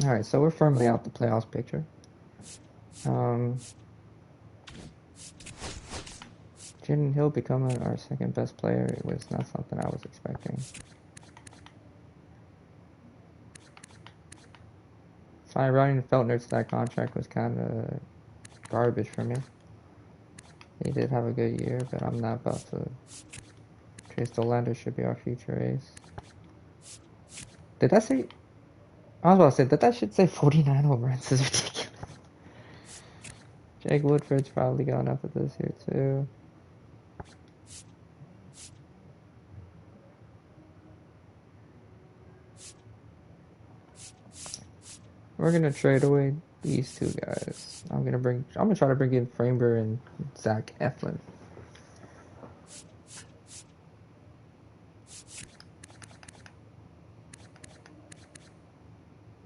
All right, so we're firmly out the playoffs picture. Um, Jaden Hill becoming our second best player was not something I was expecting. Fine, Ryan Feltner's that contract was kind of garbage for me. He did have a good year, but I'm not about to. Chase Dolander should be our future ace. Did that say? I was about to say, did that shit say 49 home runs? This is ridiculous. Jake Woodford's probably going up at this year too. We're gonna trade away these two guys. I'm gonna try to bring in Framber and Zach Eflin.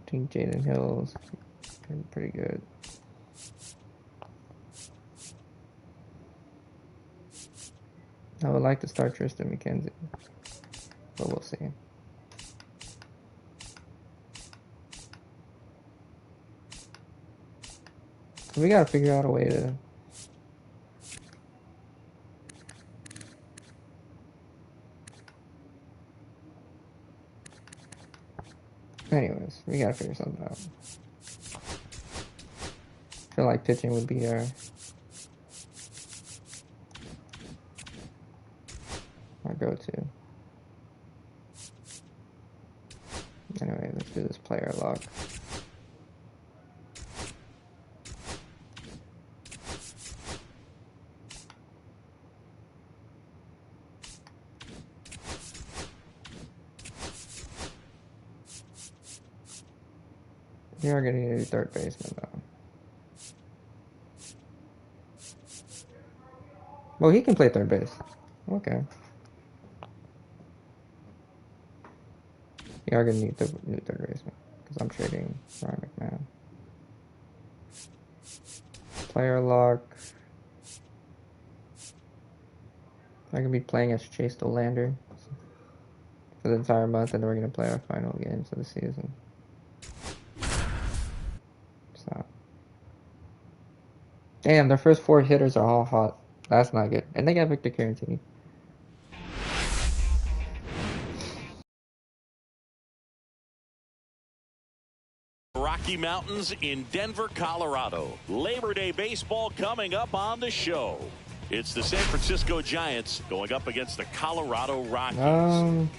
I think Jaden Hill's pretty good. I would like to start Tristan McKenzie, but we'll see. So we gotta figure out a way to. Anyways, we gotta figure something out. I feel like pitching would be our go-to. Anyway, let's do this player lock. We are gonna need a third baseman though. Well, he can play third base. Okay. We are gonna need the new third baseman because I'm trading Ryan McMahon. Player lock. I can be playing as Chase Dolander for the entire month, and then we're gonna play our final games of the season. So, damn, their first four hitters are all hot. That's not good. And they got Victor Caratini. Rocky Mountains in Denver, Colorado. Labor Day baseball coming up on the show. It's the San Francisco Giants going up against the Colorado Rockies.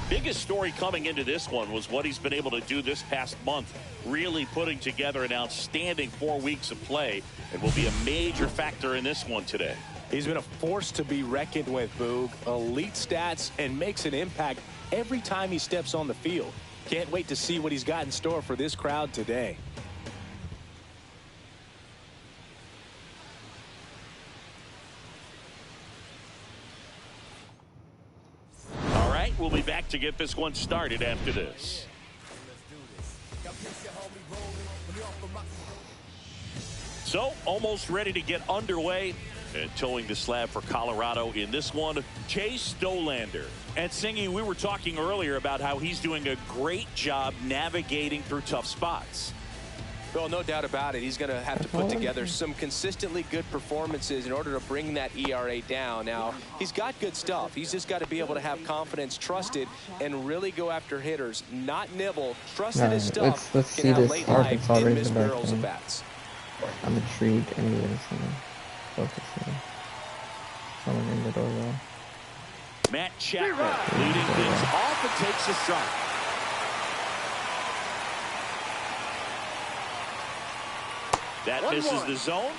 Biggest story coming into this one was what he's been able to do this past month, really putting together an outstanding 4 weeks of play, and will be a major factor in this one today. He's been a force to be reckoned with, Boog. Elite stats and makes an impact every time he steps on the field. Can't wait to see what he's got in store for this crowd today. We'll be back to get this one started after this. So, almost ready to get underway. And towing the slab for Colorado in this one, Chase Dolander. And Singy, we were talking earlier about how he's doing a great job navigating through tough spots. Well, no doubt about it. He's going to have to put together some consistently good performances in order to bring that ERA down. Now, he's got good stuff. He's just got to be able to have confidence, trust it, and really go after hitters, not nibble. Trust that his stuff let's can see have this late life and miss Ravenberg barrels thing. of bats. I'm intrigued anyways. Focus here. Someone ring the doorbell. Matt Chapman leading things off and takes a strike. That misses the zone.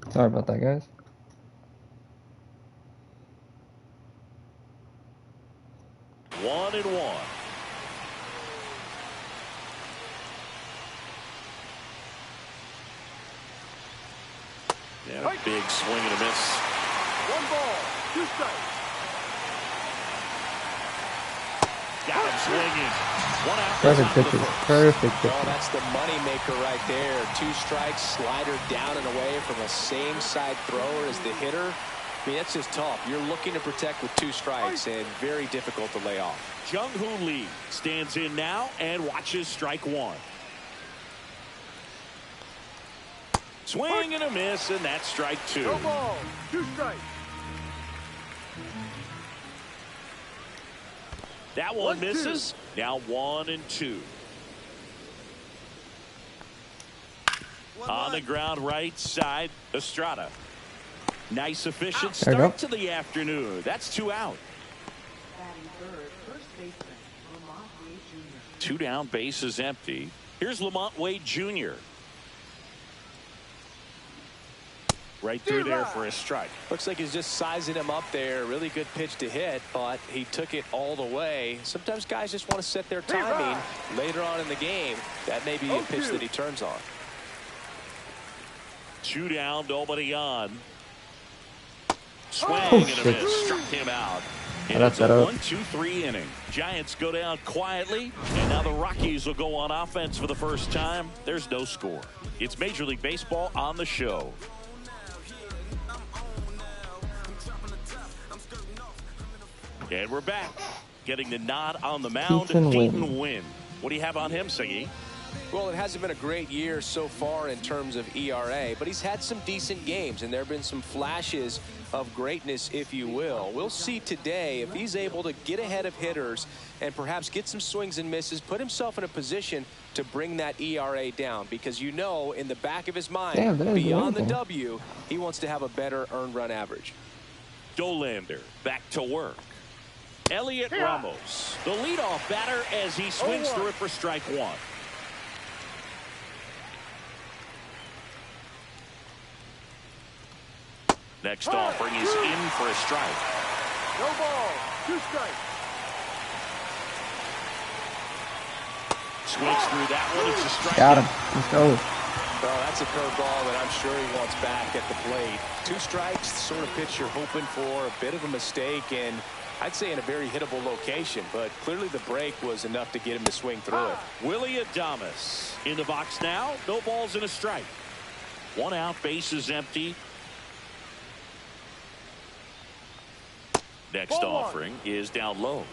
Sorry about that, guys. One and one. And a big swing and a miss. 1 ball, 2 strikes. Got him swinging. 1 out. Perfect pitches. Perfect Oh, pitches. that's the money maker right there. 2 strikes, slider down and away from a same side thrower as the hitter. I mean, that's just tough. You're looking to protect with 2 strikes and very difficult to lay off. Jung-Hoo Lee stands in now and watches strike 1. Swing and a miss, and that's strike 2. No ball, 2 strikes. That one misses. Now 1 and 2. On the ground right side, Estrada. Nice efficient start to the afternoon. That's 2 out. 2 down, base is empty. Here's Lamont Wade Jr. Right through there for a strike. Looks like he's just sizing him up there. Really good pitch to hit, but he took it all the way. Sometimes guys just want to set their timing later on in the game. That may be a pitch that he turns on. 2 down, nobody on. Swing and a miss. Struck him out. And it's a 1-2-3 inning. Giants go down quietly, and now the Rockies will go on offense for the first time. There's no score. It's Major League Baseball on the show. And we're back. Getting the nod on the mound, Dayton Wynn. What do you have on him, Siggy? Well, it hasn't been a great year so far in terms of ERA, but he's had some decent games, and there have been some flashes of greatness, if you will. We'll see today if he's able to get ahead of hitters and perhaps get some swings and misses, put himself in a position to bring that ERA down, because you know in the back of his mind, beyond the W, he wants to have a better earned run average. Dolander back to work. Elliot Ramos, the leadoff batter, as he swings through it for strike 1. Next offering is in for a strike. No ball, 2 strikes. Swings through that one. It's a strike. Got him. Let's go. Well, that's a curveball that I'm sure he wants back at the plate. 2 strikes, the sort of pitch you're hoping for. A bit of a mistake, and I'd say in a very hittable location, but clearly the break was enough to get him to swing through it. Willie Adames in the box now. No balls and a strike. 1 out, base is empty. Next offering is down low.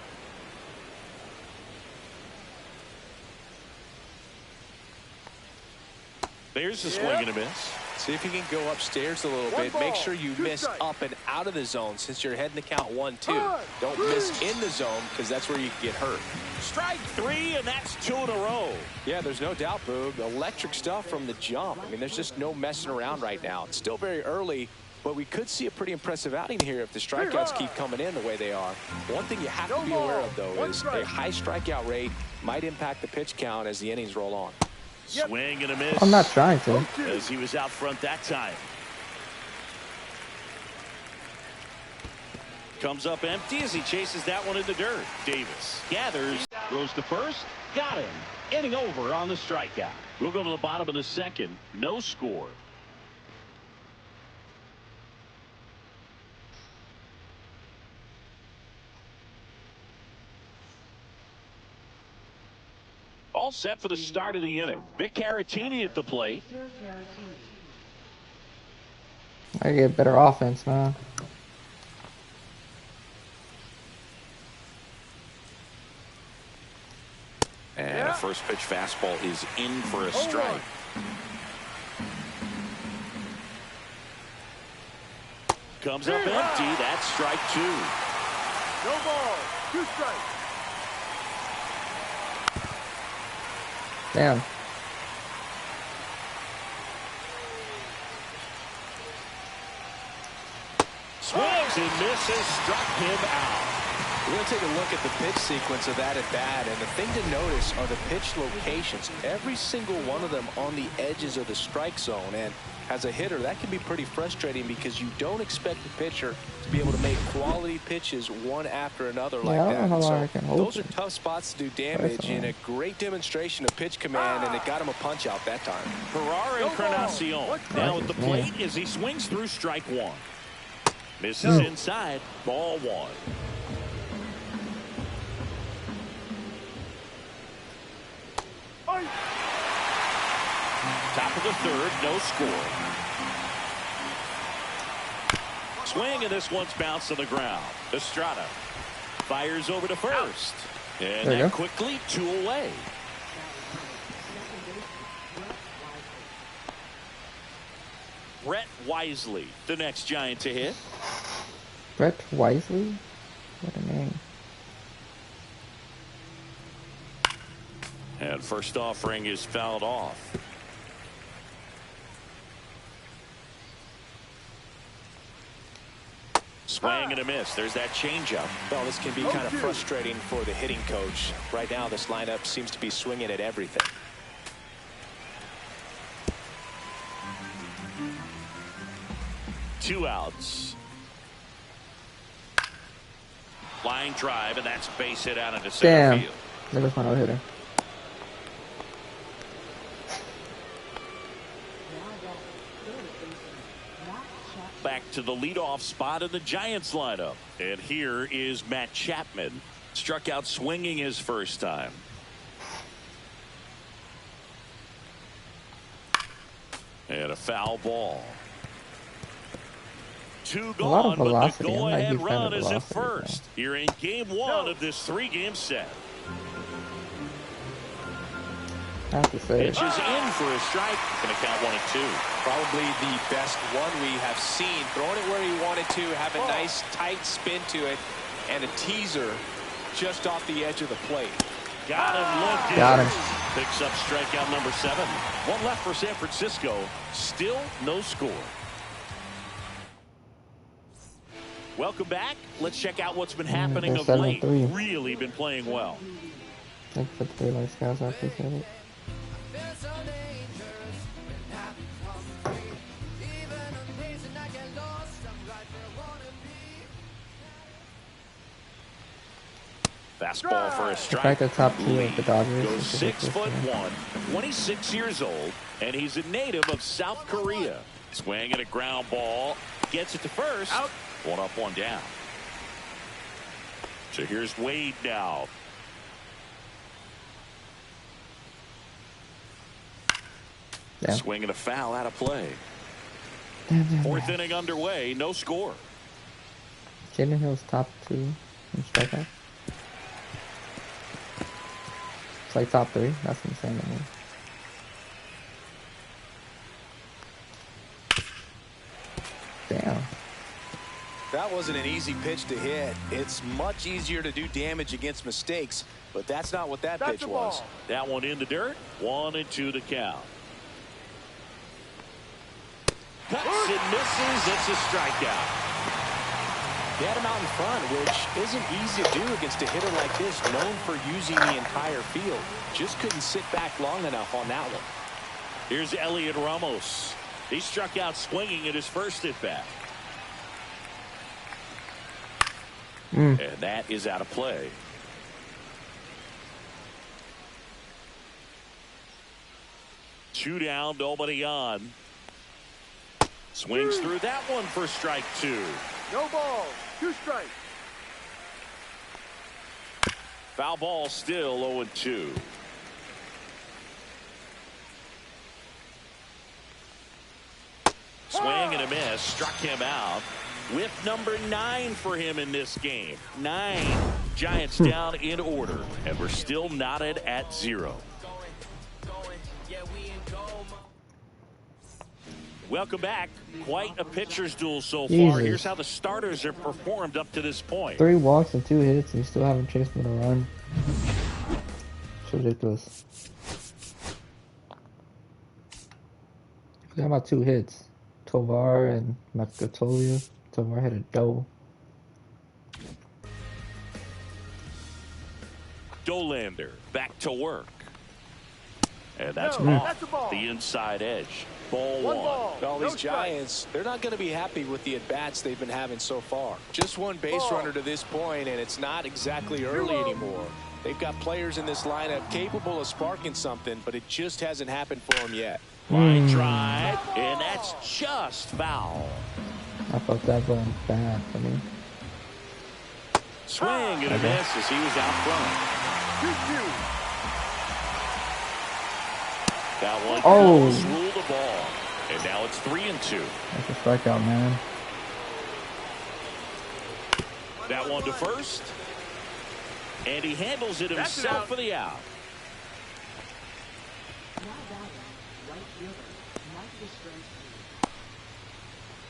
There's a swing and a miss. See if you can go upstairs a little bit. Make sure you miss up and out of the zone since you're heading the count 1-2. Don't miss in the zone, because that's where you can get hurt. Strike 3, and that's 2 in a row. Yeah, there's no doubt, Boog. Electric stuff from the jump. I mean, there's just no messing around right now. It's still very early, but we could see a pretty impressive outing here if the strikeouts keep coming in the way they are. One thing you have to be aware of, though, is a high strikeout rate might impact the pitch count as the innings roll on. Swing and a miss. I'm not trying to. As he was out front that time. Comes up empty as he chases that one in the dirt. Davis gathers. Goes to first. Got him. Inning over on the strikeout. We'll go to the bottom of the second. No score. All set for the start of the inning. Vic Caratini at the plate. I get better offense, man. And a first pitch fastball is in for a strike. Comes up empty. That's strike 2. No ball, 2 strikes. Damn. Swings and misses. Struck him out. We're going to take a look at the pitch sequence of that at bat, and the thing to notice are the pitch locations. Every single one of them on the edges of the strike zone, and as a hitter, that can be pretty frustrating because you don't expect the pitcher to be able to make quality pitches one after another like that. So those are tough spots to do damage, and a great demonstration of pitch command, and it got him a punch out that time. Ferrari Encarnacion now at the plate as he swings through strike one. Misses inside, ball one. Top of the third, no score. Swing, and this one's bounced to the ground. Estrada fires over to first. And then quickly 2 away. Brett Wisely, the next Giant to hit. Brett Wisely? What a name. And first offering is fouled off. Swing and a miss. There's that changeup. Well, this can be kind of frustrating for the hitting coach. Right now, this lineup seems to be swinging at everything. Two outs. Line drive, and that's base hit out into center field. There goes my no-hitter. Back to the leadoff spot in the Giants lineup. And here is Matt Chapman. Struck out swinging his first time. And a foul ball. 2 gone, but the go-ahead run is at first. Here in game 1 of this 3-game set. Pitches in for a strike. Going to count 1 and 2. Probably the best one we have seen. Throwing it where he wanted to, have a nice tight spin to it, and a teaser just off the edge of the plate. Got him looking. Got him. Picks up strikeout number 7. 1 left for San Francisco. Still no score. Welcome back. Let's check out what's been happening of late. Really been playing well. Thank you for the 3 likes, guys. I appreciate it. Fastball for a strike. In fact, the top 2 of the Dodgers. Goes 6'1", 26 years old, and he's a native of South Korea. Swinging a ground ball, gets it to first. Out. 1 up, 1 down. So here's Wade now. Damn. Swinging a foul out of play. Damn. 4th inning underway, no score. Jaden Hill's top 2 in strikeout. It's like top 3. That's insane to me. Damn. That wasn't an easy pitch to hit. It's much easier to do damage against mistakes, but that's not what that pitch was. That one in the dirt. 1 and 2 to count. Cuts and misses. It's a strikeout. They had him out in front, which isn't easy to do against a hitter like this, known for using the entire field. Just couldn't sit back long enough on that one. Here's Elliot Ramos. He struck out swinging at his first at bat. And that is out of play. Two down, nobody on. Swings through that one for strike 2. No ball, 2 strikes. Foul ball, still 0-2. Swing and a miss, struck him out. Whip number 9 for him in this game. 9 Giants down in order, and we're still knotted at 0. Welcome back. Quite a pitcher's duel so far. Here's how the starters have performed up to this point. 3 walks and 2 hits, and you still haven't chased with a run. It's ridiculous. How about 2 hits? Tovar and Macatolia. Tovar had a double. Dollander back to work. And that's off the inside edge. Ball one. All these Giants, they're not going to be happy with the at-bats they've been having so far. Just one base runner to this point, and it's not exactly early anymore. They've got players in this lineup capable of sparking something, but it just hasn't happened for them yet. Line drive, and that's just foul. I thought that going bad for me. Swing and a miss as he was out front. That one ruled the ball, and now it's 3-2. That's a strikeout, man. That one to first, and he handles it himself for the out.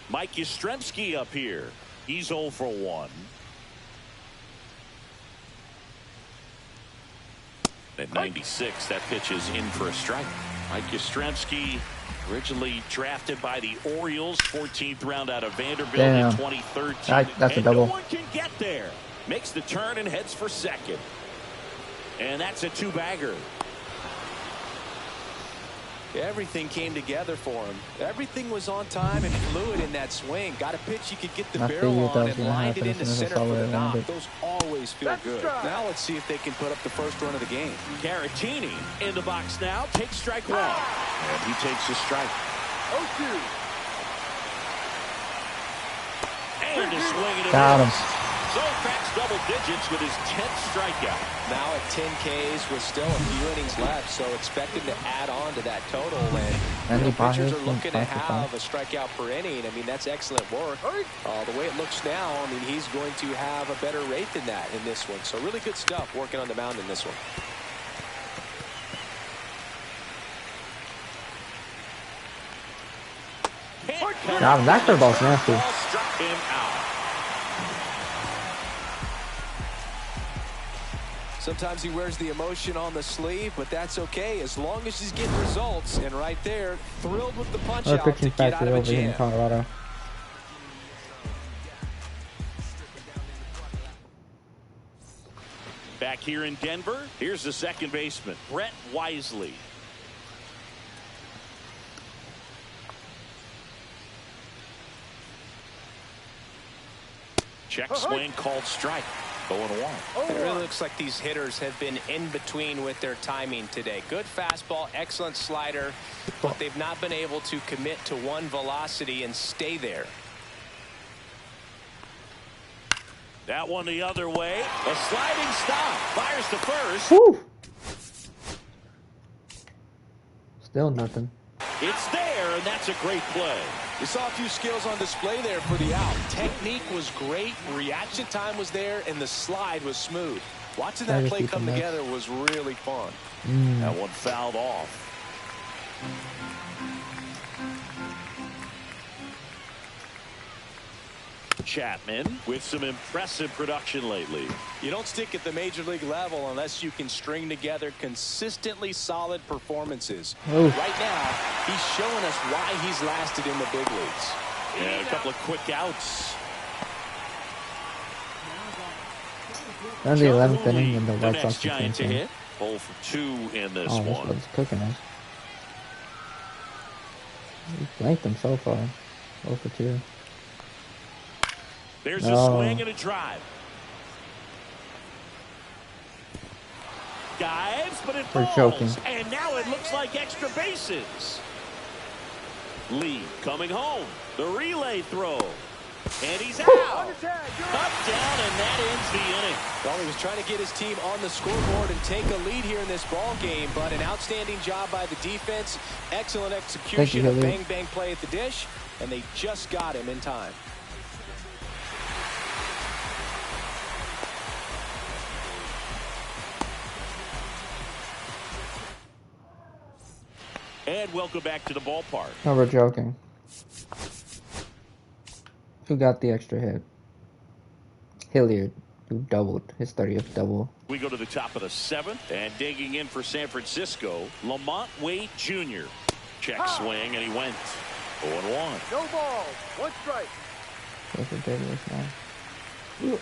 Mike Yastrzemski up here. He's 0 for 1. At 96, that pitch is in for a strike. Mike Yastrzemski, originally drafted by the Orioles, 14th round out of Vanderbilt in 2013. That's a double. No one can get there. Makes the turn and heads for second. And that's a two-bagger. Everything came together for him. Everything was on time and fluid in that swing. Got a pitch you could get the barrel on and lined it into center for the knock. Those always feel good. Now let's see if they can put up the first run of the game. Caratini in the box now. Takes strike one. And he takes a strike. 0-2. And a swing and a Got him. miss. So cracks double digits with his 10th strikeout. Now at 10 Ks with still a few innings left, so expect him to add on to that total. And pitchers are looking to have a strikeout per inning. I mean, that's excellent work. The way it looks now, I mean, he's going to have a better rate than that in this one. So really good stuff working on the mound in this one. God, that curveball's nasty. Struck him out. Sometimes he wears the emotion on the sleeve, but that's okay as long as he's getting results. And right there, thrilled with the punch out to get out of a over here in jam. Colorado. Back here in Denver, here's the second baseman, Brett Wisely. Check swing called strike. 0-1. It really looks like these hitters have been in between with their timing today. Good fastball, excellent slider, but they've not been able to commit to one velocity and stay there. That one the other way. A sliding stop. Fires to first. Woo! Still nothing. It's there, and that's a great play. We saw a few skills on display there for the out. Technique was great, reaction time was there, and the slide was smooth. Watching that play come together was really fun. That one fouled off. Chapman with some impressive production lately. You don't stick at the major league level unless you can string together consistently solid performances. Right now, he's showing us why he's lasted in the big leagues. And a couple of quick outs. And the 11th inning in the White Sox Giant to hit. 0 for 2 in this one. This one's cooking us. He's blanked them so far. 0 for 2. There's a swing and a drive. Dives, but it falls. Choking. And now it looks like extra bases. Lee coming home. The relay throw. And he's out. Up, down, and that ends the inning. Well, he was trying to get his team on the scoreboard and take a lead here in this ball game, but an outstanding job by the defense. Excellent execution. A bang-bang play at the dish, and they just got him in time. And welcome back to the ballpark. No, we're joking. Who got the extra hit? Hilliard, who doubled his 30th double. We go to the top of the 7th, and digging in for San Francisco, Lamont Wade Jr. Check swing, and he went 0-1. No ball, 1 strike. That's ridiculous, man.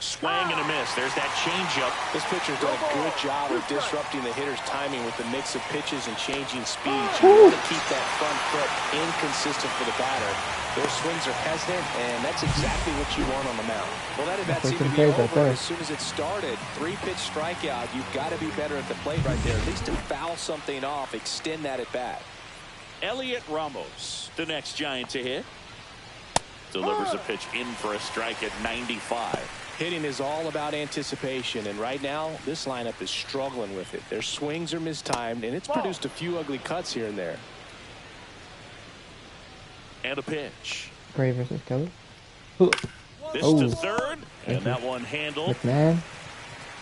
Swing and a miss. There's that changeup. This pitcher's done a good job of disrupting the hitter's timing with the mix of pitches and changing speeds. You want to keep that front foot inconsistent for the batter. Their swings are hesitant, and that's exactly what you want on the mound. Well, that at-bat seemed to be over as soon as it started. 3-pitch strikeout. You've got to be better at the plate right there. At least to foul something off, extend that at-bat. Elliot Ramos, the next Giant to hit. Delivers a pitch in for a strike at 95. Hitting is all about anticipation, and right now this lineup is struggling with it. Their swings are mistimed, and it's produced a few ugly cuts here and there. And a pitch. Gray versus Kelly. This to third, and that one handled. McMahon.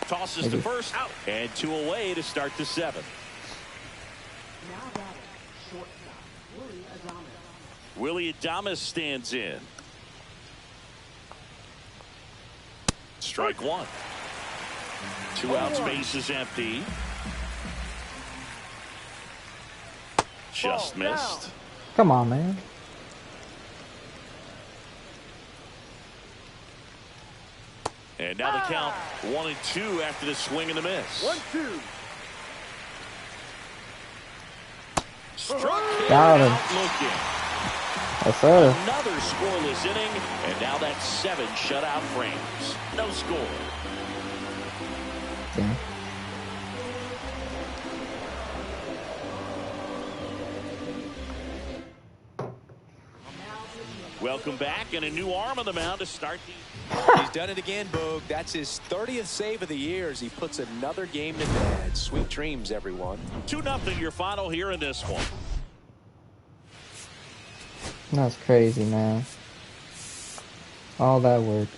Tosses to first, out, and 2 away to start the 7th. Willie Adames stands in. Strike 1. 2 outs, base is empty. Just missed. Come on, man. And now the count 1-2 after the swing and the miss. 1-2. Struck him Got him. out looking. Yes, sir. Another scoreless inning, and now that's 7 shutout frames. No score. Yeah. Welcome back, and a new arm on the mound to start the... He's done it again, Boog. That's his 30th save of the year as he puts another game to bed. Sweet dreams, everyone. 2-0 your final here in this one. That's crazy, man. All that work.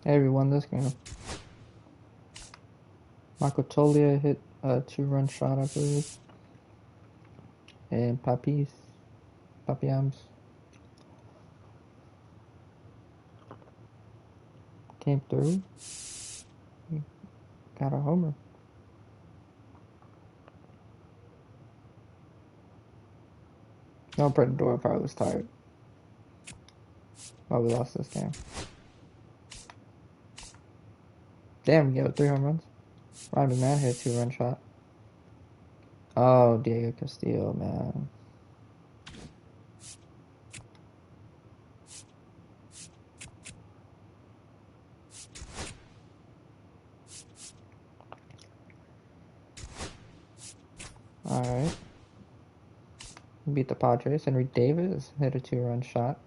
Hey, we won this game. Michael Tolia hit a 2-run shot, I believe. And Papiams came through. Got a homer. No, Brenton Doyle probably was tired. Why we lost this game. Damn, we got 3 home runs. Ryan McMahon hit a 2-run shot. Oh, Diego Castillo, man. Alright. Beat the Padres. Henry Davis hit a 2-run shot.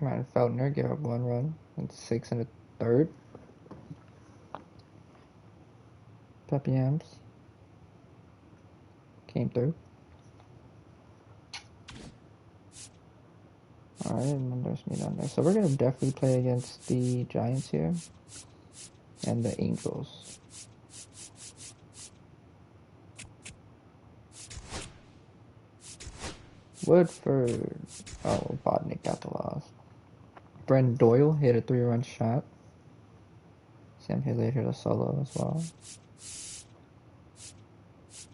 Ryan Feltner gave up 1 run in 6 1/3. Papiams came through. Alright, and there's me down there. So we're gonna definitely play against the Giants here and the Angels. Woodford. Oh, Bodnick got the loss. Brenton Doyle hit a 3-run shot. Sam Hilliard hit a solo as well.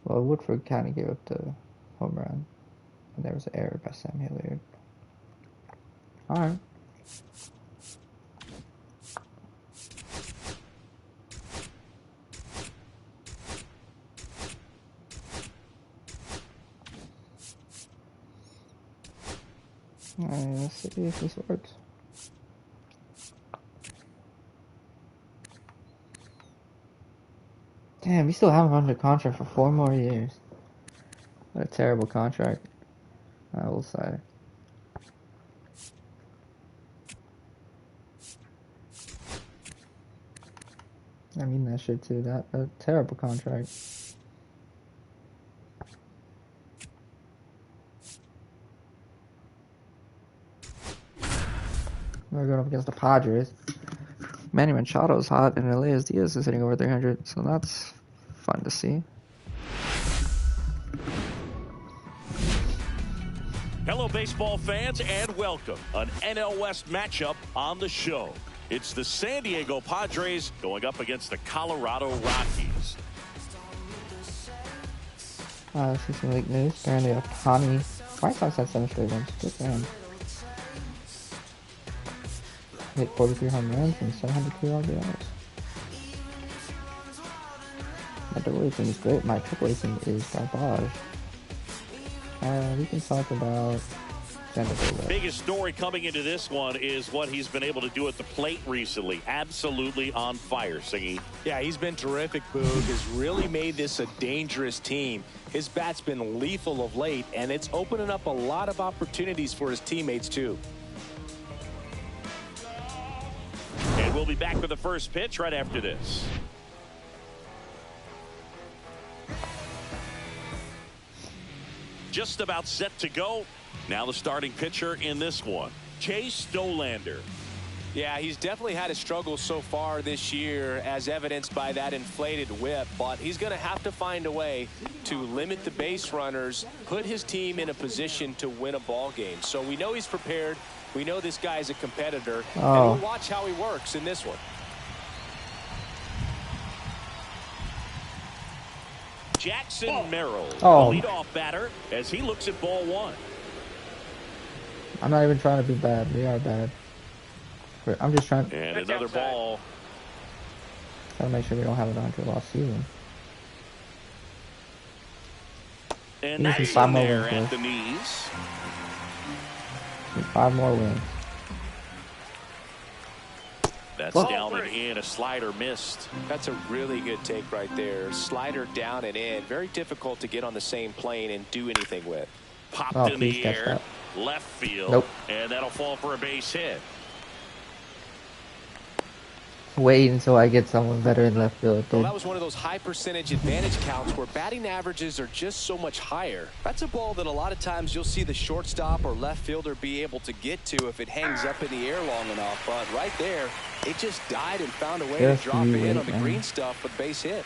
Well, Woodford kind of gave up the home run. And there was an error by Sam Hilliard. Alright. Alright, let's see if this works. Damn, we still have him under contract for 4 more years. What a terrible contract, I will say. I mean that shit too. That a terrible contract. We're going up against the Padres. Manny Machado's hot, and Elias Diaz is hitting over 300, so that's fun to see. Hello, baseball fans, and welcome. An NL West matchup on the show. It's the San Diego Padres going up against the Colorado Rockies. See some league news. Apparently, Otani, White Sox had 7 straight wins. Good for him. Hit 43 home runs and 702 RBIs. My double A team is great. My triple A team is garbage. We can talk about the biggest story coming into this one is what he's been able to do at the plate recently. Absolutely on fire, Singy. Yeah, he's been terrific, Boog. Has really made this a dangerous team. His bat's been lethal of late, and it's opening up a lot of opportunities for his teammates, too. And we'll be back with the first pitch right after this. Just about set to go. Now the starting pitcher in this one, Chase Dollander. Yeah, he's definitely had a struggle so far this year, as evidenced by that inflated whip, but he's going to have to find a way to limit the base runners, put his team in a position to win a ball game. So we know he's prepared. We know this guy's a competitor, and we'll watch how he works in this one. Jackson Merrill, the leadoff batter, as he looks at ball one. I'm not even trying to be bad. We are bad. I'm just trying. And another ball. Gotta make sure we don't have a 100-loss season. And that's in there at the knees. 5 more wins. That's down and in. A slider missed. That's a really good take right there. Slider down and in. Very difficult to get on the same plane and do anything with. Popped in the air. Left field. Nope. And that'll fall for a base hit. Wait until I get someone better in left field. Well, that was one of those high percentage advantage counts where batting averages are just so much higher. That's a ball that a lot of times you'll see the shortstop or left fielder be able to get to if it hangs up in the air long enough. But right there, it just died and found a way to drop it in on the green stuff with base hit.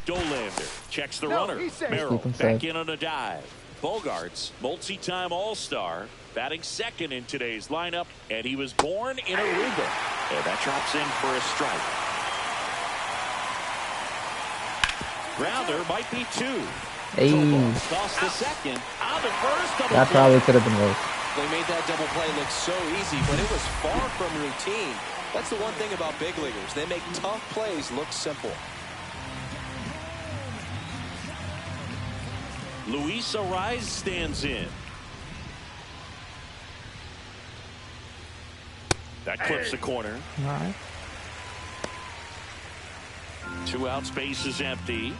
Dollander checks the runner. Merrill back in on a dive. Bogarts, multi-time All-Star, batting second in today's lineup, and he was born in Aruba. And that drops in for a strike. Grounder might be 2. Hey. Toss the second. On the first. That probably could have been worse. They made that double play look so easy, but it was far from routine. That's the one thing about big leaguers. They make tough plays look simple. Luis Ariz stands in. That clips the corner. All right. 2 out, space is empty.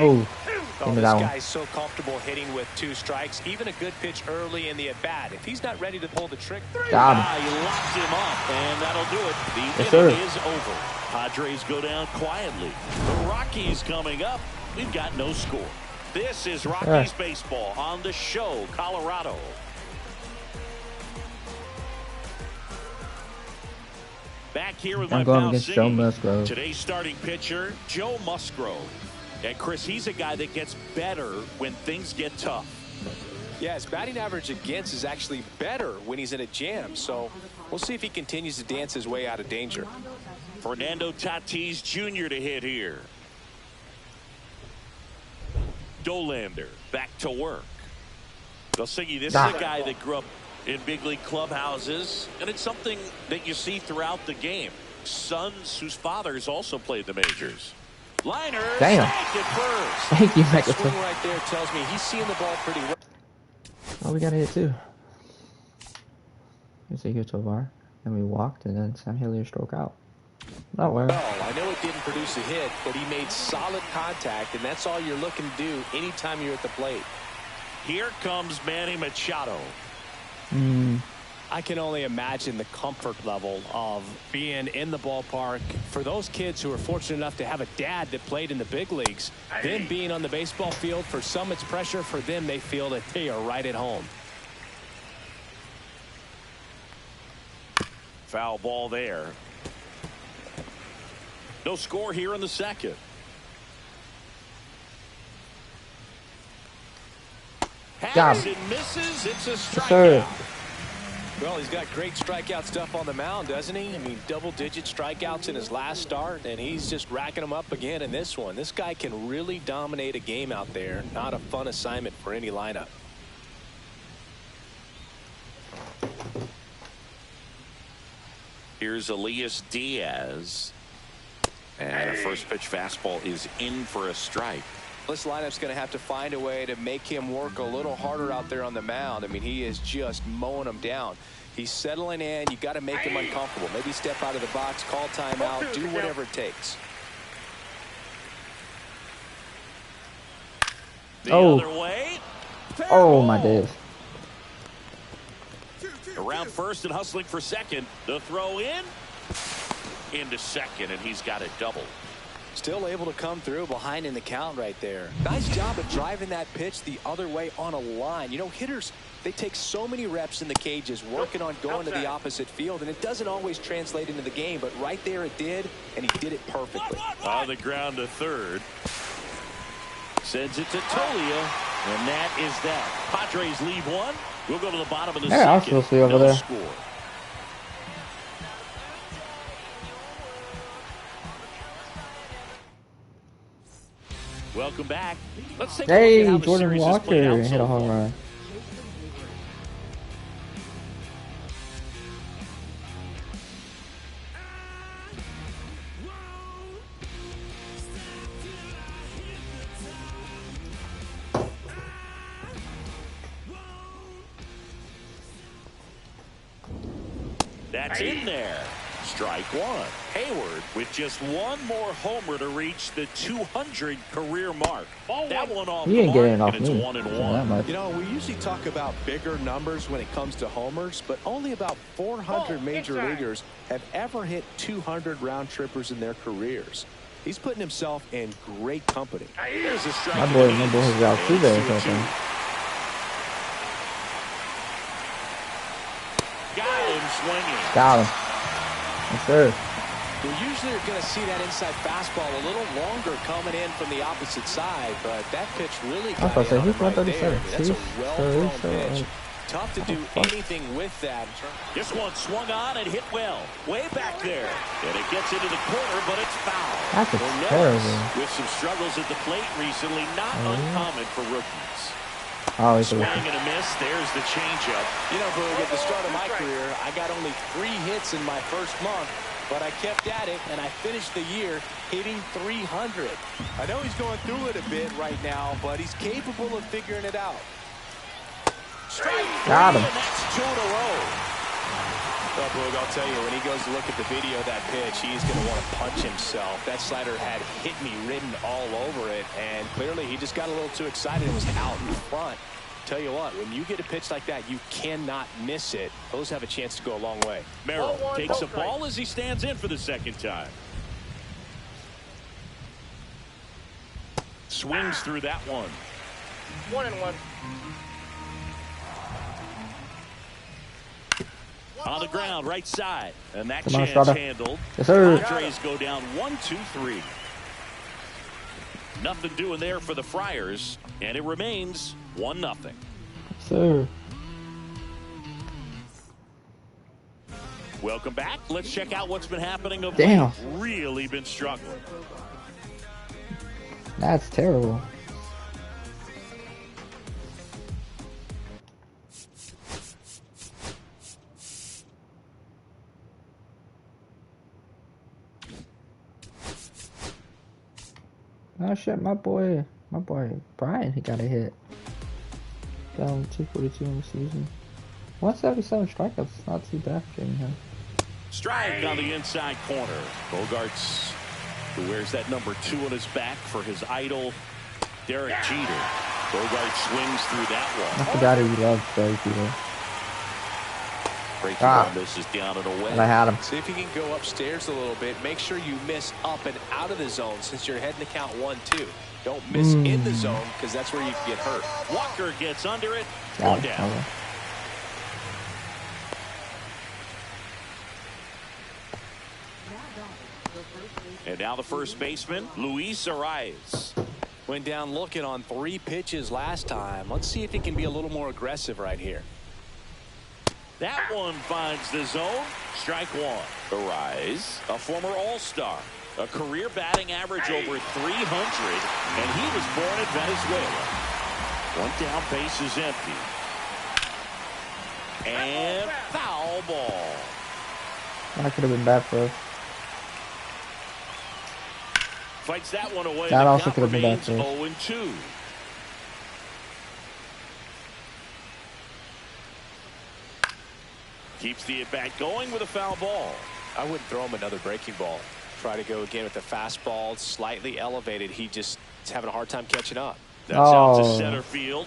Oh, this guy's so comfortable hitting with 2 strikes. Even a good pitch early in the at-bat. If he's not ready to pull the trick, he locked him up, and that'll do it. The inning is over. Padres go down quietly. The Rockies coming up. We've got no score. This is Rockies baseball on the show, Colorado. Back here with my pal Joe Musgrove. Today's starting pitcher, Joe Musgrove. And Chris, he's a guy that gets better when things get tough. Yeah, his batting average against is actually better when he's in a jam. So we'll see if he continues to dance his way out of danger. Fernando Tatis Jr. to hit here. Dollander back to work. Singy, this is a guy that grew up in big league clubhouses, and it's something that you see throughout the game. Sons whose fathers also played the majors. Liner. Damn. Thank you, that swing right there tells me he's seeing the ball pretty well. Oh, we got to hit 2. Here's a good Tovar. Then we walked, and then Sam Hillier stroke out. Not well. I know it didn't produce a hit, but he made solid contact, and that's all you're looking to do anytime you're at the plate. Here comes Manny Machado. I can only imagine the comfort level of being in the ballpark for those kids who are fortunate enough to have a dad that played in the big leagues. Them being on the baseball field, for some it's pressure. For them, they feel that they are right at home. Foul ball there. No score here in the second. Has and misses. It's a strikeout. Well, he's got great strikeout stuff on the mound, doesn't he? I mean, double-digit strikeouts in his last start, and he's just racking them up again in this one. This guy can really dominate a game out there. Not a fun assignment for any lineup. Here's Elias Diaz. And a first pitch fastball is in for a strike. This lineup's going to have to find a way to make him work a little harder out there on the mound. I mean, he is just mowing them down. He's settling in. You got to make him uncomfortable. Maybe step out of the box, call timeout, do whatever it takes. The other way. Oh, my days. Around first and hustling for second. The throw in. Into second, and he's got it double. Still able to come through behind in the count right there. Nice job of driving that pitch the other way on a line. You know, hitters, they take so many reps in the cages working on going to the opposite field, and it doesn't always translate into the game, but right there it did, and he did it perfectly. On the ground to third. Sends it to Tolia, and that is that. Padres lead one. We'll go to the bottom of the second. I'll still see over there. Score. Welcome back. Let's take a look at how the Jordan series has played Walker out so hit a home far. run. That's in there. Strike one. Hayward with just one more homer to reach the 200 career mark. That one off He the ain't getting mark, off and it's me. 1-1. You know, we usually talk about bigger numbers when it comes to homers, but only about 400 major leaguers have ever hit 200 round trippers in their careers. He's putting himself in great company. There's a strike. My boy has got two there or something. Got him swinging. Got him. Yes, sir. We usually are going to see that inside fastball a little longer coming in from the opposite side, but that pitch really got I was in about to say, on he's him right there. 137. That's a well-thrown He's pitch. Tough to do anything with that. This one swung on and hit well. Way back there. And it gets into the corner, but it's foul. That's Well, terrible. with some struggles at the plate recently, not uncommon for rookies. Oh, he's Swing a and a miss. There's the changeup. You know, Boog, at the start of my career, I got only 3 hits in my first month, but I kept at it, and I finished the year hitting 300. I know he's going through it a bit right now, but he's capable of figuring it out. Got him. And that's 2 in a row. Well, Boog, I'll tell you, when he goes to look at the video of that pitch, he's going to want to punch himself. That slider had hit me written all over it, and clearly he just got a little too excited and was out in front. Tell you what, when you get a pitch like that, you cannot miss it. Those have a chance to go a long way. Merrill takes a ball as he stands in for the second time. Swings through that one. 1-1. On the ground, right side. And that Come on, chance Strada. handled. Yes, sir. Padres go down 1-2-3. Nothing doing there for the Friars. And it remains 1-0. Yes, sir. Welcome back. Let's check out what's been happening of Damn. late. Really been struggling. That's terrible. Oh shit, my boy Brian, he got a hit. Down 242 in the season. 177 strikeouts, not too bad for him. Strike on the inside corner. Bogarts, who wears that number 2 on his back for his idol, Derek Jeter. Bogart swings through that one. I forgot he loved Derek Jeter. Breaking ball misses down and away. And I had him. See if you can go upstairs a little bit. Make sure you miss up and out of the zone since you're heading to count 1-2. Don't miss in the zone because that's where you can get hurt. Walker gets under it. One down. Okay. And now the first baseman, Luis Arias. Went down looking on 3 pitches last time. Let's see if he can be a little more aggressive right here. That one finds the zone. Strike one. Arias, a former All-Star, a career batting average over 300, and he was born in Venezuela. One down, base is empty. And foul ball. That could have been bad for us. Fights that one away. That The also count could have been bad remains for us. 0-2. Keeps the at-bat going with a foul ball. I wouldn't throw him another breaking ball. Try to go again with the fastball, slightly elevated. He just is having a hard time catching up. That's out to center field.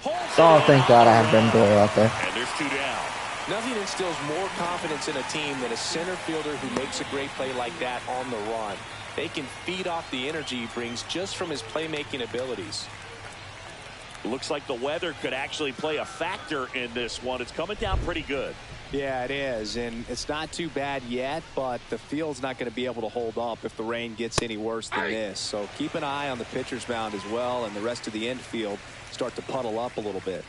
Oh, thank God I had Ben Doyle out there. And there's 2 down. Nothing instills more confidence in a team than a center fielder who makes a great play like that on the run. They can feed off the energy he brings just from his playmaking abilities. Looks like the weather could actually play a factor in this one. It's coming down pretty good. Yeah, it is, and it's not too bad yet, but the field's not going to be able to hold up if the rain gets any worse than this. So keep an eye on the pitcher's mound as well, and the rest of the infield start to puddle up a little bit.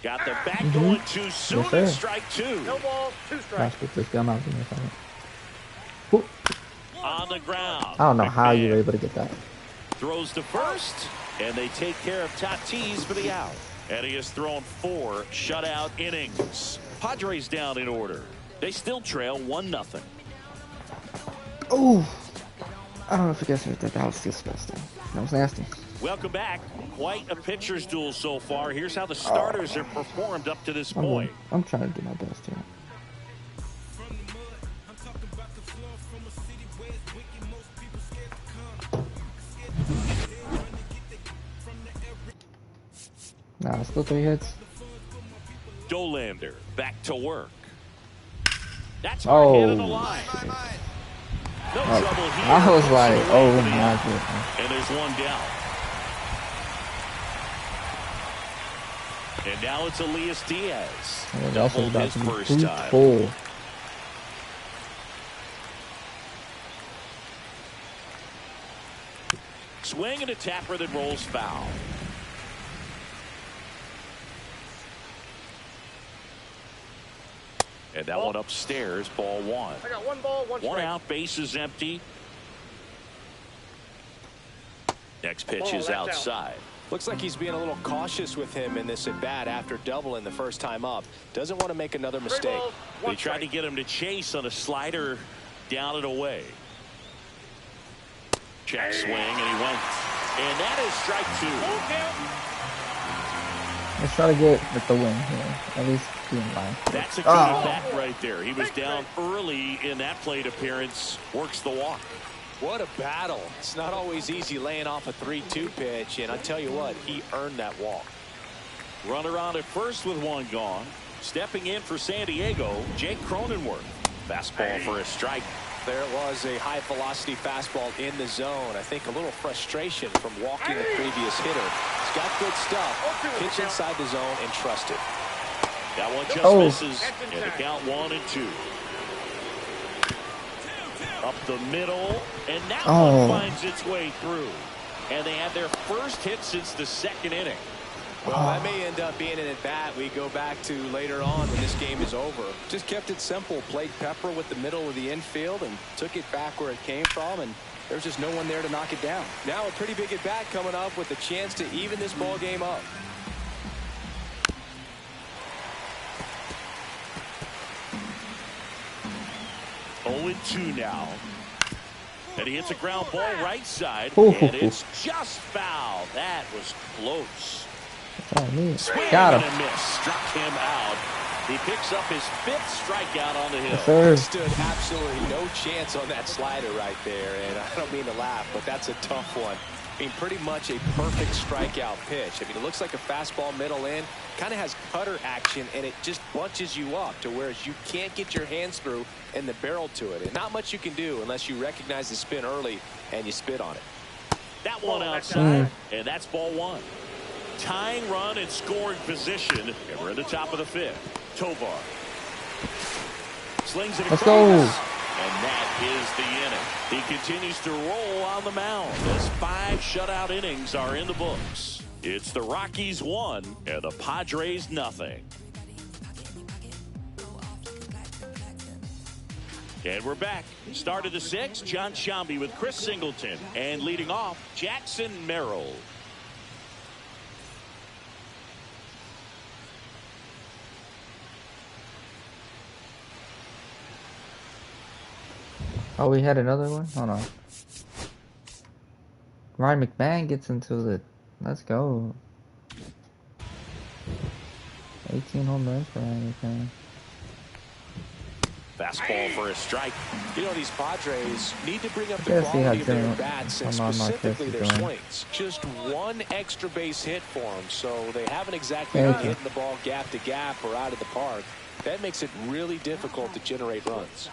Got the bat going too soon. Yes, sir. Strike 2. No ball, 2 strikes. Let's get this gun out in a second. Whoop. On the ground. I don't know how you were able to get that. Throws to first, and they take care of Tatis for the out. And he has thrown 4 shutout innings. Padres down in order. They still trail 1-0. Oh, I don't know if you guys heard that. That was disgusting. That was nasty. Welcome back. Quite a pitcher's duel so far. Here's how the starters have performed up to this point. I'm trying to do my best here. Nah, still 3 hits. Dolander back to work. That's hard hit on the line. No trouble here. I was like, oh Away for the my out. goodness. And there's 1 down. And now it's Elias Diaz. And that's Doubled about his to be first time. full. Swing and a tapper that rolls foul. And that one upstairs, ball 1. I got 1 ball, 1 strike. 1 out, base is empty. Next pitch is left outside. Looks like he's being a little cautious with him in this at bat after doubling the first time up. Doesn't want to make another 3 mistake. balls, They 1 tried to strike. get him to chase on a slider down and away. Check swing, and he went. And that is strike 2. Let's try to get with the win here. At least be in line. That's a good at bat right there. He was down early in that plate appearance. Works the walk. What a battle. It's not always easy laying off a 3-2 pitch, and I tell you what, he earned that walk. Runner on at first with 1 gone. Stepping in for San Diego, Jake Cronenworth. Fastball for a strike. There it was, a high-velocity fastball in the zone. I think a little frustration from walking the previous hitter. He's got good stuff. Pitch inside the zone and trust it. That one just misses, and the count 1-2. Up the middle, and that one finds its way through. And they had their first hit since the 2nd inning. Well, that may end up being an at-bat we go back to later on when this game is over. Just kept it simple, played pepper with the middle of the infield and took it back where it came from, and there's just no one there to knock it down. Now a pretty big at-bat coming up with a chance to even this ball game up. Oh, 2 now. And he hits a ground ball right side, Ooh. and it's just foul. That was close. That's all I need. Swing Got and him. a miss. Struck him out. He picks up his 5th strikeout on the hill. Yes, sir. Stood absolutely no chance on that slider right there, and I don't mean to laugh, but that's a tough one. I mean, pretty much a perfect strikeout pitch. I mean, it looks like a fastball middle in, kind of has cutter action, and it just bunches you up to where you can't get your hands through and the barrel to it. And not much you can do unless you recognize the spin early and you spit on it. That one outside, and that's ball one. Tying run in scoring position, and we're at the top of the fifth. Tovar slings it across. Let's go. And that is the inning. He continues to roll on the mound as 5 shutout innings are in the books. It's the Rockies 1 and the Padres nothing. And we're back. Start of the 6th, John Shambi with Chris Singleton. And leading off, Jackson Merrill. Oh, we had another one? Hold on. Ryan McMahon gets into it. Let's go. 18 home runs for Ryan McMahon. Fastball for a strike. You know, these Padres need to bring up the quality of their bats and specifically their swings. Just one extra base hit for them, so they haven't exactly been hitting the ball gap to gap or out of the park. That makes it really difficult to generate runs.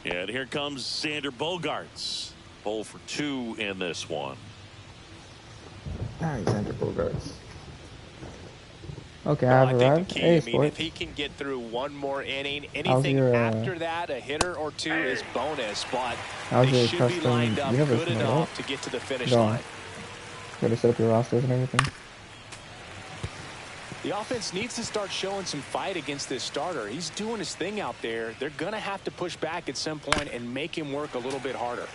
And here comes Xander Bogaerts. 0 for 2 in this one. Xander Bogaerts. Okay, well, I've I think arrived. the key, Hey, I mean, if he can get through one more inning, anything your, after that, a hitter or two is bonus, but they should be lined up good enough to get to the finish line. Gotta set up your rosters and everything. The offense needs to start showing some fight against this starter. He's doing his thing out there. They're going to have to push back at some point and make him work a little bit harder.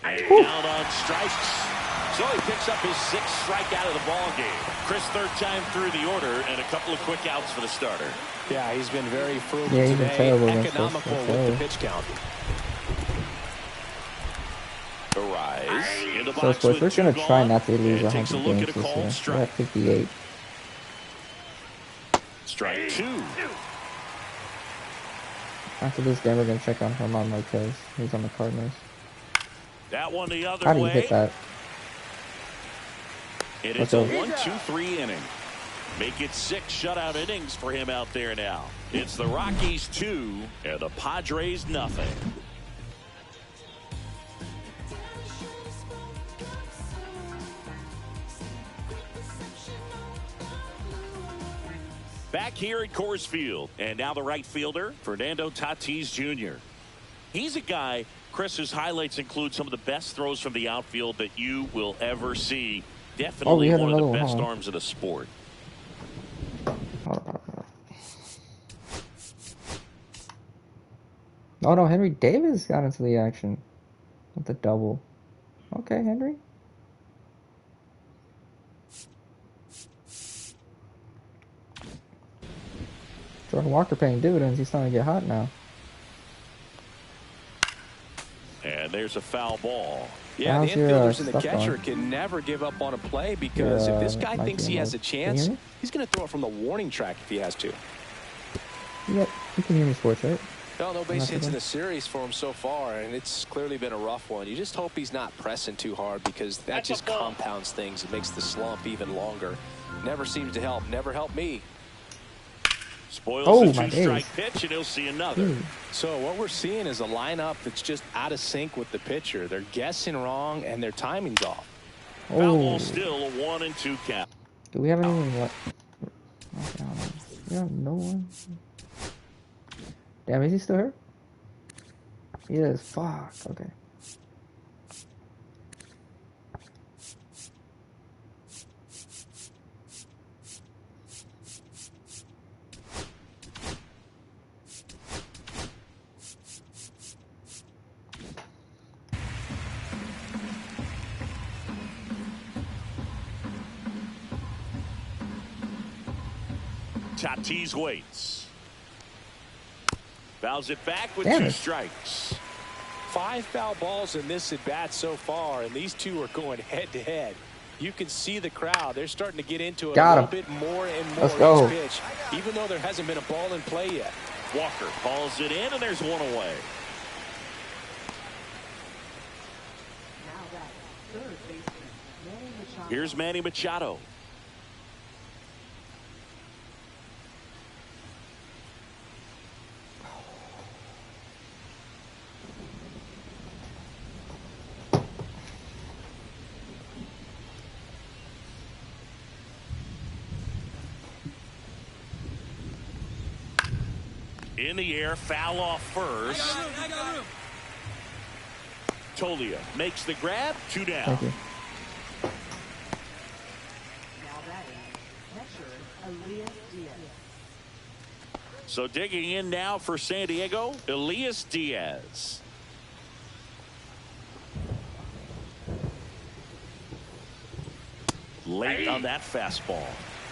And down on strikes. So he picks up his 6th strikeout of the ball game. Chris, 3rd time through the order, and a couple of quick outs for the starter. Yeah, he's been very frugal he's been today. terrible Economical with the pitch count. Rise in the So, box sports, we're going to try not to lose 100 takes a look games at a this cold year. strike. We're at 58. Strike 2. After this game, we're going to check on Herman Marquez. He's on the Cardinals. That one the other How do you way. hit that? And it's a 1-2-3 inning. Make it 6 shutout innings for him out there now. It's the Rockies 2 and the Padres nothing. Back here at Coors Field, and now the right fielder, Fernando Tatis Jr. He's a guy, Chris, whose highlights include some of the best throws from the outfield that you will ever see. Definitely one of the best arms in the sport. Oh no, Henry Davis got into the action with the double. Okay, Henry. Jordan Walker paying dividends. He's starting to get hot now. And there's a foul ball. Yeah, the infielders and the catcher can never give up on a play because if this guy thinks he has a chance, he's going to throw it from the warning track if he has to. Yep, you can hear me, sports, right? Well, no base hits in the series for him so far, and it's clearly been a rough one. You just hope he's not pressing too hard because that just compounds things. It makes the slump even longer. Never seems to help. Never helped me. Spoils the 2-strike pitch, and he'll see another. So what we're seeing is a lineup that's just out of sync with the pitcher. They're guessing wrong, and their timing's off. Foul ball still a 1-2 count. Do we have anyone left? Okay, we have no one. Damn, is he still here? He is. Fuck. Okay. Tatis waits. Fouls it back with 2 strikes. 5 foul balls in this at bat so far, and these two are going head to head. you can see the crowd. They're starting to get into it Got a him. little bit more and more Let's go. each pitch, even though there hasn't been a ball in play yet. Walker calls it in, and there's one away. Here's Manny Machado. In the air, foul off first. I got room. Tolia makes the grab, 2 down. Thank you. So digging in now for San Diego, Elias Diaz. Late on that fastball.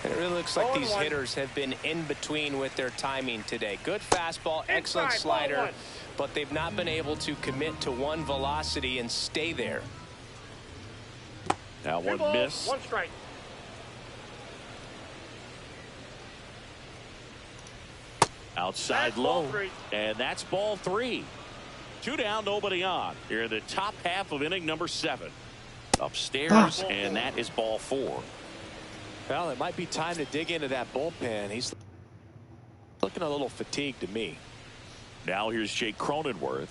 And it really looks like these hitters have been in between with their timing today. Good fastball, excellent slider, but they've not been able to commit to one velocity and stay there. Now one miss. 1 strike. Outside That's low. ball 3. And that's ball 3. 2 down, nobody on. Here in the top half of inning number 7. Upstairs, and that is ball 4. Well, it might be time to dig into that bullpen. He's looking a little fatigued to me. Now here's Jake Cronenworth.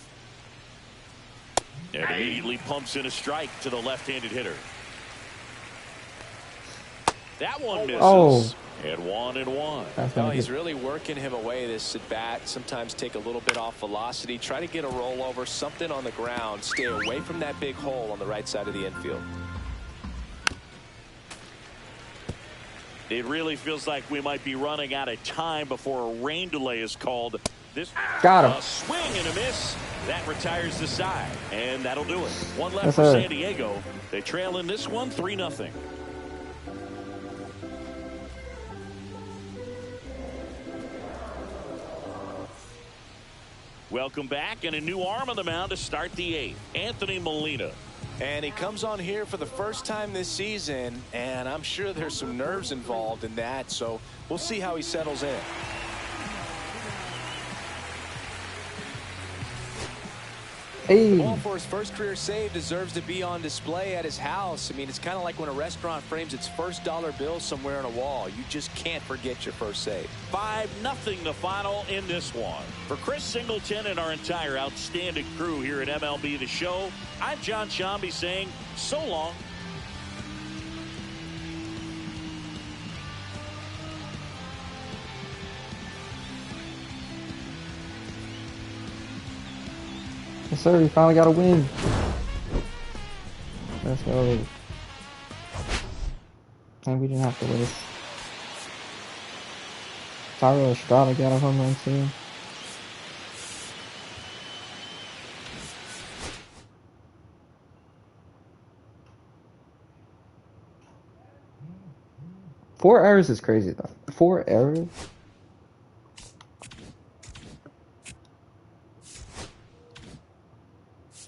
And immediately pumps in a strike to the left-handed hitter. That one misses. Oh. And 1-1. No, he's really working him away this at bat. Sometimes take a little bit off velocity. Try to get a rollover, something on the ground. Stay away from that big hole on the right side of the infield. It really feels like we might be running out of time before a rain delay is called. This Got him. A swing and a miss. That retires the side. And that'll do it. One left Yes, for sir. San Diego. They trail in this one 3-0. Welcome back, and a new arm on the mound to start the 8th. Anthony Molina. And he comes on here for the first time this season, and I'm sure there's some nerves involved in that, so we'll see how he settles in. Hey. The ball for his first career save deserves to be on display at his house. I mean, it's kind of like when a restaurant frames its first dollar bill somewhere on a wall. You just can't forget your first save. 5-0 the final in this one. For Chris Singleton and our entire outstanding crew here at MLB The Show, I'm John Shambi saying so long. Yes, sir. We finally got a win. Let's go. And we didn't have to waste. Tyler Estrada got a home run too. Four errors is crazy though. 4 errors?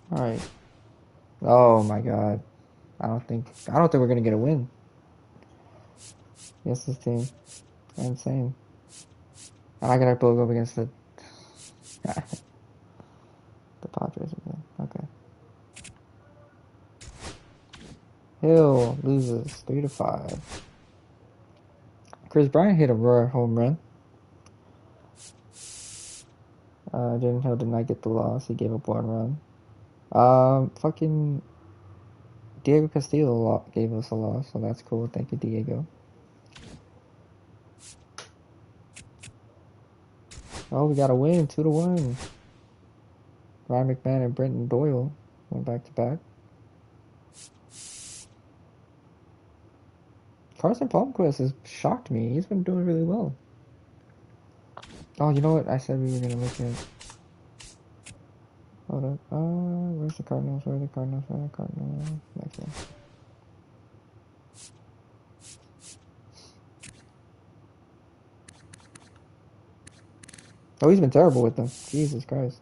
Alright. Oh my god. I don't think we're gonna get a win. Yes, this team. Insane. And I gotta go up against the the Padres again. Okay. Hill loses 3-5. Chris Bryant hit a rare home run. Jaden Hill did not get the loss. He gave up 1 run. Fucking Diego Castillo gave us a loss, so that's cool. Thank you, Diego. Oh, we got a win, 2-1. Ryan McMahon and Brenton Doyle went back to back. Carson Palmquist has shocked me. He's been doing really well. Oh, you know what? I said we were gonna look at. Hold up. Where's the Cardinals? Where are the Cardinals? Where are the Cardinals? Next one. Oh, he's been terrible with them. Jesus Christ.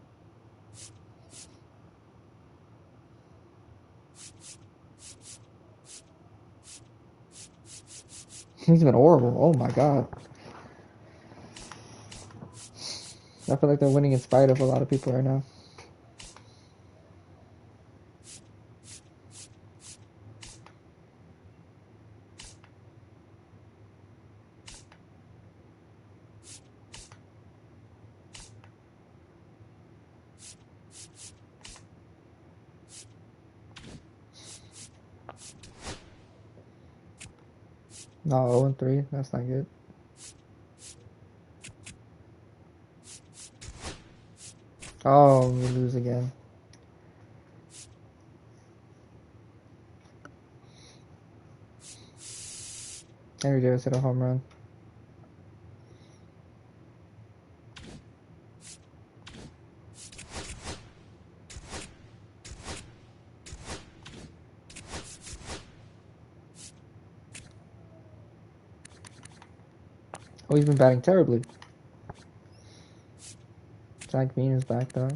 He's been horrible. Oh my god. I feel like they're winning in spite of a lot of people right now. No, 0-3. That's not good. Oh, we lose again. Henry Davis hit a home run. Oh, he's been batting terribly. Zach Bean is back though.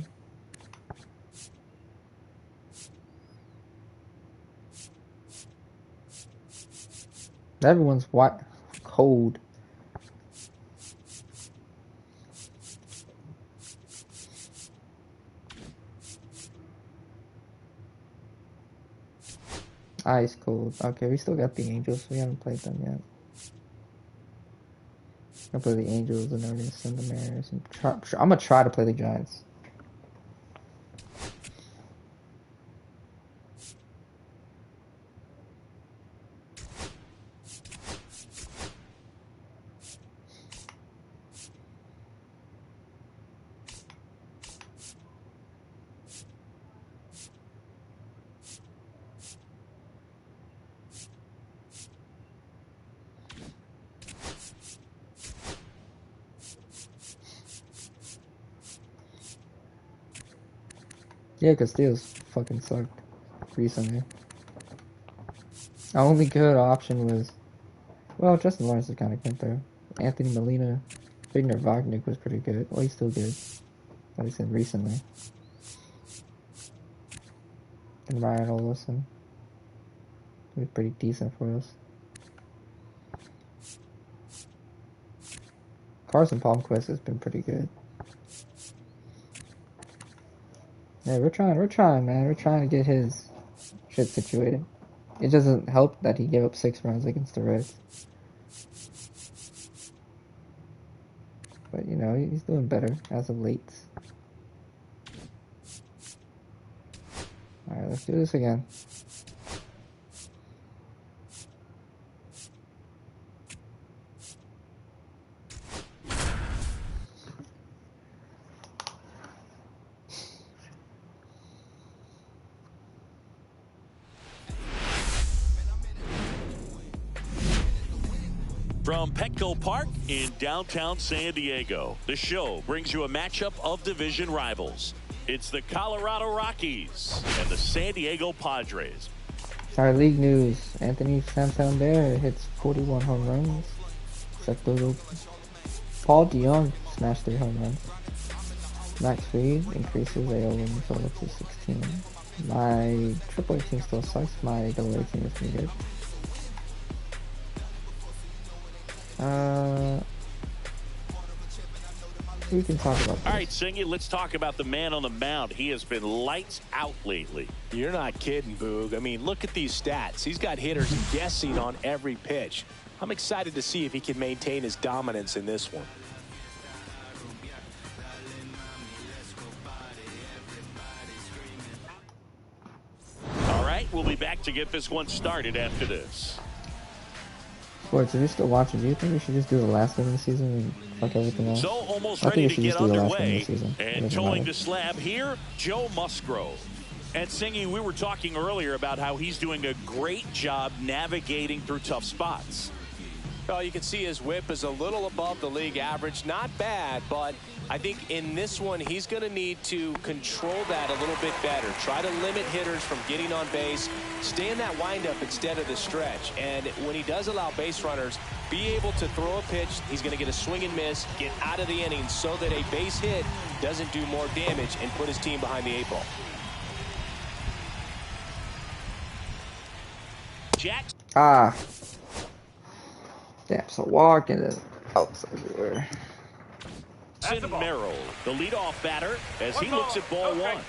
Everyone's white, cold. Ice cold. Okay, we still got the Angels. We haven't played them yet. I'll play the Angels and then we're gonna send the Mariners. And I'm gonna try to play the Giants. Yeah, Castillo's fucking sucked recently. Our only good option was, well, Justin Lawrence is kind of good there. Anthony Molina, Vigner Vagnik was pretty good. Well, he's still good. At least recently. And Ryan Olson. He was pretty decent for us. Carson Palmquist has been pretty good. Yeah, we're trying, man. We're trying to get his shit situated. It doesn't help that he gave up 6 runs against the Reds. But, you know, he's doing better as of late. Alright, let's do this again. From Petco Park in downtown San Diego, the show brings you a matchup of division rivals. It's the Colorado Rockies and the San Diego Padres. Our league news. Anthony Santander hits 41 home runs. Sector Paul DeYoung smashed 3 home runs. Max Fried increases AL win total to 16. My AAA team still sucks. My AA team is pretty good. We can talk about this. All right, Singy, let's talk about the man on the mound. He has been lights out lately. You're not kidding, Boog. I mean, look at these stats. He's got hitters guessing on every pitch. I'm excited to see if he can maintain his dominance in this one. All right, we'll be back to get this one started after this. Sports, if you're still watching, do you think we should just do the last game of the season and fuck everything else? So almost I think ready we to should get just do the last game of underway. the season. And towing the slab here, Joe Musgrove. And Singy, we were talking earlier about how he's doing a great job navigating through tough spots. Well, you can see his whip is a little above the league average. Not bad, but I think in this one, he's going to need to control that a little bit better. Try to limit hitters from getting on base. Stay in that windup instead of the stretch. And when he does allow base runners, be able to throw a pitch. He's going to get a swing and miss, get out of the inning so that a base hit doesn't do more damage and put his team behind the 8 ball. Jack. Damn, so walking is outside everywhere. Merrill, the leadoff batter, as he looks at ball one.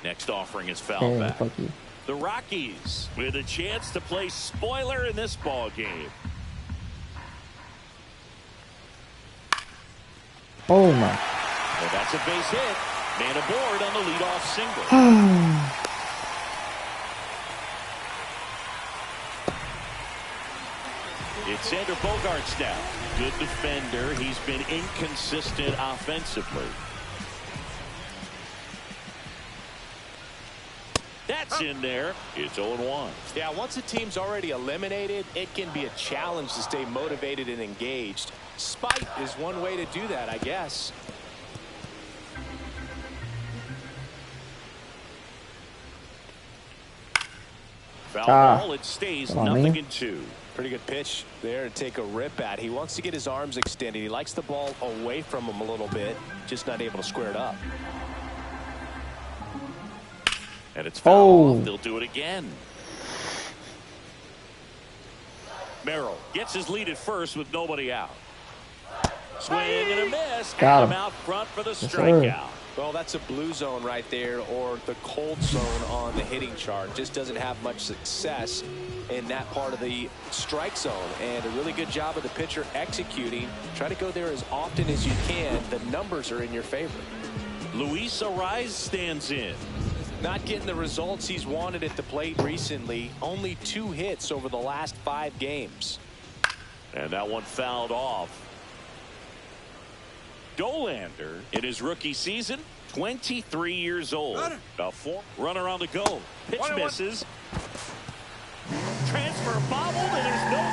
Next offering is foul back. The Rockies with a chance to play spoiler in this ball game. Oh my. Well, that's a base hit. Man aboard on the leadoff single. It's Xander Bogaerts now. Good defender. He's been inconsistent offensively. That's in there. It's 0-1. Yeah, once a team's already eliminated, it can be a challenge to stay motivated and engaged. Spite is one way to do that, I guess. Foul ball, it stays 0-2. Pretty good pitch there to take a rip at. He wants to get his arms extended. He likes the ball away from him a little bit, just not able to square it up. And it's foul off. They'll do it again. Merrill gets his lead at first with nobody out. Swing and a miss. Got him out front for the strikeout. Well, that's a blue zone right there, or the cold zone on the hitting chart. Just doesn't have much success in that part of the strike zone. And a really good job of the pitcher executing. Try to go there as often as you can. The numbers are in your favor. Luis Ariz stands in. Not getting the results he's wanted at the plate recently. Only 2 hits over the last 5 games. And that one fouled off. Dolander in his rookie season, 23 years old. A runner on the go. Pitch misses. Transfer bobbled, and there's no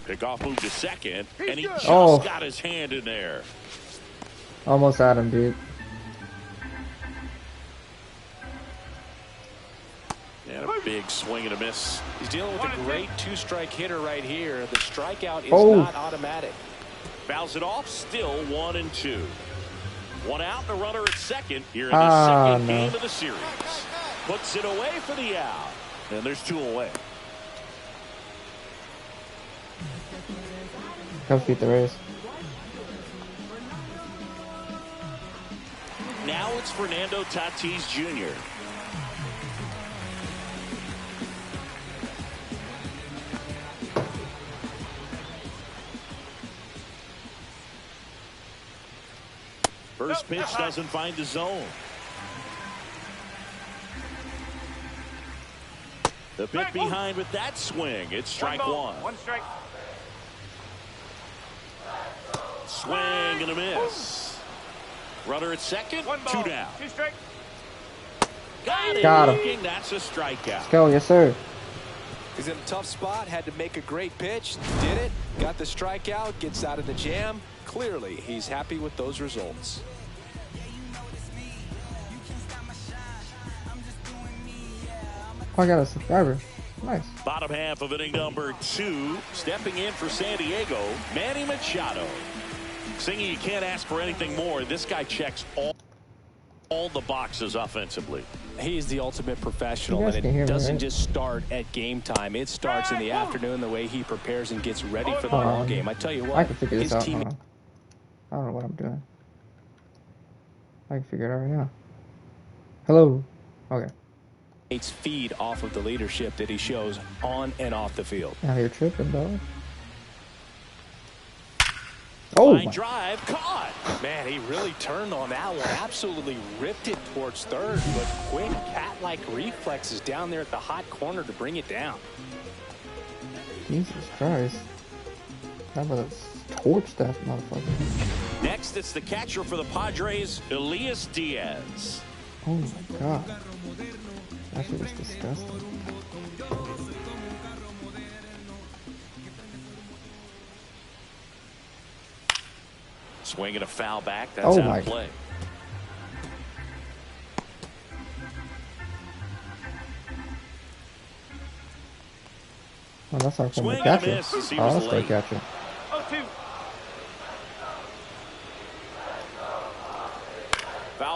throw. Pickoff moved to second, and he just got his hand in there. Almost had him, dude. And a big swing and a miss. He's dealing with a great 2-strike hitter right here. The strikeout is not automatic. Fouls it off, still 1-2. 1 out and a runner at second here in the second game of the series. Puts it away for the out. And there's 2 away. Come beat the race. Now it's Fernando Tatis Jr. First pitch doesn't find the zone. The pick behind with that swing. It's strike 1. 1 strike. Swing and a miss. Runner at second. 2 down. 2 strike. Got him. That's a strikeout. Let's go, yes sir. He's in a tough spot. Had to make a great pitch. Did it. Got the strikeout. Gets out of the jam. Clearly, he's happy with those results. Oh, I got a subscriber. Nice. Bottom half of inning number 2. Stepping in for San Diego, Manny Machado. Singy, you can't ask for anything more. This guy checks all the boxes offensively. He's the ultimate professional, and it doesn't just start at game time. It starts in the afternoon, the way he prepares and gets ready for the ball game. I tell you what, I can figure this out. I don't know what I'm doing. I can figure it out right now. Hello. Okay. Feed off of the leadership that he shows on and off the field. Now you're tripping, dog. Oh, line drive caught. Man, he really turned on that one. Absolutely ripped it towards third, but quick cat-like reflexes down there at the hot corner to bring it down. Jesus Christ. How about torch that motherfucker? Next, it's the catcher for the Padres, Elias Diaz. Oh my God. That shit was disgusting. Swinging a foul back. That's out of play. Well, that's our former catcher. Oh, that's great catcher. 0-2.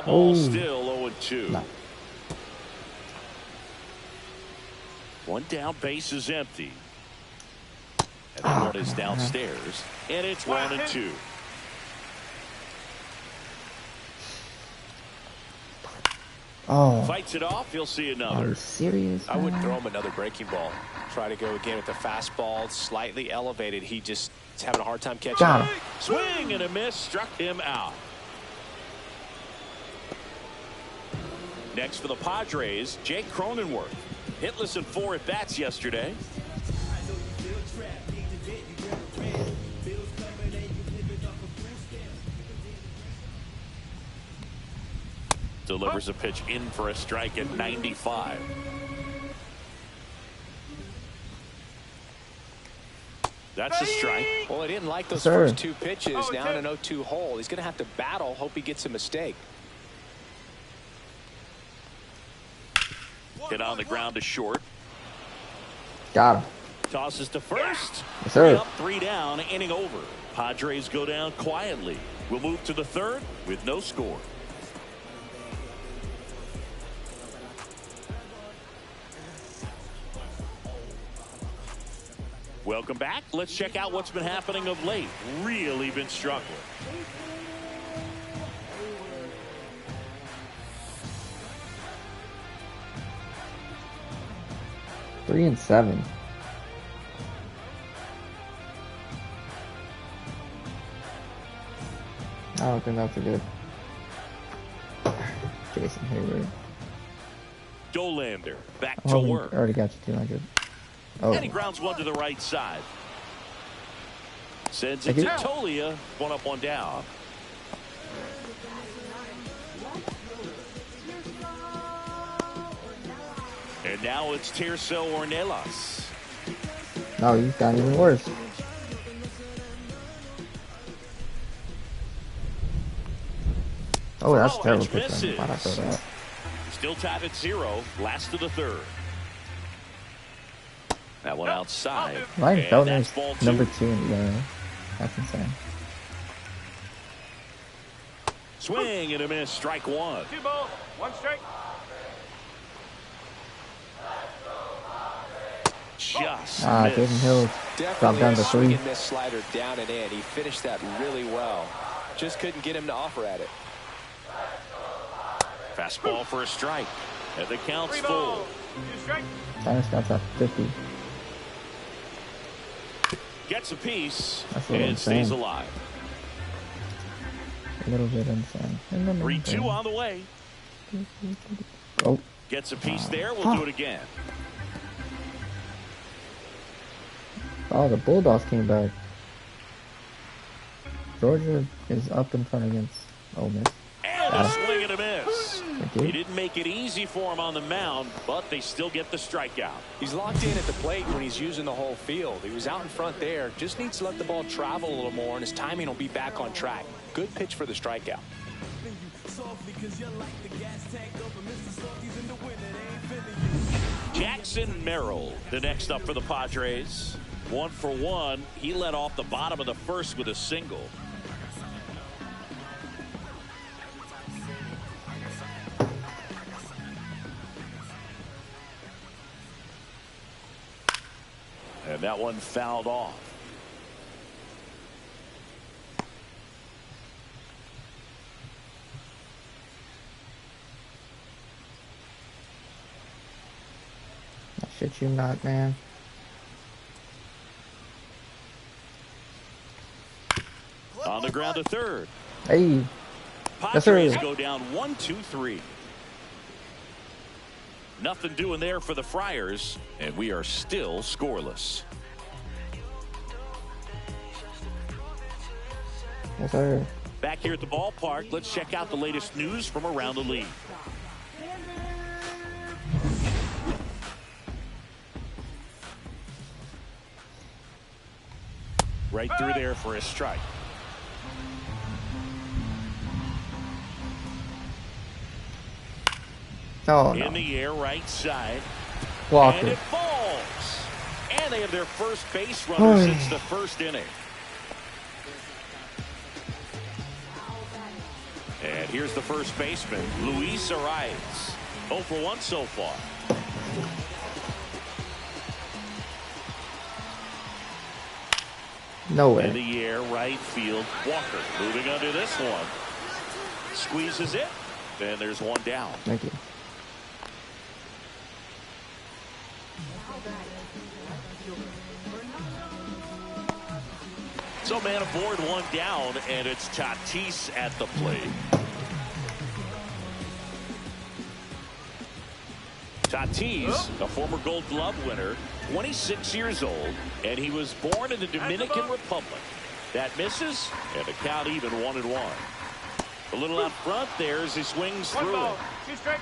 ball Ooh. still 0-2. No. One down, base is empty. And that one is downstairs. And it's 1-2. Oh. Fights it off. He'll see another. Are you serious? I wouldn't throw him another breaking ball. Try to go again with the fastball, slightly elevated. He just is having a hard time catching Got it. him. Swing and a miss. Struck him out. Next for the Padres, Jake Cronenworth. Hitless in 4 at-bats yesterday. Delivers a pitch in for a strike at 95. That's a strike. Well, he didn't like those Sir. first 2 pitches. Now in an 0-2 hole. He's going to have to battle. Hope he gets a mistake. Hit on the ground to short. Got him. Tosses to first. Yes, sir. 3 up, 3 down, inning over. Padres go down quietly. We'll move to the 3rd with no score. Welcome back. Let's check out what's been happening of late. Really been struggling. Three and 7. I don't think that's a good. Jason Hayward. Dolander back I'm to hoping- work. already got you 200. Oh. And he grounds one to the right side. Sends it Thank to you. Tolia. 1 up, 1 down. And now it's Tirso Ornelas. No, he's gotten even worse. Oh, that's Oh, terrible edge pitching. misses. Why'd I throw that? Still tied at 0. Last of the 3rd. That one outside. Ryan And Feltner's that's ball 2. number 2 in the ERA. That's insane. Swing and a miss. Strike 1. 2 balls, 1 strike. Just Jason missed. Hill dropped Definitely down a to swing 3. and miss slider down and in. He finished that really well. Just couldn't get him to offer at it. Fastball for a strike. And the count's 3 full. balls, 2 strikes. Tyler Scott's at 50. Gets a piece That's a little and stays insane. alive. A little bit insane. 3-2 on the way. Oh, Gets a piece there. We'll do it again. oh, the Bulldogs came back. Georgia is up in front against Ole Miss. And a swing and a miss. Thank He you. didn't make it easy for him on the mound, but they still get the strikeout. He's locked in at the plate when he's using the whole field. He was out in front there. Just needs to let the ball travel a little more, and his timing will be back on track. Good pitch for the strikeout. Jackson Merrill, the next up for the Padres. 1 for 1. He led off the bottom of the 1st with a single. And that one fouled off. I shit you not, man. On the ground to 3rd. Hey, Yes, sir. Padres go down 1-2-3. Nothing doing there for the Friars, and we are still scoreless. yes sir. Back here at the ballpark, let's check out the latest news from around the league. Right through there for a strike. Oh In no. the air, right side. Block And it. it falls. And they have their first base runner Oy. since the 1st inning. And Here's the first baseman, Luis Arias. 0 for 1 so far. No way. In the air, right field. Walker moving under this one. Squeezes it. And there's one down. Thank you. So man aboard, one down, and it's Tatis at the plate. Tatis, a former Gold Glove winner, 26 years old, and he was born in the Dominican Republic. That misses, and the count even 1-1. A little out front there as he swings One through ball. it. 2 strikes.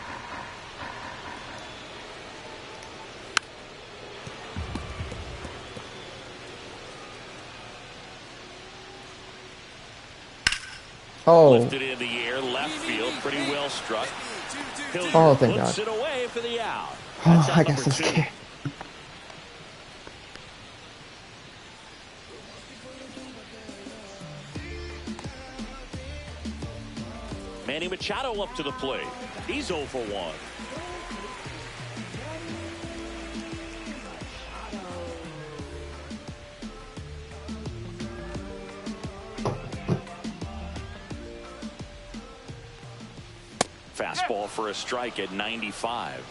Oh. Lifted in the air, left field, pretty well struck. Hilliard Oh, thank puts God. it away for the out. Oh, That's out I got number so 2. scared. Manny Machado up to the plate. He's 0 for 1. Fastball for a strike at 95.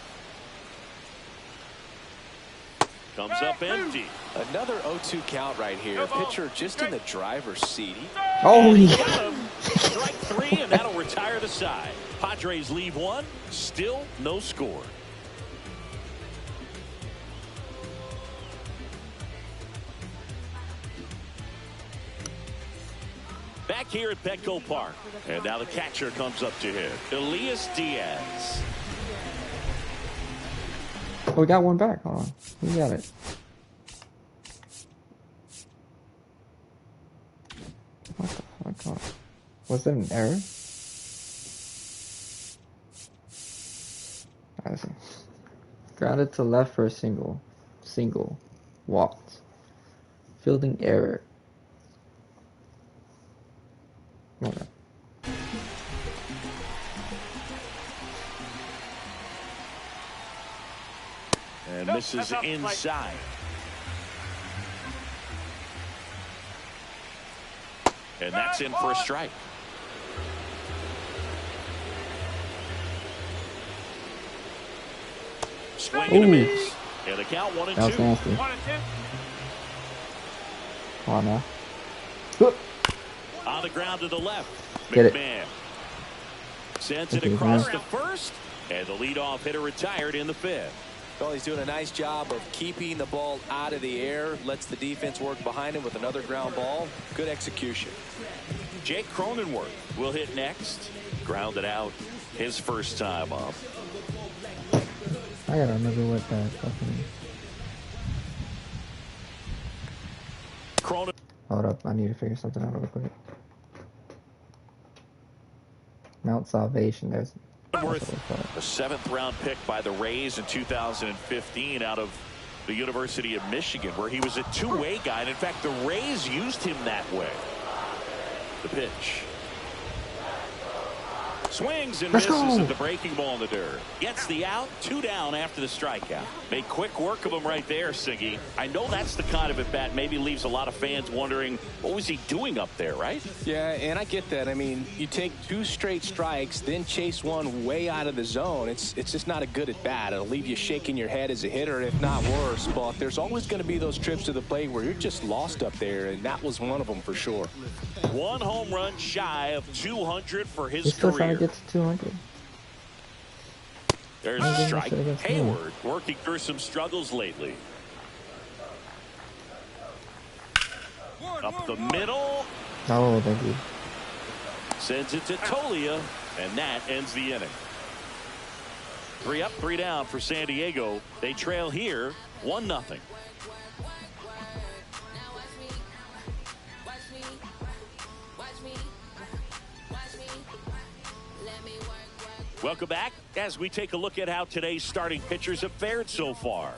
Comes up empty. Another 0-2 count right here. Pitcher just in the driver's seat. Oh, yeah. Got him. Strike 3, and that'll retire the side. Padres leave 1. Still no score. Back here at Petco Park. And now the catcher comes up to hit. Elias Diaz. Oh, we got one back. Hold on. We got it. What the fuck? Was that an error? I see. Grounded to left for a single. Single. Walked. Fielding error. Okay. And misses inside. And that's in for a strike. Swing and a miss. And the count 1-2. That was nasty. 1 and 2. Come on now. On the ground to the left. Get it. McMahon sends it Okay, across man. the first. And the leadoff hitter retired in the 5th. Well, he's doing a nice job of keeping the ball out of the air. Lets the defense work behind him with another ground ball. Good execution. Jake Cronenworth will hit next. Grounded out his first time up. I gotta remember what that fucking. Cronin. Hold up, I need to figure something out real quick. Mount Salvation, there's. Cronenworth, a 7th-round pick by the Rays in 2015 out of the University of Michigan, where he was a two-way guy. And in fact, the Rays used him that way. The pitch. Swings and Let's misses go. at the breaking ball in the dirt. Gets the out, 2 down after the strikeout. Made quick work of him right there, Siggy. I know that's the kind of at bat maybe leaves a lot of fans wondering, what was he doing up there, right? Yeah, and I get that. I mean, you take 2 straight strikes, then chase one way out of the zone. It's just not a good at bat. It'll leave you shaking your head as a hitter, if not worse. But there's always going to be those trips to the plate where you're just lost up there, and that was one of them for sure. 1 home run shy of 200 for his He's still trying career. to get to 200. There's I a think strike. we should've got Hayward working through some struggles lately. Up the middle. Oh, thank you. Sends it to Tolia, and that ends the inning. 3 up, 3 down for San Diego. They trail here 1-0. Welcome back as we take a look at how today's starting pitchers have fared so far.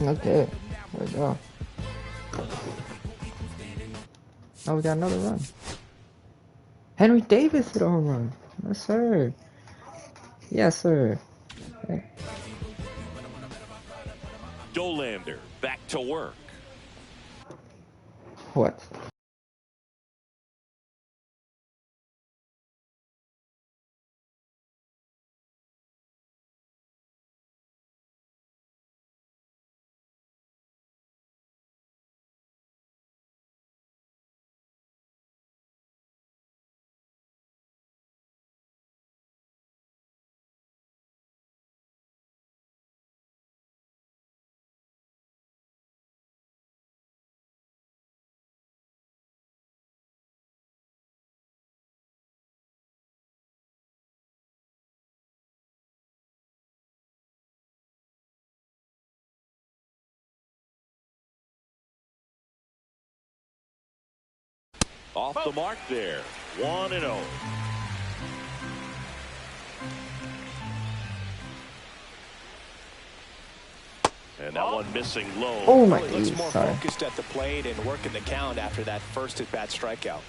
Okay, there we go. Oh, we got another run. Henry Davis hit a home run. Yes, sir. Yes, sir. Okay. Dolander back to work. What? Off the mark there. 1-0. And that one missing low. Oh my He looks goodness, more sorry. focused at the plate and working the count after that first at-bat strikeout.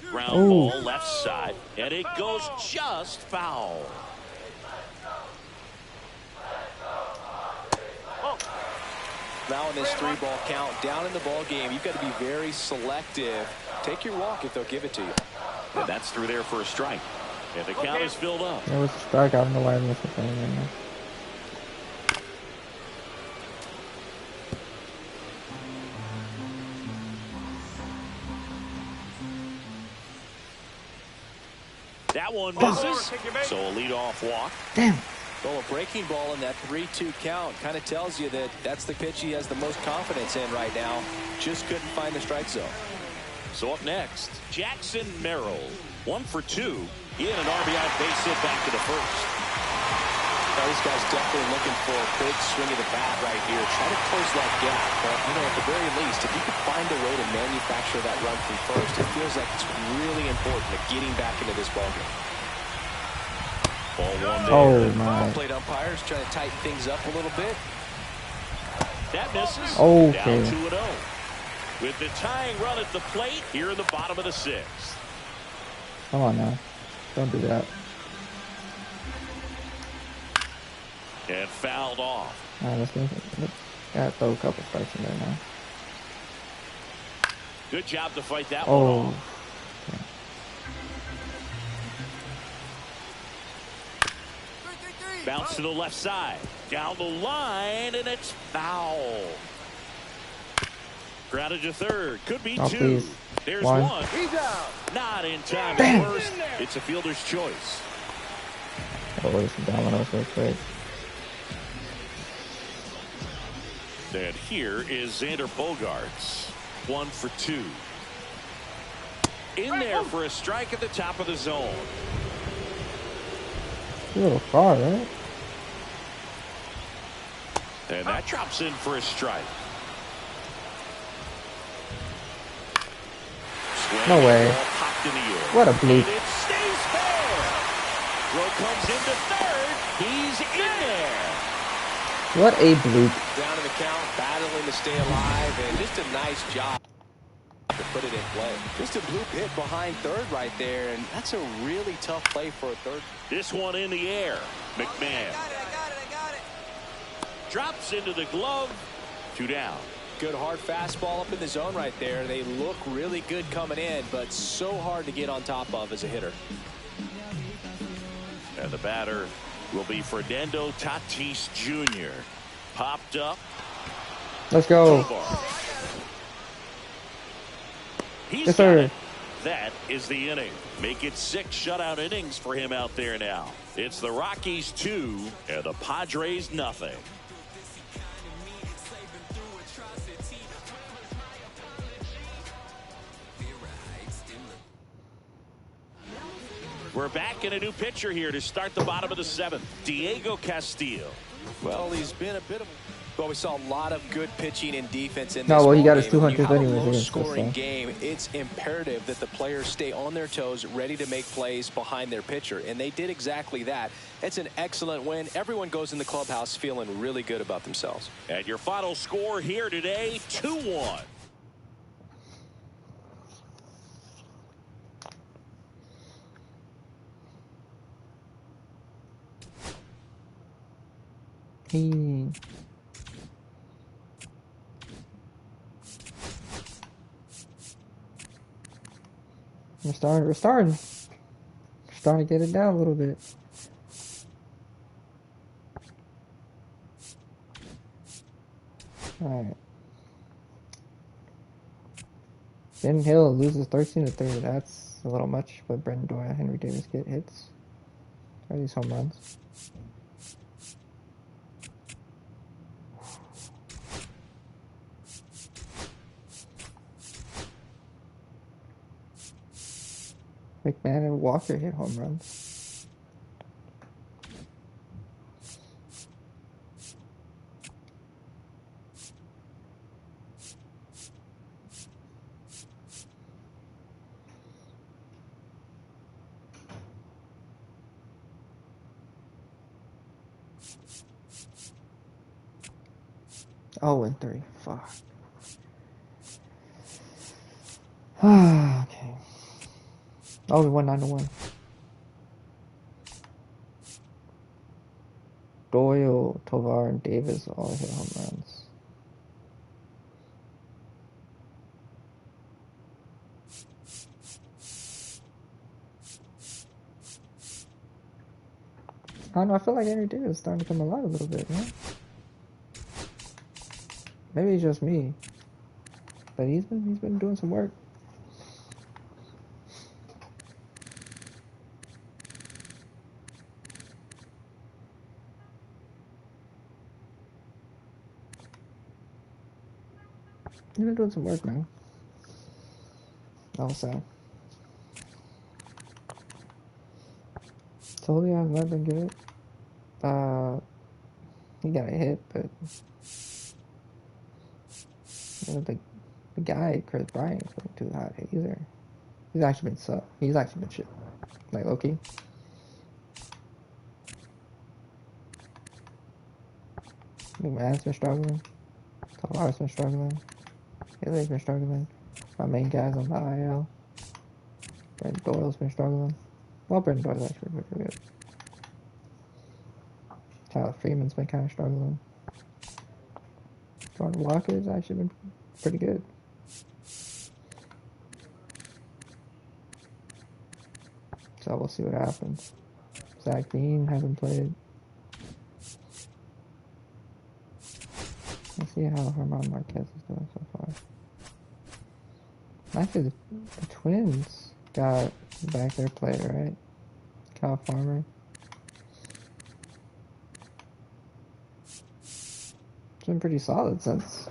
Ground Oh. ball left side. And it goes just foul. Now in this 3-ball count, down in the ball game, you've got to be very selective. Take your walk if they'll give it to you. And that's through there for a strike. And the count is filled up. There was a strike. I don't know why I missed the thing right now. That one misses. So a leadoff walk. Damn. Well, a breaking ball in that 3-2 count kind of tells you that that's the pitch he has the most confidence in right now. Just couldn't find the strike zone. So up next, Jackson Merrill. 1 for 2. In an RBI base hit back to the first. Now, this guy's definitely looking for a big swing of the bat right here. Try to close that gap. But, you know, at the very least, if you could find a way to manufacture that run from first, it feels like it's really important to getting back into this ballgame. Ball one there. Oh my. Plate umpires trying to tighten things up a little bit. That misses. Okay. Down 2-0. With the tying run at the plate here in the bottom of the 6th. Come on now. Don't do that. And fouled off. Alright, let's gotta throw a couple strikes in there now. Good job to fight that one Oh. off. Bounce to the left side. Down the line, and it's foul. Grounded to third. Could be Oh, 2. please. There's One. 1. He's out. Not in time at first. It's a fielder's choice. Oh, there's some dominoes real quick. And here is Xander Bogaerts. 1 for 2. In there for a strike at the top of the zone. A little far, right? And that drops in for a strike. Swing, No way. ball popped in the air. What a bloop. And it stays fair. Throw comes into third. He's in there. What a bloop. Down in the count, battling to stay alive, and just a nice job to put it in play. Just a bloop hit behind third right there, and that's a really tough play for a third. This one in the air. McMahon. I got it. Drops into the glove. 2 down. Good hard fastball up in the zone right there. They look really good coming in, but so hard to get on top of as a hitter. And the batter will be Fernando Tatis Jr. Popped up. Let's go. Tovar. He's Yes, got sir. it. That is the inning. Make it 6 shutout innings for him out there now. It's the Rockies 2 and the Padres nothing. We're back in a new pitcher here to start the bottom of the 7th. Diego Castillo. Well, he's been a bit of Well, we saw a lot of good pitching and defense in this No, well, he got his ballgame. When 200th you have a anyways against us, low-scoring so. game, it's imperative that the players stay on their toes, ready to make plays behind their pitcher, and they did exactly that. It's an excellent win. Everyone goes in the clubhouse feeling really good about themselves. And your final score here today, 2-1. We're starting to get it down a little bit. Alright. Ben Hill loses 13-3. That's a little much, but Brendan Doyle and Henry Davis get hits. Are these home runs? McMahon and Walker hit home runs. Oh, and 3. Fuck. Okay. Oh, we won 9-1. Doyle, Tovar, and Davis all hit home runs. I don't know, I feel like Henry Davis is starting to come alive a little bit, man. Maybe it's just me. But he's been doing some work. He's been doing some work, man. Also. Totally has not been good. He got a hit, but the guy, Chris Bryant, wasn't too hot either. He's actually been suck. He's actually been shit. Like Loki. McMahon's been struggling. Tavar's been struggling. Haley's been struggling. My main guy's on the IL. Brendan Doyle's been struggling. Well, Brendan Doyle's actually been pretty good. Tyler Freeman's been kind of struggling. Jordan Walker's actually been pretty good. So we'll see what happens. Zach Dean hasn't played. Let's see how Herman Marquez is doing so far. Actually, the Twins got back their player, right? Kyle Farmer. It's been pretty solid since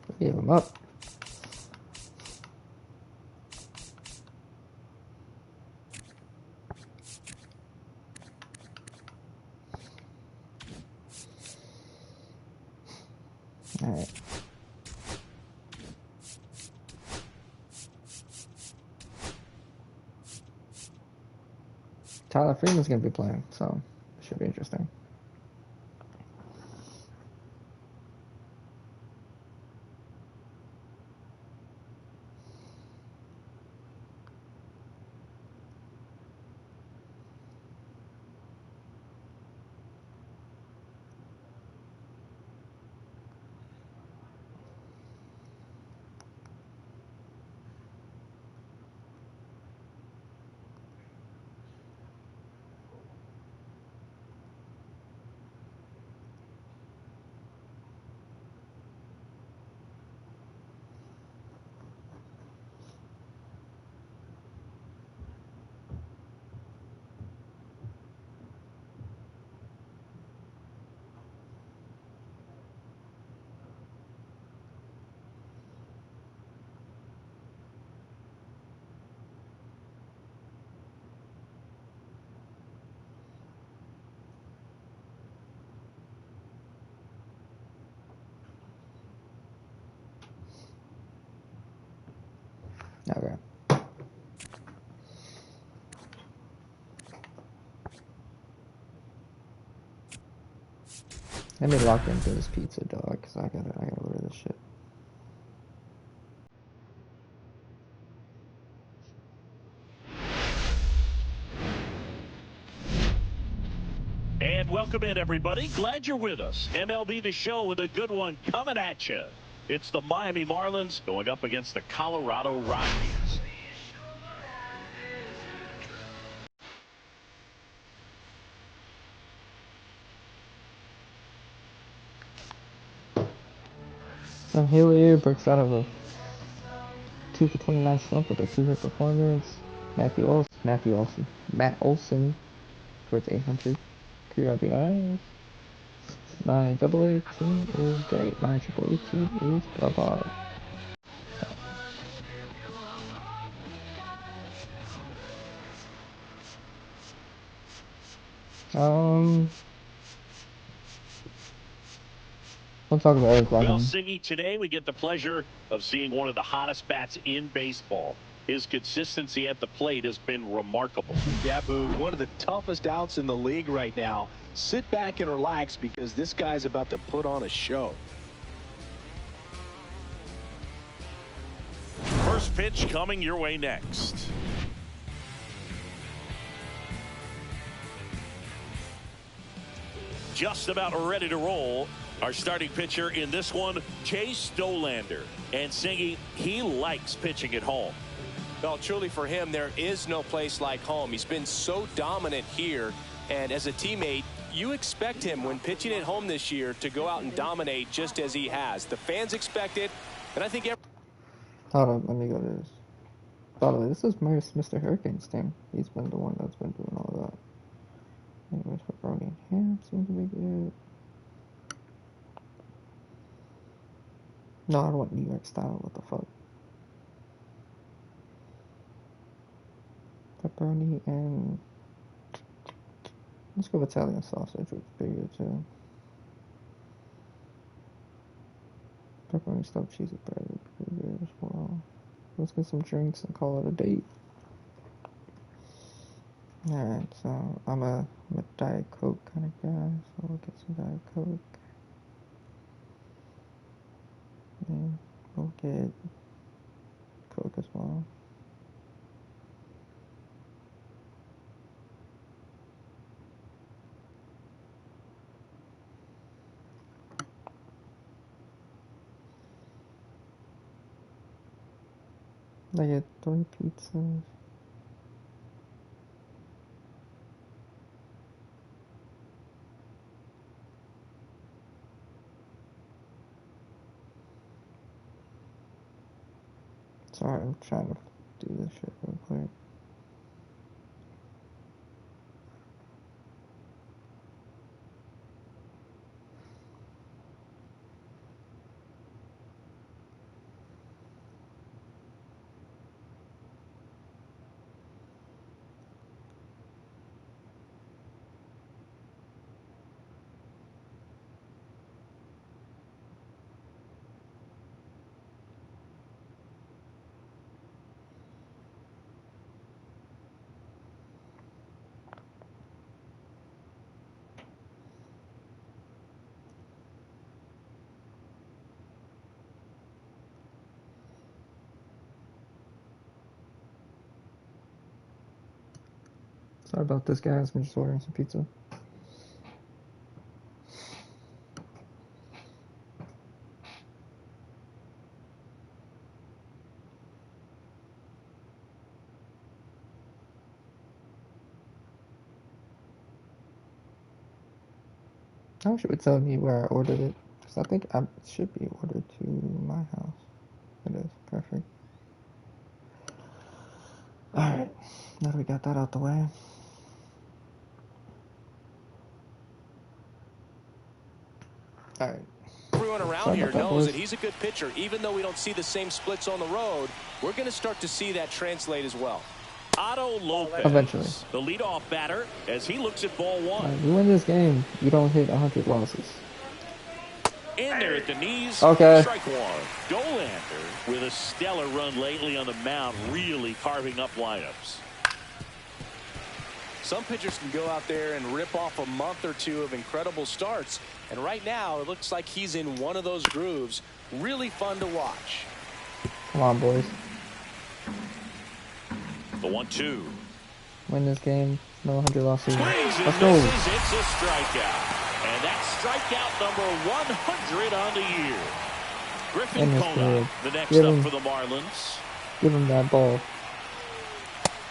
we gave him up. Alright. Tyler Freeman's going to be playing, so it should be interesting. Let me lock into this pizza, dog, because I gotta order this shit. And welcome in, everybody. Glad you're with us. MLB The Show with a good one coming at you. It's the Miami Marlins going up against the Colorado Rockies. So Hillier breaks out of a 2 for 29 slump with a 2-hit performance. Matt Olson for its 800 career RBIs. My AA team is great. My AAA team is blah. We'll talk about Eric Well, Logan. Siggy, today we get the pleasure of seeing one of the hottest bats in baseball. His consistency at the plate has been remarkable. Yeah, Boo, one of the toughest outs in the league right now. Sit back and relax because this guy's about to put on a show. First pitch coming your way next. Just about ready to roll. Our starting pitcher in this one, Chase Dollander. And Singy, he likes pitching at home. Well, truly for him, there is no place like home. He's been so dominant here. And as a teammate, you expect him when pitching at home this year to go out and dominate just as he has. The fans expect it. And I think Hold on, let me go to this. By the way, this is Mr. Hurricane's team. He's been the one that's been doing all that. Anyways, pepperoni and ham seems to be good. No, I don't want New York style. What the fuck? Pepperoni and let's go with Italian sausage, which is pretty good too. Pepperoni stuffed cheesy bread is pretty good as well. Let's get some drinks and call it a date. Alright, so I'm a Diet Coke kind of guy, so we'll get some Diet Coke. And we'll get Coke as well. I get 3 pizzas. Sorry, I'm trying to do this shit real quick. Sorry about this, guys. I'm just ordering some pizza. I wish it would tell me where I ordered it, because I think it should be ordered to my house. It is. Perfect. Alright, now that we got that out the way. Alright. everyone around here knows that he's a good pitcher. Even though we don't see the same splits on the road, we're going to start to see that translate as well. Otto Lopez, eventually, the leadoff batter, as he looks at ball one. You win this game, you don't hit 100 losses. In there at the knees. Okay. Strike one. Dollander with a stellar run lately on the mound, really carving up lineups. Some pitchers can go out there and rip off a month or two of incredible starts. And right now, it looks like he's in one of those grooves. Really fun to watch. Come on, boys. The 1-2. Win this game. No 100 losses. Swings and Let's go. misses. It's a strikeout. And that's strikeout number 100 on the year. Griffin Kona, the next up for the Marlins. Give him that ball.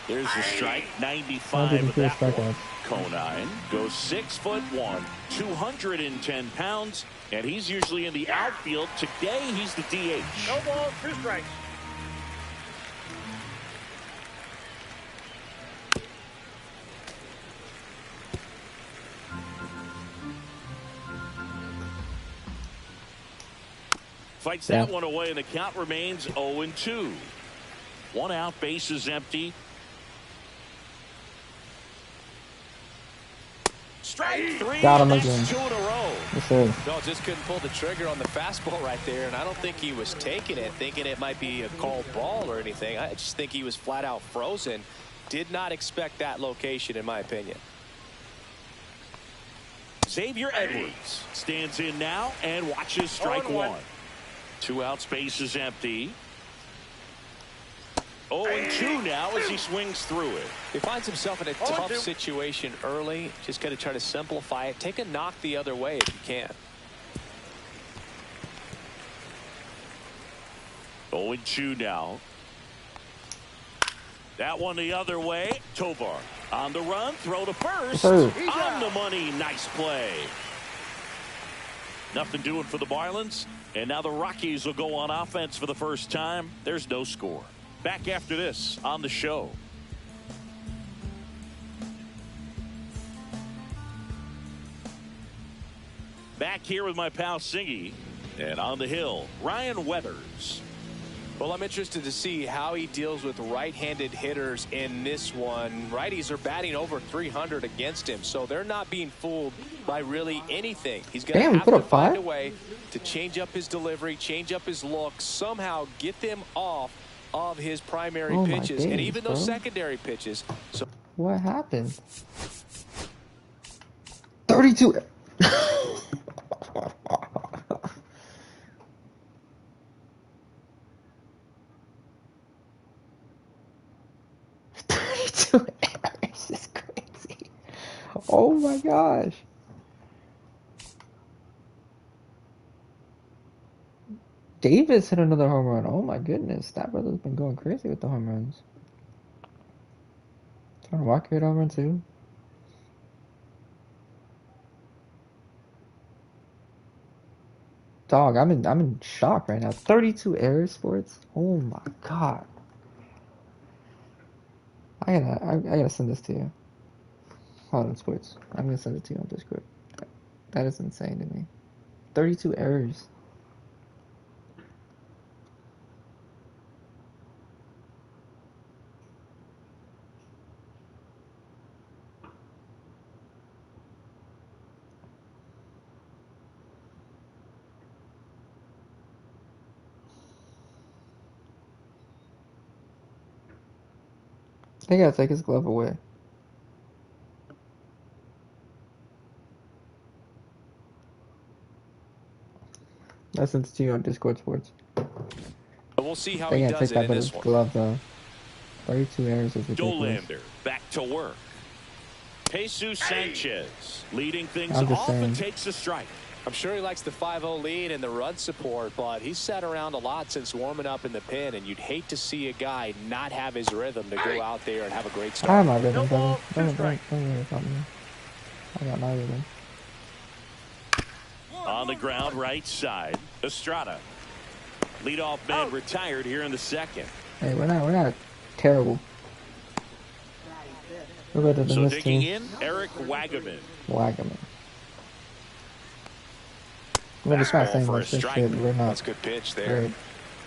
There's the strike. 95 of that one. Conine goes 6'1", 210 pounds, and he's usually in the outfield. Today, he's the DH. No balls, 2 strikes. Fights that one away, and the count remains 0-2. 1 out, base is empty. Strike 3. Got him That's again. 2 in a row. Yes, sir. No, just couldn't pull the trigger on the fastball right there, and I don't think he was taking it, thinking it might be a called ball or anything. I just think he was flat out frozen. Did not expect that location, in my opinion. Xavier Edwards stands in now and watches strike 1. 2 outs, base is empty. 0-2 now as he swings through it. He finds himself in a tough situation early. Just got to try to simplify it. Take a knock the other way if you can. 0-2 now. That one the other way. Tovar on the run. Throw to first. On the money. Nice play. Nothing doing for the Marlins. And now the Rockies will go on offense for the first time. There's no score. Back after this on the show. Back here with my pal Singy. And on the hill, Ryan Weathers. Well, I'm interested to see how he deals with right-handed hitters in this one. Righties are batting over 300 against him, so they're not being fooled by really anything. He's going to have to find a way to change up his delivery, change up his look, somehow get them off of his primary pitches and even those secondary pitches. So what happened? 32. This is crazy. Oh my gosh. Davis hit another home run. Oh my goodness. That brother's been going crazy with the home runs. Trying to walk hit home run too. Dog, I'm in shock right now. 32 errors, Sports. Oh my god. I gotta send this to you. Hold on, Sports. I'm gonna send it to you on Discord. That is insane to me. 32 errors. They gotta take his glove away. I sent it to you on Discord, Sports. we'll see how he does it in this one. Glove, though. 32 errors is ridiculous. Dolander back to work. Jesus Sanchez leading things off and takes a strike. I'm sure he likes the 5-0 lead and the run support, but he's sat around a lot since warming up in the pen, and you'd hate to see a guy not have his rhythm to go out there and have a great start. I have my rhythm, brother. Don't worry about me. I got my rhythm. On the ground, right side. Estrada. Leadoff man retired here in the second. Hey, we're not terrible. We're better than so this digging team. in, Eric Wagaman. We're just not saying much. Shit. We're not. That's a good pitch there. Great.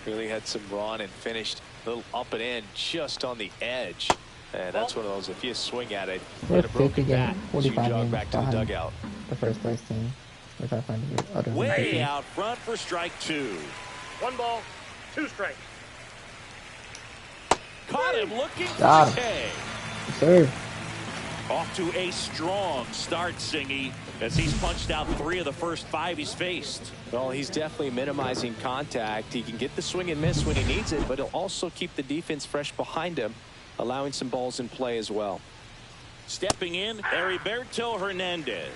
Really had some run and finished a little up and in just on the edge. And that's one of those, if you swing at it, We're hit a broken 50 bat, games, you 45 jog games back to the behind dugout. the first place team, which I find to be utterly Way ridiculous. out front for strike 2. 1 ball, 2 strikes. Caught him looking Got for him. K. Sir. Off to a strong start, Singy, as he's punched out 3 of the first 5 he's faced. Well, he's definitely minimizing contact. He can get the swing and miss when he needs it, but he'll also keep the defense fresh behind him, allowing some balls in play as well. Stepping in, Heriberto Hernandez.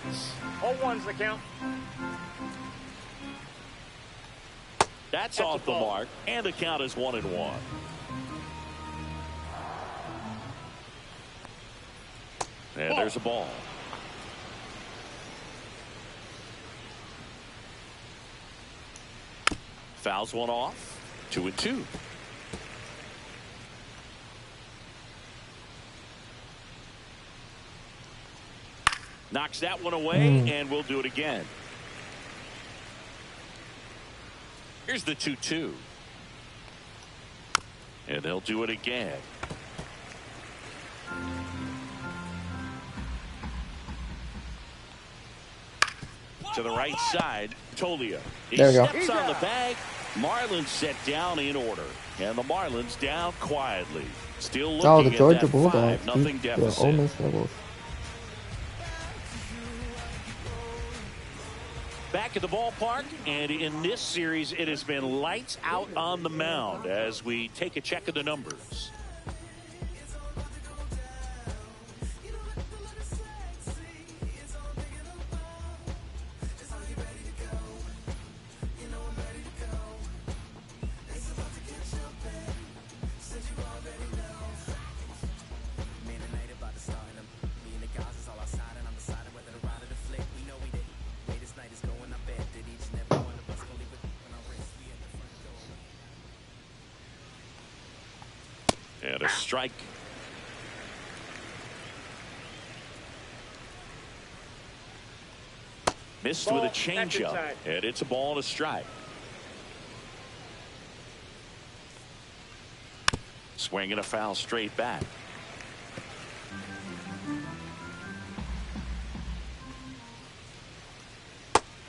0-1's the count. That's off the mark, and the count is 1-1. And there's a ball. Fouls one off. 2-2. Knocks that one away, and we'll do it again. Here's the 2-2. And they'll do it again. To the right side, Tolia. He steps on the bag. Marlins set down in order. And the Marlins down quietly. Still looking the Georgia at that Bulldogs 5-0 deficit. Ole Miss Rebels. Back at the ballpark, and in this series, it has been lights out on the mound as we take a check of the numbers. And a strike. Missed with a changeup, and it's a ball and a strike. Swing and a foul straight back.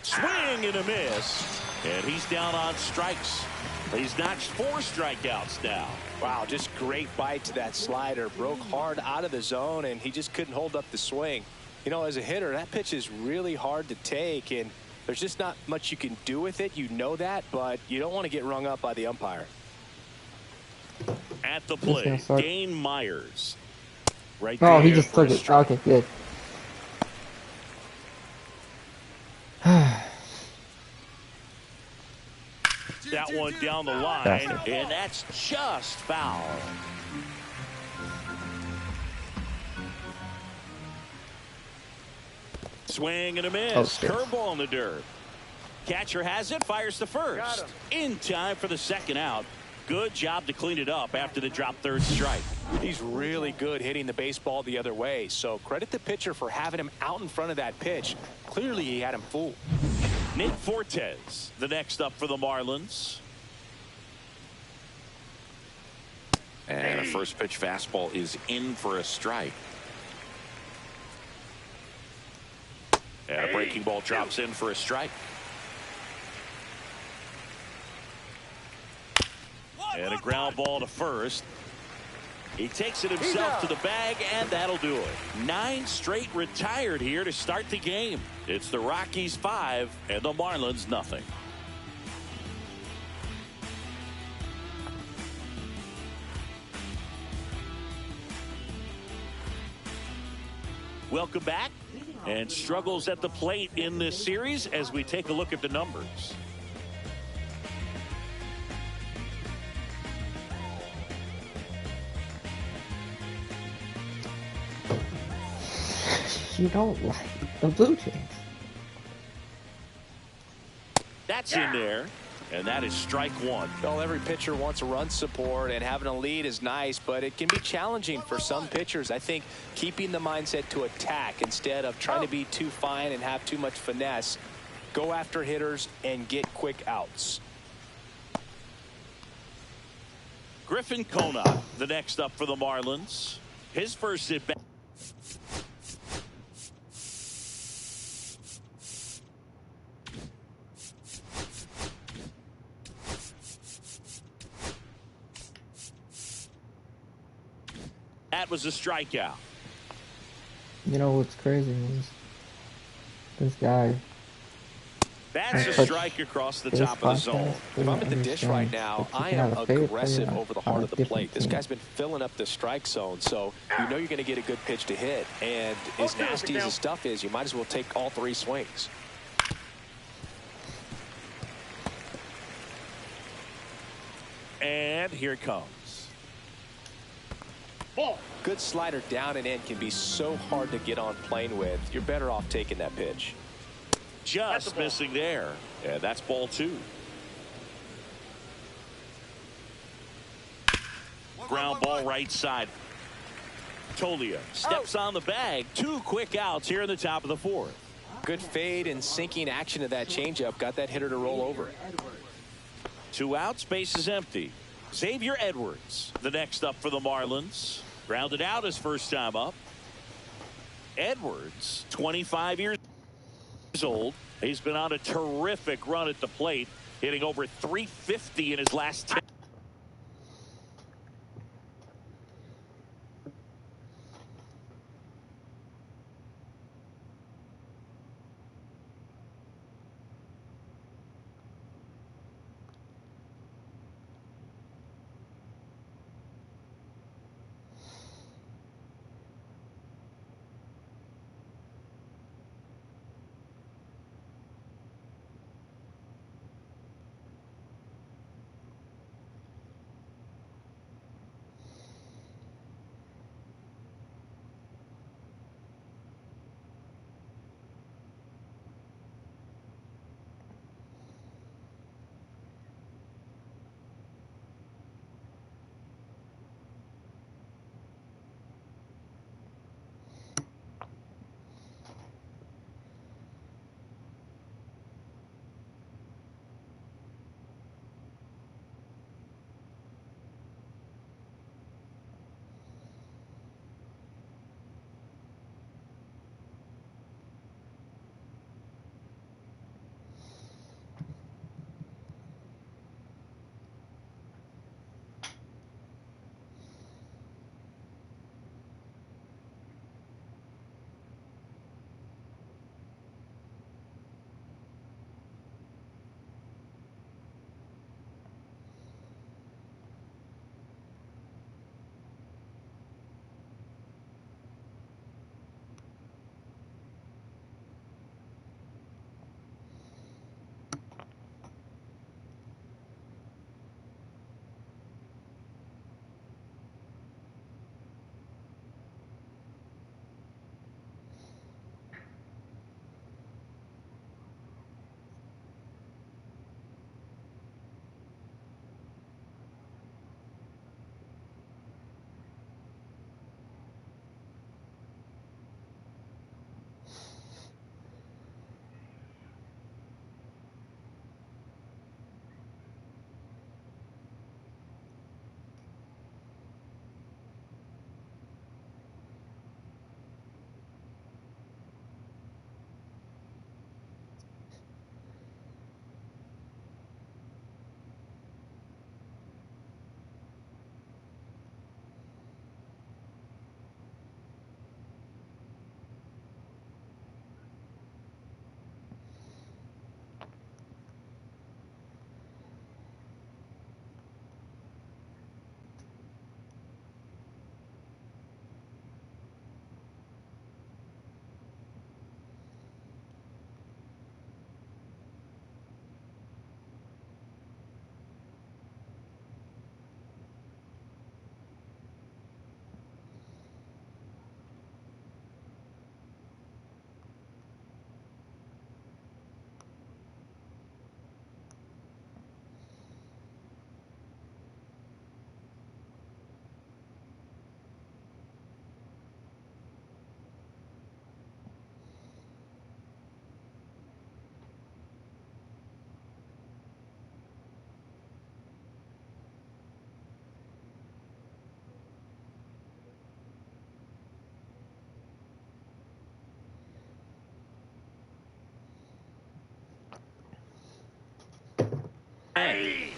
Swing and a miss, and he's down on strikes. He's notched 4 strikeouts now. Wow, just great bite to that slider. Broke hard out of the zone, and he just couldn't hold up the swing. You know, as a hitter, that pitch is really hard to take, and there's just not much you can do with it. You know that, but you don't want to get rung up by the umpire. At the plate, Dane Myers. Right there. Oh, he just for took it. Okay, good. That one down the line, and that's just foul. Swing and a miss. Curveball in the dirt. Catcher has it, fires to first. In time for the second out. Good job to clean it up after the drop third strike. He's really good hitting the baseball the other way, so credit the pitcher for having him out in front of that pitch. Clearly he had him fooled. Nick Fortes, the next up for the Marlins. And a first pitch fastball is in for a strike. And a breaking ball drops in for a strike. And a ground ball to first. He takes it himself to the bag, and that'll do it. 9 straight retired here to start the game. It's the Rockies 5 and the Marlins nothing. Welcome back. And struggles at the plate in this series as we take a look at the numbers. You don't like the Blue Jays. That's in there. And that is strike 1. Well, every pitcher wants a run support, and having a lead is nice, but it can be challenging for some pitchers. I think keeping the mindset to attack instead of trying to be too fine and have too much finesse. Go after hitters and get quick outs. Griffin Conant, the next up for the Marlins. His first at bat. That was a strikeout. You know what's crazy is this guy That's a puts strike across the his top of the zone. podcast If I'm doesn't at the dish right understand now, that you I can am have a favorite player aggressive over the on heart a of the different plate. This team. guy's been filling up the strike zone, so you know you're going to get a good pitch to hit. And as nasty as the stuff is, you might as well take all 3 swings. And here it comes. Ball. Good slider down and in can be so hard to get on plane with. You're better off taking that pitch. Just missing there. And that's ball 2. Ground ball right side. Tolia steps on the bag. 2 quick outs here in the top of the 4th. Good fade and sinking action of that changeup. Got that hitter to roll over. 2 outs, base is empty. Xavier Edwards, the next up for the Marlins. Grounded out his first time up. Edwards, 25 years old. He's been on a terrific run at the plate, hitting over 350 in his last 10.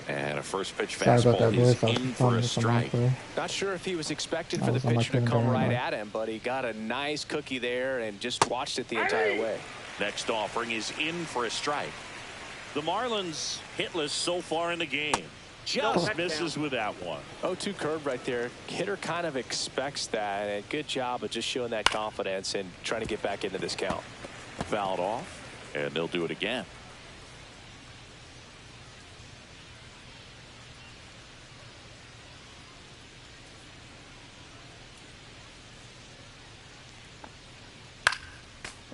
And a first pitch Sorry about fastball that, is boys. I was in just for telling a you something strike. else. Not sure if he was expecting I for the was on my pitcher to phone come during right that. at him, but he got a nice cookie there and just watched it the entire way. Next offering is in for a strike. The Marlins hitless so far in the game. Just misses with that one. 0-2 curve right there. Hitter kind of expects that, and good job of just showing that confidence and trying to get back into this count. Fouled off, and they'll do it again.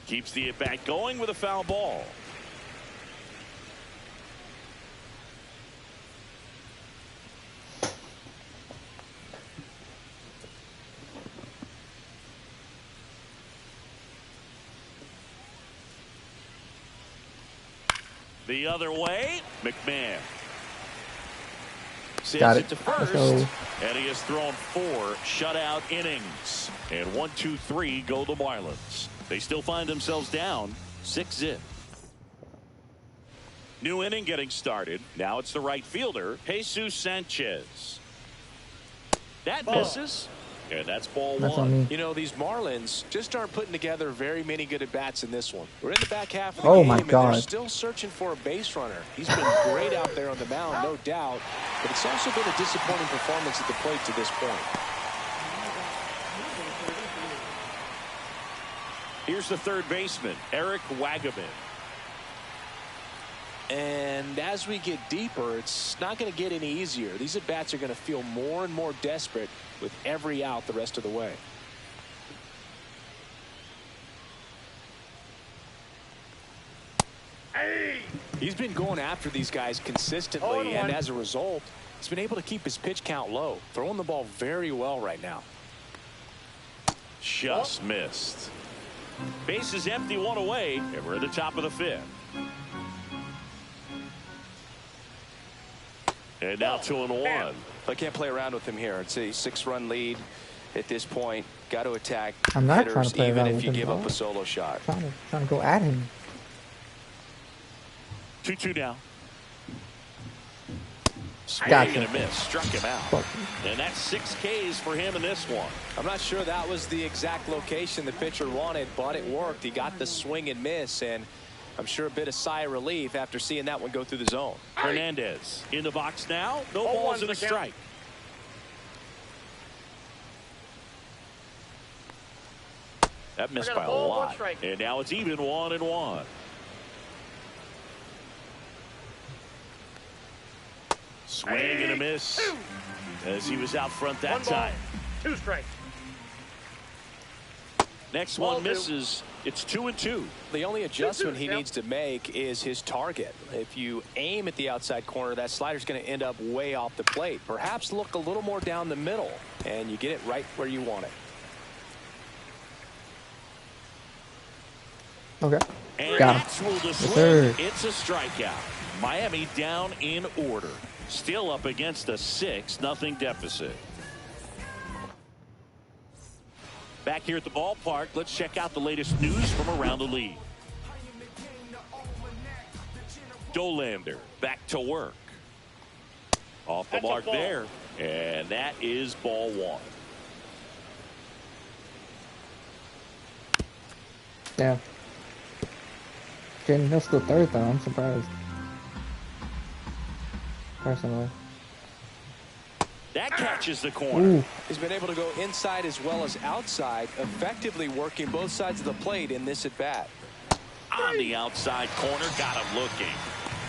Keeps the at-bat going with a foul ball. The other way, McMahon. Sends it to first, and he has thrown 4 shutout innings. And 1, 2, 3 go the Marlins. They still find themselves down 6-0. New inning getting started. Now it's the right fielder, Jesus Sanchez. That misses. And that's ball one. You know, these Marlins just aren't putting together very many good at-bats in this one. We're in the back half of the game, and they're still searching for a base runner. He's been great out there on the mound, no doubt, but it's also been a disappointing performance at the plate to this point. Here's the third baseman, Eric Wagaman. And as we get deeper, it's not going to get any easier. These at-bats are going to feel more and more desperate with every out the rest of the way. He's been going after these guys consistently, and as a result, he's been able to keep his pitch count low, throwing the ball very well right now. Just missed. Base is empty, 1 away, and we're at the top of the 5th. And now 2-1. I can't play around with him here. It's a 6-run lead at this point. Got to attack I'm not hitters trying to play even around if with you him, give bro. up a solo shot. Trying to go at him. 2-2 now. Swing Gotcha. and a miss. Struck him out. And that's 6 Ks for him in this one. I'm not sure that was the exact location the pitcher wanted, but it worked. He got the swing and miss, and I'm sure a bit of sigh of relief after seeing that one go through the zone. Hernandez in the box now. No balls and a strike. That missed by a lot. And now it's even 1-1. Swing and a miss as he was out front that time. 2 strikes. Next one misses. It's 2-2. The only adjustment he needs to make is his target. If you aim at the outside corner, that slider's going to end up way off the plate. Perhaps look a little more down the middle, and you get it right where you want it. Okay. And Got that's him. ruled a swing. Sir. It's a strikeout. Miami down in order. Still up against a 6-0 deficit. Back here at the ballpark, let's check out the latest news from around the league. Dolander back to work. Off the mark there. And that is ball 1. Yeah. Jaden Hill's still third, though. I'm surprised. Personally. That catches the corner. Ooh. He's been able to go inside as well as outside, effectively working both sides of the plate in this at-bat. On the outside corner, got him looking.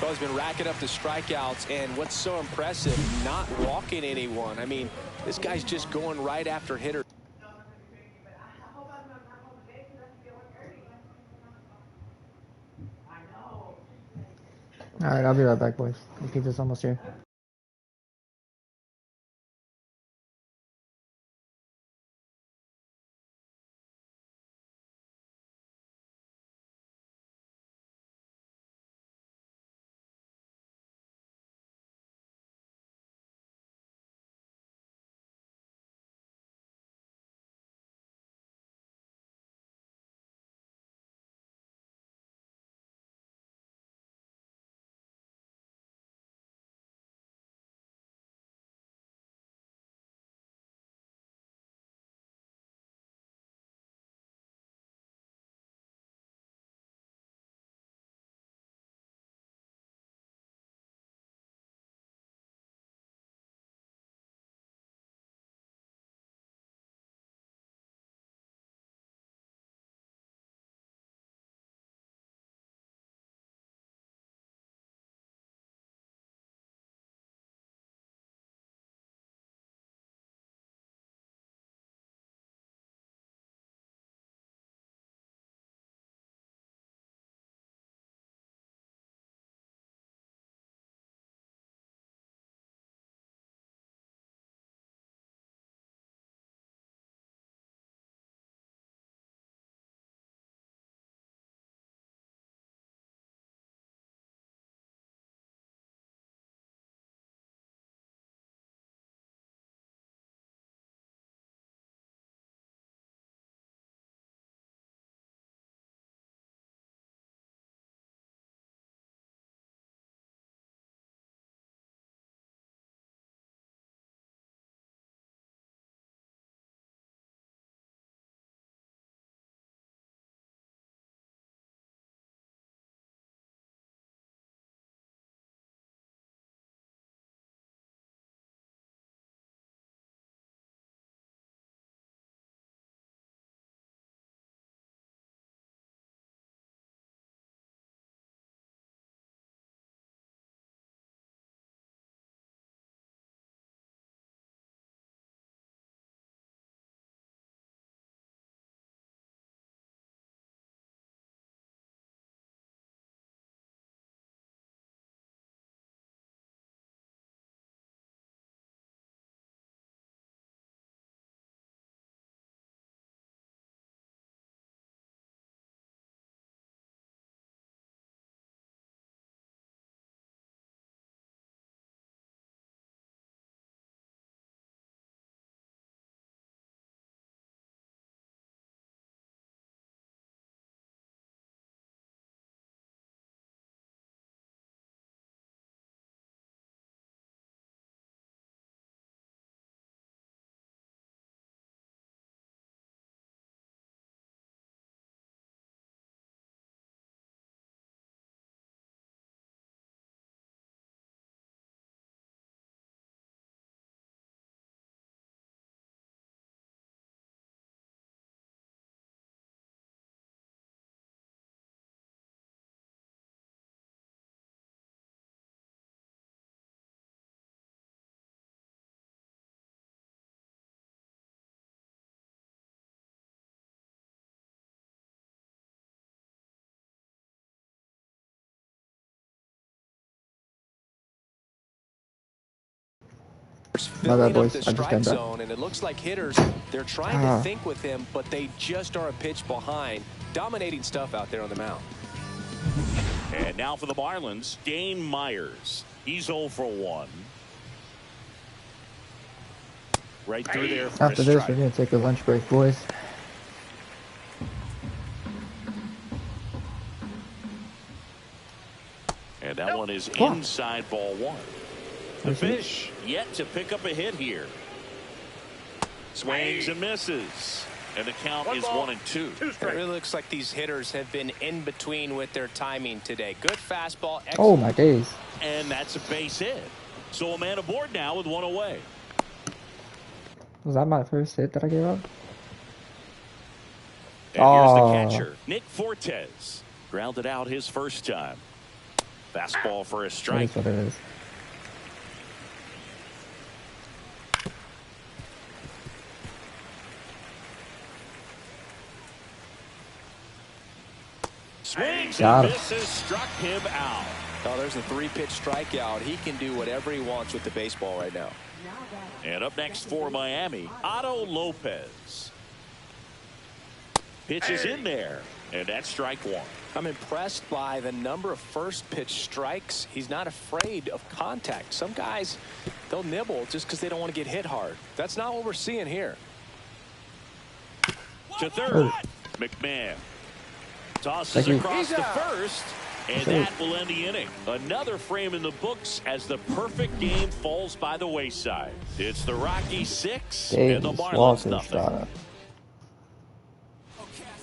Well, he's been racking up the strikeouts, and what's so impressive, not walking anyone. I mean, this guy's just going right after hitters. All right, I'll be right back, boys. The pizza's almost here. filling up boys. the I just strike got that. zone, and it looks like hitters, they're trying to think with him, but they just are a pitch behind. Dominating stuff out there on the mound. And now for the Marlins, Dane Myers. He's 0 for 1. Right through there for After a this, strike. we're going to take a lunch break, boys. And that one is inside ball 1. The fish yet to pick up a hit here. Swings and misses. And the count is 1-2. It really looks like these hitters have been in between with their timing today. Good fastball. Oh, my days. And that's a base hit. So a man aboard now with 1 away. Was that my first hit that I gave up? And here's the catcher, Nick Fortes. Grounded out his first time. Fastball for a strike. That is what it is. Swings and misses, struck him out. Oh, there's a 3-pitch strikeout. He can do whatever he wants with the baseball right now. And up next for Miami, Otto Lopez. Pitches in there, and that's strike 1. I'm impressed by the number of first pitch strikes. He's not afraid of contact. Some guys, they'll nibble just because they don't want to get hit hard. That's not what we're seeing here. To third, McMahon. Tosses across to first, and that will end the inning. Another frame in the books as the perfect game falls by the wayside. It's the Rockies 6 and the Marlins nothing.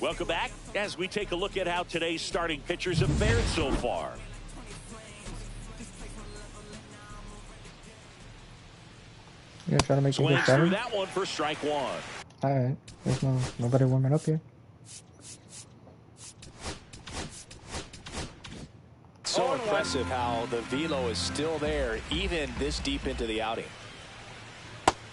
Welcome back as we take a look at how today's starting pitchers have fared so far. You gonna try to make Swings it through 7? that one for strike 1. Alright. There's nobody warming up here. So impressive how the velo is still there even this deep into the outing.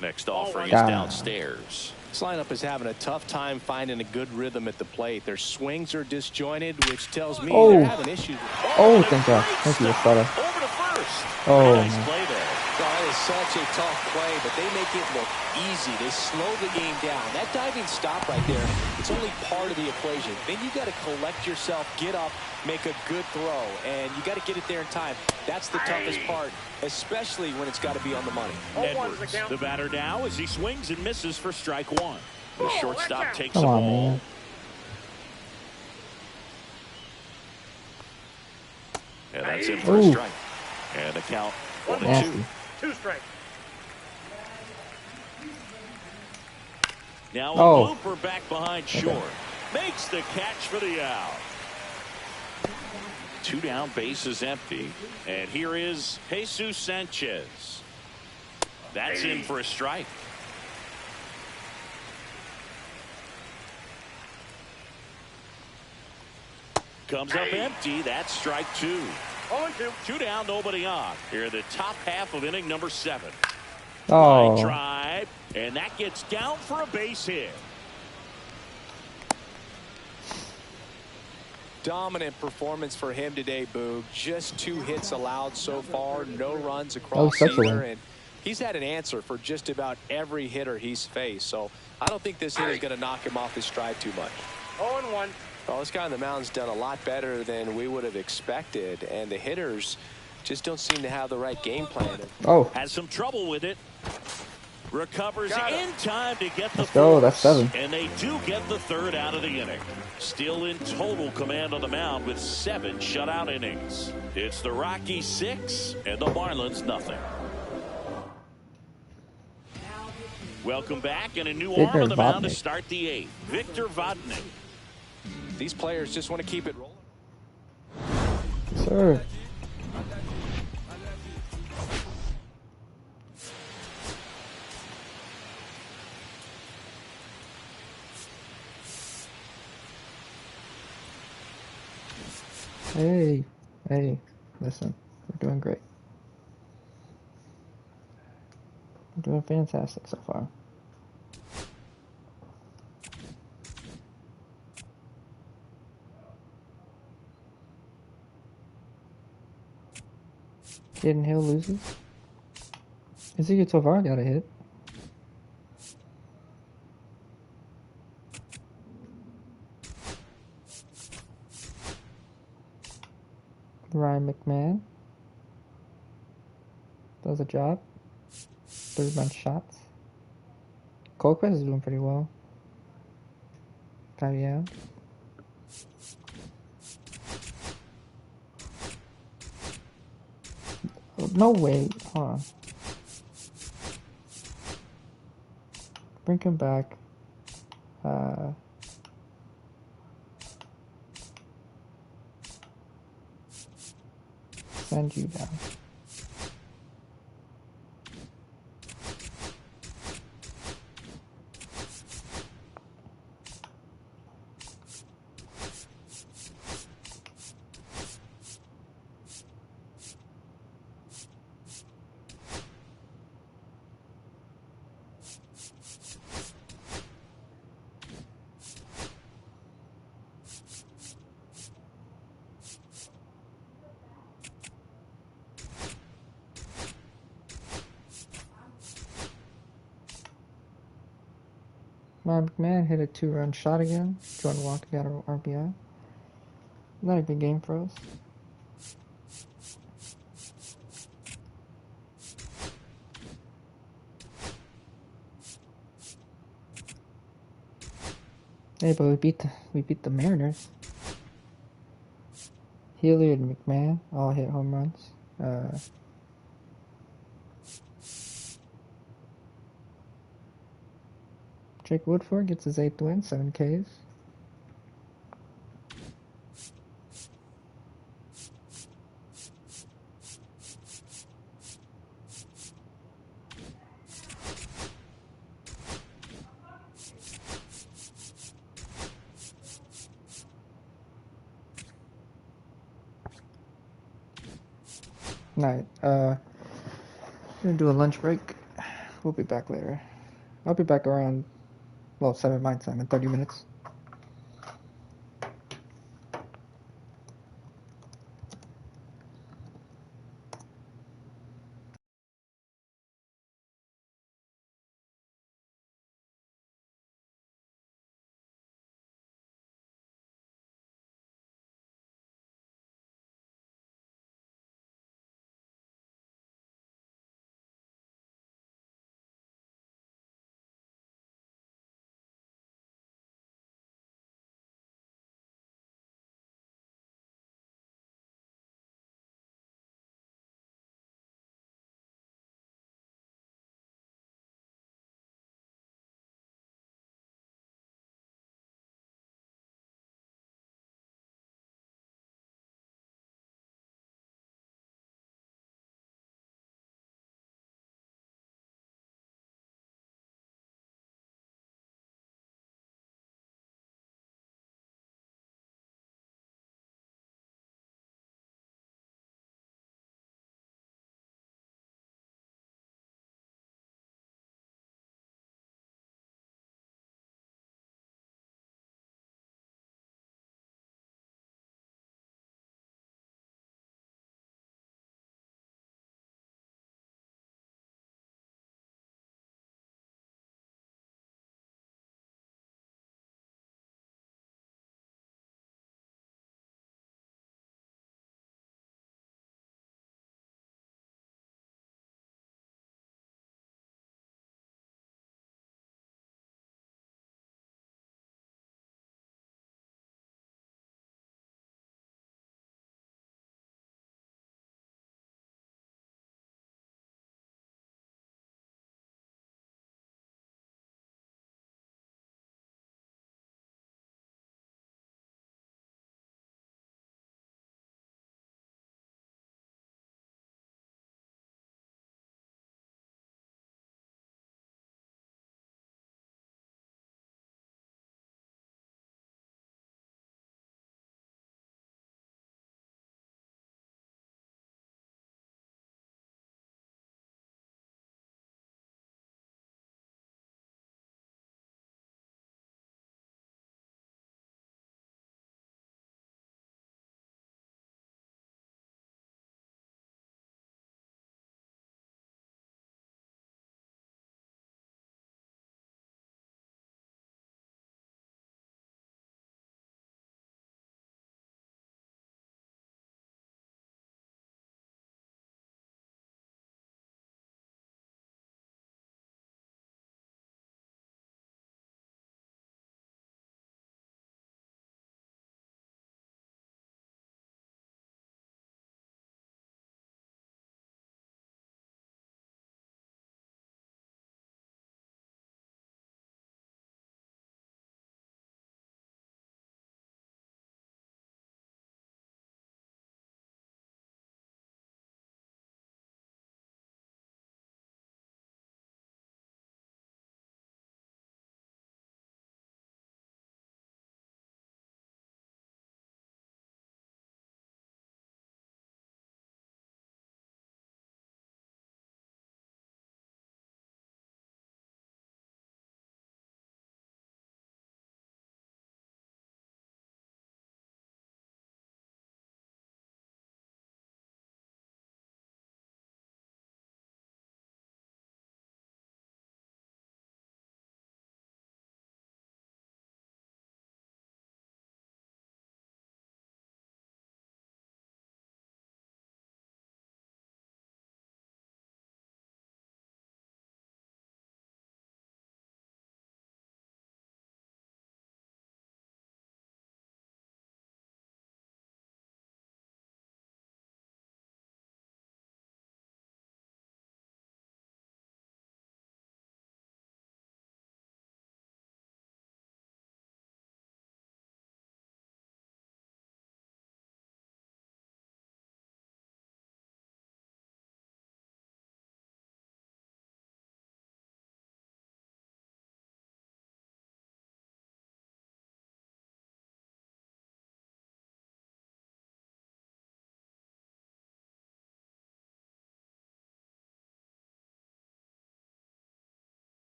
Next offering is downstairs. This lineup is having a tough time finding a good rhythm at the plate. Their swings are disjointed, which tells me they're having issues. Oh, thank God. Thank you, Espada. Over to first. Oh, nice play there. That is such a tough play, but they make it look easy. They slow the game down. That diving stop right there, it's only part of the equation. Then you got to collect yourself, get up, make a good throw, and you got to get it there in time. That's the toughest part, especially when it's got to be on the money. Edwards, the batter now as he swings and misses for strike 1. The shortstop takes the Come on, ball. man. And that's in for a strike. And the count 1-2. 2 strikes. Now a blooper back behind short. Makes the catch for the out. 2 down, base is empty. And here is Jesus Sanchez. That's in for a strike. Comes up empty. That's strike 2. 0-2. 2 down, nobody on. Here in the top half of inning number 7. Oh. Drive, and that gets down for a base hit. Dominant performance for him today, Boog. Just 2 hits allowed so far, no runs across either, and he's had an answer for just about every hitter he's faced. So I don't think this hit is going to knock him off his stride too much. 0-1. Well, this guy on the mound's done a lot better than we would have expected, and the hitters just don't seem to have the right game plan. Has some trouble with it. Recovers in time to get the 4th. That's 7. And they do get the 3rd out of the inning. Still in total command on the mound with 7 shutout innings. It's the Rockies 6 and the Marlins nothing. Welcome back, and a new arm on the mound to start the 8th. Victor Vodnik. These players just want to keep it rolling. Sir. Hey, listen, we're doing great. We're doing fantastic so far. Hidden Hill loses. Ezekiel Tovar got a hit. Ryan McMahon does a job. 3-run shots. Colquist is doing pretty well. Yeah. No way. Hold on. Bring him back. Send you down. Ryan McMahon hit a 2-run shot again. Jordan Walker got an RBI. Not a good game for us. Hey, but we beat the Mariners. Hilliard and McMahon all hit home runs. Jake Woodford gets his 8th win, 7 Ks. Night. Gonna do a lunch break. We'll be back later. I'll be back around, well, 7 my time in 30 minutes.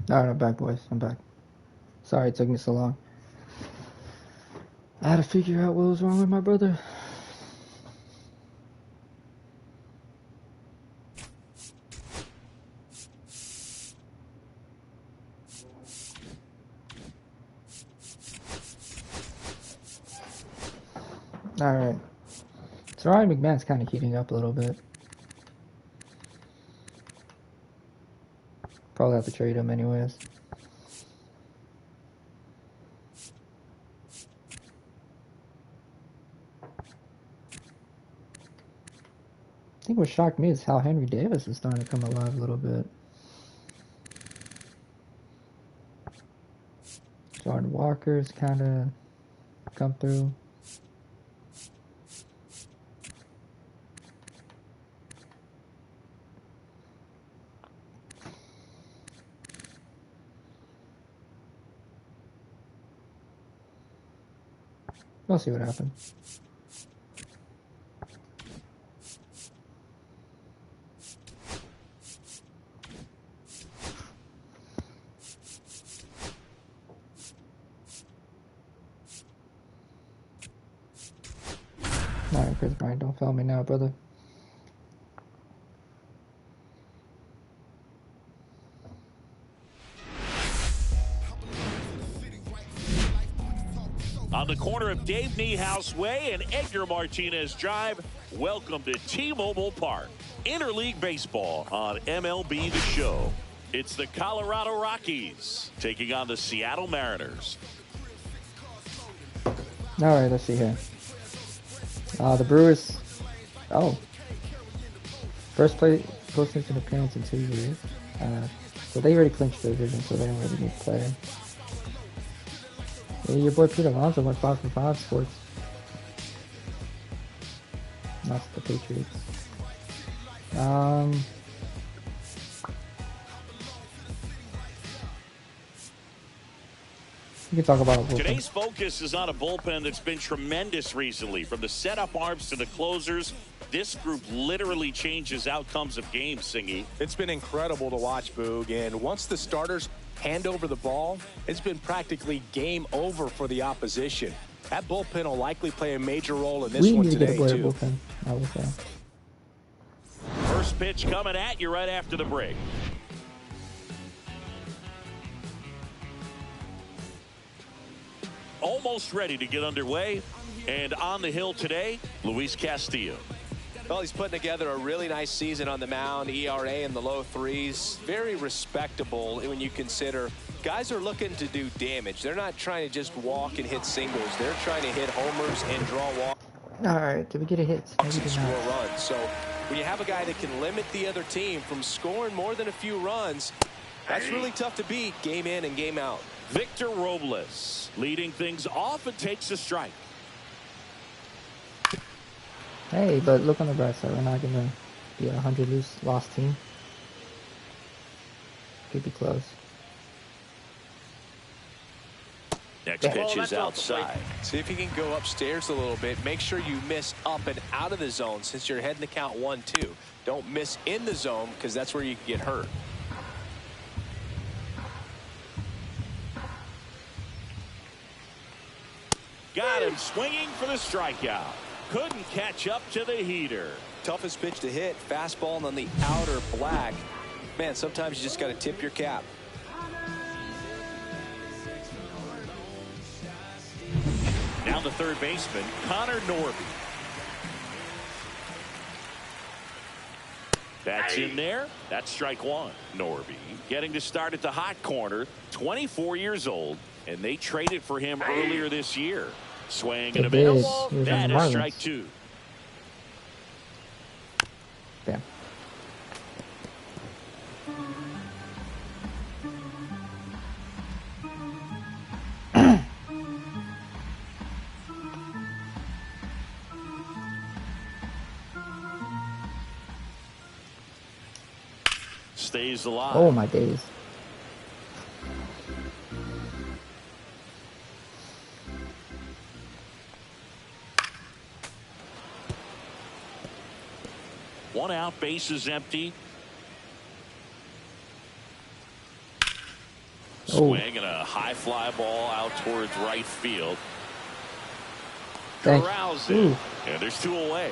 Alright, I'm back, boys. I'm back. Sorry it took me so long. I had to figure out what was wrong with my brother. Alright. So Ryan McMahon's kind of heating up a little bit. Probably have to trade him anyways. I think what shocked me is how Henry Davis is starting to come alive a little bit. Jordan Walker's kind of come through. We'll see what happens. Alright, Chris Bryant, don't fail me now, brother. On the corner of Dave Niehaus Way and Edgar Martinez Drive, welcome to T-Mobile Park. Interleague Baseball on MLB The Show. It's the Colorado Rockies taking on the Seattle Mariners. Alright, let's see here. The Brewers. Oh. First postseason appearance in 2 years. So they already clinched the division, so they don't really need to play. Yeah, your boy Pete Alonso went 5 for 5 sports. Not the Patriots. We can talk about it. Today's focus is on a bullpen that's been tremendous recently. From the setup arms to the closers, this group literally changes outcomes of games, Singy. It's been incredible to watch, Boog, and once the starters hand over the ball, it's been practically game over for the opposition. That bullpen will likely play a major role in this one today, too. too. Bullpen, I would say. First pitch coming at you right after the break. Almost ready to get underway, and on the hill today, Luis Castillo. Well, he's putting together a really nice season on the mound. ERA in the low 3s. Very respectable when you consider guys are looking to do damage. They're not trying to just walk and hit singles. They're trying to hit homers and draw walks. Alright, did we get a hit? And score runs. So when you have a guy that can limit the other team from scoring more than a few runs, that's really tough to beat game in and game out. Victor Robles leading things off and takes a strike. Hey, but look on the bright side. We're not going to be a 100 loss team. Could be close. Next pitch is outside. See if you can go upstairs a little bit. Make sure you miss up and out of the zone since you're heading the count 1-2. Don't miss in the zone because that's where you can get hurt. Got him swinging for the strikeout. Couldn't catch up to the heater. Toughest pitch to hit. Fastball on the outer black. Man, sometimes you just got to tip your cap. Now the third baseman, Connor Norby. That's in there. That's strike one. Norby getting to start at the hot corner. 24 years old, and they traded for him earlier this year. Swing and a miss. That is strike two. Damn. Stays alive. Oh my days. One out, base is empty. Swing and a high fly ball out towards right field. Thanks. Corrals it. And there's 2 away.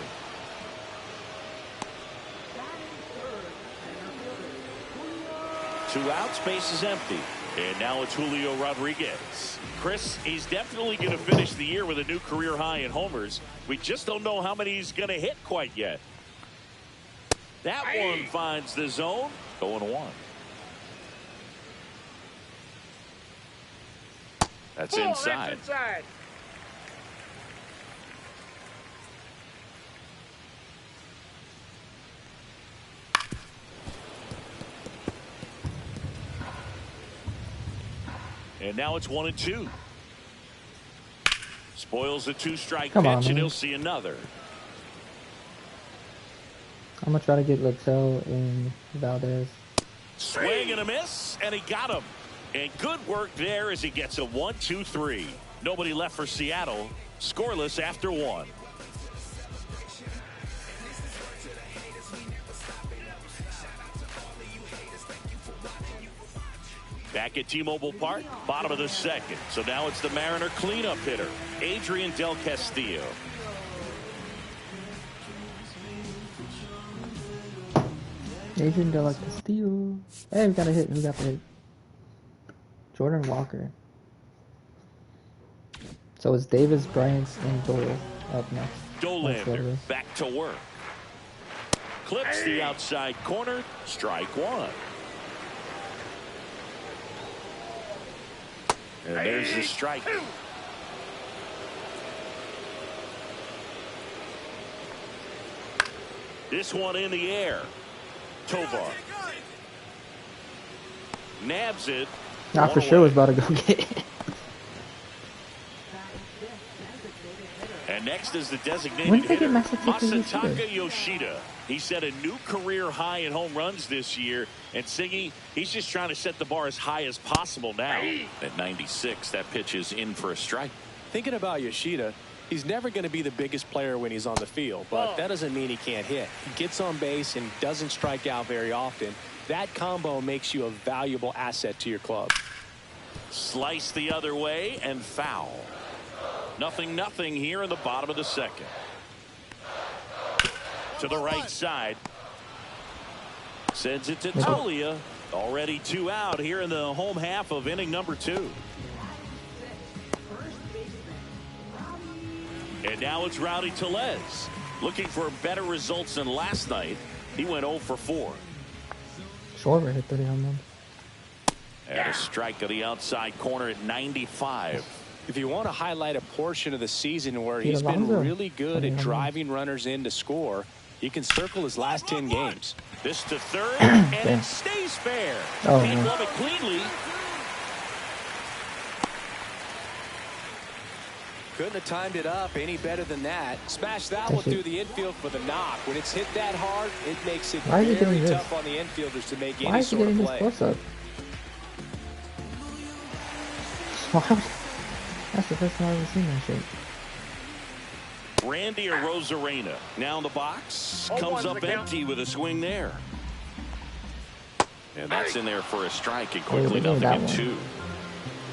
Two outs, base is empty. And now it's Julio Rodriguez. Chris, he's definitely going to finish the year with a new career high in homers. We just don't know how many he's going to hit quite yet. That one finds the zone. 0-1. That's inside. And now it's 1-2. Spoils the 2-strike pitch, and he'll see another. I'm gonna try to get Littell and Valdez. Swing and a miss, and he got him. And good work there as he gets a 1-2-3. Nobody left for Seattle. Scoreless after 1. Back at T-Mobile Park, bottom of the 2nd. So now it's the Mariner cleanup hitter, Adrian Del Castillo. Adrian Del Castillo. Hey, we got a hit. Who got the hit? Jordan Walker. So it's Davis, Bryant, and Doyle up next. Dolander back to work. Clips the outside corner. Strike 1. And there's the strike. This one in the air. Tovar nabs it. Not for sure was about to go get it. And next is the designated hitter, Masataka Yoshida. He set a new career high in home runs this year. And Singy, he's just trying to set the bar as high as possible now. At 96, that pitch is in for a strike. Thinking about Yoshida, he's never going to be the biggest player when he's on the field, but that doesn't mean he can't hit. He gets on base and doesn't strike out very often. That combo makes you a valuable asset to your club. Slice the other way and foul. 0-0 here in the bottom of the 2nd. To the right side. Sends it to Tolia. Already 2 out here in the home half of inning number 2. And now it's Rowdy Tellez. Looking for better results than last night. He went 0 for 4. Schwarber hit 30 home runs. And a strike of the outside corner at 95. If you want to highlight a portion of the season where he's been really good at driving runners in to score, you can circle his last 10 games. This to third, and it stays fair. Can't glove it cleanly. Couldn't have timed it up any better than that. Smash that one through the infield for the knock. When it's hit that hard, it makes it very tough on the infielders to make any sort of play. That's the first time I've ever seen that shit. Randy Arozarena now in the box. Comes up empty with a swing there. And that's in there for a strike, and quickly 0-2.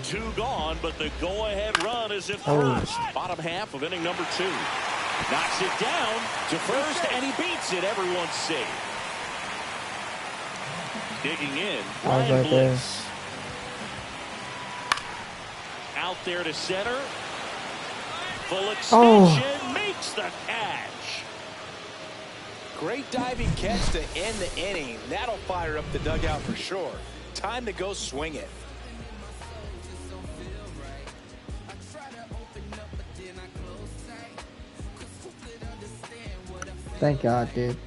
2 gone, but the go-ahead run is at first. Bottom half of inning number 2. Knocks it down to first, and he beats it. Everyone's safe. Digging in, Ryan Bliss. Out there to center. Full extension, makes the catch. Great diving catch to end the inning. That'll fire up the dugout for sure. Time to go swing it. Thank God, dude.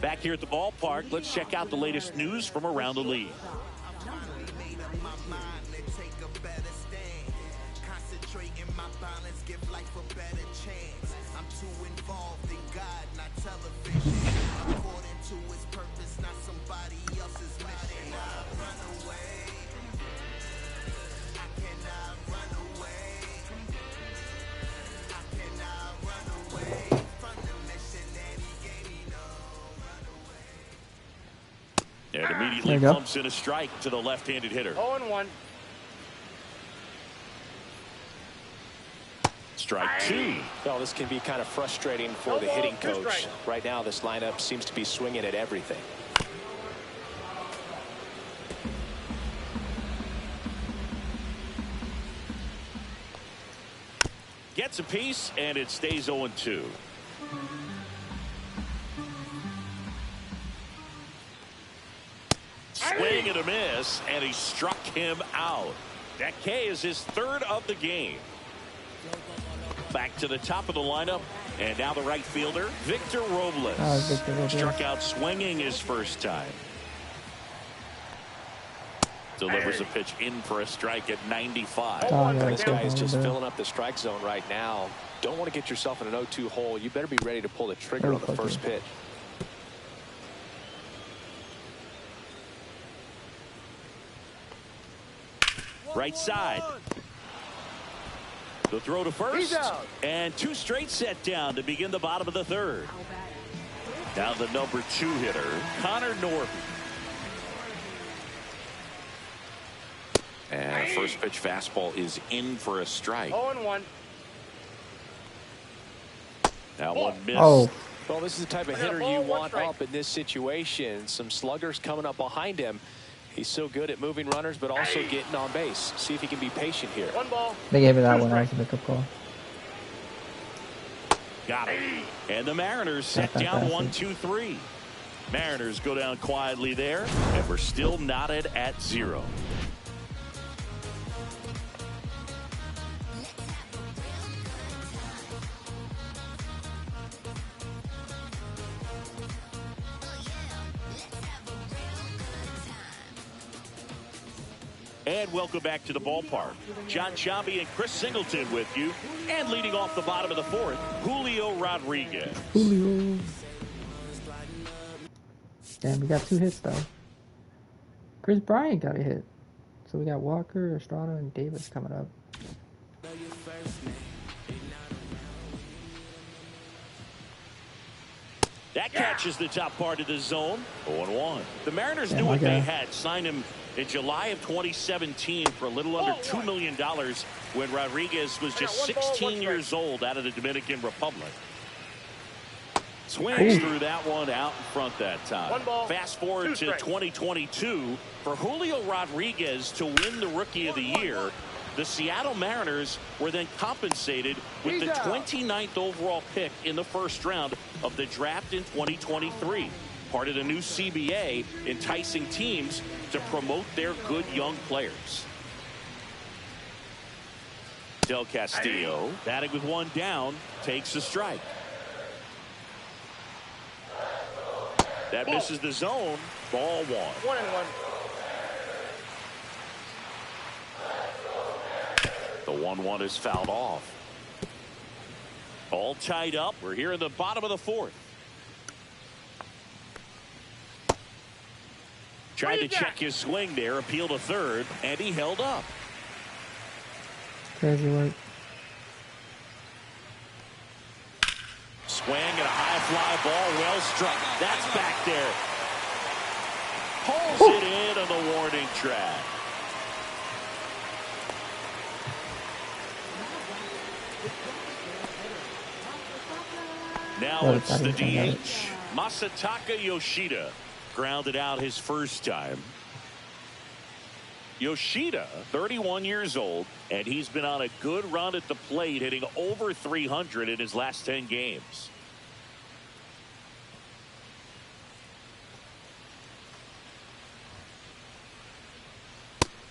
Back here at the ballpark, let's check out the latest news from around the league. immediately pumps in a strike to the left-handed hitter. 0-1. Strike two. Well, this can be kind of frustrating for the hitting coach. Right now, this lineup seems to be swinging at everything. Gets a piece, and it stays 0-2. Swing and a miss, and he struck him out. That K is his third of the game. Back to the top of the lineup, and now the right fielder, Victor Robles. Struck out swinging his first time. Delivers a pitch in for a strike at 95. This guy is just filling up the strike zone right now. Don't want to get yourself in an 0-2 hole. You better be ready to pull the trigger on the first pitch. Right side. The throw to first, and two straight set down to begin the bottom of the third. Now the number 2 hitter, Connor Norby. And the first pitch fastball is in for a strike. 0-1. That one missed. Well, this is the type of hitter you want up in this situation. Some sluggers coming up behind him. He's so good at moving runners, but also getting on base. See if he can be patient here. 1 ball. They gave me that one. That was a pickup call. Got it. And the Mariners set down 1-2-3. Mariners go down quietly there, and we're still knotted at 0. And welcome back to the ballpark. John Sciambi and Chris Singleton with you. And leading off the bottom of the fourth, Julio Rodriguez. Julio. Damn, we got 2 hits, though. Chris Bryant got a hit. So we got Walker, Estrada, and Davis coming up. That catches the top part of the zone. 0-1. The Mariners knew what they had. Signed him in July of 2017 for a little under $2 million when Rodriguez was just 16 years old out of the Dominican Republic. Swings through that one out in front that time. Fast forward to 2022. For Julio Rodriguez to win the Rookie of the Year, the Seattle Mariners were then compensated with the 29th overall pick in the first round of the draft in 2023. Part of the new CBA, enticing teams to promote their good young players. Del Castillo, batting with 1 down, takes a strike. That misses the zone. Ball 1. 1-1. The 1-1 is fouled off. All tied up. We're here in the bottom of the fourth. Tried to check his swing there, appeal to third, and he held up. Crazy work. Swing and a high fly ball, well struck. That's back there. Pulls it in on the warning track. Now it's the DH. Masataka Yoshida grounded out his first time. Yoshida, 31 years old, and he's been on a good run at the plate, hitting over 300 in his last 10 games.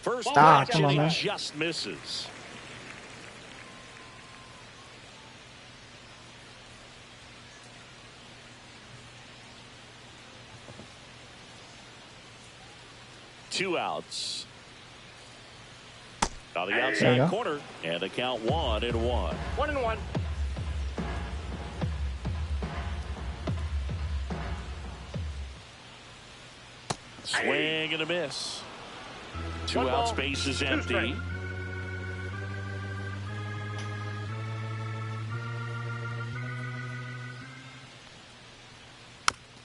First pitch, and he just misses. Two outs. On the outside corner, and the count 1-1. 1-1. Swing and a miss. 2 outs, base is empty.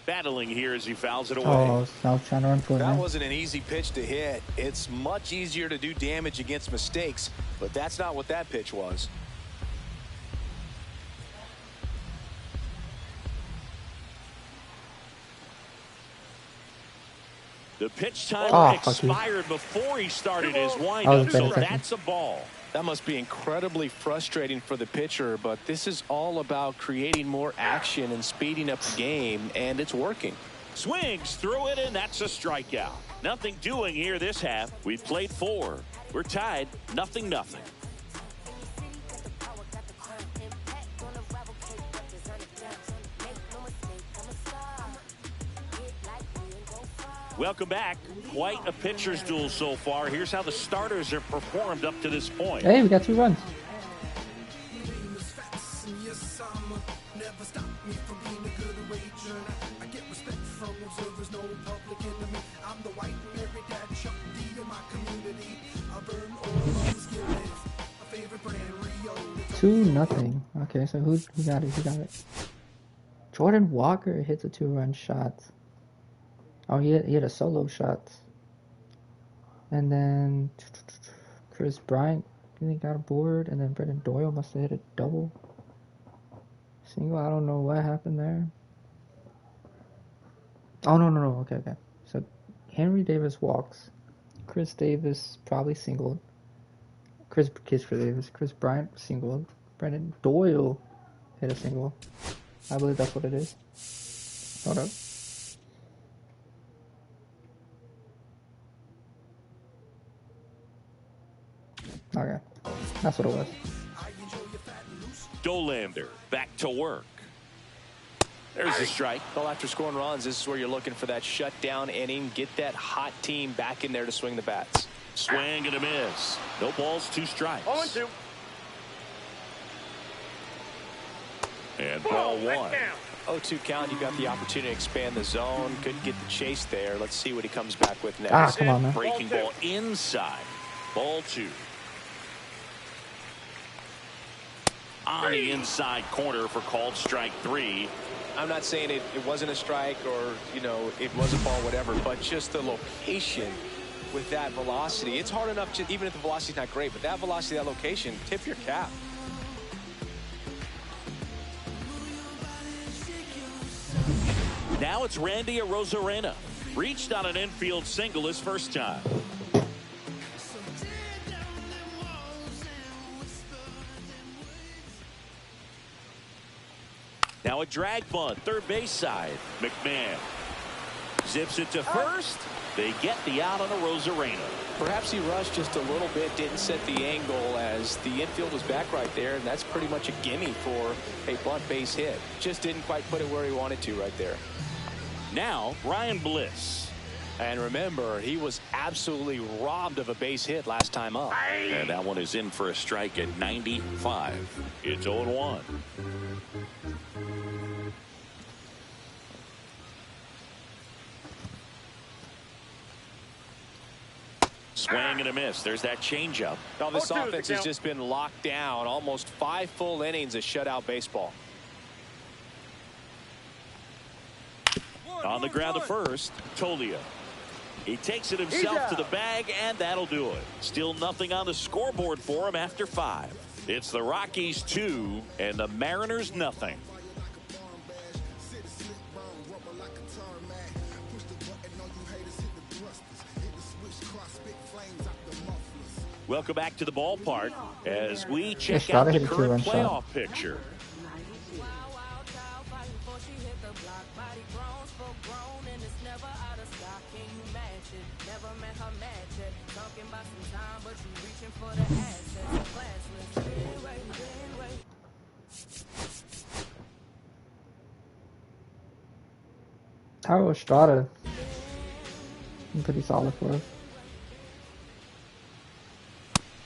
battling here as he fouls it away. Oh, I was trying to run for it, That man. wasn't an easy pitch to hit. It's much easier to do damage against mistakes, but that's not what that pitch was. The pitch timer fuck you. expired before he started his I windup, was so paying attention. that's a ball. That must be incredibly frustrating for the pitcher, but this is all about creating more action and speeding up the game, and it's working. Swings through it, and that's a strikeout. Nothing doing here this half. We've played 4. We're tied 0-0. Welcome back. Quite a pitcher's duel so far. Here's how the starters have performed up to this point. Hey, we got 2 runs. Two nothing. Okay, so who got it? Who got it? Jordan Walker hits a 2-run shot. Oh, he hit a solo shot. And then Chris Bryant, I think, got a board. And then Brendan Doyle must have hit a double. Single, I don't know what happened there. Oh, no. Okay. So Henry Davis walks. Chris Davis probably singled. Chris Davis. Chris Bryant singled. Brendan Doyle hit a single. I believe that's what it is. Hold up. Okay, that's what it was. Dolander back to work. There's a strike. Well, after scoring runs, this is where you're looking for that shutdown inning. Get that hot team back in there to swing the bats. Swing and a miss. No balls, 2 strikes. 0-2. And ball 1. 0-2 count. You got the opportunity to expand the zone. Couldn't get the chase there. Let's see what he comes back with next. Ah, come on, man. Breaking ball inside. Ball 2. On the inside corner for called strike 3. I'm not saying it wasn't a strike or, you know, it was a ball, whatever, but just the location with that velocity. It's hard enough, to, even if the velocity's not great, but that velocity, that location, tip your cap. Now it's Randy Arozarena. Reached on an infield single his first time. Now a drag bunt, third base side. McMahon zips it to first. They get the out on Arozarena. Perhaps he rushed just a little bit, didn't set the angle as the infield was back right there, and that's pretty much a gimme for a bunt base hit. Just didn't quite put it where he wanted to right there. Now Ryan Bliss. And remember, he was absolutely robbed of a base hit last time up. And that one is in for a strike at 95. It's 0-1. Swing and a miss. There's that changeup. Now this 0-2 offense has just been locked down. Almost 5 full innings of shutout baseball. On the ground to first, Tolia. He takes it himself to the bag, and that'll do it. Still nothing on the scoreboard for him after 5. It's the Rockies 2 and the Mariners nothing. Welcome back to the ballpark as we check out the current playoff picture. Taro Estrada, pretty solid for us.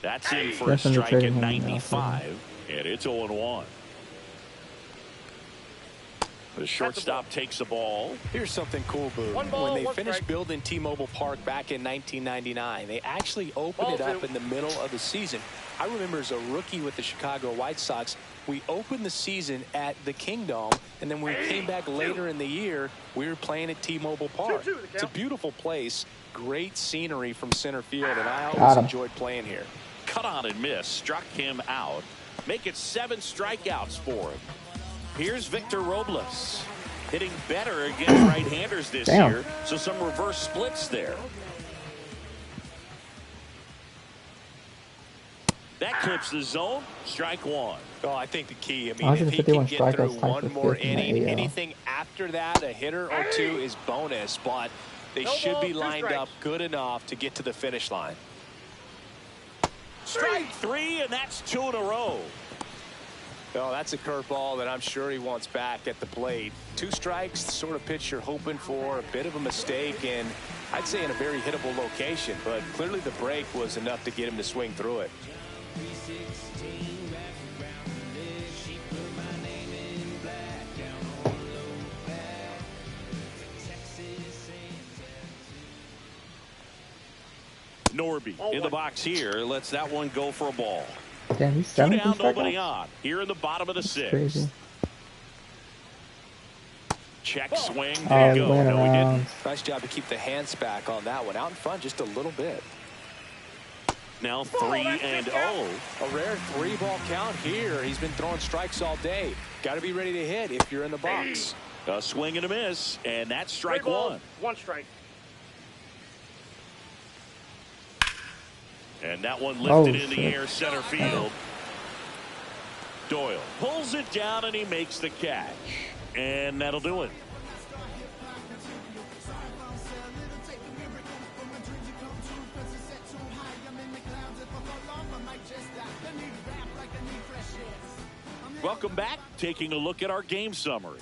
That's in for a strike at 95, and it's 0-1. The shortstop takes the ball. Here's something cool, Boo. One ball, when they one finished strike. building T-Mobile Park back in 1999, they actually opened Ball it up two. in the middle of the season. I remember as a rookie with the Chicago White Sox, we opened the season at the Kingdome, and then when we came back later in the year, we were playing at T-Mobile Park. 2-2 the It's a count. beautiful place, great scenery from center field, and I Got always him. enjoyed playing here. Cut on and miss. Struck him out. Make it 7 strikeouts for him. Here's Victor Robles. Hitting better against right-handers this Damn. year, so some reverse splits there. That clips the zone. Strike one. Oh, I think the key, I mean, if he 151 can get through strikeouts, tied one for more fifth in the inning, AL. anything after that, a hitter or two is bonus, but they No should ball, be 2 lined strikes. up good enough to get to the finish line. Strike 3, and that's 2 in a row. Oh, that's a curveball that I'm sure he wants back at the plate. 2 strikes, the sort of pitch you're hoping for, a bit of a mistake, and I'd say in a very hittable location, but clearly the break was enough to get him to swing through it. Norby in the box here. Lets that one go for a ball. Damn, he's 2 70 down, nobody strikeouts? on. Here in the bottom of the That's 6th. crazy. Check swing. Oh, There he you go. went No, he around. didn't. Nice job to keep the hands back on that one. Out in front just a little bit. Now 3-0. A rare 3-ball count here. He's been throwing strikes all day. Got to be ready to hit if you're in the box. A swing and a miss, and that's strike 3 balls, 1. 1 strike. And that one lifted in the shit. air center field. Doyle pulls it down and he makes the catch. And that'll do it. Welcome back. Taking a look at our game summary.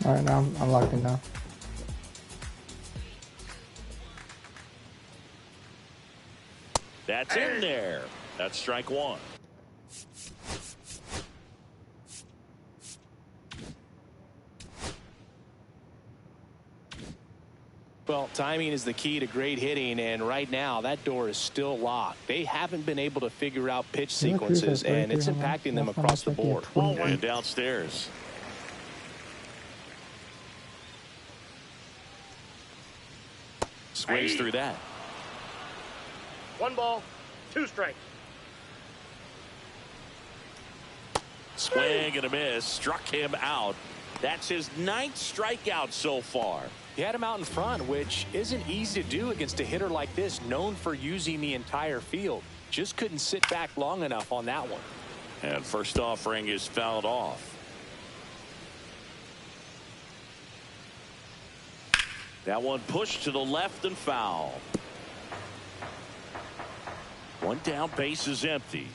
All right, now I'm locked in now. That's in there. That's strike 1. Well, timing is the key to great hitting, and right now that door is still locked. They haven't been able to figure out pitch sequences, and it's impacting them across the board. And downstairs. Swings through that. 1 ball, 2 strikes. Swing and a miss. Struck him out. That's his 9th strikeout so far. He had him out in front, which isn't easy to do against a hitter like this, known for using the entire field. Just couldn't sit back long enough on that one. And first offering is fouled off. That one pushed to the left and foul. 1 down, base is empty.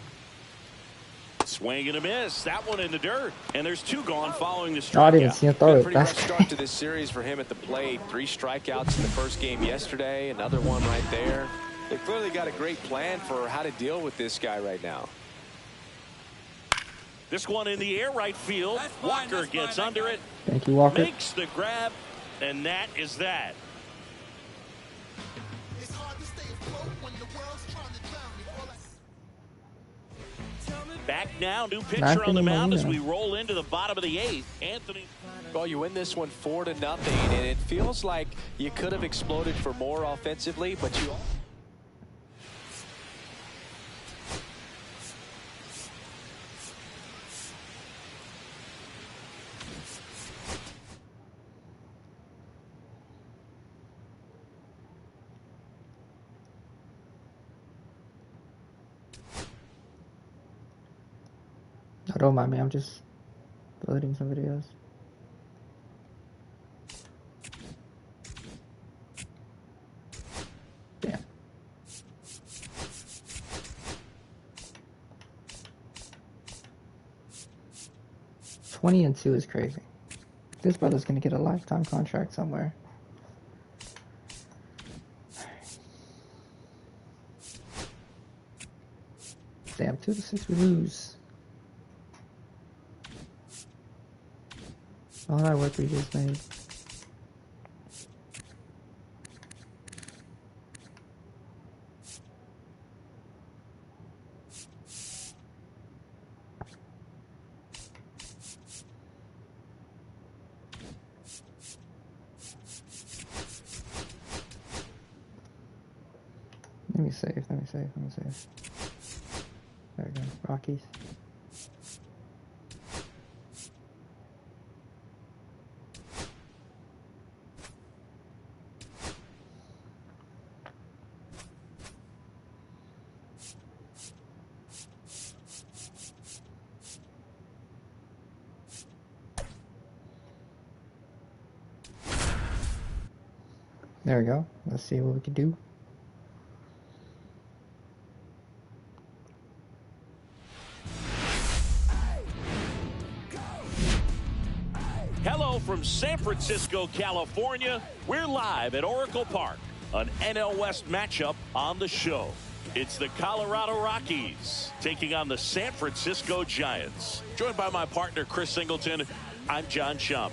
Swing and a miss. That one in the dirt. And there's 2 gone following the No, I didn't strikeout. see him throw Been a it. pretty That's rough start to this series for him at the plate. 3 strikeouts in the first game yesterday. Another one right there. They clearly got a great plan for how to deal with this guy right now. This one in the air right field. Walker gets under it. Thank you, Walker. Makes the grab. And that is that. Back now, new pitcher on the mound as we roll into the bottom of the 8th. Anthony. Well, you win this one 4-0, and it feels like you could have exploded for more offensively, but you. I don't mind me. I'm just deleting some videos. Damn. $20-2 is crazy. This brother's gonna get a lifetime contract somewhere. Damn, 2-6 we lose. All that work we just made. Let me save. There we go. Rockies. There we go. Let's see what we can do. Hello from San Francisco, California. We're live at Oracle Park, an NL West matchup on the show. It's the Colorado Rockies taking on the San Francisco Giants. Joined by my partner, Chris Singleton, I'm John Shambi.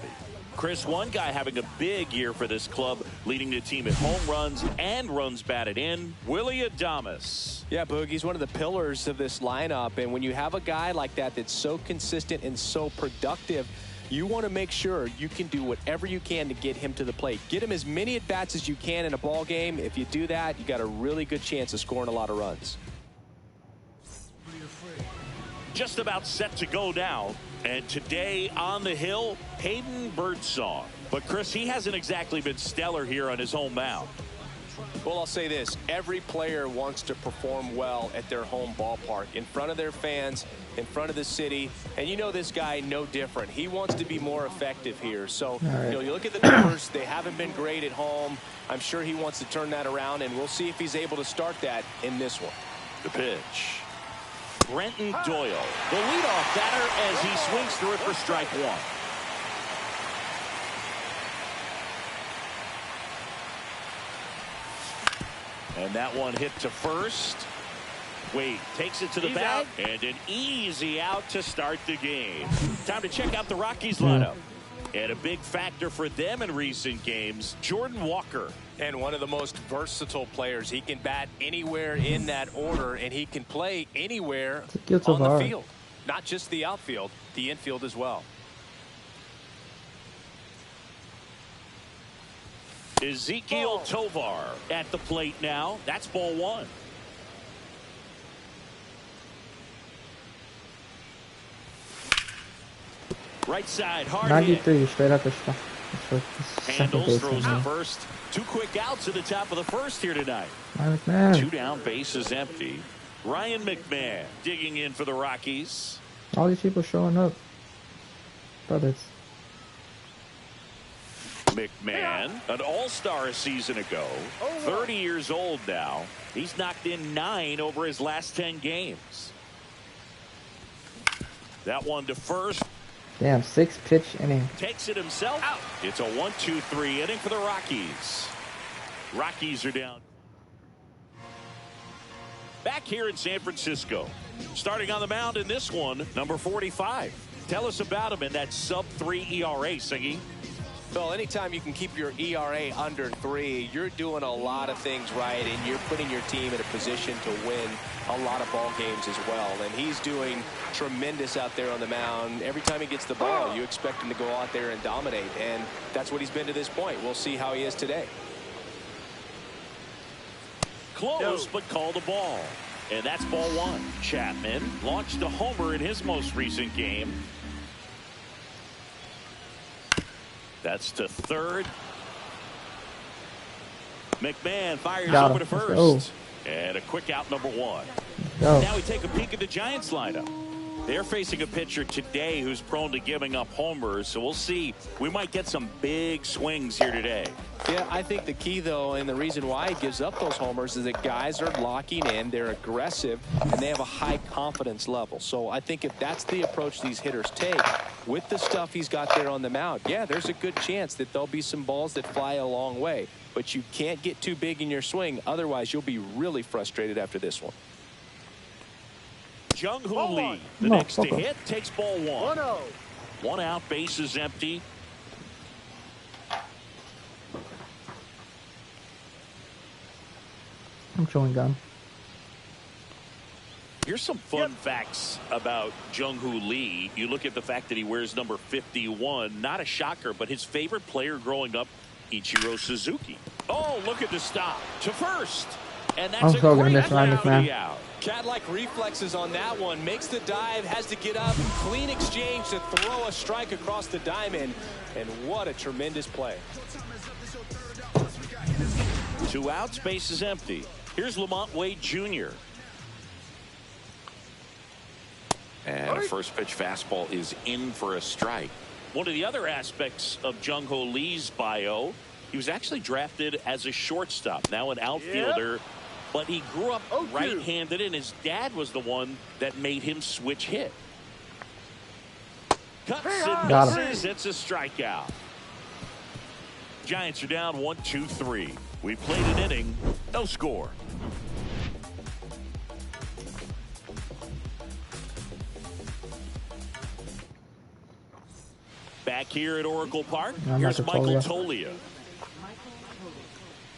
Chris, one guy having a big year for this club, leading the team in home runs and runs batted in, Willy Adames. Yeah, Boog, he's one of the pillars of this lineup. And when you have a guy like that that's so consistent and so productive, you want to make sure you can do whatever you can to get him to the plate. Get him as many at-bats as you can in a ball game. If you do that, you got a really good chance of scoring a lot of runs. Just about set to go now. And today on the hill, Hayden Birdsong. But Chris, he hasn't exactly been stellar here on his home mound. Well, I'll say this. Every player wants to perform well at their home ballpark, in front of their fans, in front of the city. And you know this guy no different. He wants to be more effective here. So, right. You know, you look at the numbers. They haven't been great at home. I'm sure he wants to turn that around, and we'll see if he's able to start that in this one. The pitch. Brenton Doyle, the leadoff batter, as he swings through it for strike one. And that one hit to first. Wade takes it to the bag, and an easy out to start the game. Time to check out the Rockies lineup. And a big factor for them in recent games, Jordan Walker. And one of the most versatile players. He can bat anywhere in that order, and he can play anywhere on the field. Not just the outfield, the infield as well. Ezekiel Tovar at the plate now. That's ball one. Right side, hard 93 hit. straight up the shot. Handles, throws the first. Two quick outs at the top of the first here tonight. Two down, bases empty. Ryan McMahon digging in for the Rockies. All these people showing up. Brothers. McMahon, an all-star a season ago, 30 years old now. He's knocked in 9 over his last 10 games. That one to first. Damn, 6-pitch inning. Takes it himself out. It's a 1-2-3 inning for the Rockies. Rockies are down. Back here in San Francisco. Starting on the mound in this one, number 45. Tell us about him in that sub-3 ERA, Singy. Well, anytime you can keep your ERA under 3, you're doing a lot of things right, and you're putting your team in a position to win a lot of ball games as well. And he's doing tremendous out there on the mound. Every time he gets the ball, you expect him to go out there and dominate, and that's what he's been to this point. We'll see how he is today. Close, but called a ball. And that's ball one. Chapman launched a homer in his most recent game. That's to third. McMahon fires over to first. And a quick out, number one. Now we take a peek at the Giants lineup. They're facing a pitcher today who's prone to giving up homers, so we'll see. We might get some big swings here today. Yeah, I think the key, though, and the reason why he gives up those homers is that guys are locking in, they're aggressive, and they have a high confidence level. So I think if that's the approach these hitters take, with the stuff he's got there on the mound, yeah, there's a good chance that there'll be some balls that fly a long way. But you can't get too big in your swing, otherwise you'll be really frustrated after this one. Jung-Hoo Lee, the next to hit, takes ball 1. 1-0. 1 out, base is empty. I'm chewing gum. Here's some fun facts about Jung-Hoo Lee. You look at the fact that he wears number 51. Not a shocker, but his favorite player growing up, Ichiro Suzuki. Oh, look at the stop to first. And that's I'm so gonna great miss Linus, man. out. Cat-like reflexes on that one. Makes the dive, has to get up. Clean exchange to throw a strike across the diamond. And what a tremendous play. 2 outs, base is empty. Here's Lamont Wade Jr. And a first pitch fastball is in for a strike. One of the other aspects of Jung-Hoo Lee's bio, he was actually drafted as a shortstop, now an outfielder. But he grew up right-handed, and his dad was the one that made him switch hit. Cuts and misses. It's a strikeout. Giants are down 1-2-3. We played an inning, no score. Back here at Oracle Park, here's Michael Tolia.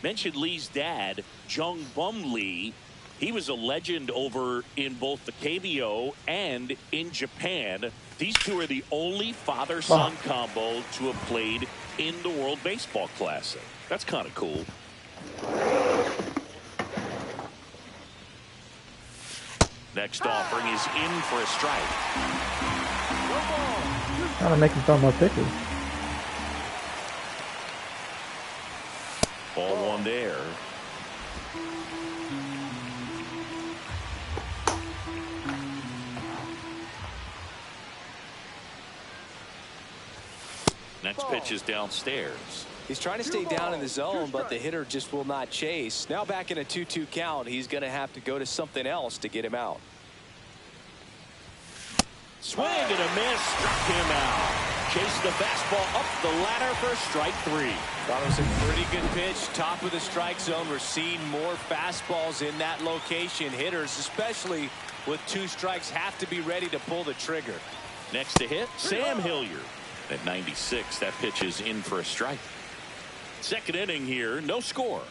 Mentioned Lee's dad, Jung Bum Lee. He was a legend over in both the KBO and in Japan. These two are the only father-son combo to have played in the World Baseball Classic. That's kind of cool. Next offering is in for a strike. Trying to make him throw more pitches. Ball 1 there. Next pitch is downstairs. He's trying to stay down in the zone, but the hitter just will not chase. Now back in a 2-2 count, he's going to have to go to something else to get him out. Swing and a miss, struck him out. Chasing the fastball up the ladder for strike 3. That was a pretty good pitch, top of the strike zone. We're seeing more fastballs in that location. Hitters, especially with 2 strikes, have to be ready to pull the trigger. Next to hit, Sam Hilliard. At 96, that pitch is in for a strike. Second inning here, no score.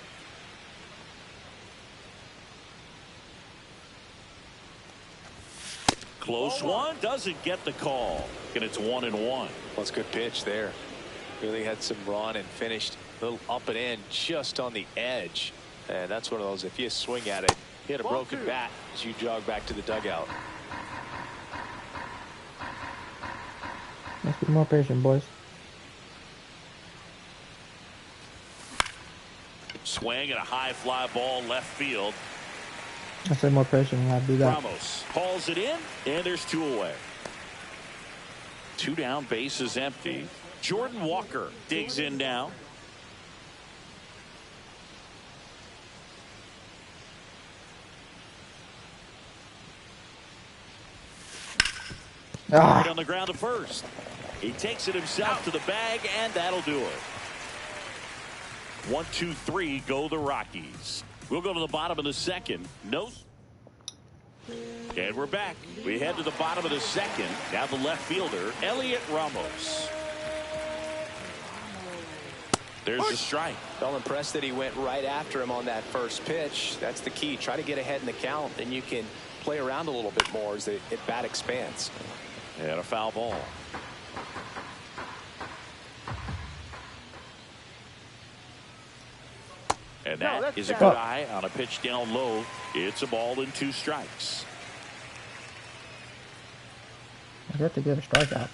Close one, doesn't get the call. And it's 1-1. Well, it's a good pitch there. Really had some run and finished a little up and in just on the edge. And that's one of those, if you swing at it, you hit a broken bat as you jog back to the dugout. Let's be more patient, boys. Swing and a high fly ball left field. I say more patient when I do that. Ramos hauls it in, and there's 2 away. 2 down, base is empty. Jordan Walker digs in now. Right on the ground to first. He takes it himself to the bag, and that'll do it. 1-2-3 go the Rockies. We'll go to the bottom of the second. No. And we're back. We head to the bottom of the second. Now the left fielder, Elliot Ramos. There's the strike. Felt impressed that he went right after him on that first pitch. That's the key. Try to get ahead in the count. Then you can play around a little bit more as the at-bat expands. And a foul ball. And that is a good eye on a pitch down low. It's a ball and 2 strikes. I have to get a strikeout.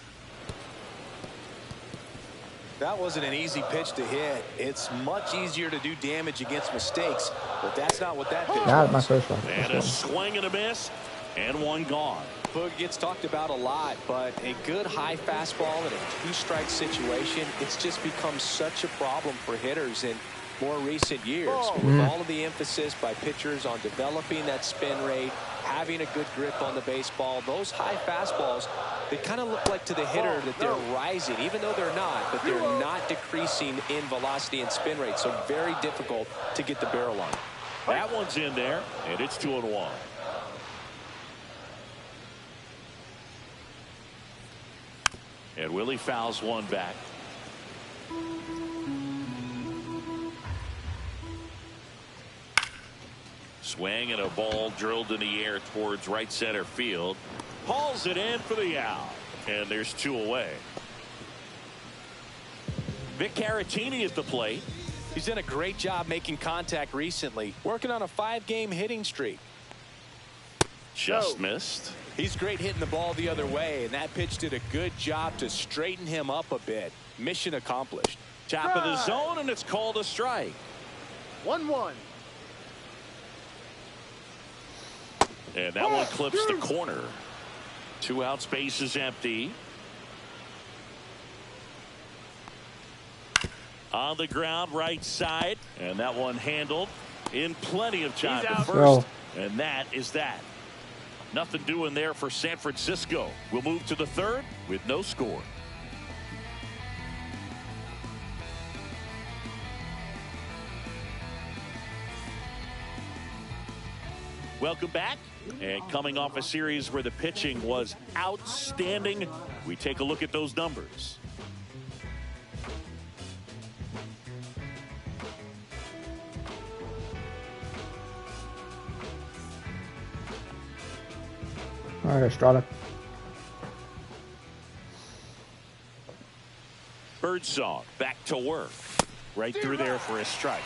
That wasn't an easy pitch to hit. It's much easier to do damage against mistakes, but that's not what that pitch was. That was my first one. And a swing and a miss, and 1 gone. Boog gets talked about a lot, but a good high fastball in a two-strike situation, it's just become such a problem for hitters in more recent years. With all of the emphasis by pitchers on developing that spin rate, having a good grip on the baseball, those high fastballs, they kind of look like to the hitter that they're rising, even though they're not, but they're not decreasing in velocity and spin rate. So very difficult to get the barrel on. That one's in there, and it's 2-1. And Willie fouls one back. Swing and a ball drilled in the air towards right center field. Hauls it in for the out. And there's 2 away. Vic Caratini at the plate. He's done a great job making contact recently, working on a 5-game hitting streak. Just missed. He's great hitting the ball the other way, and that pitch did a good job to straighten him up a bit. Mission accomplished. Top of the zone, and it's called a strike. 1-1. And that one clips the corner. 2 out, space is empty. On the ground, right side, and that one handled in plenty of time to first. And that is that. Nothing doing there for San Francisco. We'll move to the 3rd with no score. Welcome back. And coming off a series where the pitching was outstanding, we take a look at those numbers. All right, Estrada. Birdsong back to work. Right through there for a strike.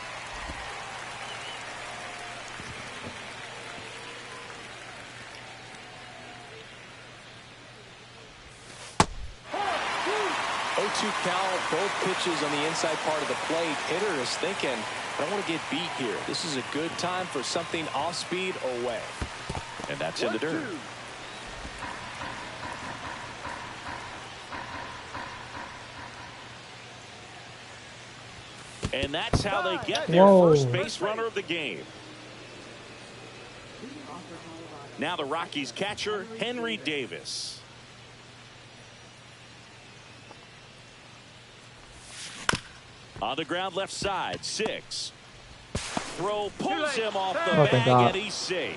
Count, both pitches on the inside part of the plate. Hitter is thinking, I don't want to get beat here. This is a good time for something off speed or way. And that's in the dirt. And that's how they get their first base runner of the game. Now the Rockies catcher, Henry Davis. On the ground left side, 6. Throw pulls him off the bag, and he's safe.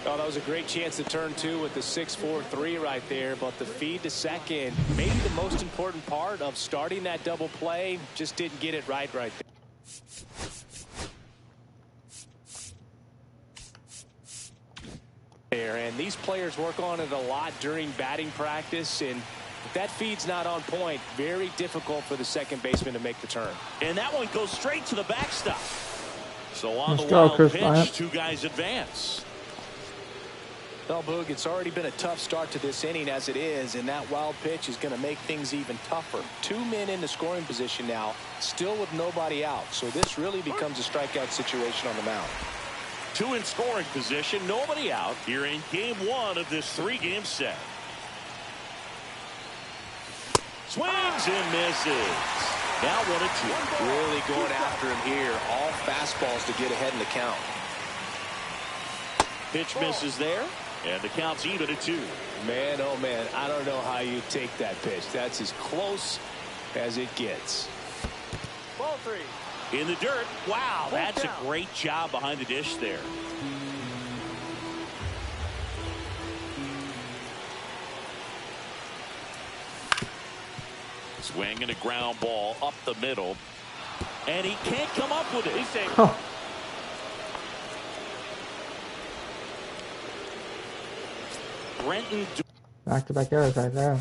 Oh, that was a great chance to turn 2 with the 6-4-3 right there, but the feed to second, maybe the most important part of starting that double play, just didn't get it right there. And these players work on it a lot during batting practice, and if that feed's not on point, very difficult for the second baseman to make the turn. And that one goes straight to the backstop. So on the wild pitch, 2 guys advance. Well, Boog, it's already been a tough start to this inning as it is, and that wild pitch is going to make things even tougher. 2 men in the scoring position now, still with nobody out. So this really becomes a strikeout situation on the mound. 2 in scoring position, nobody out here in game 1 of this 3-game set. Swings and misses. Now 1-2. Really going after him here. All fastballs to get ahead in the count. Pitch misses there, and the count's even at 2. Man, oh man, I don't know how you take that pitch. That's as close as it gets. Ball 3. In the dirt. Wow, that's a great job behind the dish there. Swing and a ground ball up the middle. And he can't come up with it. He's safe. Oh. Brenton. Back-to-back errors right there.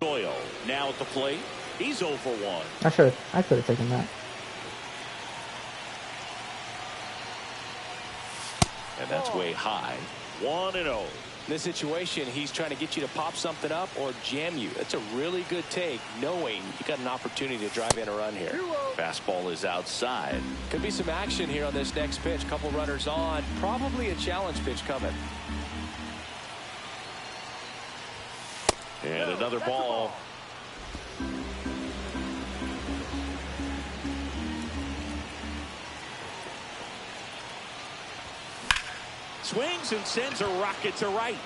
Doyle now at the plate. He's 0 for 1. I could have taken that. And that's way high. 1-0. In this situation, he's trying to get you to pop something up or jam you. That's a really good take, knowing you got an opportunity to drive in a run here. Fastball is outside. Could be some action here on this next pitch. Couple runners on. Probably a challenge pitch coming. And another ball. Swings and sends a rocket to right.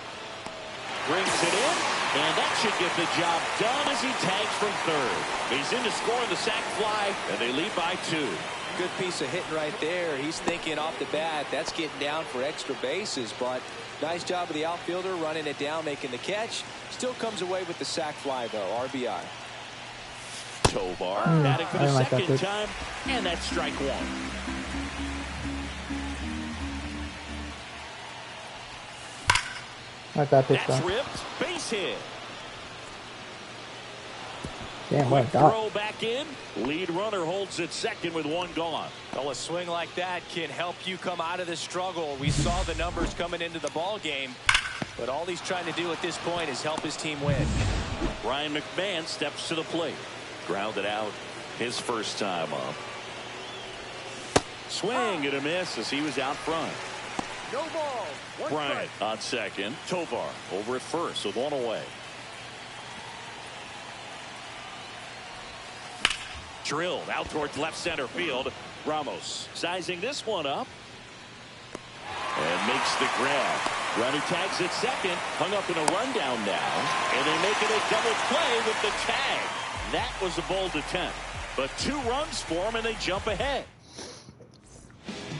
Brings it in, and that should get the job done as he tags from third. He's in to score the sac fly, and they lead by 2. Good piece of hitting right there. He's thinking off the bat, that's getting down for extra bases, but nice job of the outfielder running it down, making the catch. Still comes away with the sac fly, though. RBI. Tovar batting for the second time, and that's strike 1. Like that pitch, That's though. ripped. Base hit. Damn, what a Quick dot. throw back in. Lead runner holds it second with 1 gone. Well, a swing like that can help you come out of the struggle. We saw the numbers coming into the ball game, but all he's trying to do at this point is help his team win. Ryan McMahon steps to the plate. Grounded out his first time up. Swing and a miss as he was out front. No ball. One Bryant strike. on second. Tovar over at first with 1 away. Drilled out towards left center field. Ramos sizing this one up. And makes the grab. Runner tags at second. Hung up in a rundown now. And they make it a double play with the tag. That was a bold attempt. But 2 runs for him and they jump ahead.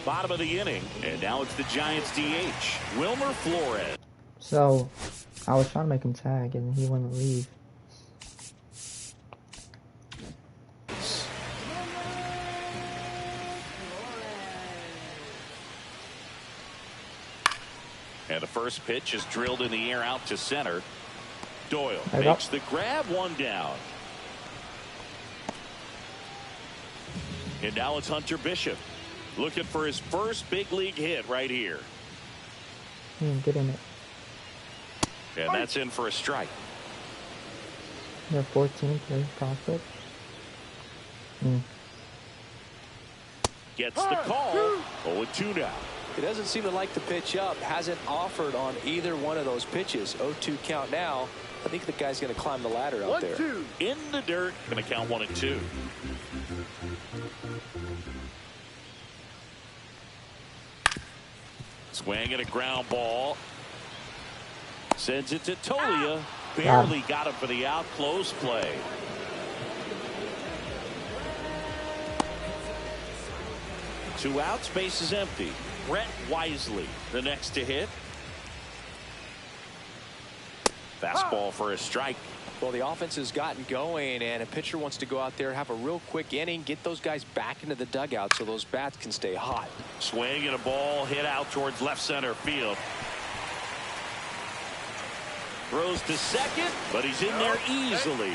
Bottom of the inning, and now it's the Giants DH, Wilmer Flores. So, I was trying to make him tag, and he wouldn't leave. And the first pitch is drilled in the air out to center. Doyle There you makes go. the grab, 1 down. And now it's Hunter Bishop. Looking for his first big league hit right here. Get in it. And that's in for a strike. They're 14 for prospect. Gets the call. 0-2 now. He doesn't seem to like the pitch up. Hasn't offered on either one of those pitches. 0-2 count now. I think the guy's going to climb the ladder out there. 1-2. In the dirt. Going to count 1-2. Swing and a ground ball. Sends it to Tolia. Barely got him for the out. Close play. Two outs. Base is empty. Brett Wisely the next to hit. Fastball for a strike. Well, the offense has gotten going, and a pitcher wants to go out there, have a real quick inning, get those guys back into the dugout so those bats can stay hot. Swing and a ball hit out towards left center field. Throws to second, but he's in there easily.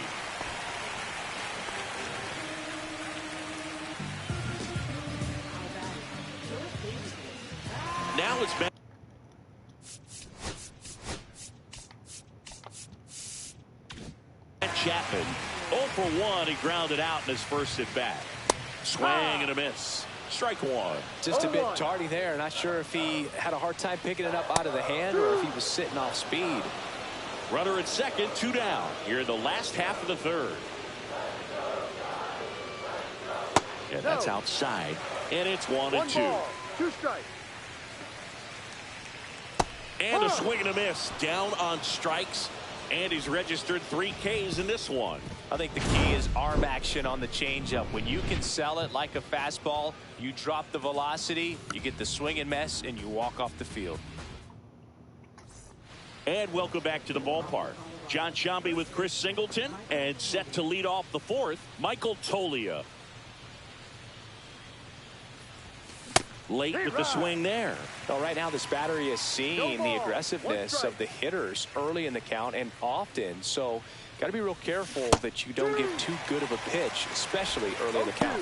Now it's back. Chapman 0 for 1. He grounded out in his first at bat. Swing and a miss. Strike 1. Just a bit tardy there. Not sure if he had a hard time picking it up out of the hand or if he was sitting off speed. Runner at second, 2 down. Here in the last half of the third. And that's outside. And it's 1-2. 2 strikes. And a swing and a miss. Down on strikes. And he's registered 3 Ks in this one. I think the key is arm action on the changeup. When you can sell it like a fastball, you drop the velocity, you get the swing and miss, and you walk off the field. And welcome back to the ballpark. John Sciambi with Chris Singleton, and set to lead off the 4th, Michael Tolia. Late with the swing there. Well, right now this battery is seeing the aggressiveness of the hitters early in the count and often. So got to be real careful that you don't give too good of a pitch, especially early in the count.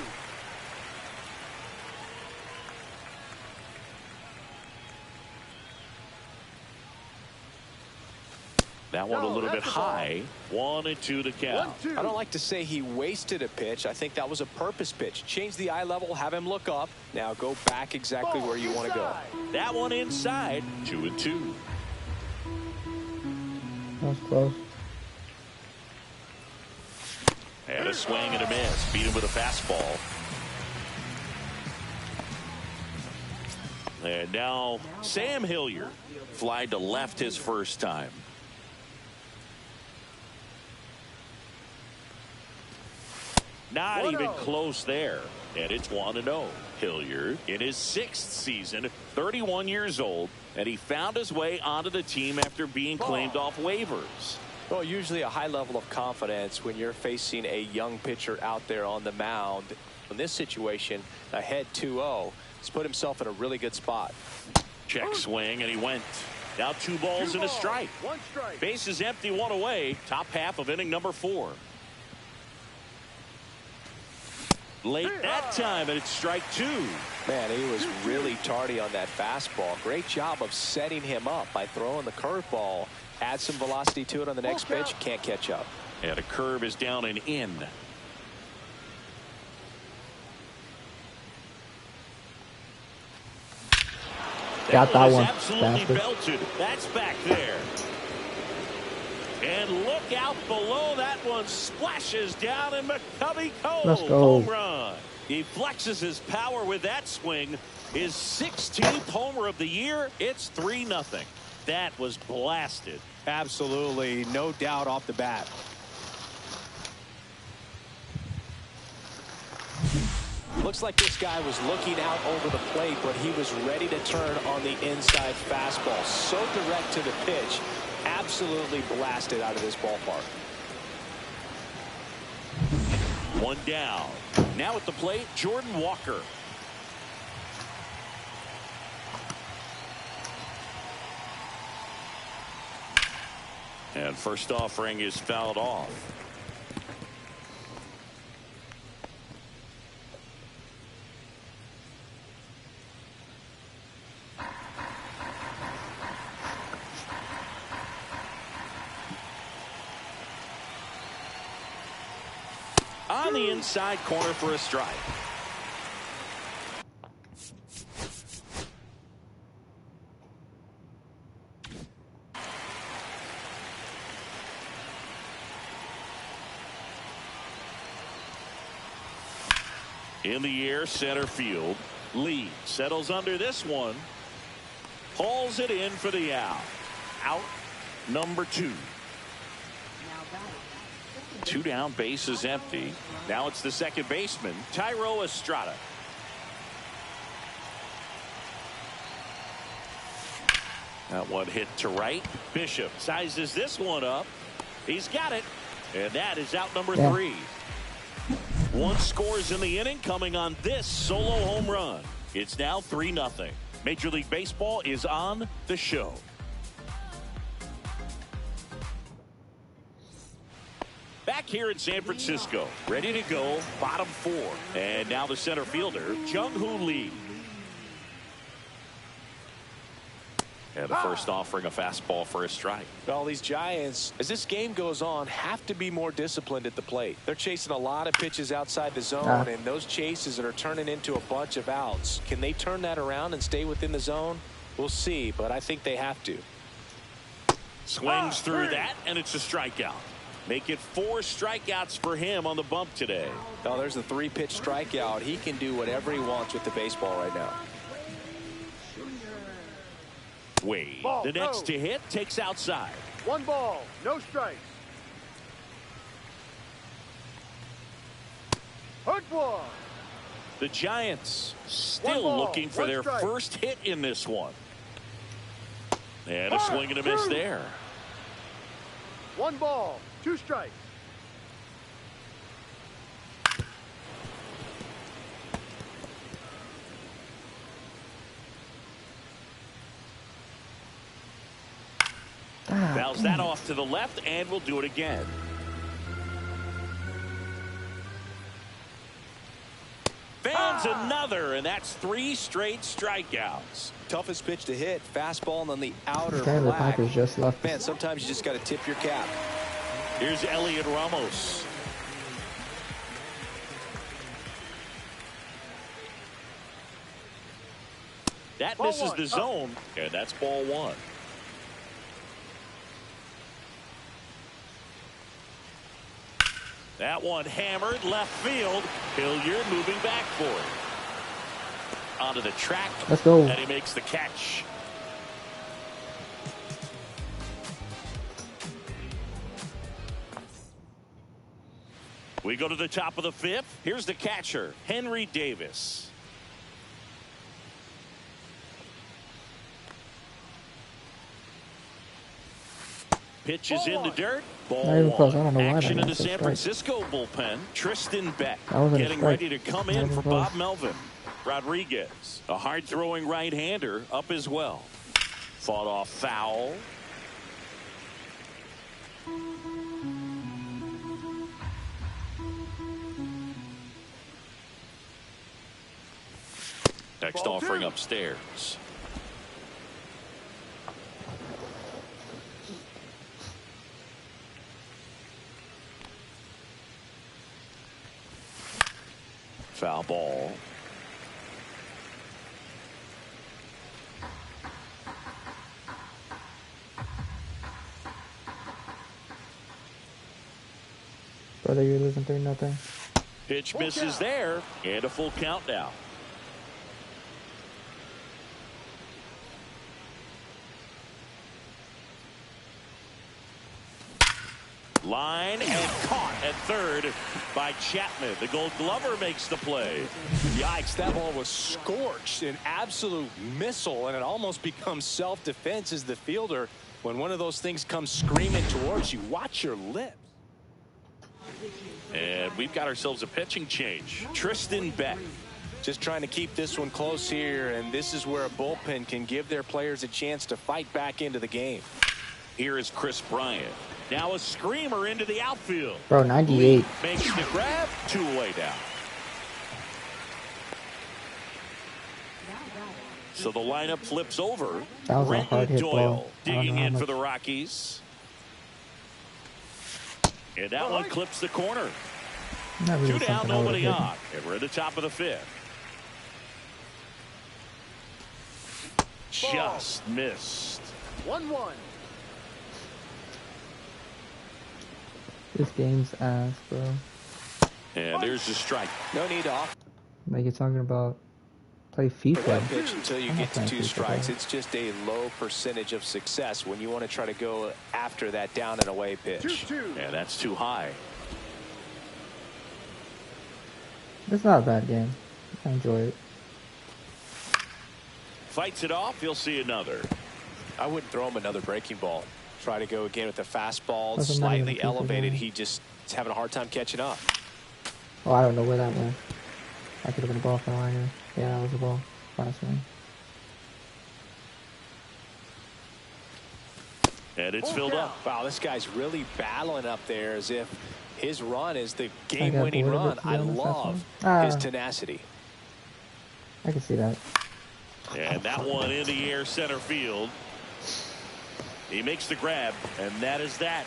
That one a little bit high. 1-2 to count. I don't like to say he wasted a pitch. I think that was a purpose pitch. Change the eye level, have him look up. Now go back exactly where you want to go. That one inside. 2-2. That was close. And a swing and a miss. Beat him with a fastball. And now Sam Hilliard flied to left his first time. Not even close there. And it's 1-0. Hilliard in his 6th season, 31 years old, and he found his way onto the team after being claimed off waivers. Well, usually a high level of confidence when you're facing a young pitcher out there on the mound. In this situation, ahead 2-0, he's put himself in a really good spot. Check swing, and he went. Now 2 balls and a strike. 1 strike. Bases empty, 1 away. Top half of inning number 4. Late that time, and it's strike 2. Man, he was really tardy on that fastball. Great job of setting him up by throwing the curveball. Add some velocity to it on the next pitch. Can't catch up. And a curve is down and in. Got that one. Absolutely belted. That's back there. And look out below. That one splashes down in McCovey Cove. Let's go. Home run. He flexes his power with that swing. His 16th homer of the year. It's 3-0. That was blasted. Absolutely, no doubt off the bat. Looks like this guy was looking out over the plate, but he was ready to turn on the inside fastball. So direct to the pitch. Absolutely blasted out of this ballpark. 1 down. Now at the plate, Jordan Walker. And first offering is fouled off. On the inside corner for a strike. In the air, center field. Lee settles under this one. Hauls it in for the out. Out number 2. 2 down, base is empty. Now it's the second baseman, Tyro Estrada. That one hit to right. Bishop sizes this one up. He's got it. And that is out number 3. 1 scores in the inning coming on this solo home run. It's now 3-0. Major League Baseball is on the show. Back here in San Francisco, ready to go, bottom 4. And now the center fielder, Jung-Hoo Lee. And the first offering a fastball for a strike. Well, these Giants, as this game goes on, have to be more disciplined at the plate. They're chasing a lot of pitches outside the zone, and those chases are turning into a bunch of outs. Can they turn that around and stay within the zone? We'll see, but I think they have to. Swings through that, and it's a strikeout. Make it 4 strikeouts for him on the bump today. Oh, there's a 3-pitch strikeout. He can do whatever he wants with the baseball right now. Wade, the next to hit, takes outside. 1 ball, no strikes. Hook one. The Giants still looking for their first hit in this one. And a swing and a miss there. 1 ball, 2 strikes. Fouls that off to the left, and we'll do it again. Fans There's another, and that's 3 straight strikeouts. Toughest pitch to hit, fastball on the outer Taylor black. Piper's just left. Man, sometimes you just got to tip your cap. Here's Elliot Ramos. That misses the zone, and that's ball 1. That one hammered left field. Hilliard moving back for it. Onto the track. Let's go. And he makes the catch. We go to the top of the 5th. Here's the catcher, Henry Davis. Pitch is in the dirt. Ball Not even close. I don't know why Action that in the was a San strike. Francisco bullpen. Tristan Beck That wasn't a getting strike. ready to come Not in even for close. Bob Melvin. Rodriguez, a hard-throwing right-hander, up as well. Fought off foul. Next Ball offering 2. upstairs. Foul ball. Brother, you're losing 3-0. Pitch misses there, and a full count now. Line and caught at third by Chapman. The Gold Glover makes the play. Yikes, that ball was scorched, an absolute missile, and it almost becomes self-defense as the fielder. When one of those things comes screaming towards you, watch your lips. And we've got ourselves a pitching change. Tristan Beck. Just trying to keep this one close here, and this is where a bullpen can give their players a chance to fight back into the game. Here is Chris Bryant. Now a screamer into the outfield. Bro, 98. Makes the grab, 2 away down. So the lineup flips over. That was a hard Brenton hit Doyle ball. I don't digging know how in for much- the Rockies. And that one clips the corner. Not really 2 down, something I would've nobody hit. on. And we're at the top of the 5th. Just missed. 1-1. This game's ass, bro. And there's the strike. No need to off Like you're talking about play for that FIFA. pitch until you I'm get not to playing 2 FIFA, strikes. bro. It's just a low percentage of success when you want to try to go after that down and away pitch. 2-2. And that's too high. It's not a bad game. I enjoy it. Fights it off. You'll see another. I wouldn't throw him another breaking ball. Try to go again with the fastball, Doesn't matter slightly if it's elevated. a- He just is having a hard time catching up. Oh, I don't know where that went. I could have been a ball for all I knew. Yeah, that was a ball. Last one. And it's filled up. Wow, this guy's really battling up there as if his run is the got game-winning bored of it, run. to be I honest, that's love one. his tenacity. I can see that. And that one in the air center field. He makes the grab, and that is that.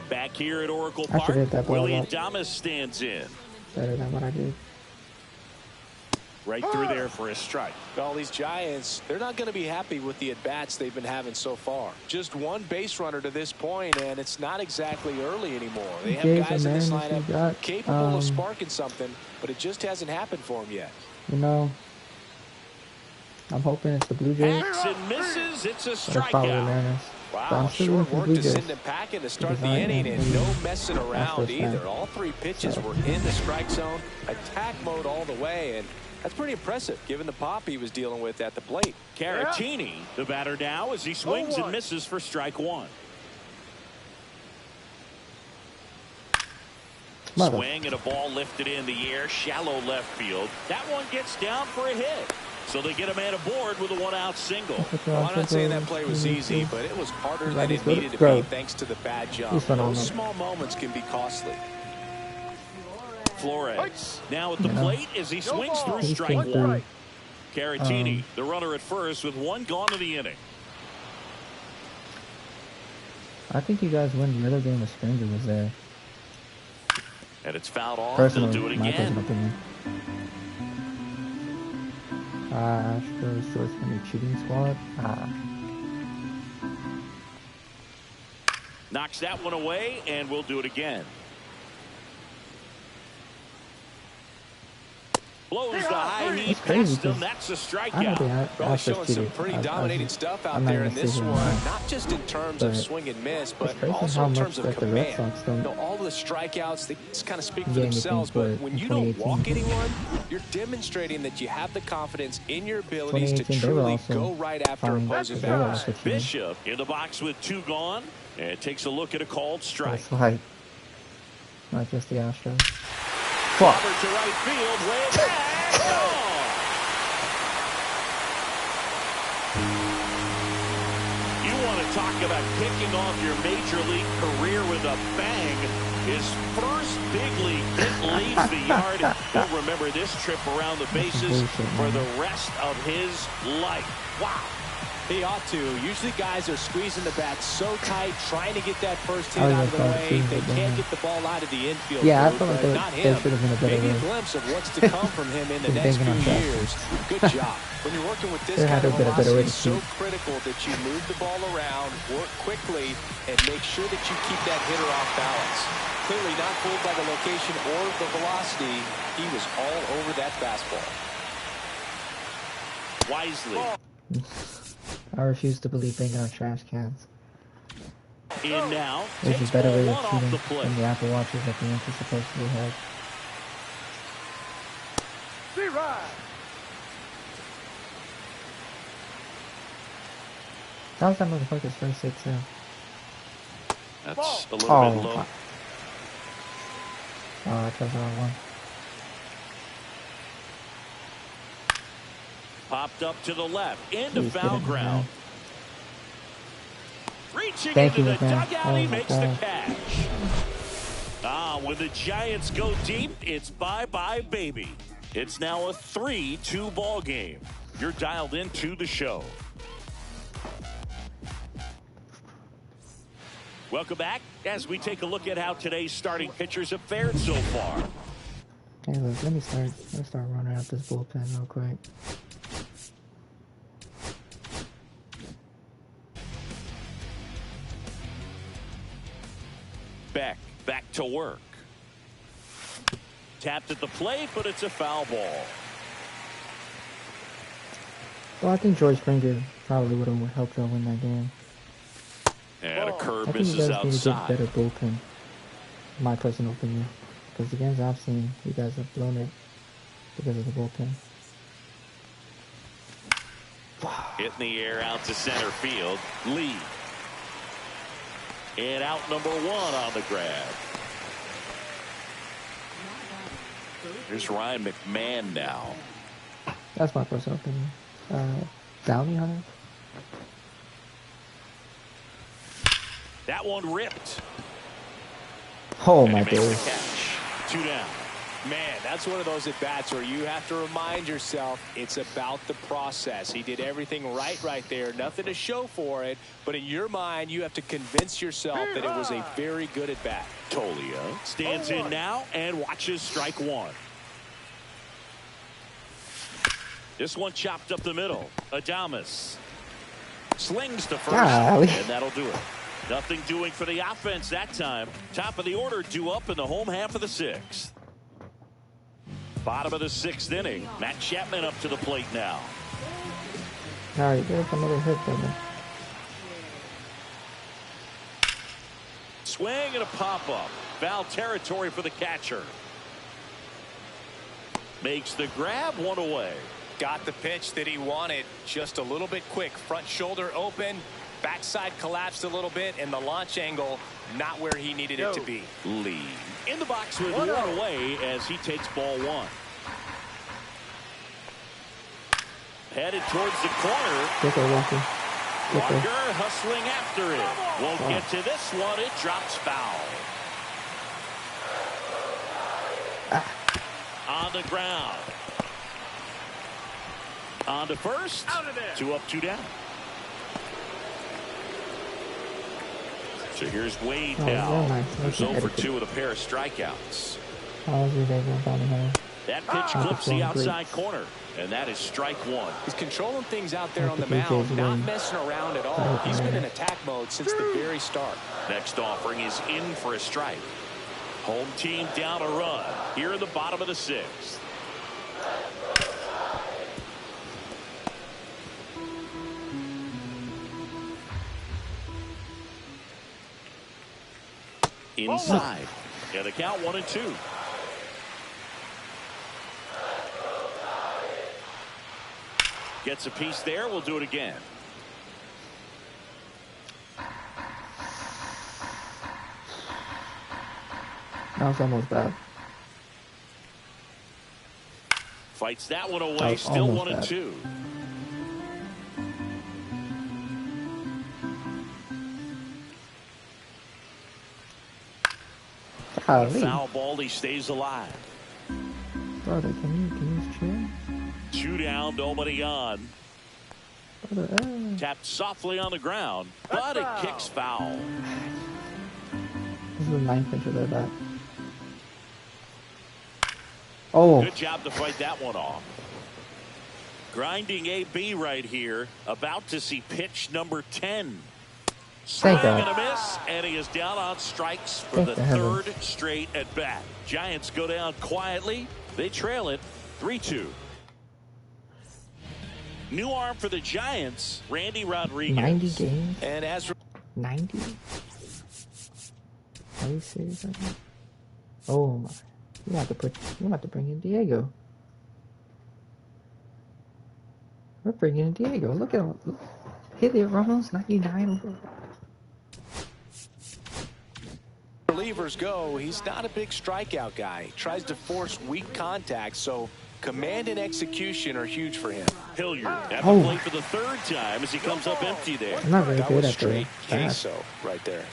Back here at Oracle I should hit Park, that ball Willie up. Adames stands in. Better than what I did. Right through there for a strike. All these Giants, they're not going to be happy with the at-bats they've been having so far. Just one base runner to this point, and it's not exactly early anymore. They have Jays guys in this and Mariners, lineup you got, capable of sparking something, but it just hasn't happened for them yet. You know, I'm hoping it's the Blue Jays. Hacks and misses. It's a But it's probably the strikeout. Mariners. But Wow, I'm still short rooting for work the Blue to Jays. send him packing to start the Because I inning, am and no a messing around Astros fan. either. All 3 pitches So. were in the strike zone, attack mode all the way, and that's pretty impressive given the pop he was dealing with at the plate. Caratini, the batter now, as he swings and 0-1. misses for strike 1. Mother. Swing and a ball lifted in the air, shallow left field. That one gets down for a hit. So they get a man aboard with a one-out single. Well, I'm not saying that play was easy, but it was harder than it needed to be thanks to the bad jump. Those small moments can be costly. Flores now at the plate as he swings through strike one. Caratini, the runner at first with one gone in the inning. I think you guys win the other game if Springer was there. And it's fouled off. Personally, They'll do it my again. personal opinion. Astros shorts from your cheating squad. Knocks that one away, and we'll do it again. Blows the high heat past him. That's a strikeout. Really showing some pretty dominating stuff out there in this one. Not just in terms of swing and miss, but also in terms of command. All the strikeouts, they just kind of speak for themselves. But when you don't walk anyone, you're demonstrating that you have the confidence in your abilities to truly go right after opposing batters. Bishop in the box with two gone, and takes a look at a called strike. That's like not just the Astros. Covered to right field, way back. Gone. You want to talk about kicking off your major league career with a bang. His first big league hit leaves the yard. He'll remember this trip around the bases for the rest of his life. Wow. He ought to. Usually guys are squeezing the bat so tight, trying to get that first hit out of the way. They can't get the ball out of the infield. Yeah, I feel like not him. should have been a better Maybe way. a glimpse of what's to come from him in the next few years. Good job. When you're working with this kind of velocity, it's so critical that you move the ball around, work quickly, and make sure that you keep that hitter off balance. Clearly not fooled by the location or the velocity. He was all over that fastball. Wisely. I refuse to believe banging on trash cans. In now. There's a better way of shooting than the Apple Watches that the Yankees supposedly have. That was that motherfucker's first hit too. That's a little bit low. Oh, I chose the wrong one. Popped up to the left, into foul ground. Reaching Thank into you, the man. dugout, he makes the catch. When the Giants go deep, it's bye-bye, baby. It's now a 3-2 ball game. You're dialed into the show. Welcome back as we take a look at how today's starting pitchers have fared so far. Hey, look, let me start running out this bullpen real quick. Beck back to work. Tapped at the plate, but it's a foul ball. Well, I think George Springer probably would have helped y'all win that game. And a curve I think you misses guys need to outside. get better bullpen, in my personal opinion. Because the games I've seen, you guys have blown it because of the bullpen. Hit in the air out to center field. Lee. And out number one on the grab. Here's Ryan McMahon now. That's my personal opinion. Downey Hunter? That one ripped. Oh And my he makes God. the catch. 2 down. Man, that's one of those at-bats where you have to remind yourself it's about the process. He did everything right there. Nothing to show for it. But in your mind, you have to convince yourself that it was a very good at-bat. Tolia stands in now and watches strike one. This one chopped up the middle. Adames slings to first, Golly. and that'll do it. Nothing doing for the offense that time. Top of the order due up in the home half of the 6th. Bottom of the 6th inning. Matt Chapman up to the plate now. Alright, there's another hit, brother. Swing and a pop-up. Foul territory for the catcher. Makes the grab, one away. Got the pitch that he wanted, just a little bit quick. Front shoulder open, backside collapsed a little bit, and the launch angle not where he needed it to be. Lee in the box with one away as he takes ball one. Headed towards the corner. Get there, Walker. Get there. Walker hustling after it. Won't get to this one. It drops foul. On the ground. On to first. Out of there. 2 up, 2 down. So here's Wade now. Nice. Who's 0 for 2 with a pair of strikeouts. That pitch clips the outside corner, and that is strike 1. He's controlling things out there on the mound, not messing around at all. He's been in attack mode since the very start. Next offering is in for a strike. Home team down a run here in the bottom of the 6th. Inside. Yeah, the count 1-2. Gets a piece there. We'll do it again. That was almost bad. Fights that one away. Still 1-2. Golly. Foul ball. He stays alive. Brother, can you chill? 2 down, nobody on. Brother, Tapped softly on the ground, but it kicks foul. This is the 9th pitch of their bat. Oh. Good job to fight that one off. Grinding AB right here. About to see pitch number 10. Swing and a miss, and he is down on strikes for the 3rd straight at bat. Giants go down quietly. They trail it 3-2. New arm for the Giants, Randy Rodriguez. 90 games? And as 90? Are you serious right now? Oh my. You have to bring in Diego. We're bringing in Diego. Look at him. Hit it, Ramos. 99 over. relievers go, he's not a big strikeout guy. He tries to force weak contact, so command and execution are huge for him. Hilliard at the plate for the 3rd time as he comes up empty there. I'm not very That good was at straight the queso right there.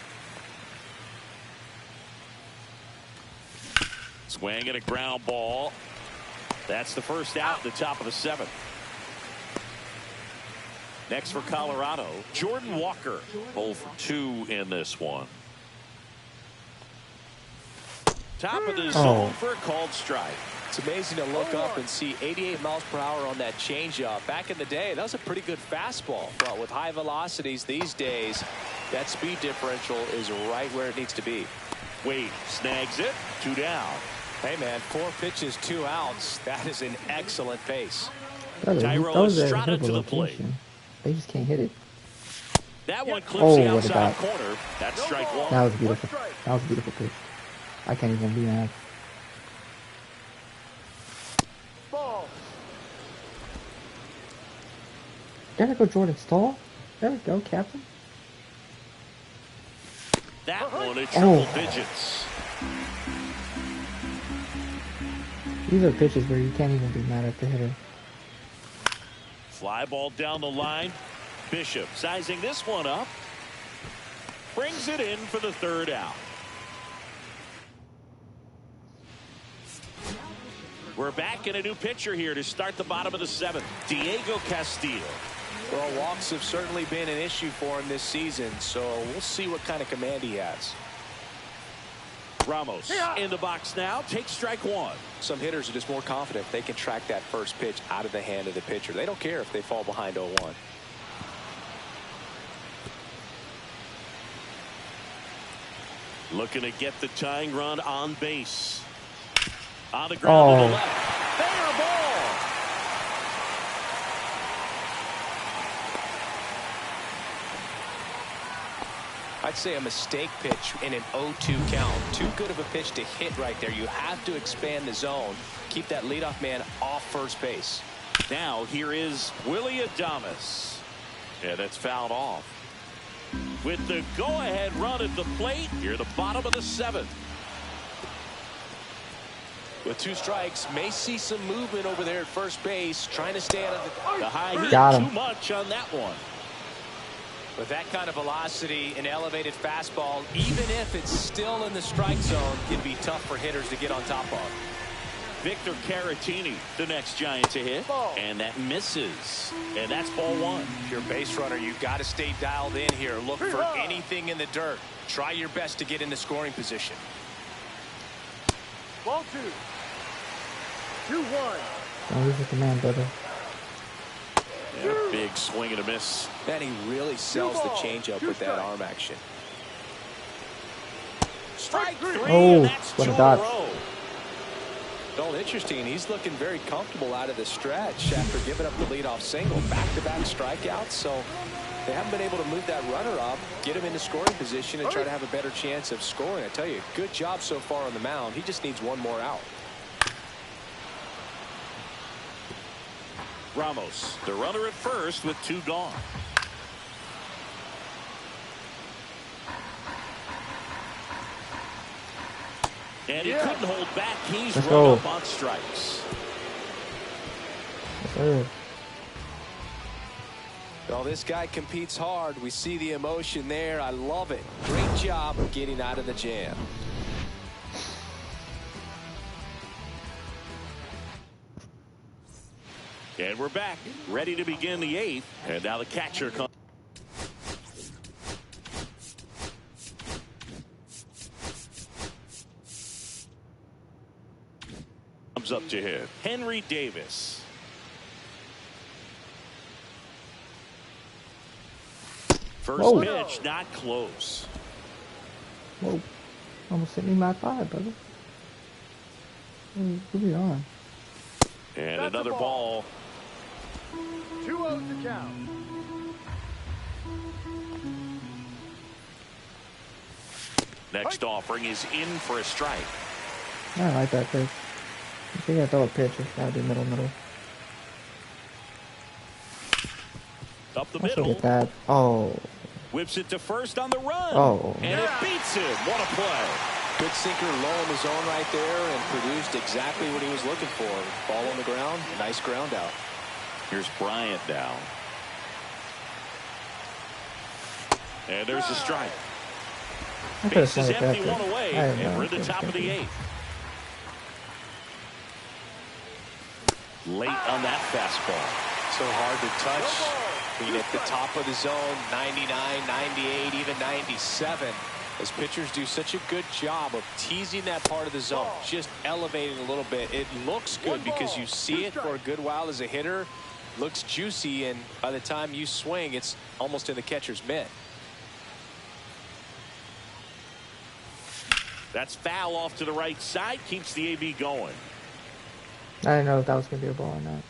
Swing and a ground ball. That's the first out at the top of the 7th. Next for Colorado, Jordan Walker. 0 for 2 in this one. Top of the zone for a called strike. It's amazing to look up and see 88 miles per hour on that changeup. Back in the day, that was a pretty good fastball. But with high velocities these days, that speed differential is right where it needs to be. Wade snags it. 2 down. Hey, man, 4 pitches, 2 outs. That is an excellent pace. Tyrell Estrada to the plate. They just can't hit it. That one clips the outside corner. That's strike 1. That was beautiful. That was a beautiful pitch. I can't even be mad. Ball. There we go, Jordan Stahl. There we go, Captain. That one at triple digits. These are pitches where you can't even be mad at the hitter. Fly ball down the line. Bishop sizing this one up. Brings it in for the 3rd out. We're back in a new pitcher here to start the bottom of the 7th. Diego Castillo. Well, walks have certainly been an issue for him this season, so we'll see what kind of command he has. Ramos in the box now. Takes strike 1. Some hitters are just more confident if they can track that first pitch out of the hand of the pitcher. They don't care if they fall behind 0-1. Looking to get the tying run on base. On the ground to the left. Fair ball. I'd say a mistake pitch in an 0-2 count. Too good of a pitch to hit right there. You have to expand the zone. Keep that leadoff man off first base. Now here is Willie Adames. Yeah, that's fouled off. With the go-ahead run at the plate, here at the bottom of the 7th. With 2 strikes, may see some movement over there at first base, trying to stay out of The high heat Got him. too much on that one. With that kind of velocity, an elevated fastball, even if it's still in the strike zone, can be tough for hitters to get on top of. Victor Caratini, the next Giant to hit. Ball. And that misses. And that's ball 1. If you're a base runner, you've got to stay dialed in here. Look for anything in the dirt. Try your best to get into scoring position. Ball 2. 2-1. Oh, this is the man, brother. Yeah, big swing and a miss. And he really sells the changeup with that arm action. Strike 3. Oh, And that's what 2 a in dodge. a row. Well, interesting. He's looking very comfortable out of the stretch after giving up the leadoff single. Back-to-back strikeouts. So they haven't been able to move that runner up, get him into scoring position, and try to have a better chance of scoring. I tell you, good job so far on the mound. He just needs one more out. Ramos, the runner at first with 2 gone. And he couldn't hold back. He's Let's run go. up on strikes. Yes, sir. Well, this guy competes hard. We see the emotion there. I love it. Great job of getting out of the jam. And we're back, ready to begin the 8th. And now the catcher comes up to hit. Henry Davis. First Whoa. pitch, not close. Whoa. Almost hit me in my thigh, brother. What are you on? And That's another a ball. 2-0 to count. Next offering is in for a strike. I don't like that pitch. If you gotta throw a pitch, it's gotta be middle. Up the I should middle. get that. Oh. Whips it to first on the run. Oh. And it beats him. What a play. Good sinker low in the zone right there and produced exactly what he was looking for. Ball on the ground. Nice ground out. Here's Bryant down. And there's a strike. I could have Base is swung at that empty, pitch. one away, I didn't and know we're I at the could've top of the swung. 8th. Late on that fastball. So hard to touch. Being at the top of the zone, 99, 98, even 97. As pitchers do such a good job of teasing that part of the zone, just elevating a little bit. It looks good because you see it for a good while as a hitter. Looks juicy, and by the time you swing, it's almost in the catcher's mitt. That's foul off to the right side. Keeps the AB going. I didn't know if that was gonna be a ball or not.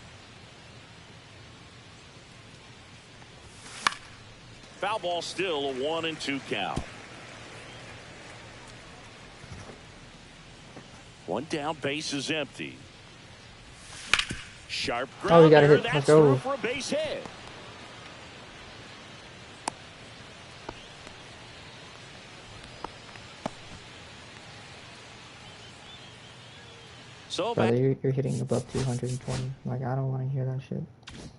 Foul ball still, a 1-2 count. One down, base is empty. Sharp grounder. Oh, you gotta hit. That's Let's go. through for a base hit. So back Brother, you're hitting above 220. Like, I don't want to hear that shit.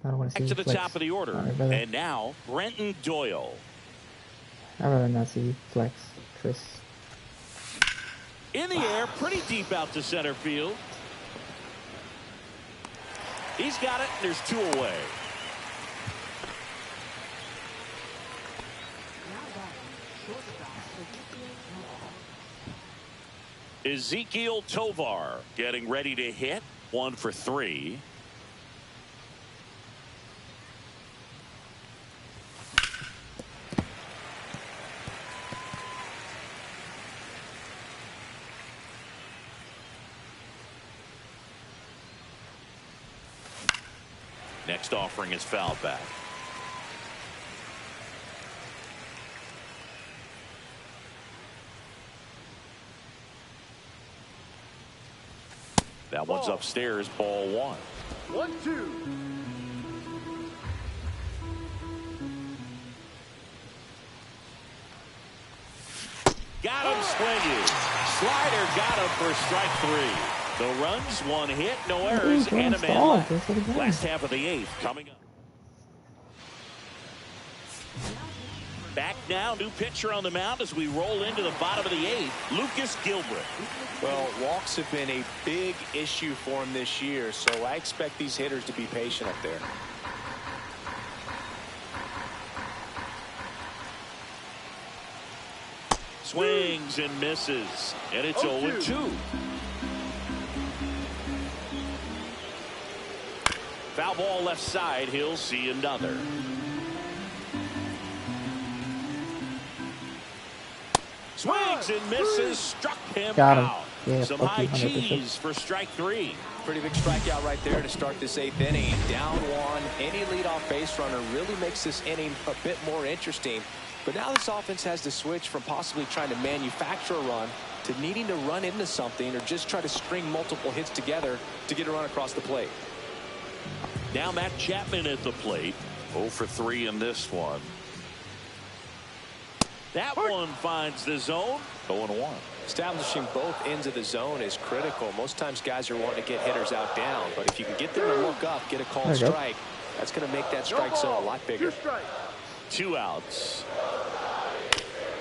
I don't want to see to the flex. top of the order. All right, brother. And now, Brenton Doyle. I'd rather not see flex, Chris. In the air, pretty deep out to center field. He's got it. There's 2 away. Ezekiel Tovar getting ready to hit. 1 for 3. Next offering is fouled back. That one's upstairs, ball 1. 1-2. Got him swinging. Slider got him for strike 3. No runs, one hit, no errors, and a man left. Last half of the 8th coming up. Back now, new pitcher on the mound as we roll into the bottom of the 8th, Lucas Gilbert. Well, walks have been a big issue for him this year, so I expect these hitters to be patient up there. Swings and misses, and it's 0-2. Foul ball left side, he'll see another. Swings and misses, struck him out. Yeah, some high cheese for strike 3. Pretty big strikeout right there to start this 8th inning. Down 1, any leadoff base runner really makes this inning a bit more interesting. But now this offense has to switch from possibly trying to manufacture a run to needing to run into something or just try to string multiple hits together to get a run across the plate. Now Matt Chapman at the plate. 0 for 3 in this one. That one finds the zone. 0-1. Establishing both ends of the zone is critical. Most times guys are wanting to get hitters out down, but if you can get them to look up, get a called strike, that's going to make that strike zone a lot bigger. 2 outs.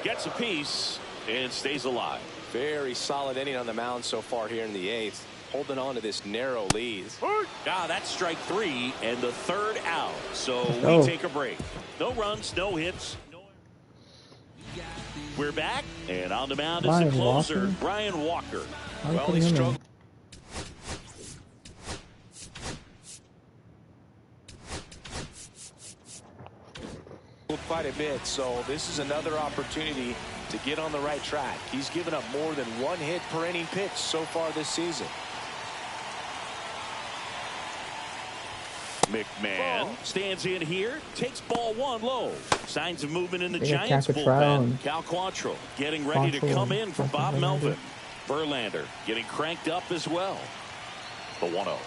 Gets a piece and stays alive. Very solid inning on the mound so far here in the 8th. Holding on to this narrow lead. That's strike 3 and the 3rd out. So we take a break. No runs, no hits. We're back, and on the mound is the closer, Brian Walker. Well, he struggled quite a bit, so this is another opportunity to get on the right track. He's given up more than 1 hit per inning pitch so far this season. McMahon stands in here, takes ball 1 low. Signs of movement in the Giants bullpen. Cal Quantrill getting ready to come in for Bob Melvin. Verlander getting cranked up as well. The 1-0.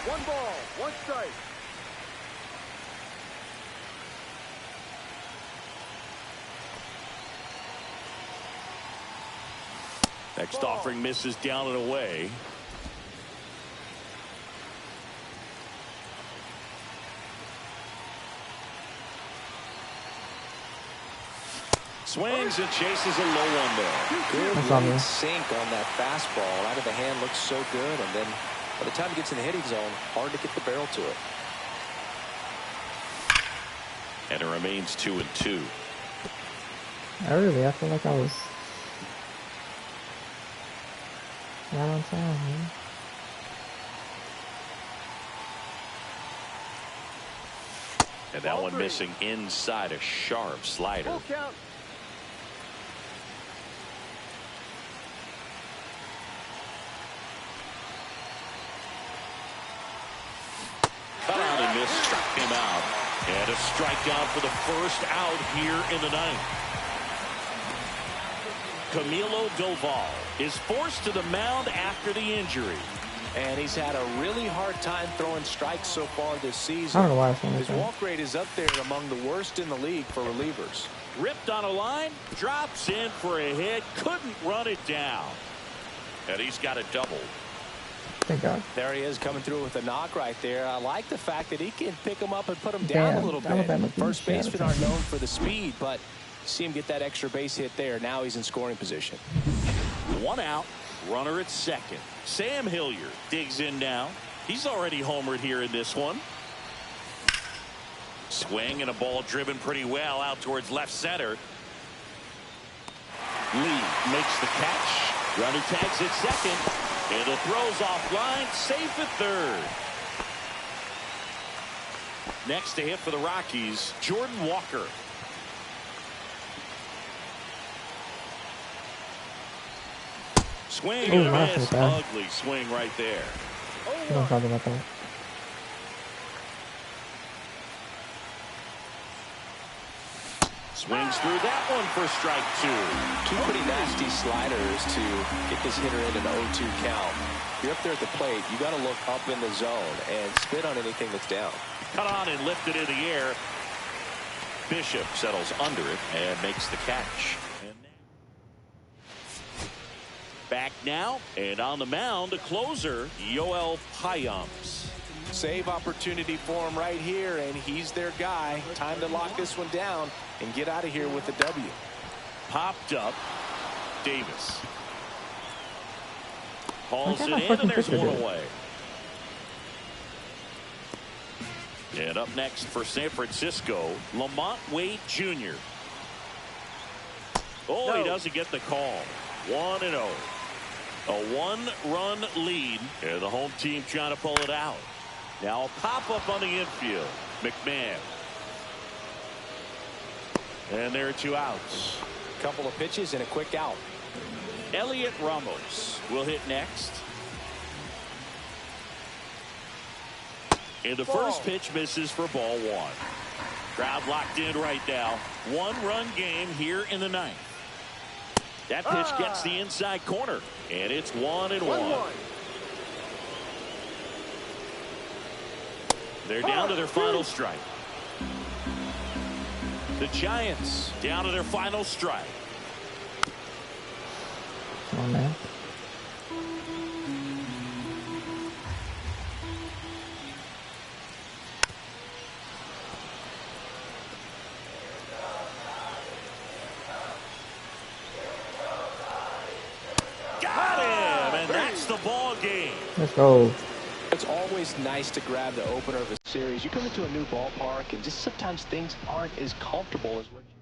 1 ball, 1 strike. Next offering misses down and away. Swings and chases a low one there. Good sink on that fastball. Out of the hand looks so good, and then by the time it gets in the hitting zone, hard to get the barrel to it. And it remains 2-2. I feel like I was right on time, man. And that one missing inside, a sharp slider. Full count. Cut out and missed, struck him out. And a strikeout for the first out here in the 9th. Camilo Doval is forced to the mound after the injury. And he's had a really hard time throwing strikes so far this season. I don't know why his walk rate is up there among the worst in the league for relievers. Ripped on a line, drops in for a hit, couldn't run it down. And he's got a double. Thank God. There he is coming through with a knock right there. I like the fact that he can pick him up and put him down a little bit. First basemen aren't known for the speed, but see him get that extra base hit there. Now he's in scoring position. 1 out, runner at second. Sam Hilliard digs in now. He's already homered here in this one. Swing and a ball driven pretty well out towards left center. Lee makes the catch. Runner tags at second. And the throw's offline, safe at third. Next to hit for the Rockies, Jordan Walker. Swing and a miss. Ugly swing right there. Don't talk about that. Swings through that one for strike 2. 2 pretty nasty sliders to get this hitter in an 0-2 count. If you're up there at the plate, you got to look up in the zone and spit on anything that's down. Cut on and lifted in the air. Bishop settles under it and makes the catch. Back now, and on the mound, a closer, Yoel Payams. Save opportunity for him right here, and he's their guy. Time to lock this one down and get out of here with the W. Popped up. Davis. Hauls it in, fucking and there's pitcher one did. away. And up next for San Francisco, Lamont Wade Jr. Oh, he doesn't get the call. 1-0. A one-run lead, and the home team trying to pull it out. Now a pop-up on the infield. McMahon. And there are 2 outs. Couple of pitches and a quick out. Elliot Ramos will hit next. And the first pitch misses for ball 1. Crowd locked in right now. 1-run game here in the 9th. That pitch gets the inside corner, and it's 1-1. They're down to their final strike. The Giants down to their final strike. Come on, man. Got him, and that's the ball game. Let's go. It's always nice to grab the opener of a series. You come into a new ballpark, and just sometimes things aren't as comfortable as what you...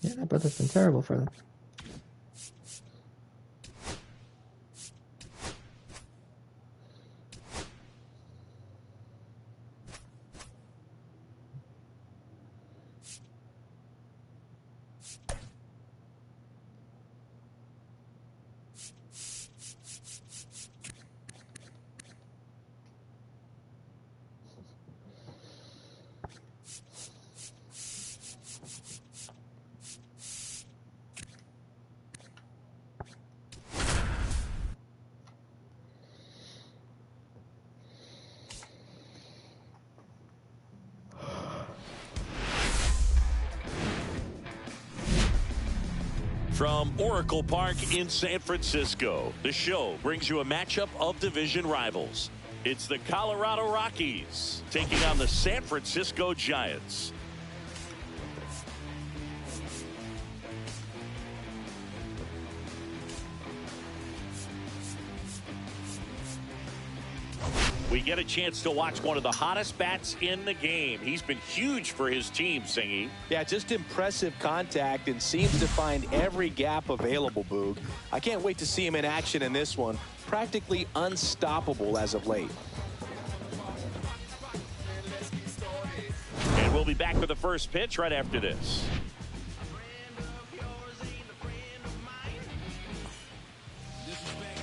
Yeah, that brother's been terrible for them. From Oracle Park in San Francisco, the show brings you a matchup of division rivals. It's the Colorado Rockies taking on the San Francisco Giants. We get a chance to watch one of the hottest bats in the game. He's been huge for his team, Singy. Yeah, just impressive contact and seems to find every gap available, Boog. I can't wait to see him in action in this one. Practically unstoppable as of late. And we'll be back with the first pitch right after this.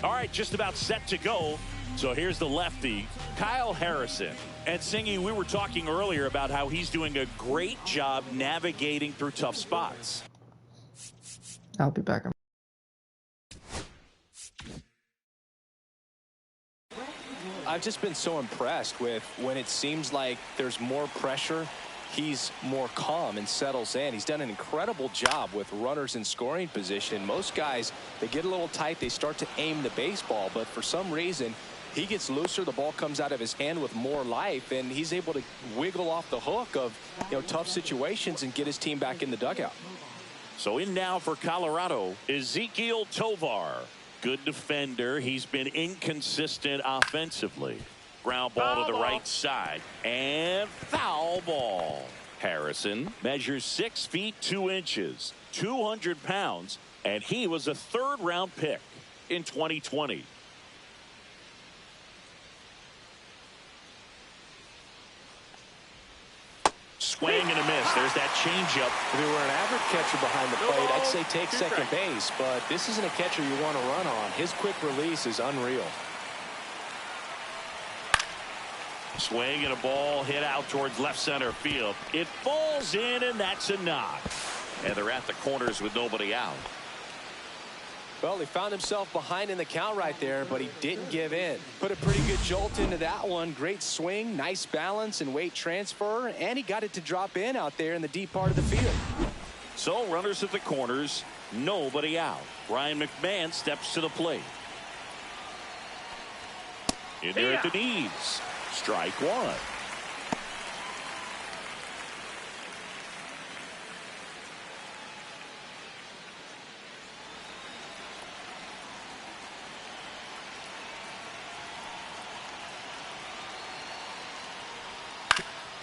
All right, just about set to go. So here's the lefty, Kyle Harrison. And Singy, we were talking earlier about how he's doing a great job navigating through tough spots. I'll be back. I've just been so impressed with when it seems like there's more pressure, he's more calm and settles in. He's done an incredible job with runners in scoring position. Most guys, they get a little tight, they start to aim the baseball, but for some reason, he gets looser, the ball comes out of his hand with more life, and he's able to wiggle off the hook of, tough situations and get his team back in the dugout. So in now for Colorado, Ezequiel Tovar. Good defender. He's been inconsistent offensively. Ground ball to the right side. And foul ball. Harrison measures 6 feet 2 inches, 200 pounds, and he was a third-round pick in 2020. Swing and a miss. There's that changeup. If he were an average catcher behind the plate, I'd say take second base, but this isn't a catcher you want to run on. His quick release is unreal. Swing and a ball hit out towards left center field. It falls in, and that's a knock. And they're at the corners with nobody out. Well, he found himself behind in the count right there, but he didn't give in. Put a pretty good jolt into that one. Great swing, nice balance and weight transfer, and he got it to drop in out there in the deep part of the field. So runners at the corners, nobody out. Ryan McMahon steps to the plate. In there at the knees. Strike one.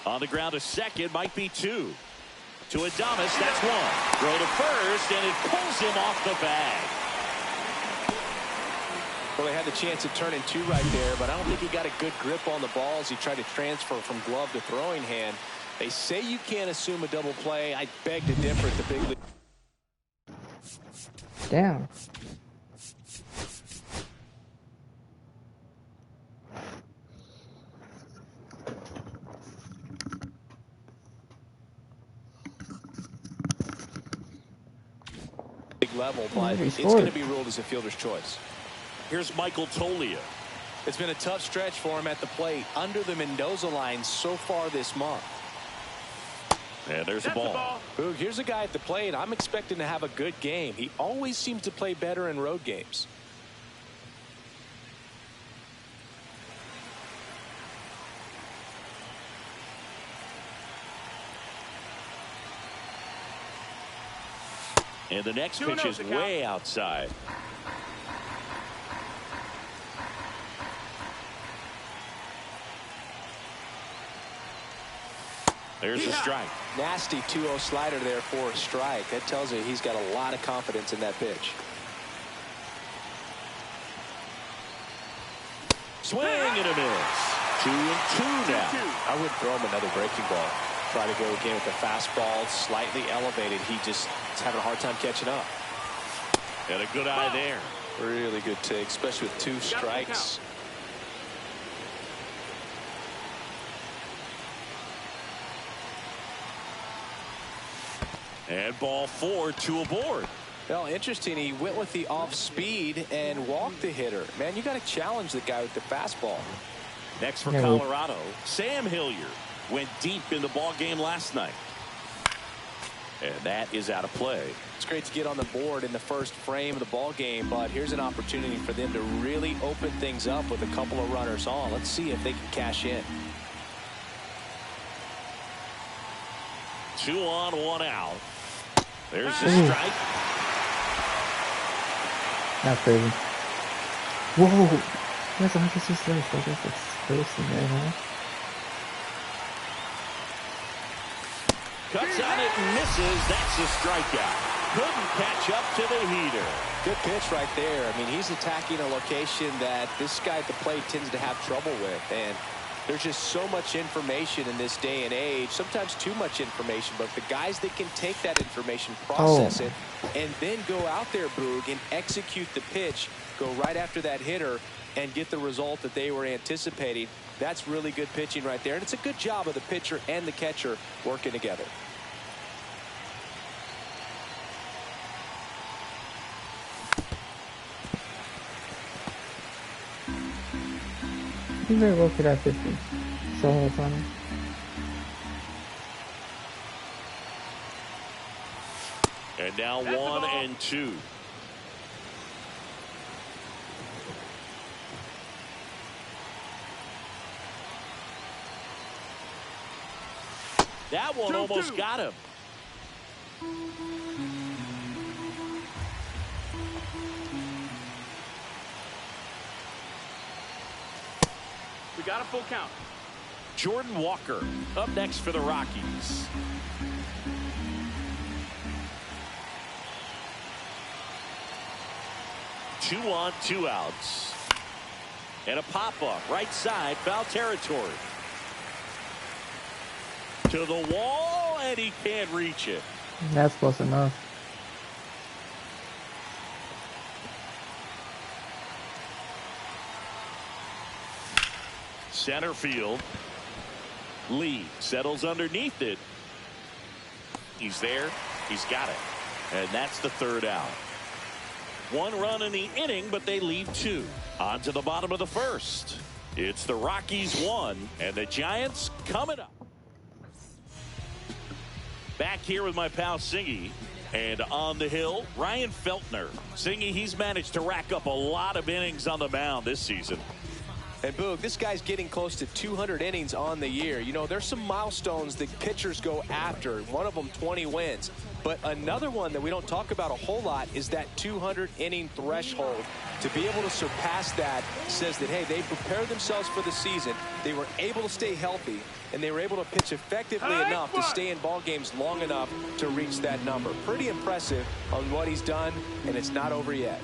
On the ground to second, might be 2. To Adames, that's 1. Throw to first, and it pulls him off the bag. Well, they had the chance of turning 2 right there, but I don't think he got a good grip on the ball as he tried to transfer from glove to throwing hand. They say you can't assume a double play. I beg to differ at the big league. Damn. Level, but it's going to be ruled as a fielder's choice. Here's Michael Tolia. It's been a tough stretch for him at the plate under the Mendoza line so far this month. And there's the ball. Boog, here's a guy at the plate. I'm expecting to have a good game. He always seems to play better in road games. And the next pitch is way outside. There's a strike. Nasty 2-0 slider there for a strike. That tells you he's got a lot of confidence in that pitch. Swing and a miss. 2-2 now. I would throw him another breaking ball. Try to go again with the fastball slightly elevated. He just is having a hard time catching up. And a good eye there. Really good take, especially with 2 strikes. And ball 4, 2 aboard. Well, interesting. He went with the off speed and walked the hitter. Man, you got to challenge the guy with the fastball. Next for Colorado, Sam Hilliard went deep in the ball game last night. And that is out of play. It's great to get on the board in the first frame of the ball game, but here's an opportunity for them to really open things up with a couple of runners on. Let's see if they can cash in. 2 on, 1 out. There's the strike. That's crazy. Whoa! That's 167 focus. That's close in there, huh? Cuts on it and misses. That's a strikeout. Couldn't catch up to the heater. Good pitch right there. I mean, he's attacking a location that this guy at the plate tends to have trouble with. And there's just so much information in this day and age. Sometimes too much information. But the guys that can take that information, process it, and then go out there, Boog, and execute the pitch, go right after that hitter, and get the result that they were anticipating. That's really good pitching right there. And it's a good job of the pitcher and the catcher working together. He very well could have 50. So it's on him. And now 1 and 2. That one almost got him. We got a full count. Jordan Walker up next for the Rockies. Two on, two outs. And a pop-up right side, foul territory. To the wall, and he can't reach it. That's close enough. Center field. Lee settles underneath it. He's there. He's got it. And that's the third out. One run in the inning, but they leave two. On to the bottom of the first. It's the Rockies 1 and the Giants coming up. Back here with my pal Singy. And on the hill, Ryan Feltner. Singy, he's managed to rack up a lot of innings on the mound this season. And Boog, this guy's getting close to 200 innings on the year. You know, there's some milestones that pitchers go after. One of them 20 wins. But another one that we don't talk about a whole lot is that 200 inning threshold. To be able to surpass that says that, hey, they prepared themselves for the season. They were able to stay healthy, and they were able to pitch effectively enough to stay in ball games long enough to reach that number. Pretty impressive on what he's done, and it's not over yet.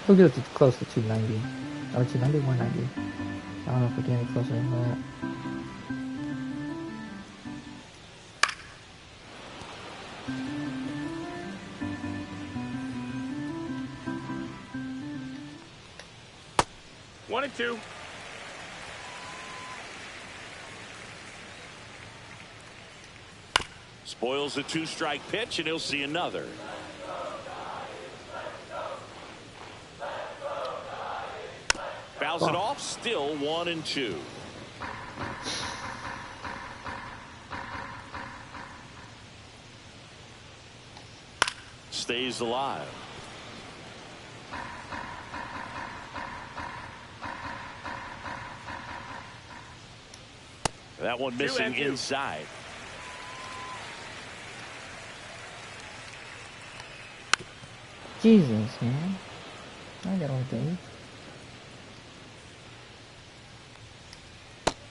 We'll get it close to 290. Or 290, 190. I don't know if we're getting closer than that. One and two. Spoils the two-strike pitch, and he'll see another. Fouls it off, still 1 and 2. Stays alive. That one missing inside. Jesus, man. I got all day.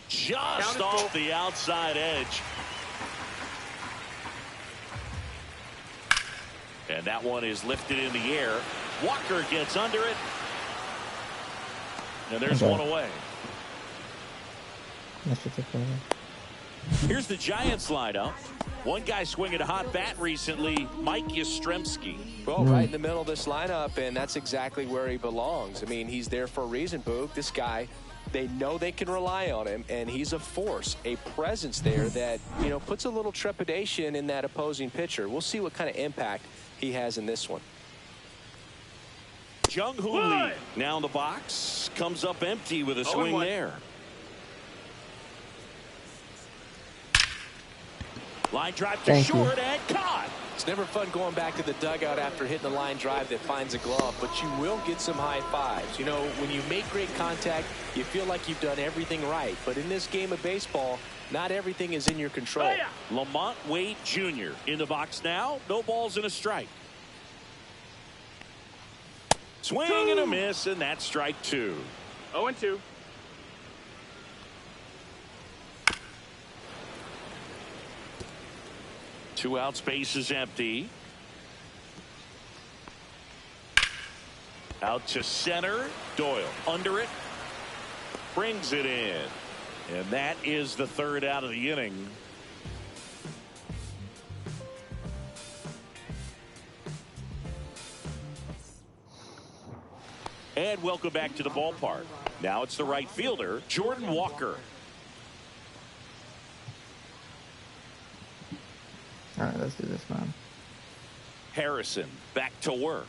Just off the outside edge. And that one is lifted in the air. Walker gets under it. And there's one away. Here's the Giants lineup. One guy swinging a hot bat recently, Mike Yastrzemski. Well, right in the middle of this lineup, and that's exactly where he belongs. I mean, he's there for a reason, Boog. This guy, they know they can rely on him, and he's a force, a presence there that, you know, puts a little trepidation in that opposing pitcher. We'll see what kind of impact he has in this one. Jung-Hoo Lee now in the box, comes up empty with a swing there. Line drive to short and caught. It's never fun going back to the dugout after hitting a line drive that finds a glove, but you will get some high fives. You know, when you make great contact, you feel like you've done everything right. But in this game of baseball, not everything is in your control. Lamont Wade Jr. in the box now. No balls and a strike. Swing and a miss, and that's strike 2. 0 and 2. Two out, space is empty. Out to center. Doyle under it. Brings it in. And that is the third out of the inning. And welcome back to the ballpark. Now it's the right fielder, Jordan Walker. All right, let's do this, man. Harrison back to work.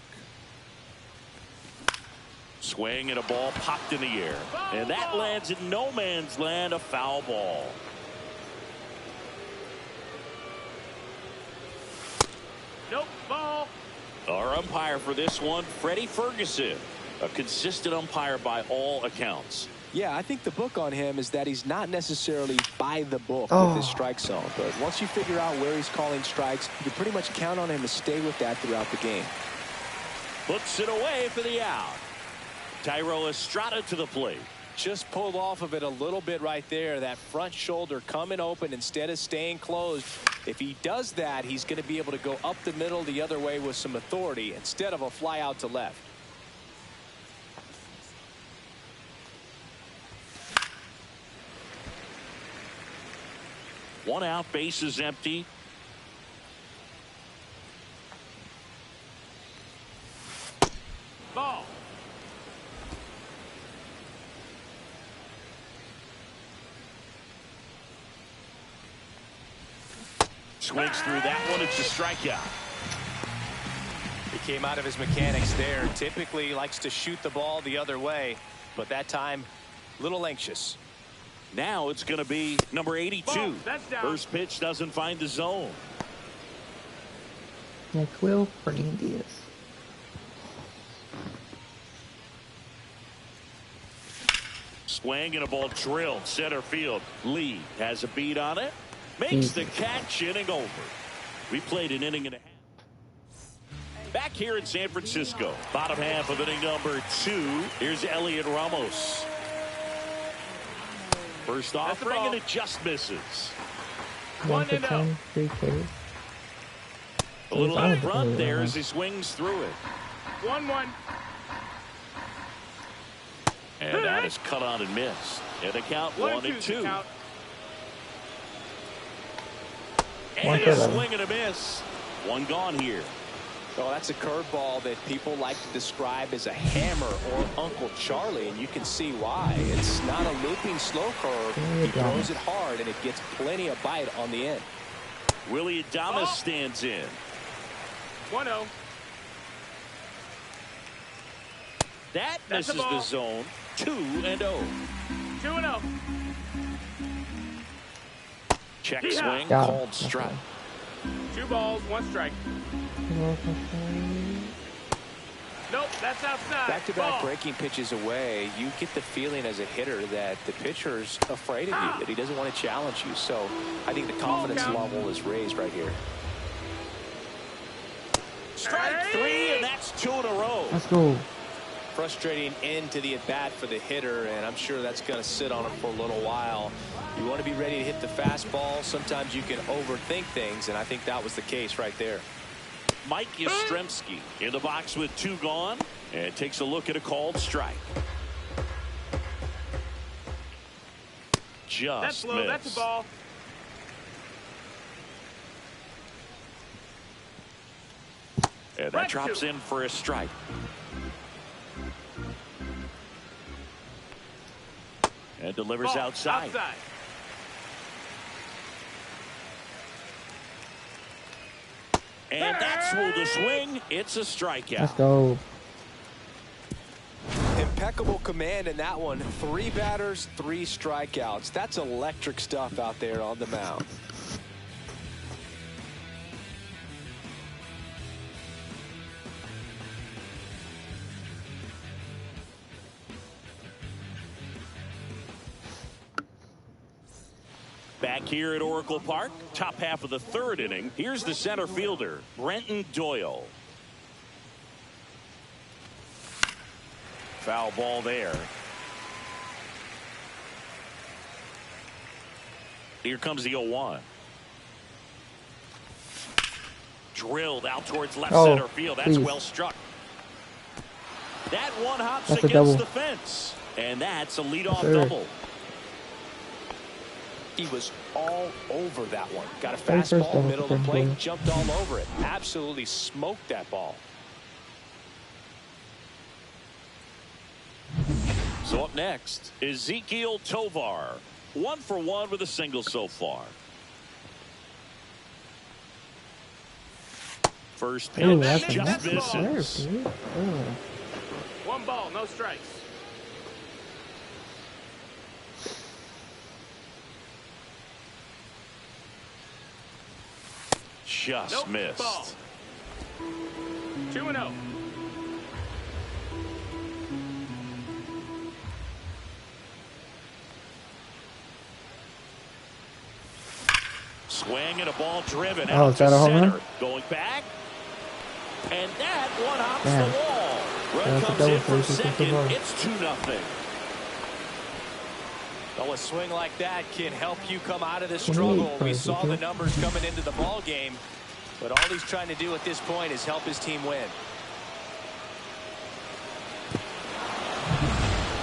Swing and a ball popped in the air. And that lands in no man's land, a foul ball. Nope, ball. Our umpire for this one, Freddie Ferguson. A consistent umpire by all accounts. Yeah, I think the book on him is that he's not necessarily by the book with his strike zone. But once you figure out where he's calling strikes, you pretty much count on him to stay with that throughout the game. Puts it away for the out. Tyro Estrada to the plate. Just pulled off of it a little bit right there. That front shoulder coming open instead of staying closed. If he does that, he's going to be able to go up the middle the other way with some authority instead of a fly out to left. One out, bases empty. Ball. Swings through that one. It's a strikeout. He came out of his mechanics there. Typically likes to shoot the ball the other way, but that time a little anxious. Now it's going to be number 82. Ball. That's down. First pitch doesn't find the zone. Will Fernandez. Swing and a ball drilled center field. Lee has a beat on it. Makes the catch, inning over. We played an inning and a half. Back here in San Francisco, bottom half of inning number 2. Here's Elliot Ramos. First offering, and it just misses. 1-0. 3 Ks. A little out front there as he swings through it. 1-1. And that is cut on and missed. And the count 1-2. And a swing and a miss. One gone here. Well, that's a curveball that people like to describe as a hammer or Uncle Charlie, and you can see why. It's not a looping slow curve. He throws it hard, and it gets plenty of bite on the end. Willie Adames stands in. 1-0. That misses the zone. 2-0. 2-0. Check Yeah. swing, Got him. called strike. 2 balls, 1 strike. Nope, that's outside. Back-to-back Ball. breaking pitches away, you get the feeling as a hitter that the pitcher's afraid of you, that he doesn't want to challenge you. So I think the confidence level is raised right here. Strike 3, and that's 2 in a row. Let's go. Frustrating end to the at-bat for the hitter, and I'm sure that's going to sit on him for a little while. You want to be ready to hit the fastball. Sometimes you can overthink things, and I think that was the case right there. Mike Yastrzemski in the box with 2 gone, and takes a look at a called strike. Just That's low. missed. That's a ball. And that drops in for a strike. And delivers Ball. outside. And that's swole to swing. It's a strikeout. Let's go. Impeccable command in that one. 3 batters, 3 strikeouts. That's electric stuff out there on the mound. Back here at Oracle Park, top half of the 3rd inning. Here's the center fielder, Brenton Doyle. Foul ball there. Here comes the 0-1. Drilled out towards left center field. That's well struck. That one hops against the fence. And that's a leadoff double. He was all over that one. Got a fastball, middle of the plate, jumped all over it. Absolutely smoked that ball. So up next, Ezequiel Tovar. 1 for 1 with a single so far. First pitch just misses. 1 ball, no strikes. Just missed. Ball. 2-0. Swing and a ball driven out to center. Going back. And that one hops the wall. Run That's a comes double in from play, second. It's 2-0. Well, a swing like that can help you come out of this struggle. We saw the numbers coming into the ball game, but all he's trying to do at this point is help his team win.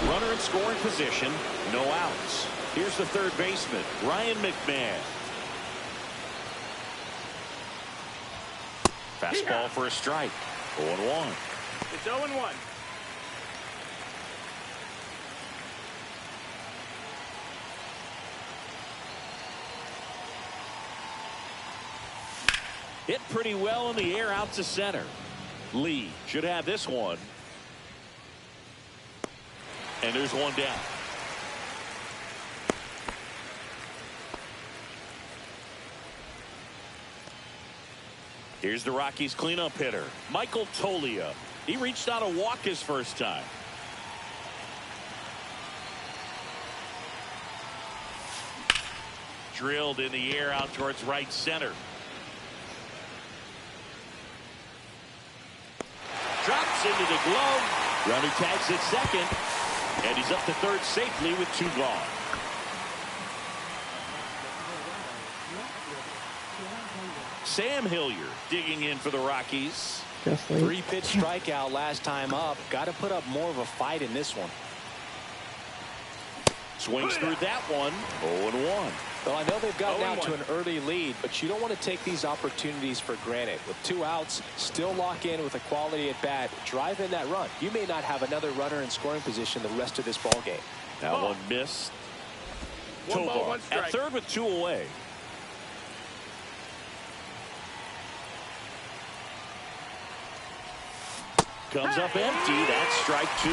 Runner in scoring position, no outs. Here's the third baseman, Ryan McMahon. Fastball for a strike. 0-1. It's 0-1. Hit pretty well in the air out to center. Lee should have this one. And there's one down. Here's the Rockies cleanup hitter, Michael Tolia. He reached out a walk his first time. Drilled in the air out towards right center. Drops into the glove. Runner tags at second. And he's up to third safely with 2 gone. Sam Hilliard digging in for the Rockies. 3-pitch strikeout last time up. Got to put up more of a fight in this one. Swings through that one. 0-1. Well, I know they've gotten out to an early lead, but you don't want to take these opportunities for granted. With 2 outs, still lock in with a quality at bat. Drive in that run. You may not have another runner in scoring position the rest of this ball game. That one missed. 1 ball, 1 strike. At third with 2 away. Comes up empty. That's strike 2.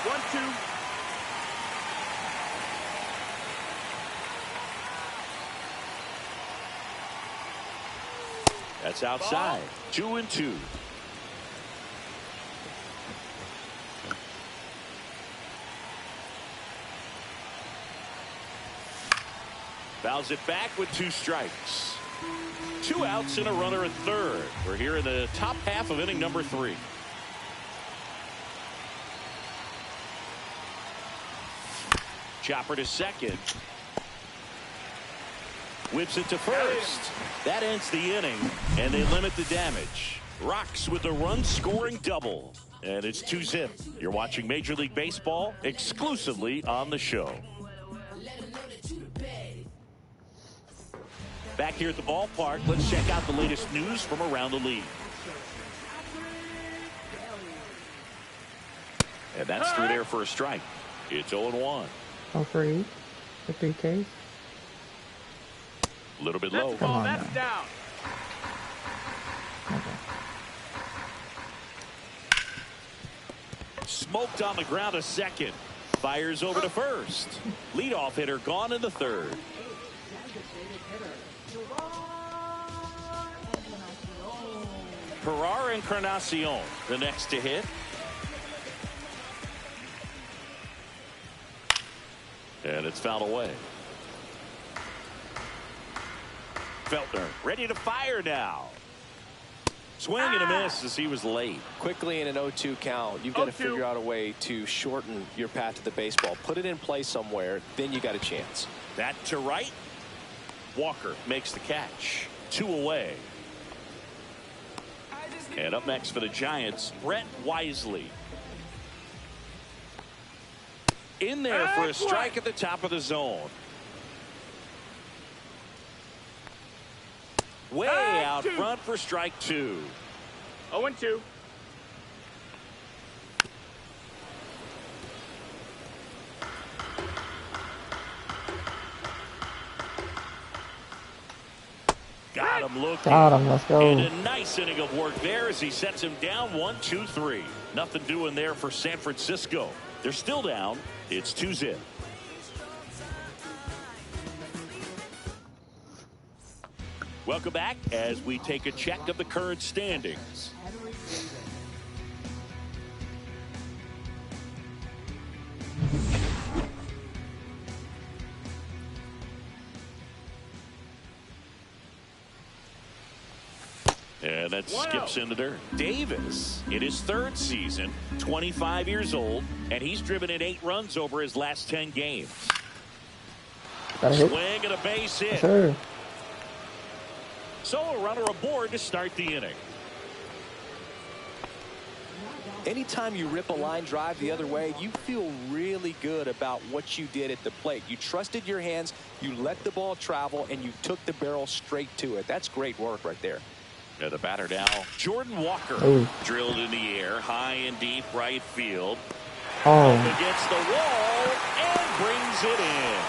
1-2. That's outside. 2-2. Fouls it back with 2 strikes. 2 outs and a runner at third. We're here in the top half of inning number 3. Chopper to second. Whips it to first. That ends the inning, and they limit the damage. Rocks with a run-scoring double. And it's 2-0. You're watching Major League Baseball exclusively on the show. Back here at the ballpark, let's check out the latest news from around the league. And that's through there for a strike. It's 0-1. 0-3. The 3Ks. A little bit low. Ball, that's down. Smoked on the ground to second. Fires over to first. Leadoff hitter gone in the third. Ferrar Encarnacion, the next to hit. And it's fouled away. Feltner ready to fire now. Swing and a miss as he was late. Quickly in an 0-2 count, you've got to figure out a way to shorten your path to the baseball. Put it in play somewhere, then you got a chance. That to right. Walker makes the catch. 2 away. And up next for the Giants, Brett Wisely. In there for a strike at the top of the zone. Way out front for strike 2. 0-2. Got him looking. Got him. Let's go. And a nice inning of work there as he sets him down 1-2-3. Nothing doing there for San Francisco. They're still down. It's 2-0. Welcome back as we take a check of the current standings. And And that skips into dirt. Davis, in his 3rd season, 25 years old, and he's driven in 8 runs over his last 10 games. Swing and a base hit. Sure. So a runner aboard to start the inning. Anytime you rip a line drive the other way, you feel really good about what you did at the plate. You trusted your hands, you let the ball travel, and you took the barrel straight to it. That's great work right there. Yeah, the batter now, Jordan Walker. Drilled in the air, high and deep right field. Up against the wall and brings it in.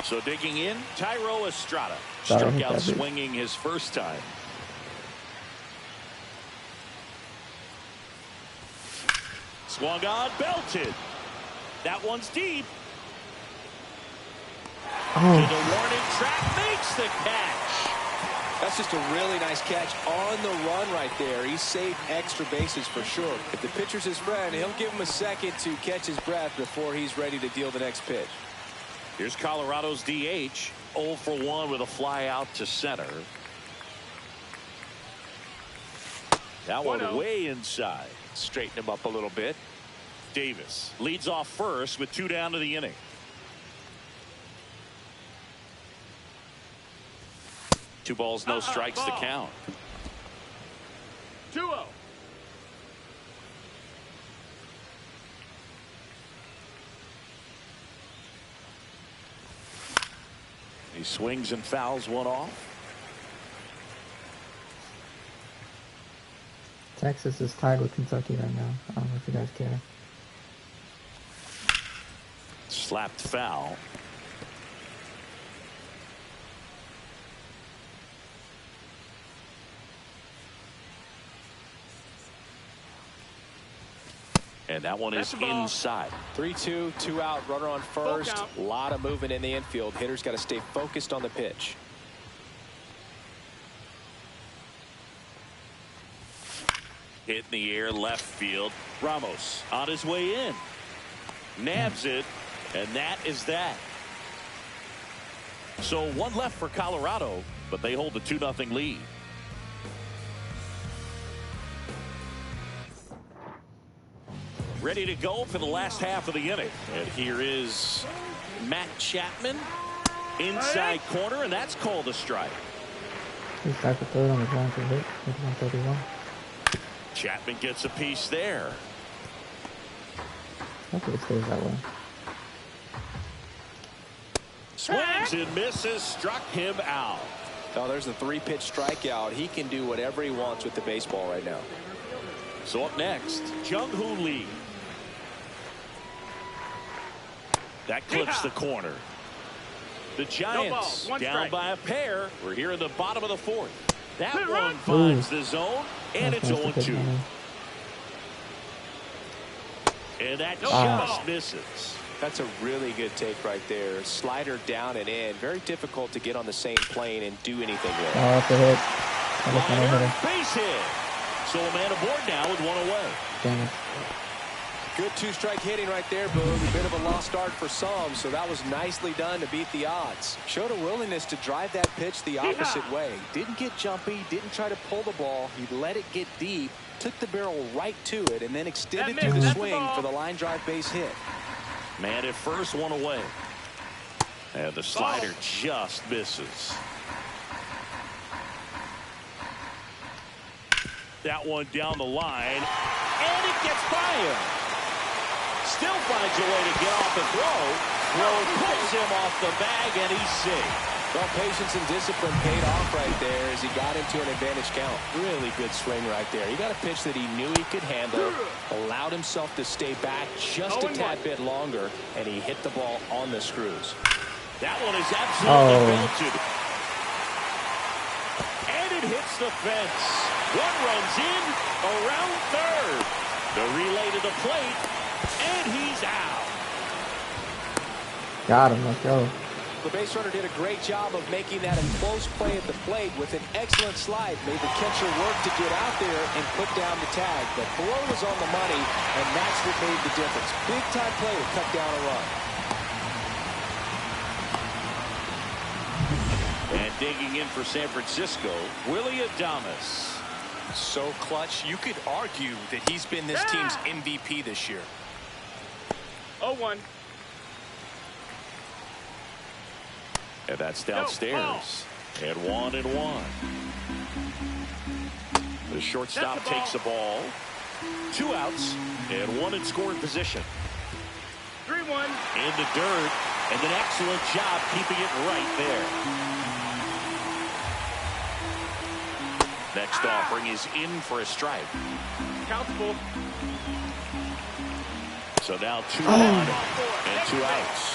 So digging in, Tyro Estrada. Struck out swinging his first time. Swung on, belted. That one's deep. To the warning track, makes the catch. That's just a really nice catch on the run right there. He saved extra bases for sure. If the pitcher's his friend, he'll give him a second to catch his breath before he's ready to deal the next pitch. Here's Colorado's DH, 0 for 1 with a fly out to center. That one way inside. Straighten him up a little bit. Davis leads off first with 2 down to the inning. Two balls, no strikes to count. 2-0. He swings and fouls one off. Texas is tied with Kentucky right now. I don't know if you guys care. Slapped foul. And that one is inside. 3-2, 2 out, runner on first. A lot of movement in the infield. Hitters got to stay focused on the pitch. Hit in the air, left field. Ramos on his way in. Nabs it, and that is that. So 1 left for Colorado, but they hold the 2-0 lead. Ready to go for the last half of the inning. And here is Matt Chapman. Inside corner, and that's called a strike. He's back to 3rd on the ground for hit. 131. Chapman gets a piece there. Hopefully it stays that way. Swings and misses, struck him out. Oh, there's a 3-pitch strikeout. He can do whatever he wants with the baseball right now. So up next, Jung-Hoo Lee. That clips the corner. The Giants down by a pair. We're here in the bottom of the 4th. That one finds the zone, and it's 0-2. And that just misses. That's a really good take right there. Slider down and in. Very difficult to get on the same plane and do anything with. Oh, that's a hit. Liner, base hit. So a man aboard now with 1 away. Damn it. Good 2-strike hitting right there, Boog. A bit of a lost start for some, so that was nicely done to beat the odds. Showed a willingness to drive that pitch the opposite way. Didn't get jumpy, didn't try to pull the ball. He let it get deep, took the barrel right to it, and then extended to the swing for the line drive base hit. Man at first, 1 away. And the slider just misses. That one down the line, and it gets by him. Still finds a way to get off the throw. Throw pulls him off the bag, and he's safe. Well, patience and discipline paid off right there as he got into an advantage count. Really good swing right there. He got a pitch that he knew he could handle, allowed himself to stay back just a tad bit longer, and he hit the ball on the screws. That one is absolutely belted. And it hits the fence. One runs in around 3rd. The relay to the plate, and he's out. Got him. Let's go. The base runner did a great job of making that a close play at the plate with an excellent slide. Made the catcher work to get out there and put down the tag. The throw was on the money, and that's what made the difference. Big time play to cut down a run. digging in for San Francisco, Willie Adames. So clutch, you could argue that he's been this team's MVP this year. 0-1. And that's downstairs. And 1-1. The shortstop takes the ball. 2 outs and 1 in scoring position. 3-1. In the dirt, and an excellent job keeping it right there. Next offering is in for a strike. Count's full. So now 2 on and 2 outs.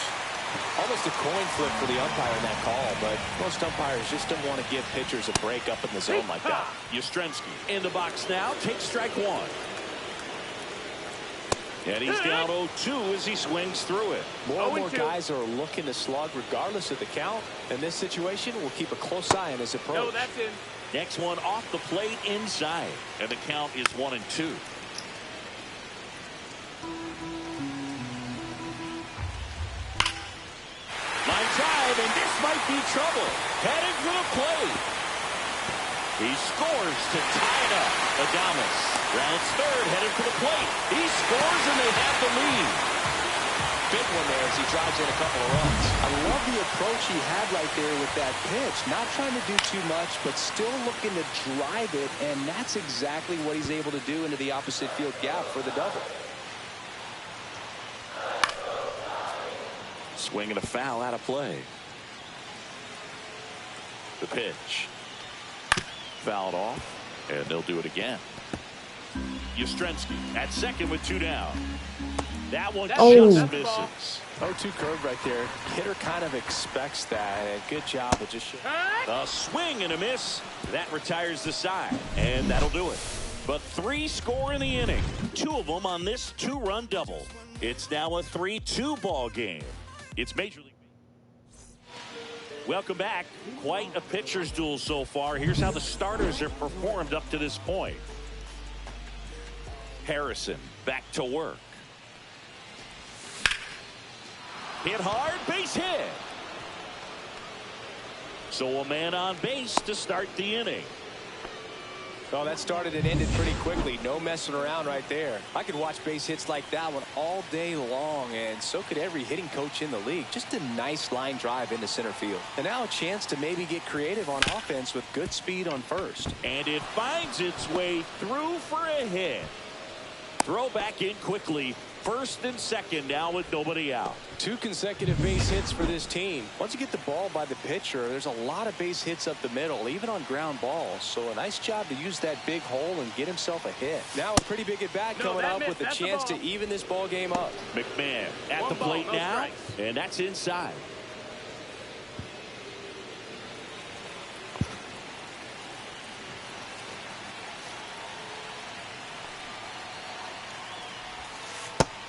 Almost a coin flip for the umpire in that call, but most umpires just don't want to give pitchers a break up in the zone like that. Yastrzemski in the box now, takes strike 1. And he's down 0-2 as he swings through it. More and more guys are looking to slug regardless of the count. In this situation, we'll keep a close eye on his approach. No, that's in. Next one off the plate inside. And the count is 1-2. Line drive, and this might be trouble. Heading for the plate. He scores to tie it up. Adames rounds third, headed for the plate. He scores, and they have the lead. Big one there as he drives in a couple of runs. I love the approach he had right there with that pitch. Not trying to do too much, but still looking to drive it, and that's exactly what he's able to do into the opposite field gap for the double. Swinging a foul out of play. The pitch. Fouled off, and they'll do it again. Yastrzemski at second with 2 down. That one just misses. 0-2 curve right there. Hitter kind of expects that. And good job of just... A swing and a miss. That retires the side, and that'll do it. But 3 score in the inning. 2 of them on this 2-run double. It's now a 3-2 ball game. It's Major League. Welcome back. Quite a pitcher's duel so far. Here's how the starters have performed up to this point. Harrison back to work. Hit hard, base hit. So a man on base to start the inning. Oh, that started and ended pretty quickly. No messing around right there. I could watch base hits like that one all day long, and so could every hitting coach in the league. Just a nice line drive into center field. And now a chance to maybe get creative on offense with good speed on first. And it finds its way through for a hit. Throw back in quickly. First and second now with nobody out. 2 consecutive base hits for this team. Once you get the ball by the pitcher, there's a lot of base hits up the middle, even on ground balls. So a nice job to use that big hole and get himself a hit. Now a pretty big at-bat coming up with a chance to even this ball game up. McMahon at the plate now, and that's inside.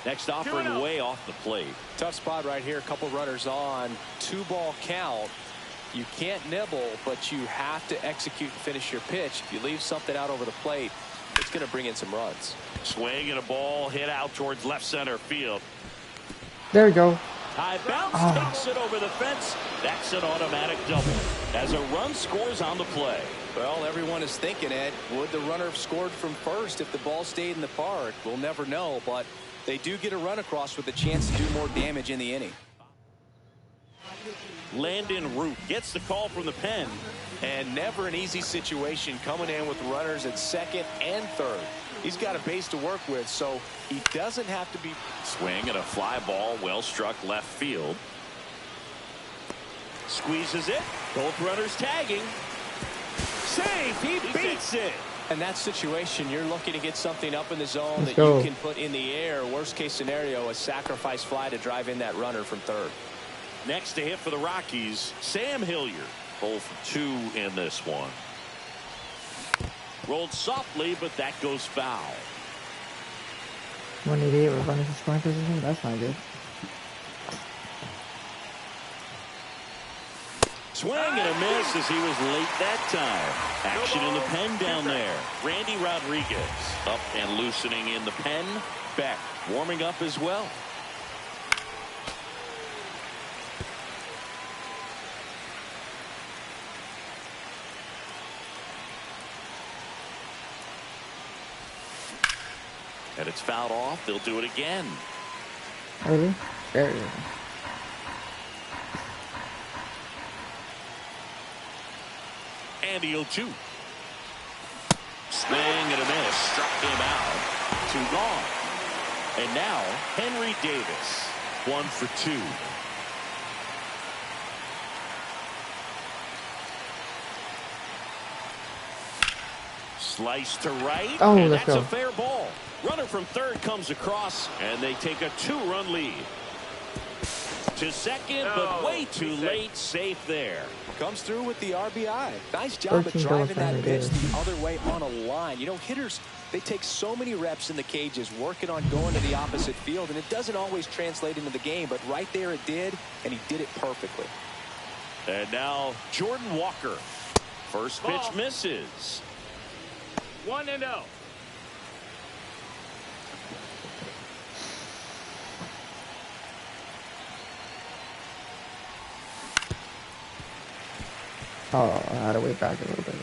Next offering way off the plate. Tough spot right here. A couple runners on. 2-ball count. You can't nibble, but you have to execute and finish your pitch. If you leave something out over the plate, it's going to bring in some runs. Swing and a ball hit out towards left center field. There we go. High bounce takes it over the fence. That's an automatic double as a run scores on the play. Well, everyone is thinking it. Would the runner have scored from first if the ball stayed in the park? We'll never know, but they do get a run across with a chance to do more damage in the inning. Landon Root gets the call from the pen. And never an easy situation coming in with runners at second and third. He's got a base to work with, so he doesn't have to be. Swing and a fly ball well struck left field. Squeezes it. Both runners tagging. Safe. He beats it. In that situation, you're looking to get something up in the zone that go. you can put in the air. Worst case scenario, a sacrifice fly to drive in that runner from third. Next to hit for the Rockies, Sam Hilliard. 0 for 2 in this one. Rolled softly, but that goes foul. 188 with runners in scoring position. That's not good. Swing and a miss as he was late that time. Action in the pen down there. Randy Rodriguez up and loosening in the pen. Beck warming up as well. And it's fouled off. They'll do it again. Really? There. And he'll shoot. Swing and a miss. Struck him out. 2 gone. And now Henry Davis. 1 for 2. Slice to right. Oh, and let's that's go. a fair ball. Runner from third comes across, and they take a 2-run lead. To second, but way too late. Safe there. Comes through with the RBI. Nice job of 13 driving that Henry pitch Davis. the other way on a line. You know, hitters, they take so many reps in the cages working on going to the opposite field, and it doesn't always translate into the game, but right there it did, and he did it perfectly. And now Jordan Walker. First pitch Ball. misses. 1-0. Oh, I had to wait back a little bit.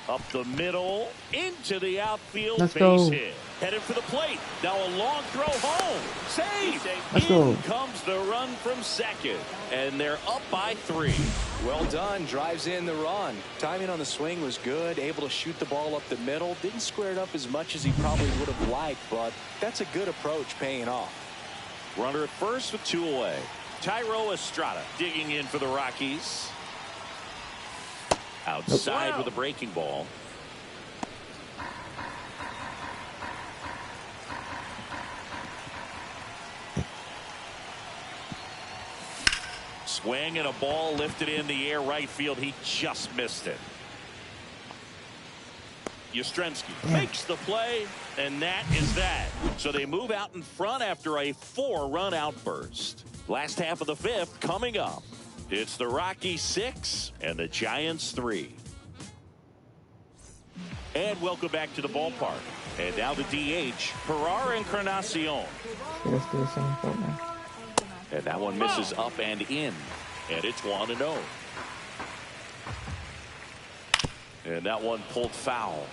Up the middle, into the outfield, Let's base go. hit. Headed for the plate. Now a long throw home. Save. Let's In go. comes the run from second. And they're up by 3. Well done. Drives in the run. Timing on the swing was good. Able to shoot the ball up the middle. Didn't square it up as much as he probably would have liked, but that's a good approach paying off. Runner at first with 2 away. Tyro Estrada digging in for the Rockies. Outside Wow. with a breaking ball. Swing and a ball lifted in the air right field. He just missed it. Yastrzemski makes the play, and that is that. So they move out in front after a 4-run outburst. Last half of the 5th coming up. It's the Rockies 6 and the Giants 3. And welcome back to the ballpark. And now the DH, Pereira Encarnacion. Let's do the same thing now. And that one misses up and in. And it's 1-0. And that one pulled foul.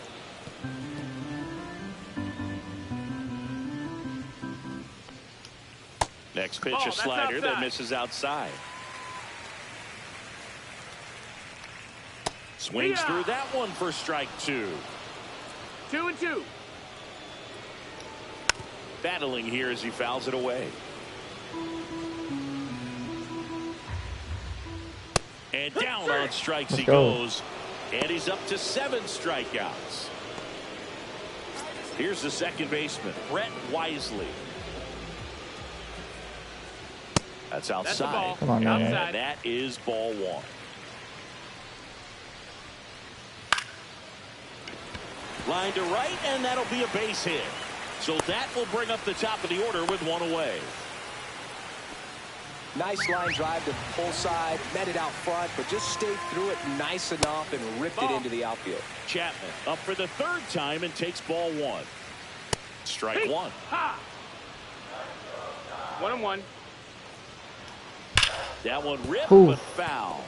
Next pitch, Oh, a that's slider that outside. misses outside. Swings Yeah. through that one for strike 2. 2-2. Battling here as he fouls it away. And down on strikes he Let's go. goes. And he's up to 7 strikeouts. Here's the second baseman, Brett Wisely. That's That's the outside. ball. Come on, man. Outside. And that is ball 1. Line to right, and that'll be a base hit. So that will bring up the top of the order with 1 away. Nice line drive to pull side, met it out front, but just stayed through it nice enough and ripped it Ball. into the outfield. Chapman up for the 3rd time and takes ball 1. Strike Hey. 1. Ha! 1-1. That one ripped, Ooh. but foul.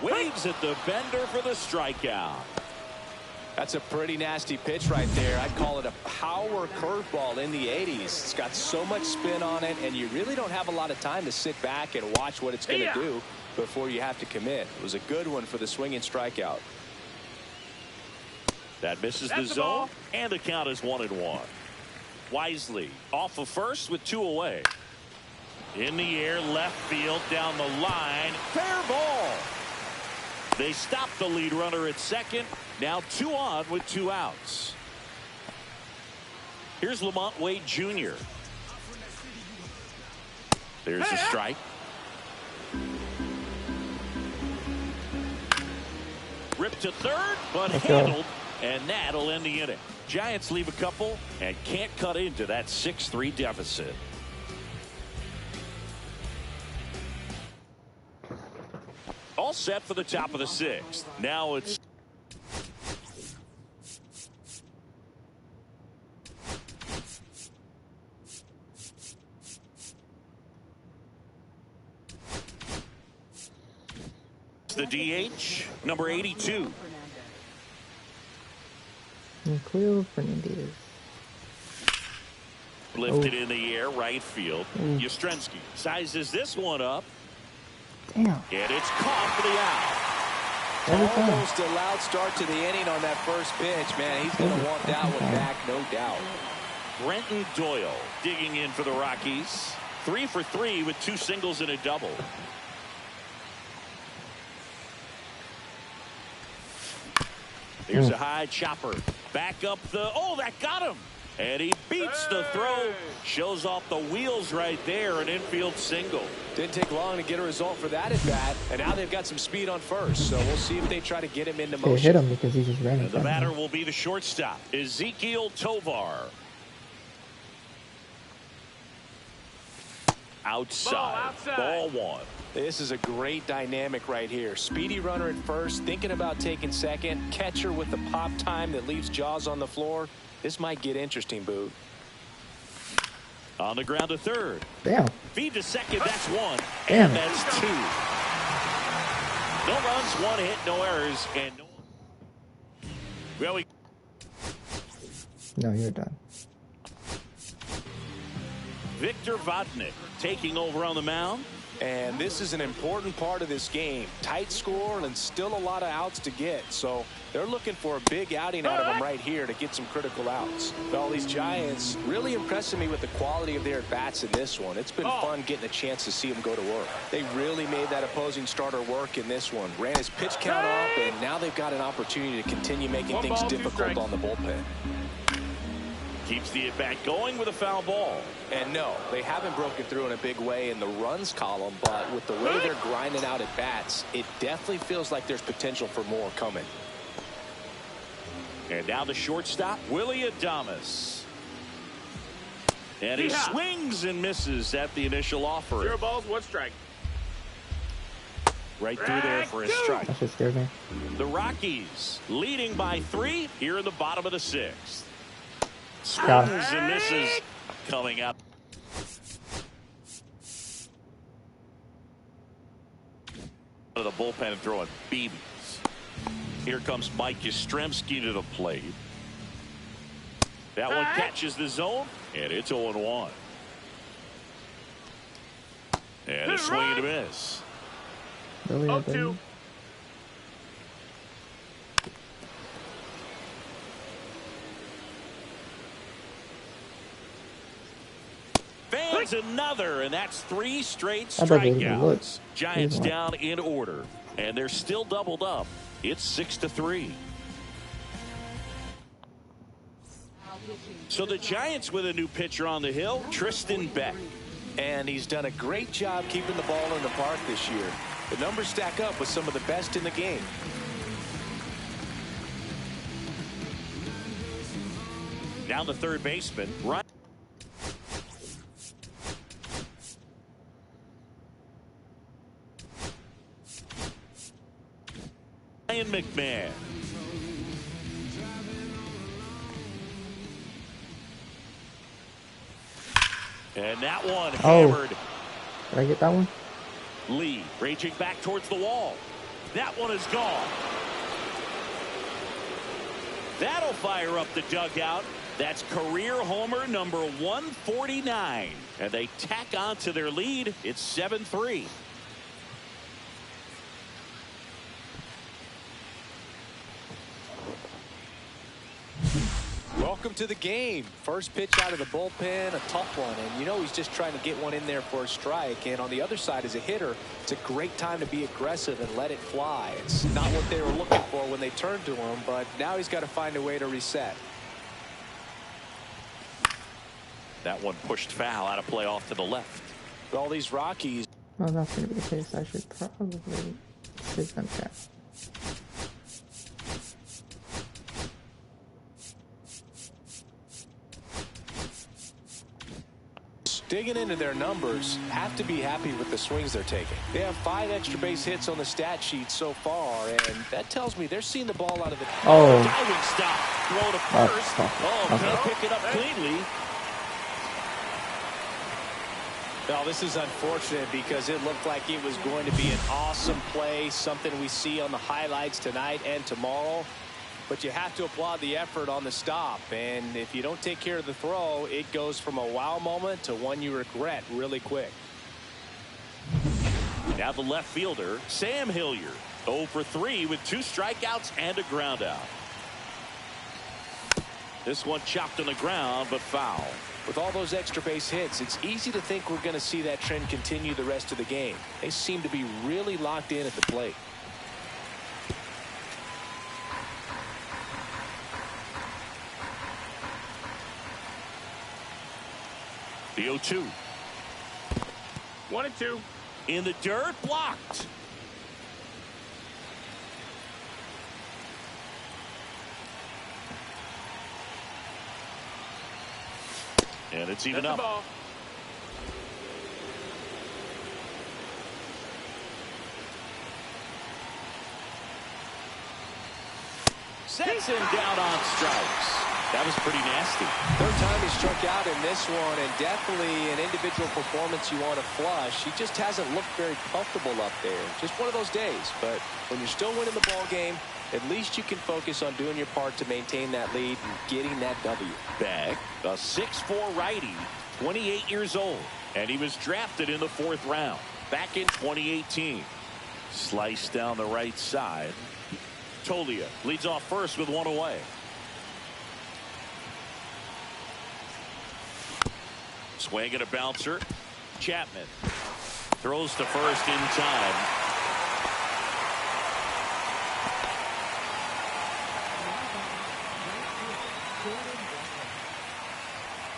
Waves at the bender for the strikeout. That's a pretty nasty pitch right there. I'd call it a power curveball in the 80s. It's got so much spin on it, and you really don't have a lot of time to sit back and watch what it's going to Yeah. do before you have to commit. It was a good one for the swinging strikeout. That misses That's the the zone, ball. and the count is 1-1. Wisely off of first with 2 away. In the air, left field, down the line. Fair ball. They stop the lead runner at second. Now 2 on with 2 outs. Here's Lamont Wade Jr. There's a strike. Ripped to third, but Let's go. handled, and that'll end the inning. Giants leave a couple and can't cut into that 6-3 deficit. All set for the top of the 6th. Now it's the DH, number 82. Cleo Fernandez. Lifted in the air, right field. Yastrzemski sizes this one up. Damn. And it's caught for the out. Almost a loud start to the inning on that first pitch. Man, he's going to want that one back, no doubt. Brenton Doyle digging in for the Rockies. 3 for 3 with 2 singles and a double. Here's a high chopper. Back up the... Oh, that got him. And he beats the throw. Shows off the wheels right there. An infield single. Didn't take long to get a result for that at bat. And now they've got some speed on first. So we'll see if they try to get him into motion. They hit him because he just ran in The front of batter him. will be the shortstop, Ezekiel Tovar. Outside. Ball 1. This is a great dynamic right here. Speedy runner at first, thinking about taking second. Catcher with the pop time that leaves Jaws on the floor. This might get interesting, Boot. On the ground to third. Damn. Feed to second. That's 1. Damn. And that's 2. No runs, 1 hit, no errors, and no. Well, No, you're done. Victor Vodnik taking over on the mound. And this is an important part of this game. Tight score and still a lot of outs to get. So they're looking for a big outing out of them right here to get some critical outs. Well, these Giants really impressing me with the quality of their at-bats in this one. It's been fun getting a chance to see them go to work. They really made that opposing starter work in this one. Ran his pitch count up, and now they've got an opportunity to continue making things difficult on the bullpen. Keeps the at-bat going with a foul ball. And no, they haven't broken through in a big way in the runs column, but with the way they're grinding out at bats, it definitely feels like there's potential for more coming. And now the shortstop, Willie Adames. And he swings and misses at the initial offer. 0 balls, 1 strike. Right through there for a strike. That just scared me. The Rockies leading by 3 here in the bottom of the 6th. Swings and misses coming up. Out of the bullpen and throwing BBs. Here comes Mike Yastrzemski to the plate. That one catches the zone, and it's 0-1. And a swing and a miss. Really, 0-2. Fans another, and that's 3 straight I bet they didn't look. strikeouts. Giants down in order, and they're still doubled up. It's 6-3. So the Giants with a new pitcher on the hill, Tristan Beck. And he's done a great job keeping the ball in the park this year. The numbers stack up with some of the best in the game. Down the third baseman, Ryan McMahon. And that one hammered. Did I get that one? Lee raging back towards the wall. That one is gone. That'll fire up the dugout. That's career homer number 149. And they tack on to their lead. It's 7-3. Welcome to the game. First pitch out of the bullpen, a tough one. And you know he's just trying to get one in there for a strike. And on the other side, as a hitter, it's a great time to be aggressive and let it fly. It's not what they were looking for when they turned to him, but now he's got to find a way to reset. That one pushed foul out of play off to the left. All these Rockies. Well, that's going to be the case. I should probably take them cat. Digging into their numbers, have to be happy with the swings they're taking. They have 5 extra base hits on the stat sheet so far, and that tells me they're seeing the ball out of the diving stop. Throw to first. Okay. Can't pick it up cleanly. Well, this is unfortunate because it looked like it was going to be an awesome play, something we see on the highlights tonight and tomorrow. But you have to applaud the effort on the stop. And if you don't take care of the throw, it goes from a wow moment to one you regret really quick. Now the left fielder, Sam Hilliard, 0 for 3 with 2 strikeouts and a ground out. This one chopped on the ground, but foul. With all those extra base hits, it's easy to think we're going to see that trend continue the rest of the game. They seem to be really locked in at the plate. The 0-2. 1-2. In the dirt, blocked. And it's even That's up. the ball. Sets him down on strikes. That was pretty nasty. Third time he struck out in this one, and definitely an individual performance you want to flush. He just hasn't looked very comfortable up there. Just one of those days. But when you're still winning the ball game, at least you can focus on doing your part to maintain that lead and getting that W. Beck, a 6'4" righty, 28 years old, and he was drafted in the 4th round back in 2018. Sliced down the right side. Tolia leads off first with 1 away. Swing and a bouncer. Chapman throws to first in time.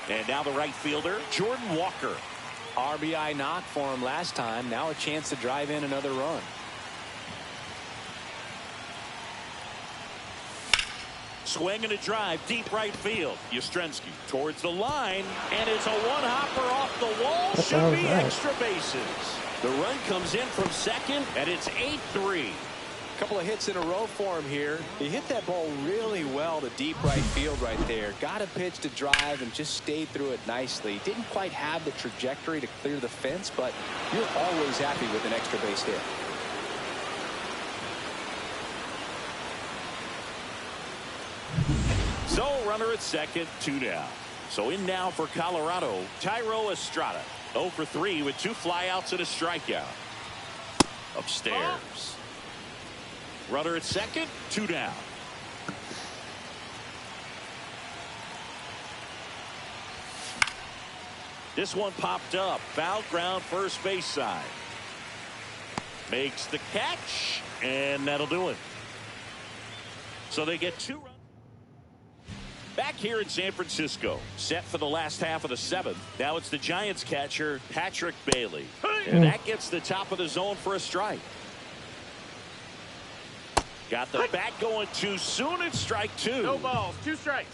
And now the right fielder, Jordan Walker. RBI knock for him last time. Now a chance to drive in another run. Swing and a drive, deep right field. Yastrzemski towards the line, and it's a one-hopper off the wall. Should be extra bases. The run comes in from second, and it's 8-3. A couple of hits in a row for him here. He hit that ball really well to deep right field right there. Got a pitch to drive and just stayed through it nicely. Didn't quite have the trajectory to clear the fence, but you're always happy with an extra base hit. So runner at second, 2 down. So in now for Colorado, Thairo Estrada, 0 for 3 with 2 flyouts and a strikeout. Upstairs. Runner at second, 2 down. This one popped up. Foul ground, first base side. Makes the catch, and that'll do it. So they get 2 runs. Back here in San Francisco, set for the last half of the 7th. Now it's the Giants catcher, Patrick Bailey. And that gets the top of the zone for a strike. Got the bat going too soon. It's strike 2. No balls, 2 strikes.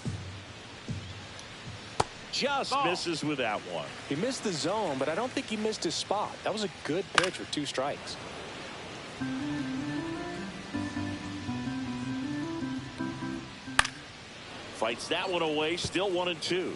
Just misses with that one. He missed the zone, but I don't think he missed his spot. That was a good pitch with 2 strikes. Fights that one away, still 1-2.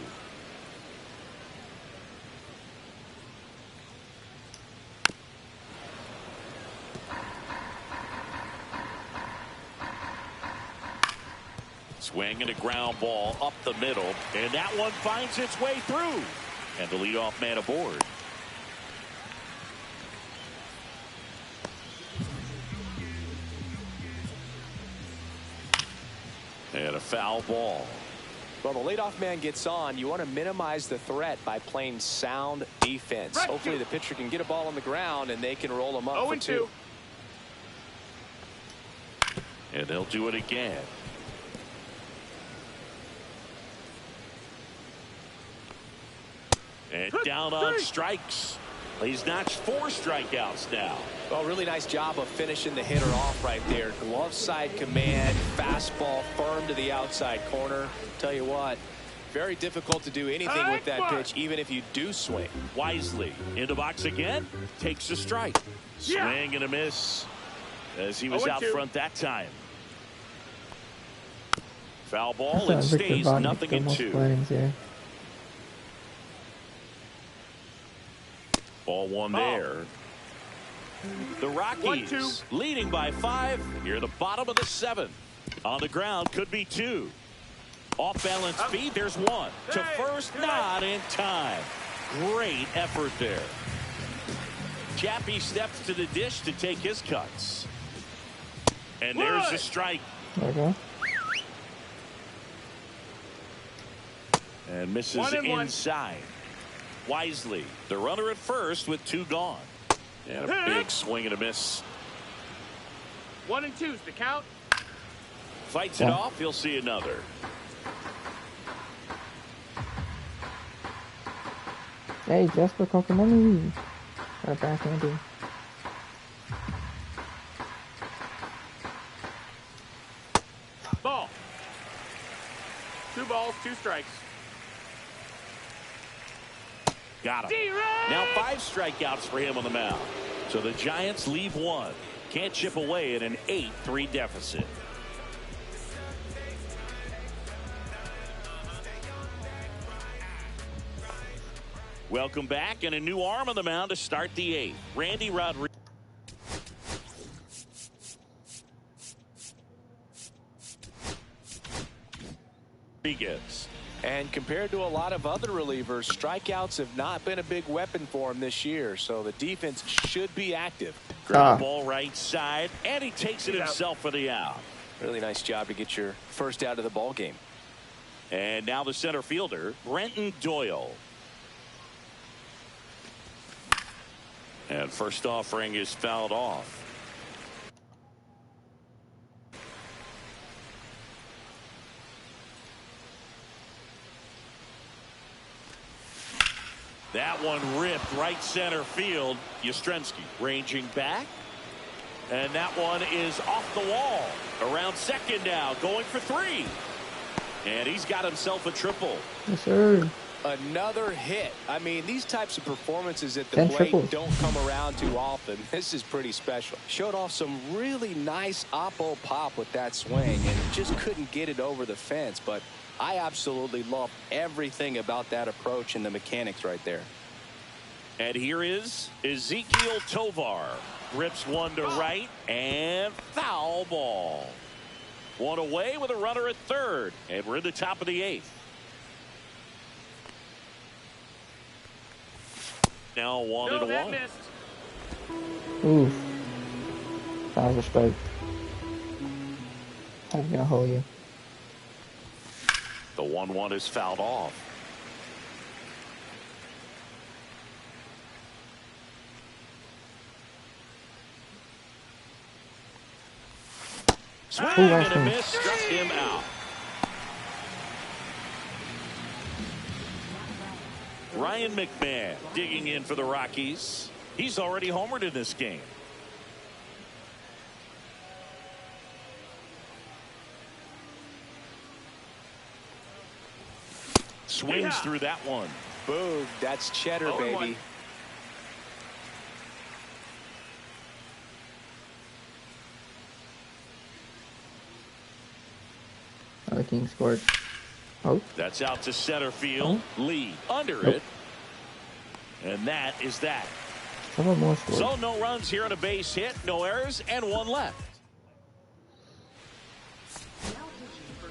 Swing and a ground ball up the middle, and that one finds its way through. And the leadoff man aboard. And a foul ball. Well, the leadoff man gets on. You want to minimize the threat by playing sound defense. Right. Hopefully the pitcher can get a ball on the ground and they can roll him up for 2. And they'll do it again. And down on strikes. He's notched 4 strikeouts now. Well, really nice job of finishing the hitter off right there. Glove side command, fastball firm to the outside corner. Tell you what, very difficult to do anything with that pitch, even if you do swing. Wisely into box again, takes a strike. Swing and a miss as he was out front that time. Foul ball, and stays 0-2. Ball one there. The Rockies leading by 5 near the bottom of the 7th. On the ground, could be 2. Off balance speed, there's 1. To first, not in time. Great effort there. Chappie steps to the dish to take his cuts. And there's the strike. There we go. And misses inside. Wisely, the runner at first with 2 gone. And a big swing and a miss. 1 and 2's the count. Fights it off. He'll see another. Hey, Jasper Kokonami. Right back, Andy. Ball. 2 balls, 2 strikes. Got him. Now 5 strikeouts for him on the mound. So the Giants leave 1. Can't chip away at an 8-3 deficit. Welcome back, and a new arm on the mound to start the 8th. Randy Rodriguez. And compared to a lot of other relievers, strikeouts have not been a big weapon for him this year, so the defense should be active. Ground ball right side, and he takes it himself for the out. Really nice job to get your first out of the ball game. And now the center fielder, Brenton Doyle. And first offering is fouled off. That one ripped right center field. Yastrzemski ranging back. And that one is off the wall. Around second now, going for 3. And he's got himself a triple. Yes, sir. Another hit. I mean, these types of performances at the plate don't come around too often. This is pretty special. Showed off some really nice oppo pop with that swing and just couldn't get it over the fence. But I absolutely love everything about that approach and the mechanics right there. And here is Ezekiel Tovar. Rips one to right and foul ball. One away with a runner at third. And we're in the top of the 8th. Now 1-1. Missed. Oof. That was a strike. I'm gonna hold you. The 1-1 is fouled off. Swing and a miss, struck him out. Ryan McMahon digging in for the Rockies. He's already homered in this game. Swings through that one. Boom. That's cheddar, baby. The King scored. Oh. That's out to center field. Lee under it. And that is that. Someone more scored. So no runs here on a base hit, no errors, and 1 left.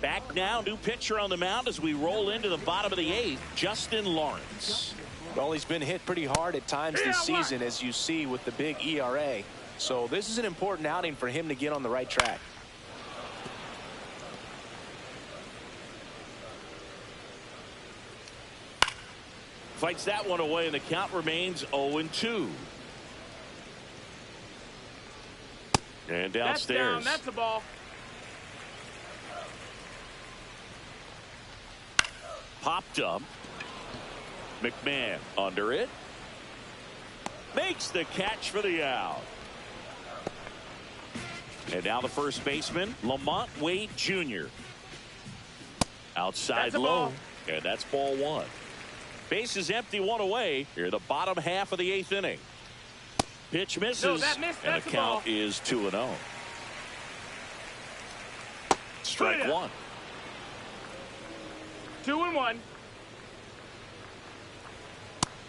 Back now, new pitcher on the mound as we roll into the bottom of the 8th, Justin Lawrence. Well, he's been hit pretty hard at times this season, as you see with the big ERA. So this is an important outing for him to get on the right track. Fights that one away, and the count remains 0-2. And downstairs. That's a ball. Popped up. McMahon under it. Makes the catch for the out. And now the first baseman, Lamont Wade Jr. Outside low. And that's ball 1. Base is empty, 1 away. Here the bottom half of the 8th inning. Pitch misses. And the count is 2-0. Strike 1. 2-1.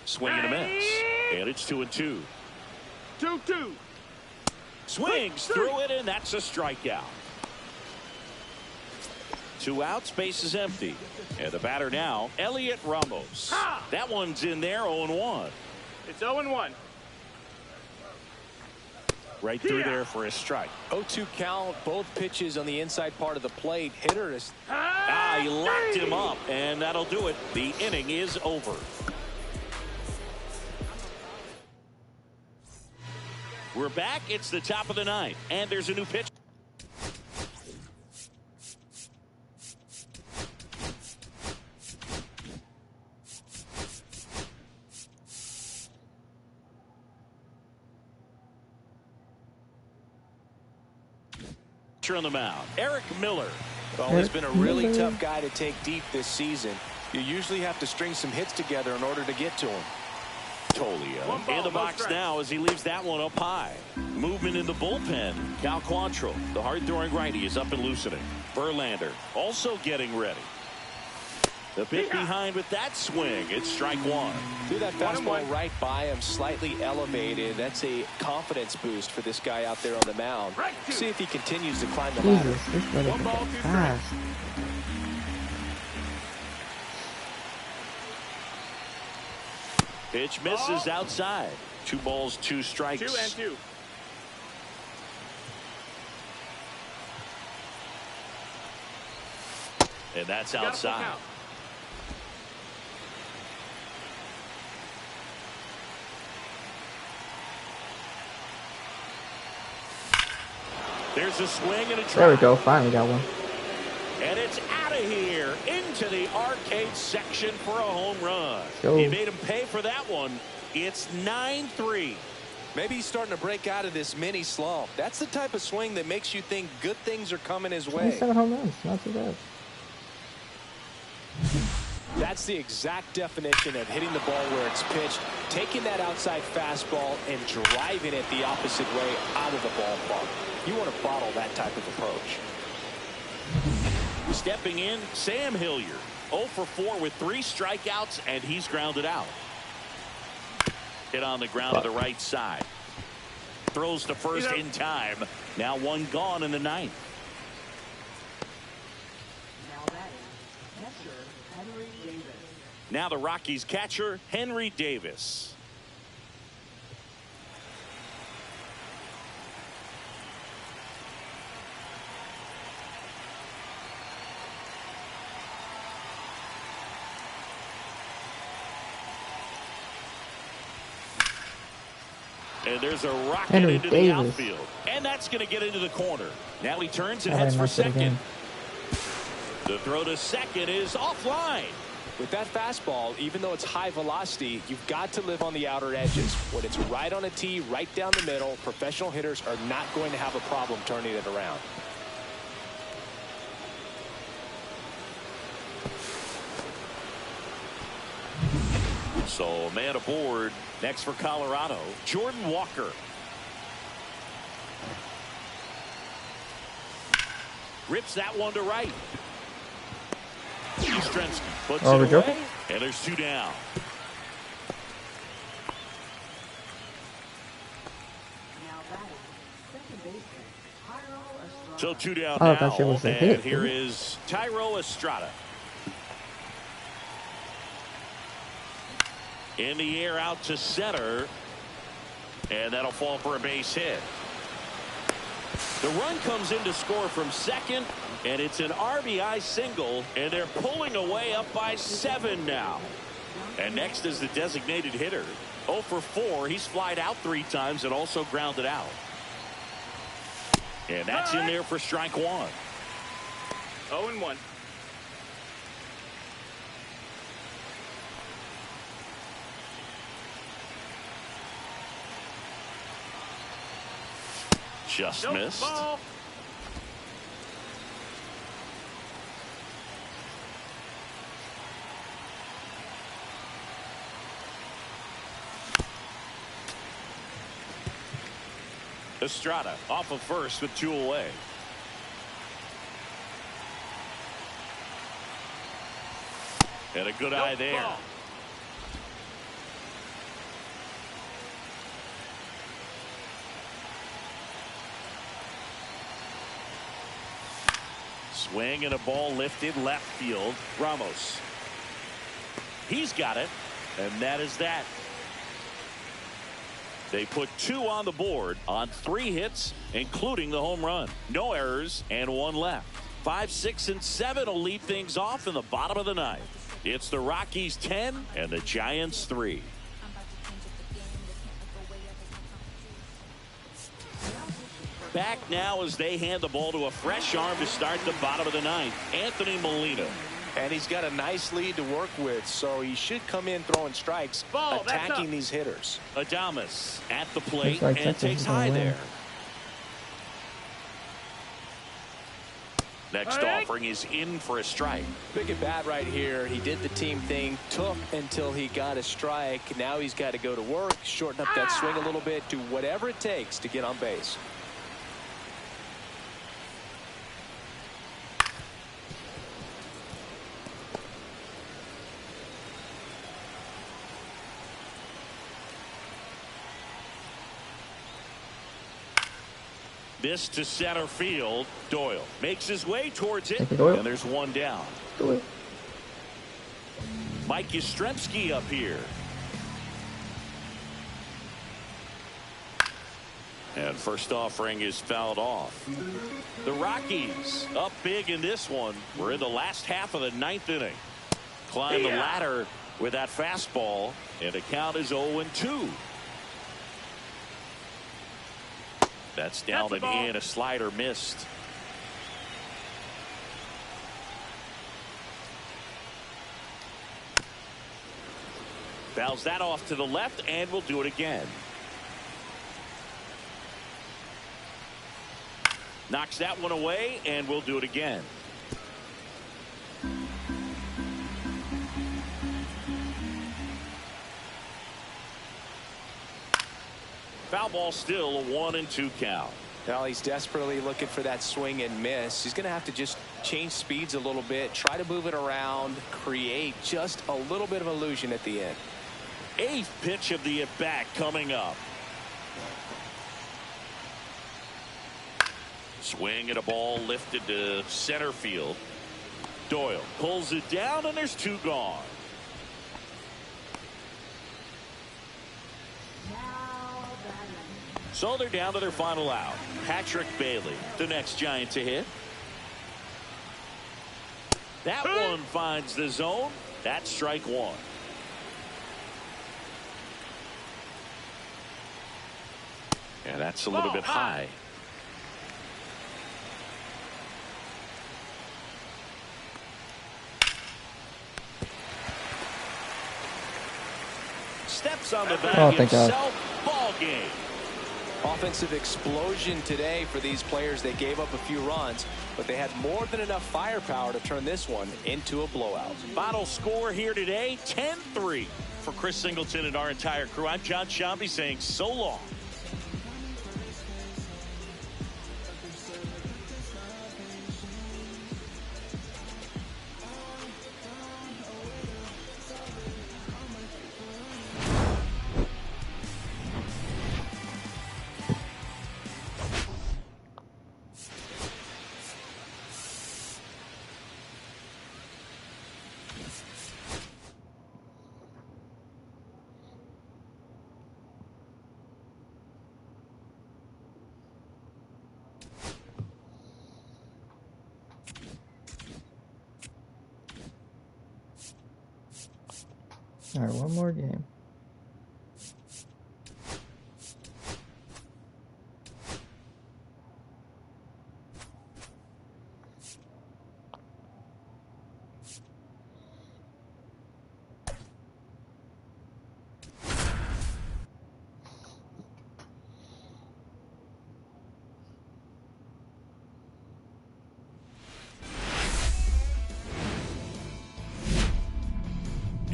Swing and a miss. And it's 2-2. 2-2. Swings through it, and that's a strikeout. 2 outs, base is empty. And the batter now, Elliot Ramos. That one's in there, 0-1. It's 0-1. Right through there for a strike. 0-2 count, both pitches on the inside part of the plate. Hitter is... He locked him up, and that'll do it. The inning is over. We're back. It's the top of the ninth, and there's a new pitch. On the mound, Eric Miller. Oh, he's been a really tough guy to take deep this season. You usually have to string some hits together in order to get to him. Tolia in the box now as he leaves that one up high. Movement in the bullpen. Cal Quantrill, the hard-throwing righty, is up and loosening. Verlander also getting ready. The bit behind with that swing. It's strike one. Threw that fastball right by him, slightly elevated. That's a confidence boost for this guy out there on the mound. See if he continues to climb the ladder. Jesus, this weather is fast. Pitch misses outside. 2 balls, 2 strikes. 2-2. And that's outside. There's a swing and a try. There we go. Finally got one. And it's out of here into the arcade section for a home run. Go. He made him pay for that one. It's 9-3. Maybe he's starting to break out of this mini slump. That's the type of swing that makes you think good things are coming his way. 27 home runs. Not too bad. That's the exact definition of hitting the ball where it's pitched, taking that outside fastball and driving it the opposite way out of the ballpark. You want to bottle that type of approach. Stepping in, Sam Hilliard. 0 for 4 with 3 strikeouts, and he's grounded out. Hit on the ground to the right side. Throws to first in time. Now 1 gone in the 9th. Now the Rockies catcher, Henry Davis. And there's a rocket Henry into Davis. the outfield. And that's going to get into the corner. Now he turns and heads for second. The throw to second is offline. With that fastball, even though it's high velocity, you've got to live on the outer edges. When it's right on a tee, right down the middle, professional hitters are not going to have a problem turning it around. So, man aboard. Next for Colorado, Jordan Walker. Rips that one to right. Yastrzemski puts it away, and there's 2 down. So 2 down now, and here is Thairo Estrada. In the air out to center, and that'll fall for a base hit. The run comes in to score from second, and it's an RBI single, and they're pulling away up by 7 now. And next is the designated hitter. 0 for 4. He's flied out 3 times and also grounded out. And that's in there for strike 1. 0-1. Just missed. Ball. Estrada off of first with 2 away. And a good eye there. Swing and a ball lifted left field. Ramos. He's got it. And that is that. They put 2 on the board on 3 hits, including the home run. No errors and 1 left. 5, 6, and 7 will lead things off in the bottom of the 9th. It's the Rockies 10 and the Giants 3. Back now as they hand the ball to a fresh arm to start the bottom of the 9th. Anthony Molina. And he's got a nice lead to work with, so he should come in throwing strikes, attacking these hitters. Adames at the plate like and takes high there. Next offering is in for a strike. Big at bat right here. He did the team thing, took until he got a strike. Now he's got to go to work, shorten up that swing a little bit, do whatever it takes to get on base. This to center field. Doyle makes his way towards it, and there's 1 down. Mike Yastrzemski up here. And first offering is fouled off. The Rockies up big in this one. We're in the last half of the 9th inning. Climb the ladder with that fastball, and the count is 0-2. That's down and in. A slider missed. Fouls that off to the left, and we'll do it again. Knocks that one away, and we'll do it again. Foul ball, still a 1-2 count. Well, he's desperately looking for that swing and miss. He's going to have to just change speeds a little bit, try to move it around, create just a little bit of illusion at the end. 8th pitch of the at-bat coming up. Swing and a ball lifted to center field. Doyle pulls it down, and there's 2 gone. So they're down to their final out. Patrick Bailey, the next Giant to hit. That one finds the zone. That's strike 1. And that's a little bit high. Steps on the bag himself. Ball game. Offensive explosion today for these players. They gave up a few runs, but they had more than enough firepower to turn this one into a blowout. Final score here today, 10-3. For Chris Singleton and our entire crew, I'm John Shambi saying so long. All right, one more game.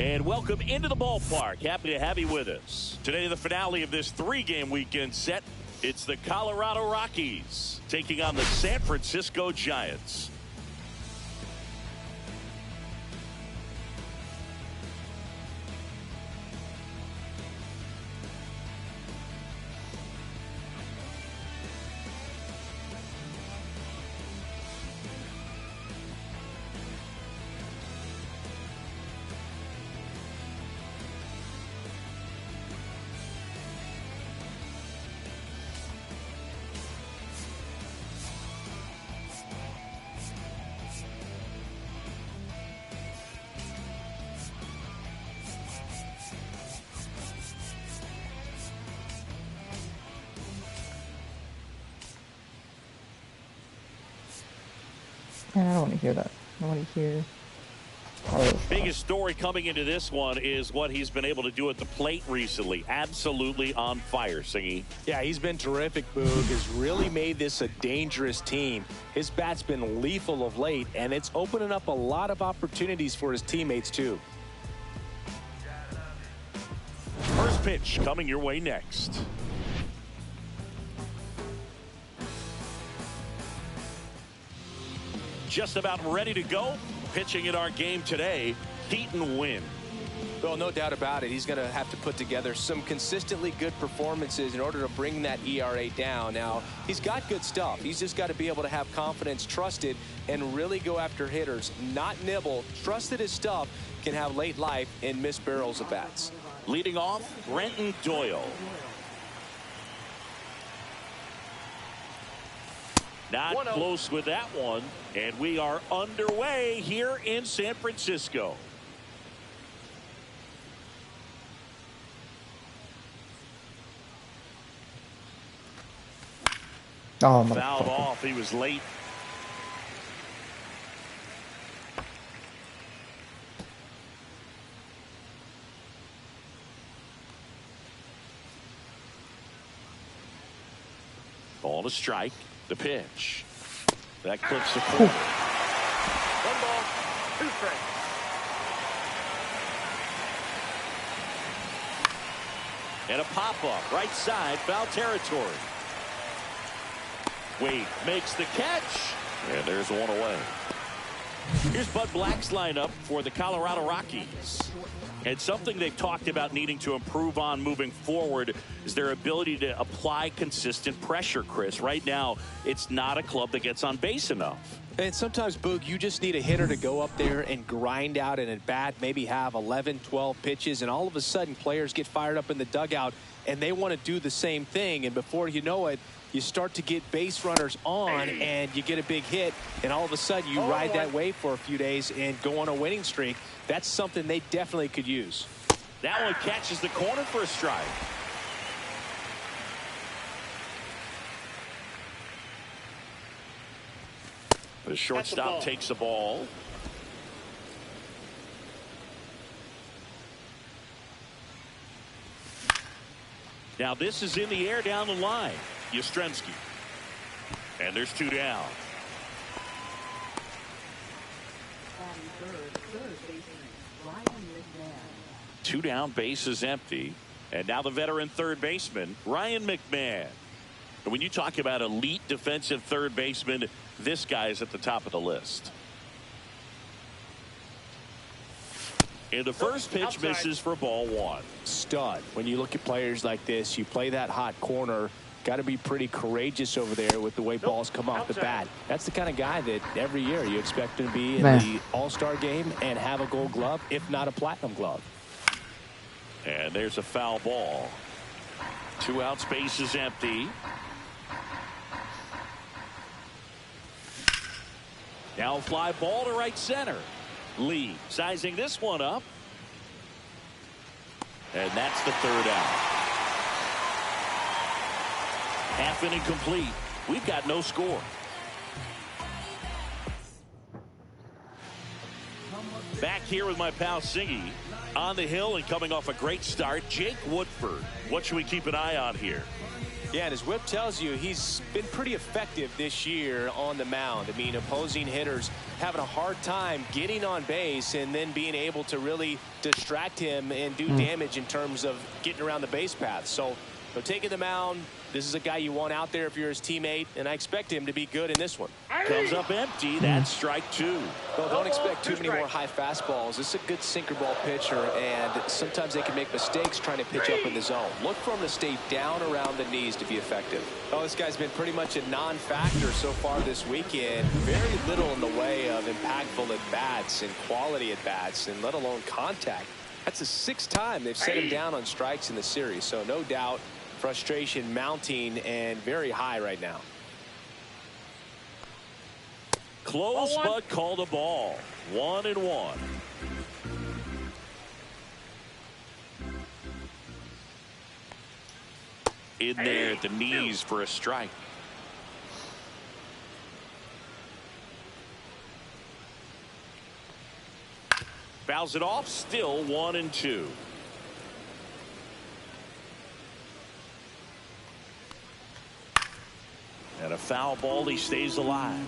And welcome into the ballpark. Happy to have you with us. Today, the finale of this 3-game weekend set. It's the Colorado Rockies taking on the San Francisco Giants. Man, I don't want to hear that. I want to hear all this stuff. Biggest story coming into this one is what he's been able to do at the plate recently. Absolutely on fire, Singy. Yeah, he's been terrific, Boog. Has really made this a dangerous team. His bat's been lethal of late, and it's opening up a lot of opportunities for his teammates, too. First pitch coming your way next. Just about ready to go. Pitching in our game today, Keaton Wynn. Well, no doubt about it. He's going to have to put together some consistently good performances in order to bring that ERA down. Now, he's got good stuff. He's just got to be able to have confidence, trust it, and really go after hitters. Not nibble. Trust that his stuff can have late life and miss barrels of bats. Leading off, Brenton Doyle. Not close with that one, and we are underway here in San Francisco. Oh my Fouled God. off. He was late. Ball to strike. The pitch. That clips the corner. 1 ball, 2 strikes. And a pop-up. Right side. Foul territory. Wade makes the catch. And there's one away. Here's Bud Black's lineup for the Colorado Rockies. And something they've talked about needing to improve on moving forward is their ability to apply consistent pressure, Chris. Right now, it's not a club that gets on base enough. And sometimes, Boog, you just need a hitter to go up there and grind out an at-bat, maybe have 11, 12 pitches, and all of a sudden players get fired up in the dugout, and they want to do the same thing. And before you know it, you start to get base runners on, and you get a big hit, and all of a sudden you ride that wave for a few days and go on a winning streak. That's something they definitely could use. That one catches the corner for a strike. The shortstop takes the ball. Now this is in the air down the line. Yastrzemski. And there's 2 down. Two down, base is empty. And now the veteran third baseman, Ryan McMahon. And when you talk about elite defensive third baseman, this guy is at the top of the list. And the first pitch misses for ball 1. Stud. When you look at players like this, you play that hot corner. Got to be pretty courageous over there with the way balls come off the bat. That's the kind of guy that every year you expect him to be in the All-Star game and have a Gold Glove, if not a Platinum Glove. And there's a foul ball. 2 outs, base is empty. Now a fly ball to right center. Lee sizing this one up. And that's the 3rd out. Half inning complete. We've got no score. Back here with my pal Singy on the hill and coming off a great start, Jake Woodford. What should we keep an eye on here? Yeah, and as Whip tells you, he's been pretty effective this year on the mound. I mean, opposing hitters having a hard time getting on base and then being able to really distract him and do damage in terms of getting around the base path. So taking the mound, this is a guy you want out there if you're his teammate, and I expect him to be good in this one. Comes up empty. That's strike 2. Well, don't expect too many more high fastballs. This is a good sinker ball pitcher, and sometimes they can make mistakes trying to pitch up in the zone. Look for him to stay down around the knees to be effective. Oh, this guy's been pretty much a non-factor so far this weekend. Very little in the way of impactful at-bats and quality at-bats, and let alone contact. That's the 6th time they've set him down on strikes in the series, so no doubt frustration mounting and very high right now. Close, but called a ball. 1-1. In there at the knees for a strike. Fouls it off. Still 1-2. And a foul ball. He stays alive.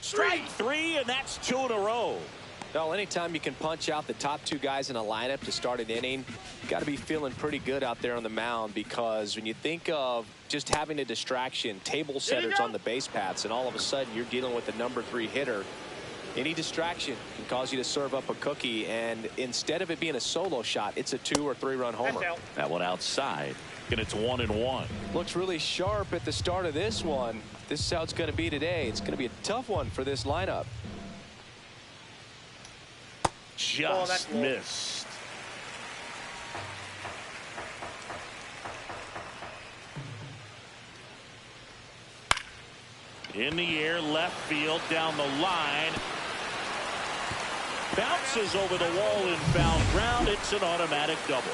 Strike 3, and that's 2 in a row. Well, anytime you can punch out the top 2 guys in a lineup to start an inning, you got to be feeling pretty good out there on the mound, because when you think of just having a distraction, table setters on the base paths, and all of a sudden you're dealing with the number 3 hitter, any distraction can cause you to serve up a cookie, and instead of it being a solo shot, it's a 2 or 3 run homer. That one outside, and it's 1-1. Looks really sharp at the start of this one. This is how it's going to be today. It's going to be a tough one for this lineup. Just missed. In the air, left field, down the line. Bounces over the wall in foul ground. It's an automatic double.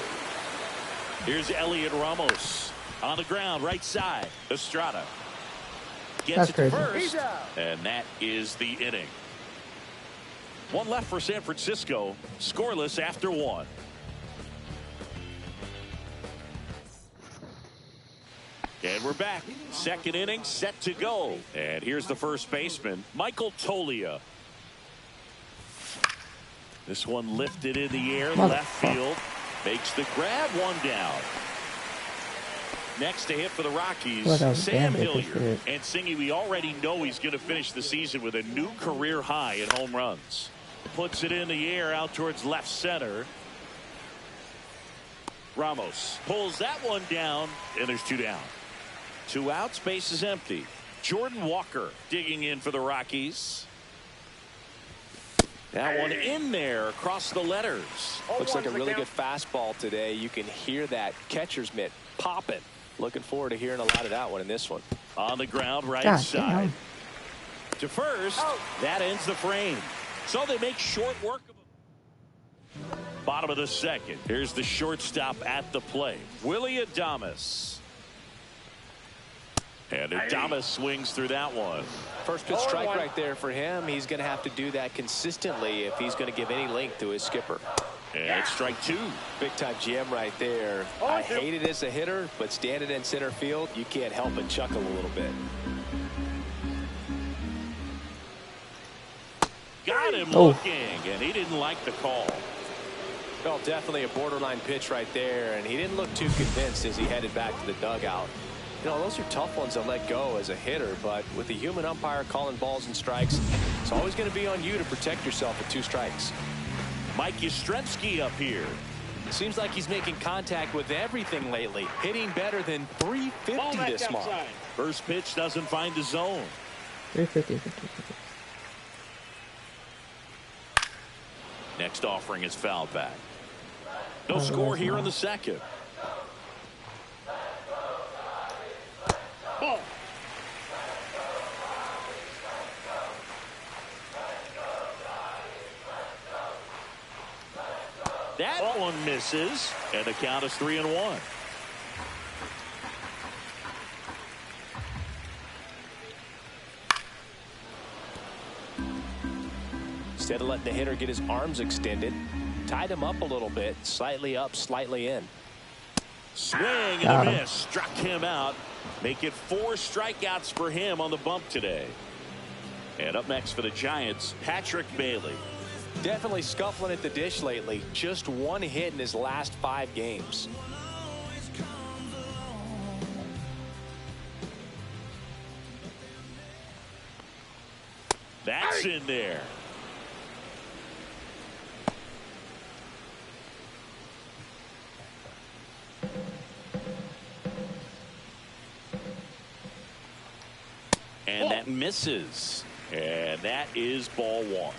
Here's Elliot Ramos on the ground, right side. Estrada gets it to first, and that is the inning. One left for San Francisco. Scoreless after 1. And we're back. Second inning set to go. And here's the first baseman, Michael Toglia. This one lifted in the air, left field. Makes the grab, 1 down. Next to hit for the Rockies, Sam Hilliard. And Singy, we already know he's going to finish the season with a new career high in home runs. Puts it in the air out towards left center. Ramos pulls that one down, and there's 2 down. 2 outs, base is empty. Jordan Walker digging in for the Rockies. That one in there across the letters. Looks like a really good fastball today. You can hear that catcher's mitt popping. Looking forward to hearing a lot of that one in this one. On the ground, right side. To first, that ends the frame. So they make short work of him. Bottom of the second. Here's the shortstop at the plate, Willie Adames. And Adames swings through that one. First pitch strike right there for him. He's going to have to do that consistently if he's going to give any length to his skipper. And it's strike 2. Big time gem right there. I hate it as a hitter, but standing in center field, you can't help but chuckle a little bit. Got him looking, and he didn't like the call. Well, definitely a borderline pitch right there, and he didn't look too convinced as he headed back to the dugout. You know, those are tough ones to let go as a hitter, but with the human umpire calling balls and strikes, it's always going to be on you to protect yourself with 2 strikes. Mike Yastrzemski up here. Seems like he's making contact with everything lately, hitting better than 350 this month. First pitch doesn't find the zone. 350. Next offering is fouled back. No score here in the second. That one misses, and the count is 3-1. Instead of letting the hitter get his arms extended, tied him up a little bit, slightly up, slightly in. Swing and a miss, struck him out. Make it 4 strikeouts for him on the bump today. And up next for the Giants, Patrick Bailey. Definitely scuffling at the dish lately. Just 1 hit in his last 5 games. That's in there. And that misses. And that is ball 1.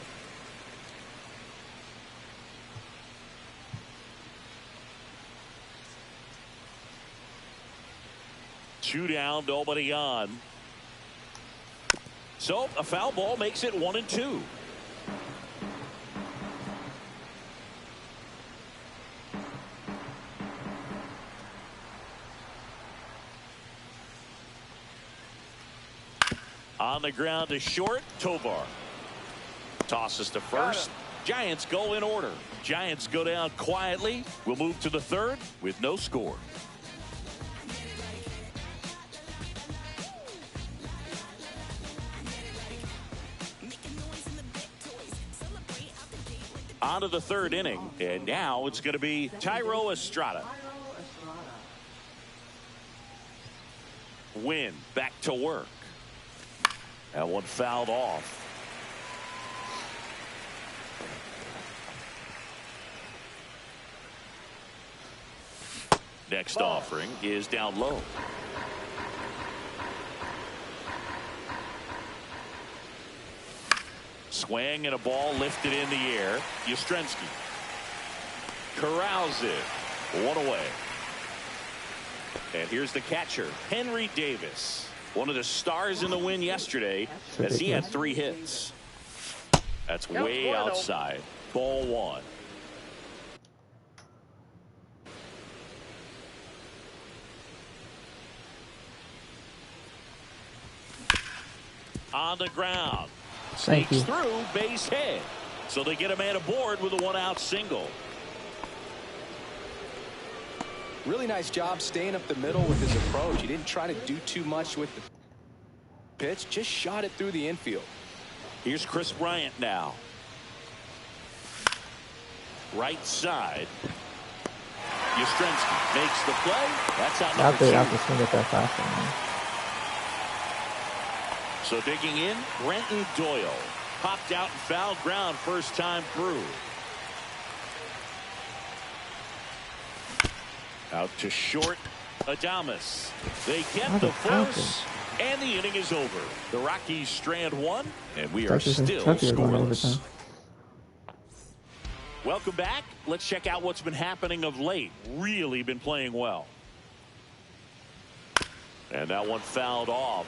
Two down, nobody on. So a foul ball makes it 1-2. On the ground to short, Tovar. Tosses to first. Giants go in order. Giants go down quietly. We'll move to the third with no score. On to the third inning, and now it's going to be Thairo Estrada. Win back to work. That one fouled off. Next offering is down low. Swing and a ball lifted in the air. Yastrzemski corrals it. One away. And here's the catcher, Henry Davis. One of the stars in the win yesterday as he had 3 hits. That's way outside. Ball 1. On the ground. Sneaks through, base hit. So they get a man aboard with a 1-out single. Really nice job staying up the middle with his approach. He didn't try to do too much with the pitch, just shot it through the infield. Here's Chris Bryant now. Right side. Yastrzemski makes the play. That's out number 2. I have to swing it that fast, man. So digging in, Brenton Doyle. Popped out and fouled ground first time through. Out to short, Adames. They get the force, and the inning is over. The Rockies strand 1, and we are still scoreless. Welcome back. Let's check out what's been happening of late. Really been playing well. And that one fouled off.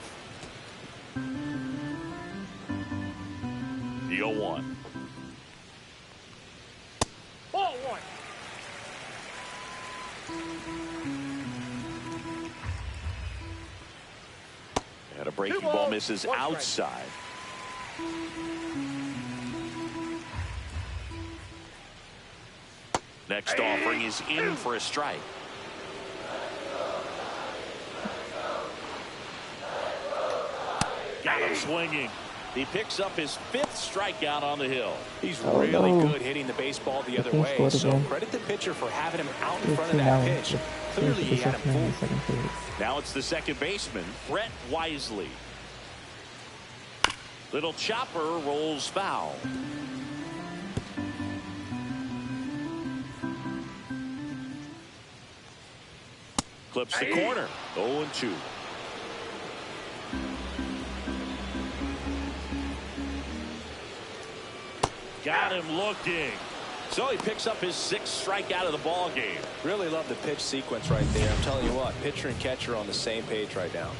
The 0-1. Ball 1. And a breaking ball misses outside. Next offering is in for a strike. Got him swinging. He picks up his 5th strikeout on the hill. He's really good hitting the baseball the other way. So credit the pitcher for having him out in front of that pitch. Clearly he had him fooled. Now it's the second baseman, Brett Wisely. Little chopper rolls foul. Clips the corner. 0-2. Got him looking. So he picks up his 6th strikeout of the ball game. Really love the pitch sequence right there. I'm telling you what, pitcher and catcher are on the same page right now.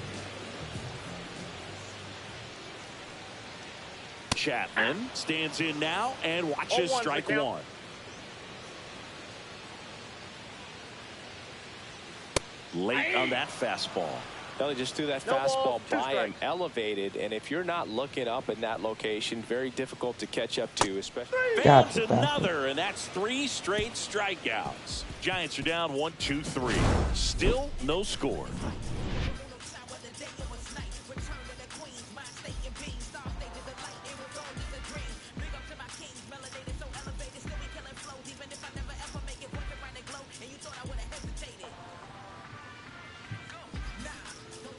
Chapman stands in now and watches strike 1. Late on that fastball. They just threw that fastball by him, elevated, and if you're not looking up in that location, very difficult to catch up to, especially. Fails another, and that's 3 straight strikeouts. Giants are down 1-2-3. Still no score.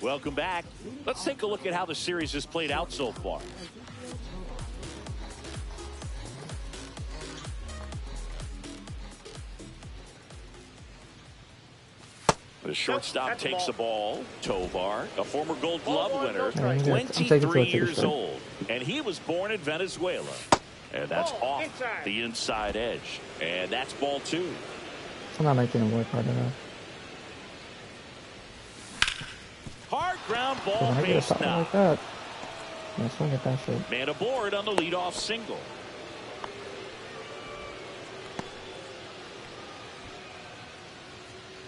Welcome back. Let's take a look at how the series has played out so far. The shortstop takes the ball. Tovar, a former Gold Glove winner, 23 years old. And he was born in Venezuela. And that's off the inside edge. And that's ball 2. I'm not making him work hard enough. Hard ground ball, When I get a base something knock. like that, I swing at that shit. Man aboard on the leadoff single.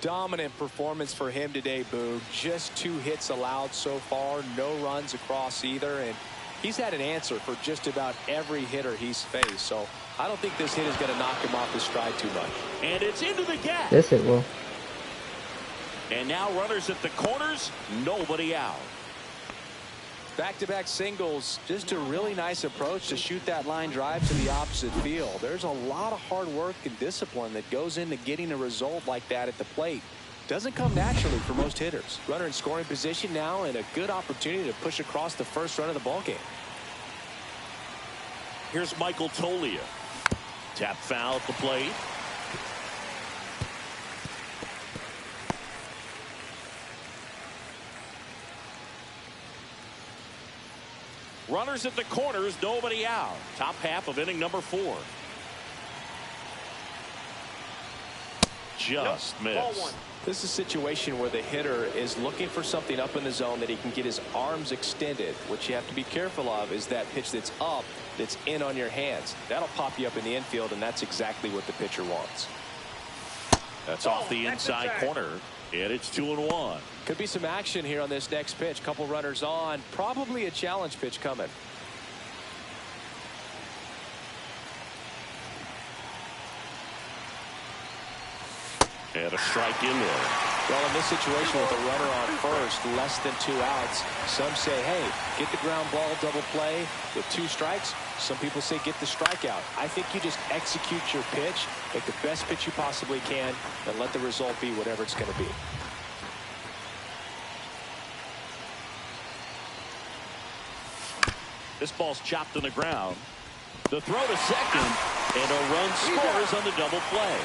dominant performance for him today, Boog. Just 2 hits allowed so far, no runs across either, and he's had an answer for just about every hitter he's faced. So I don't think this hit is going to knock him off his stride too much. And it's into the gap. Yes, it will. And now runners at the corners, nobody out. Back-to-back singles, just a really nice approach to shoot that line drive to the opposite field. There's a lot of hard work and discipline that goes into getting a result like that at the plate. Doesn't come naturally for most hitters. Runner in scoring position now, and a good opportunity to push across the first run of the ball game. Here's Michael Tolia. Tap foul at the plate. Runners at the corners, nobody out. Top half of inning number 4. Just missed. This is a situation where the hitter is looking for something up in the zone that he can get his arms extended. What you have to be careful of is that pitch that's up, that's in on your hands. That'll pop you up in the infield, and that's exactly what the pitcher wants. That's off the inside corner, and it's 2-1. Could be some action here on this next pitch. Couple runners on. Probably a challenge pitch coming. And a strike in there. Well, in this situation with a runner on first, less than 2 outs, some say, hey, get the ground ball, double play with 2 strikes. Some people say get the strikeout. I think you just execute your pitch, make the best pitch you possibly can, and let the result be whatever it's going to be. This ball's chopped on the ground. The throw to second, and a run scores on the double play.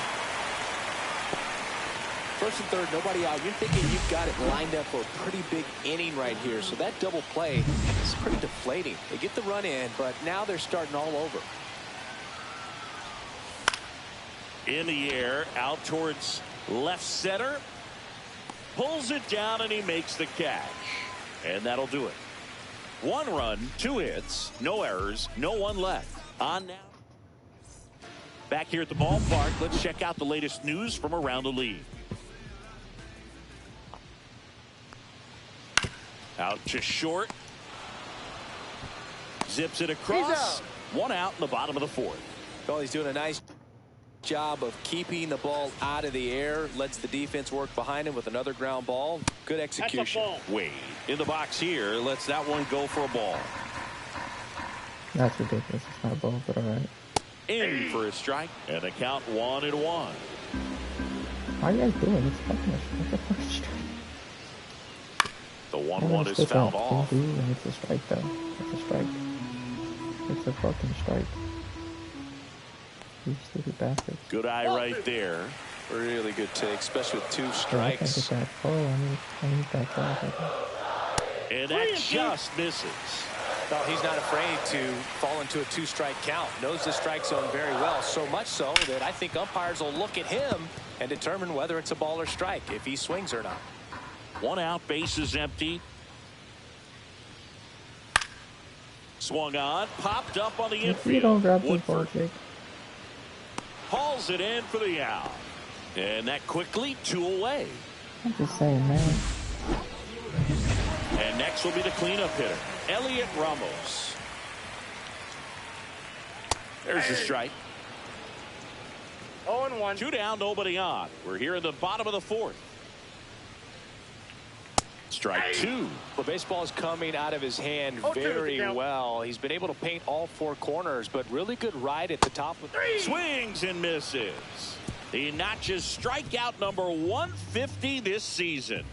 First and third, nobody out. You're thinking you've got it lined up for a pretty big inning right here. So that double play is pretty deflating. They get the run in, but now they're starting all over. In the air, out towards left center. Pulls it down, and he makes the catch. And that'll do it. 1 run, 2 hits, no errors, no one left. On now. Back here at the ballpark, let's check out the latest news from around the league. Out to short. Zips it across. 1 out in the bottom of the 4th. Well, he's doing a nice job of keeping the ball out of the air. Lets the defense work behind him with another ground ball. Good execution. Wade in the box here. Lets that one go for a ball. That's ridiculous. It's not a ball, but all right. In for a strike. And the count 1-1. How are you guys doing? It's fucking strike. The 1-1 is fouled off. It's a strike, though. It's a strike. It's a fucking strike. You stupid bastard. Good eye right there. Really good take, especially with 2 I strikes. can't get that. I need that ball. And that just misses. Well, he's not afraid to fall into a 2-strike count. Knows the strike zone very well. So much so that I think umpires will look at him and determine whether it's a ball or strike, if he swings or not. 1 out, base is empty. Swung on, popped up on the infield. If you don't grab the ball, Woodford Jake. hauls it in for the out. And that quickly 2 away. I'm just saying, man. And next will be the cleanup hitter, Elliot Ramos. There's the strike. 0-1. 2 down, nobody on. We're here in the bottom of the 4th. Strike 2. The baseball is coming out of his hand very well. He's been able to paint all 4 corners, but really good ride at the top. Swings and misses. The notches strikeout number 150 this season.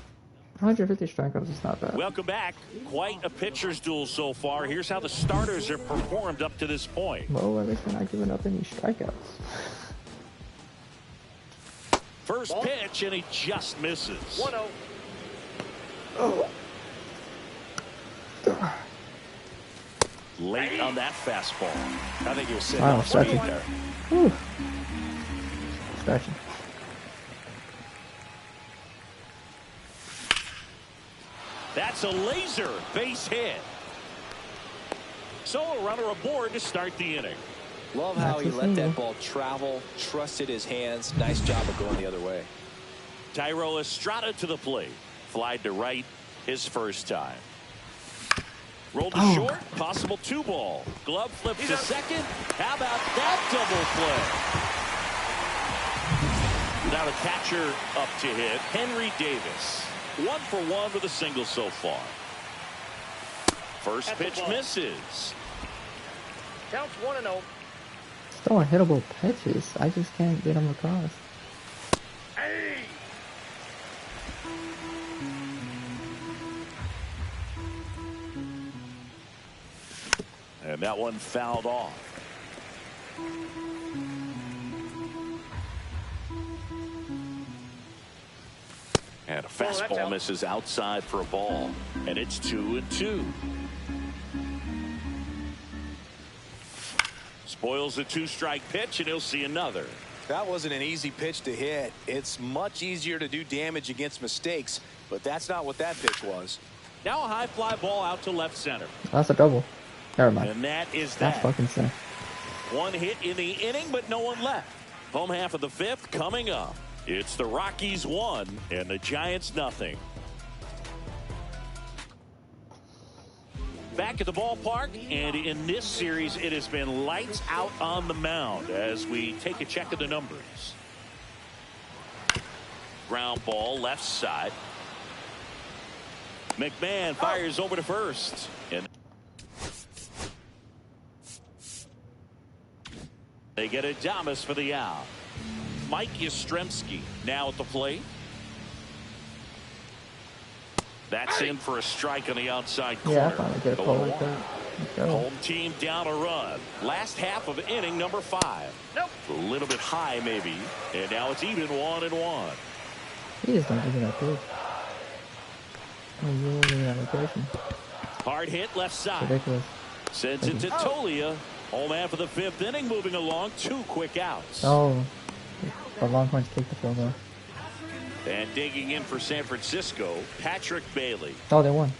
150 strikeouts is not bad. Welcome back. Quite a pitcher's duel so far. Here's how the starters have performed up to this point. Well, at least they're not giving up any strikeouts. First pitch, and he just misses. 1-0. Late on that fastball. I think he was sitting Wow, off speed stretching. there. Whew. Stretching. That's a laser base hit. So a runner aboard to start the inning. Love how That's he a let single. that ball travel, trusted his hands. Nice job of going the other way. Tyro Estrada to the plate. Flied to right his first time. Rolled to short. Possible 2-ball. Glove flip to second. How about that double play? Now the catcher up to hit. Henry Davis. 1 for 1 with a single so far. First pitch misses. Counts 1-0. Still unhittable pitches. I just can't get them across. Hey! And that one fouled off. And a fastball misses outside for a ball. And it's 2-2. Spoils the 2-strike pitch, and he'll see another. That wasn't an easy pitch to hit. It's much easier to do damage against mistakes, but that's not what that pitch was. Now a high fly ball out to left center. That's a double. Never mind. And that is That's that. fucking sick. One hit in the inning, but no one left. Home half of the 5th coming up. It's the Rockies 1 and the Giants nothing. Back at the ballpark, and in this series it has been lights out on the mound as we take a check of the numbers. Ground ball left side. McMahon fires over to first. And they get Adames for the out. Mike Yastrzemski now at the plate. That's in for a strike on the outside corner. Yeah, I finally get a call like that. Let's go. Home team down a run. Last half of inning number 5. Nope. A little bit high maybe. And now it's even 1-1. He just don't give me that pitch. Oh, you don't give me that location. Hard hit left side. Ridiculous. Sends it to Tolia. Home half of the 5th inning moving along. 2 quick outs. Oh, the long punch kicked the field goal. And digging in for San Francisco, Patrick Bailey. Oh, they won.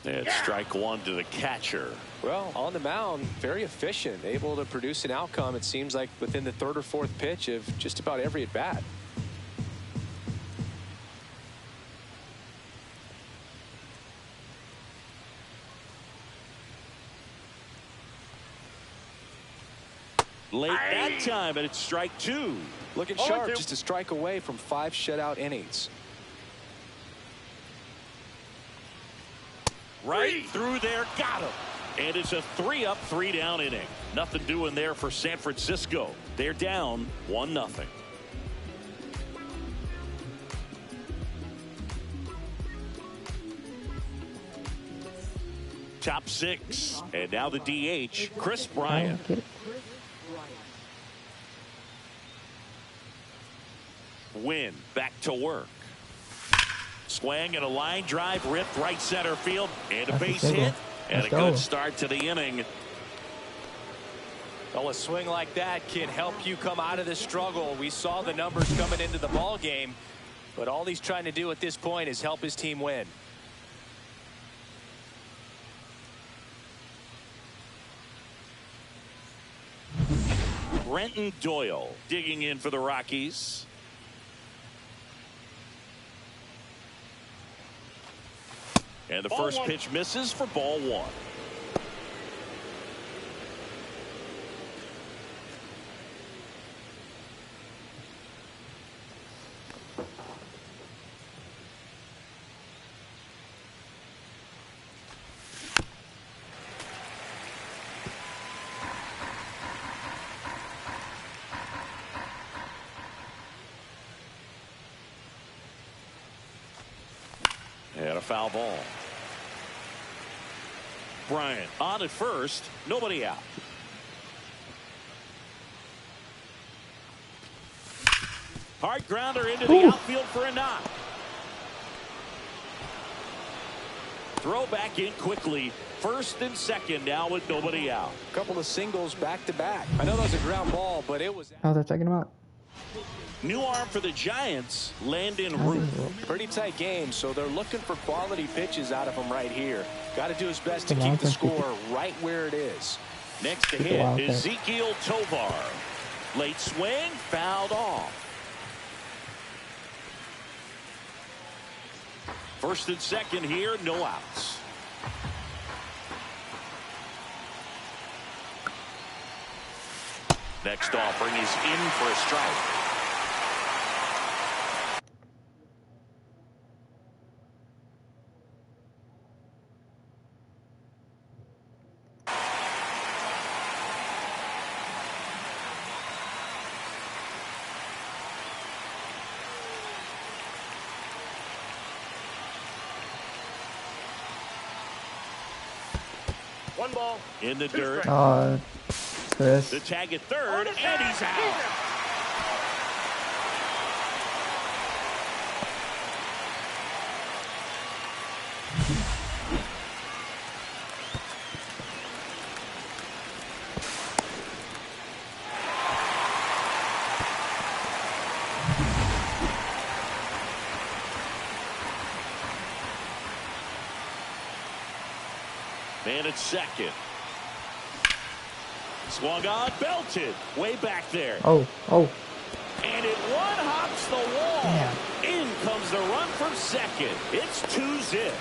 And strike 1 to the catcher. Well, on the mound, very efficient, able to produce an outcome, it seems like, within the 3rd or 4th pitch of just about every at bat. Late that time, and it's strike 2. Looking Oh, sharp, two. just a strike away from 5 shutout innings. Right through there, got him. And it's a 3-up, 3-down inning. Nothing doing there for San Francisco. They're down 1-0. Top 6, and now the DH, Chris Bryant. Get it. Win back to work. Swing and a line drive ripped right center field, and a That's a base single. hit, and Let's a good go. start to the inning. Well, a swing like that can help you come out of this struggle. We saw the numbers coming into the ball game, but all he's trying to do at this point is help his team win. Brenton Doyle digging in for the Rockies. And the first pitch misses for ball 1. And a foul ball. Bryant on at first, nobody out. Hard grounder into the outfield for a knock. Throw back in quickly. First and second now with nobody out. A couple of singles back to back. I know that was a ground ball, but it was Oh, they're checking him out. New arm for the Giants, Landon Root. pretty tight game, so they're looking for quality pitches out of him right here. Got to do his best to Come on, keep the let's keep score right where it is. Next to Keep it wild, hit, Ezekiel Tovar. Late swing, fouled off. First and second here, no outs. Next offering is in for a strike. One ball. In the dirt. Chris. The tag at third, and he's out. Man at second. Swung on, belted. Way back there. Oh. And it one-hops the wall. Damn. In comes the run from second. It's 2-zip.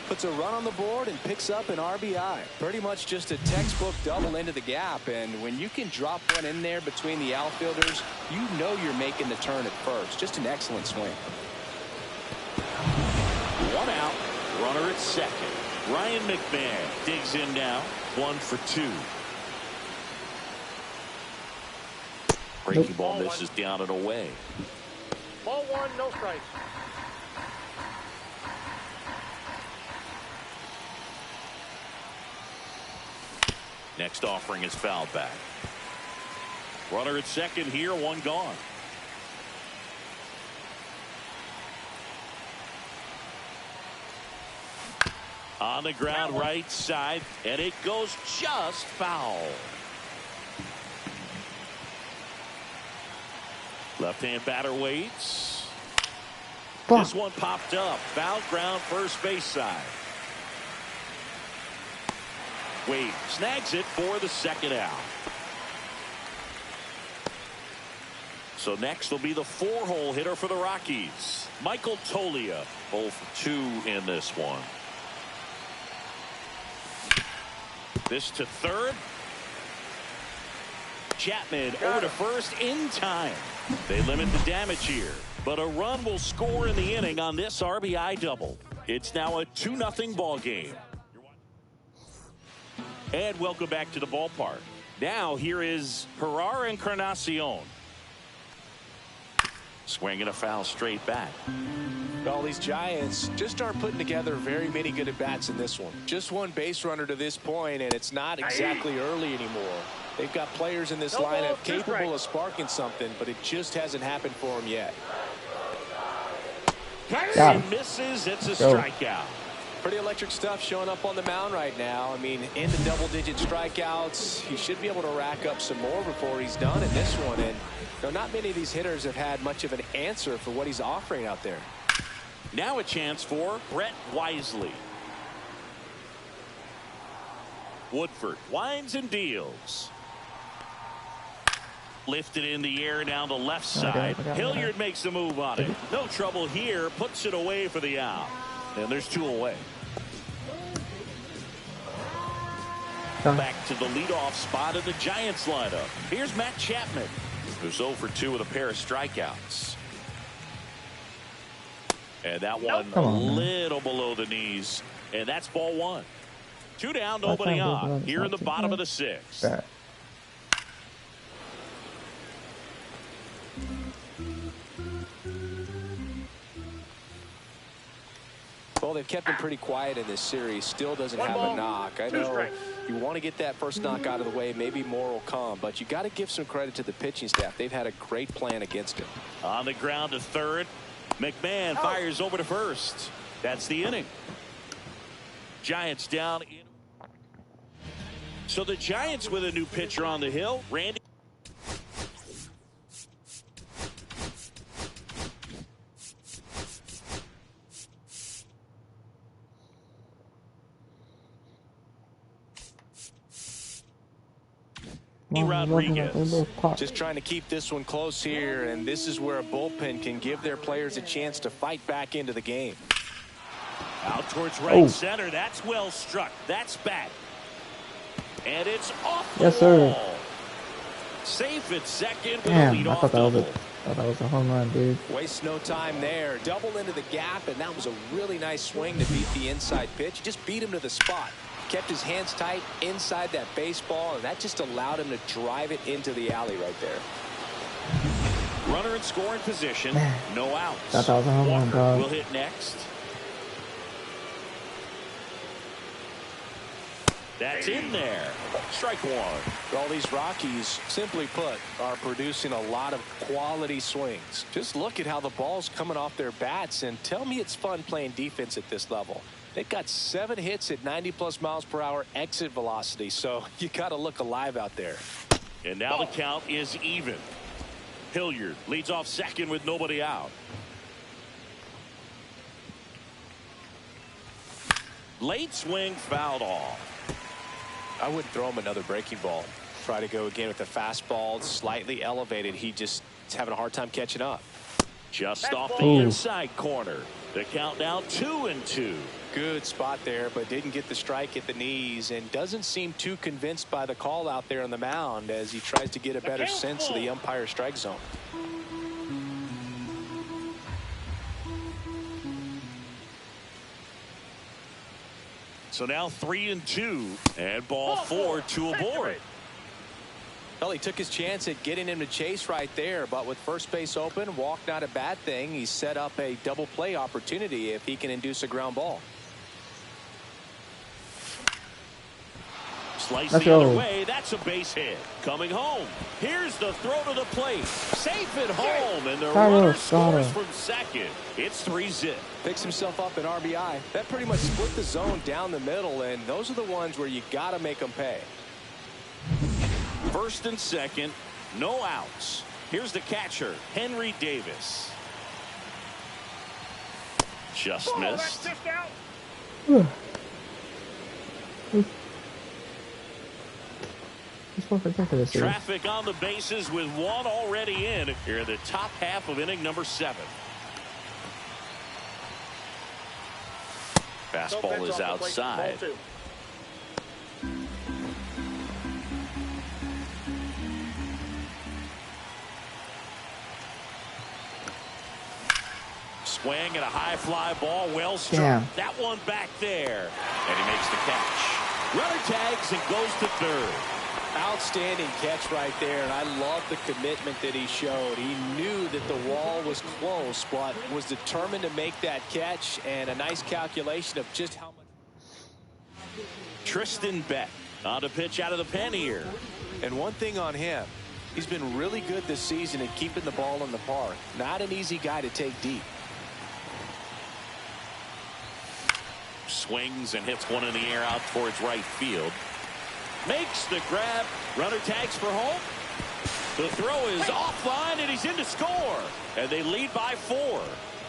Puts a run on the board and picks up an RBI. Pretty much just a textbook double into the gap. And when you can drop one in there between the outfielders, you know you're making the turn at first. Just an excellent swing. One out. Runner at second. Ryan McMahon digs in now. 1 for 2. Breaking ball misses down and away. Ball 1, no strikes. Next offering is fouled back. Runner at second here, 1 gone. On the ground, right side, and it goes just foul. Left-hand batter waits. This one popped up. Foul ground, first base side. Wade snags it for the second out. So next will be the 4-hole hitter for the Rockies, Michael Tolia. 0 for 2 in this one. This to third. Chapman over to first in time. They limit the damage here, but a run will score in the inning on this RBI double. It's now a 2-0 ball game. And welcome back to the ballpark. Now here is Herrera Encarnacion. Swinging a foul straight back. Well, these Giants just aren't putting together very many good at-bats in this one. Just one base runner to this point, and it's not exactly early anymore. They've got players in this lineup capable of sparking something, but it just hasn't happened for them yet. He misses. It's a strikeout. Pretty electric stuff showing up on the mound right now. I mean, into double-digit strikeouts. He should be able to rack up some more before he's done in this one. And not many of these hitters have had much of an answer for what he's offering out there. Now a chance for Brett Wisely. Woodford winds and deals. Lifted in the air down the left side. Hilliard makes a move on it. No trouble here. Puts it away for the out. And there's 2 away. Back to the leadoff spot in the Giants lineup. Here's Matt Chapman, who's 0 for 2 with a pair of strikeouts. And that one a little below the knees. And that's ball 1. 2 down, nobody on. Here in the bottom of the 6th. Well, they've kept him pretty quiet in this series. Still doesn't have a knock. I know you want to get that first knock out of the way. Maybe more will come, but you got to give some credit to the pitching staff. They've had a great plan against him. On the ground to third. McMahon fires over to first. That's the inning. Giants down. So the Giants with a new pitcher on the hill. Randy. Rodriguez. Just trying to keep this one close here, and this is where a bullpen can give their players a chance to fight back into the game. Out towards right center. That's well struck. That's back. And it's off the wall. Safe at second. Damn, I thought that was a home run, dude. Waste no time there. Double into the gap, and that was a really nice swing to beat the inside pitch. Just beat him to the spot. Kept his hands tight inside that baseball, and that just allowed him to drive it into the alley right there. Runner in scoring position. No outs. Thought that was a home run, bro. Will hit next. That's in there. Strike one. All these Rockies, simply put, are producing a lot of quality swings. Just look at how the ball's coming off their bats, and tell me it's fun playing defense at this level. They've got 7 hits at 90+ miles per hour exit velocity, so you got to look alive out there. And now the count is even. Hilliard leads off second with nobody out. Late swing fouled off. I wouldn't throw him another breaking ball. Try to go again with the fastball slightly elevated. He just is having a hard time catching up. Just off the inside corner. The count now 2-2. Good spot there, but didn't get the strike at the knees, and doesn't seem too convinced by the call out there on the mound as he tries to get a better sense of the umpire strike zone. So now 3-2, and ball 4 to aboard. Well, he took his chance at getting him to chase right there, but with first base open, walk not a bad thing. He set up a double play opportunity if he can induce a ground ball. Slice the other way. That's a base hit. Coming home. Here's the throw to the plate. Safe at home, and the runner scores from second. It's 3-zip. Picks himself up an RBI. That pretty much split the zone down the middle, and those are the ones where you got to make them pay. First and second, no outs. Here's the catcher, Henry Davis. Just missed. Traffic on the bases with one already in here in the top half of inning number 7. Fastball is outside. Swing and a high fly ball, well struck. Damn. That one back there, and he makes the catch. Runner tags and goes to third. Outstanding catch right there, and I love the commitment that he showed. He knew that the wall was close, but was determined to make that catch, and a nice calculation of just how much. Tristan Beck on to pitch out of the pen here. And one thing on him, he's been really good this season at keeping the ball in the park. Not an easy guy to take deep. Swings and hits one in the air out towards right field. Makes the grab. Runner tags for home. The throw is offline, and he's in to score. And they lead by 4.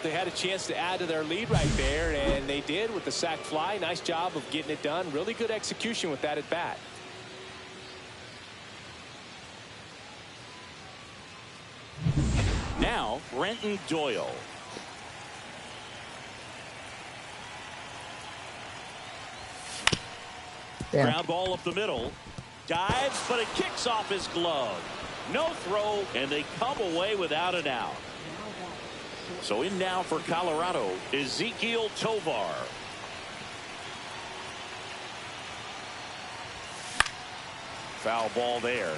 They had a chance to add to their lead right there, and they did with the sac fly. Nice job of getting it done. Really good execution with that at bat. Now, Brenton Doyle. Damn. Ground ball up the middle. Dives, but it kicks off his glove. No throw, and they come away without an out. So in now for Colorado, Ezequiel Tovar. Foul ball there.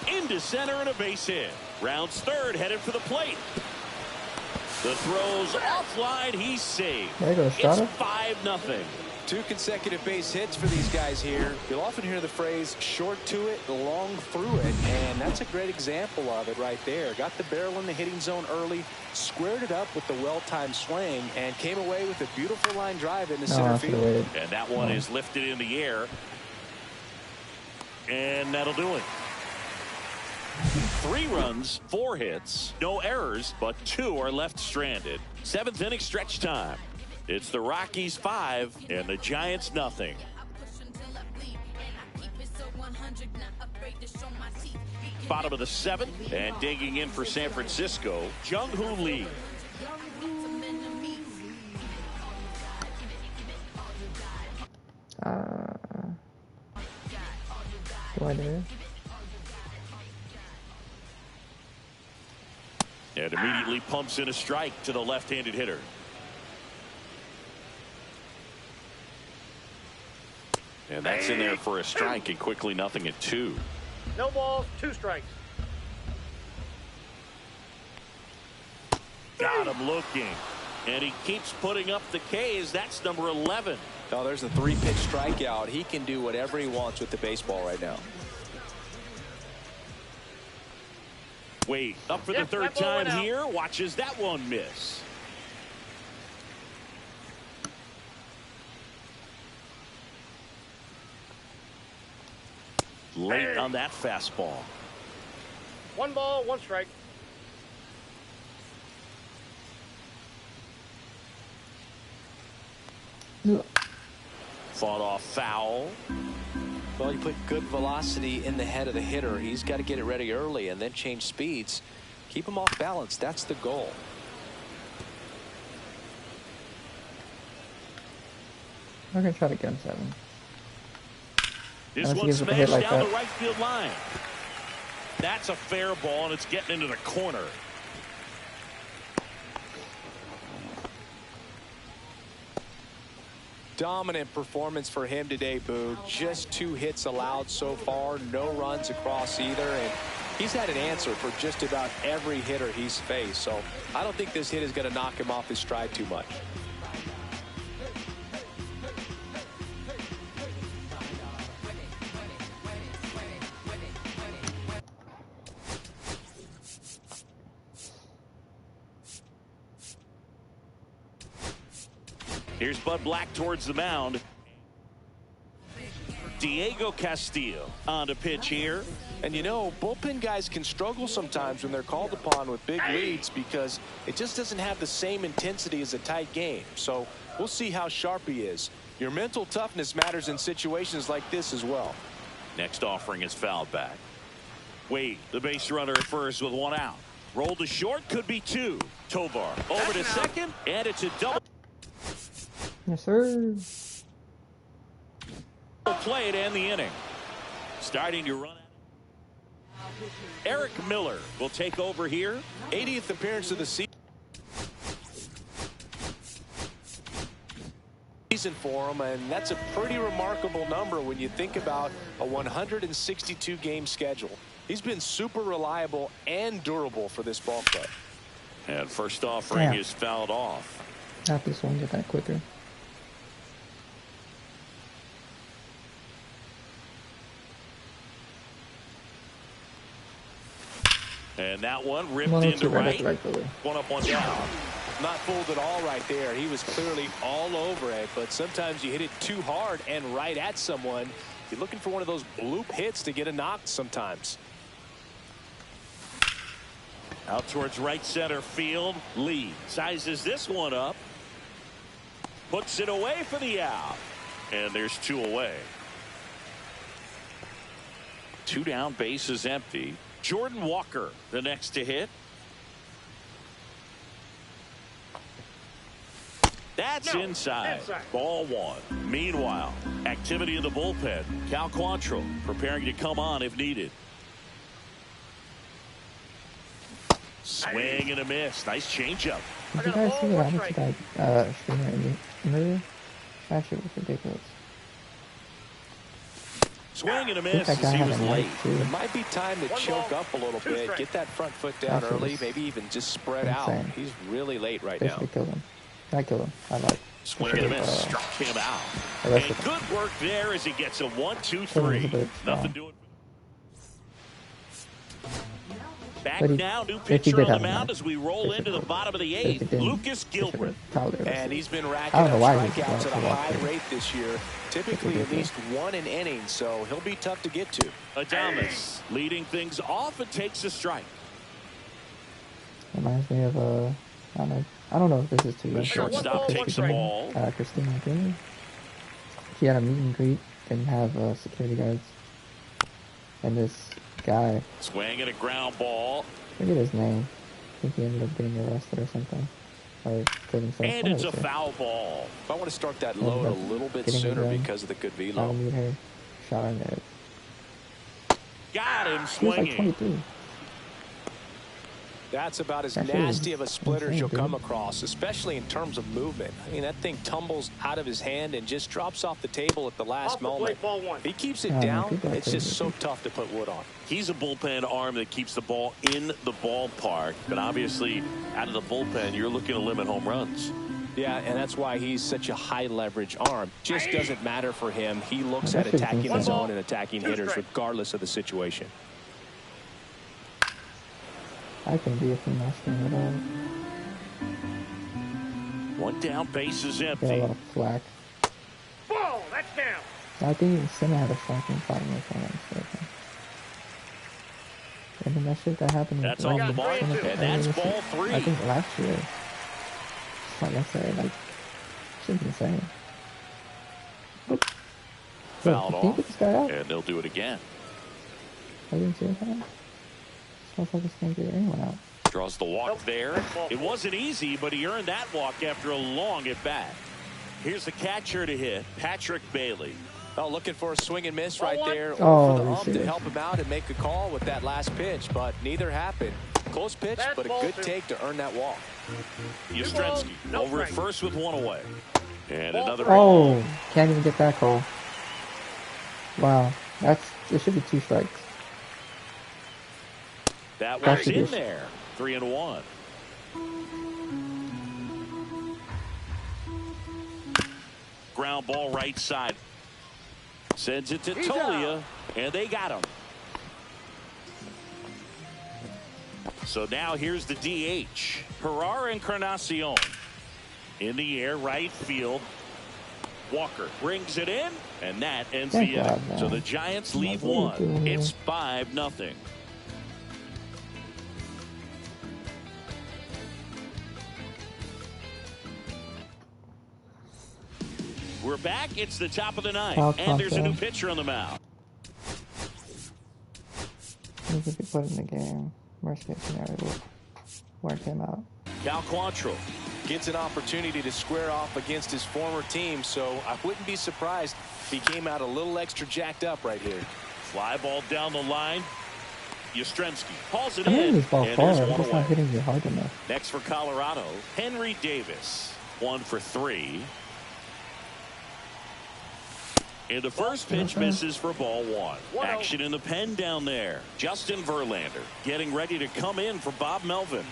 Into center and a base hit. Rounds third, headed for the plate. The throw's offline. He's safe. There goes Strata. It's 5-0. 2 consecutive base hits for these guys here. You'll often hear the phrase short to it, long through it, and that's a great example of it right there. Got the barrel in the hitting zone early, squared it up with the well-timed swing, and came away with a beautiful line drive into center field. And that one is lifted in the air. And that'll do it. 3 runs, 4 hits, no errors, but 2 are left stranded. 7th inning stretch time. It's the Rockies 5 and the Giants nothing. Bottom of the 7th, and digging in for San Francisco, Jung-Hoo Lee. Do I do? And immediately pumps in a strike to the left-handed hitter. And that's in there for a strike, and quickly nothing at 2. No balls, 2 strikes. Got him looking. And he keeps putting up the Ks. That's number 11. Oh, there's a 3-pitch strikeout. He can do whatever he wants with the baseball right now. Wait, up for the 3rd time here. Watches that one miss. Late on that fastball. 1 ball, 1 strike. Fought off foul. Well, you put good velocity in the head of the hitter. He's got to get it ready early and then change speeds. Keep him off balance. That's the goal. I'm going to try to get him 7. This Unless he one gives up a hit smashed like down that. the right field line. That's a fair ball, and it's getting into the corner. Dominant performance for him today, Boo. Just 2 hits allowed so far. No runs across either. And he's had an answer for just about every hitter he's faced. So I don't think this hit is going to knock him off his stride too much. Here's Bud Black towards the mound. Diego Castillo on to pitch here. And you know, bullpen guys can struggle sometimes when they're called upon with big leads because it just doesn't have the same intensity as a tight game. So we'll see how sharp he is. Your mental toughness matters in situations like this as well. Next offering is fouled back. Wade, the base runner at first with 1 out. Rolled to short, could be 2. Tovar over to second, and it's a double. Yes, sir. Play to end the inning. Starting to run. Eric Miller will take over here. 80th appearance of the season for him, and that's a pretty remarkable number when you think about a 162 game schedule. He's been super reliable and durable for this ball club. And first offering is fouled off. Not this one, get that quicker. And that one ripped into right. One up, 1 down. Not fooled at all right there. He was clearly all over it, but sometimes you hit it too hard and right at someone. You're looking for one of those bloop hits to get a knock sometimes. Out towards right center field. Lee sizes this one up. Puts it away for the out. And there's 2 away. 2 down, base is empty. Jordan Walker, the next to hit. That's inside. Ball 1. Meanwhile, activity in the bullpen. Cal Quantrill preparing to come on if needed. Swing and a miss. Nice changeup. Did you guys see what happened to that streamer earlier? That shit was ridiculous. Swing and a miss as he was late. It might be time to choke up a little bit, get that front foot down early, maybe even just spread out. He's really late right now. Killed him. I killed him. I like. Swing and a miss. Struck him out. And good work there as he gets a 1, 2, 3. Nothing doing. Back But now, new if he pitcher did on the have a mound match, as we roll they into the should've- bottom of the if he 8th. didn't, Lucas they should've Gilbert. probably And arrested he's been him. racking I up don't know why he strikeouts wants at to a walk high in. rate this year, typically at least 1 an inning, so he'll be tough to get to. Adames leading things off and takes a strike. Reminds me of I don't know if this is too The young. shortstop takes the ball. Christina Green. She had a meet and greet, didn't have security guards, and this guy, Swing and a ground ball. forget his name. I think he ended up getting arrested or something, or killed himself. And it's a foul ball. I want to start that load a little bit sooner because of the good Trying to velo. meet her, shot her net. Got him He was like swinging. 23. That's about as That shit is nasty of a splitter as insane, you'll dude. come across, especially in terms of movement. I mean, that thing tumbles out of his hand and just drops off the table at the last Off the moment. plate, ball 1. If he keeps it Yeah, down, keep that it's just crazy. so tough to put wood on. He's a bullpen arm that keeps the ball in the ballpark. But obviously, out of the bullpen, you're looking to limit home runs. Yeah, and that's why he's such a high leverage arm. Just doesn't matter for him. He looks Well, at that shit's attacking the insane. zone and attacking 2 hitters strikes. regardless of the situation. I can be a female stand without One down, base is get a empty. lot of flack. Ball, that's down. I think Senna had a striking problem with that. And then that shit that happened with That's off the mark, Senna and earlier that's this year, ball 3. I think last year. Like I said, like, shit's insane. Fouled Can you off, get this guy out? and they'll do it again. I didn't see it happen. This motherfucker's can't get anyone out. Draws the walk there. It wasn't easy, but he earned that walk after a long at bat. Here's the catcher to hit, Patrick Bailey. Oh, looking for a swing and miss right there, Oh, or for the you ump to serious? help him out and make a call with that last pitch, but neither happened. Close pitch, That's but a ball good 2. take to earn that walk. Yastrzemski No over at strike. first with 1 away. And Ball another 3. Oh, can't even get that call. Wow, it should be 2 strikes. That That was should in be- there. 3-1. Ground ball right side. Sends it to He's Tolia, out. and they got him. So now here's the DH. Herrera Encarnacion. In the air, right field. Walker brings it in, and that ends Thank the inning. God, man. So the Giants leave What are you one. doing? It's 5-0. We're back. It's the top of the ninth, Foul and there's a new contact. pitcher on the mound. Needs to be put in the game. Worst case scenario, we'll work him out. Cal Quantrill. Gets an opportunity to square off against his former team, so I wouldn't be surprised if he came out a little extra jacked up right here. Fly ball down the line. Yastrzemski hauls it I'm hitting in, this ball and far, there's I'm one just not away. hitting it hard enough. Next for Colorado, Henry Davis. 1 for 3. And the first pitch misses for ball 1. Action in the pen down there. Justin Verlander getting ready to come in for Bob Melvin.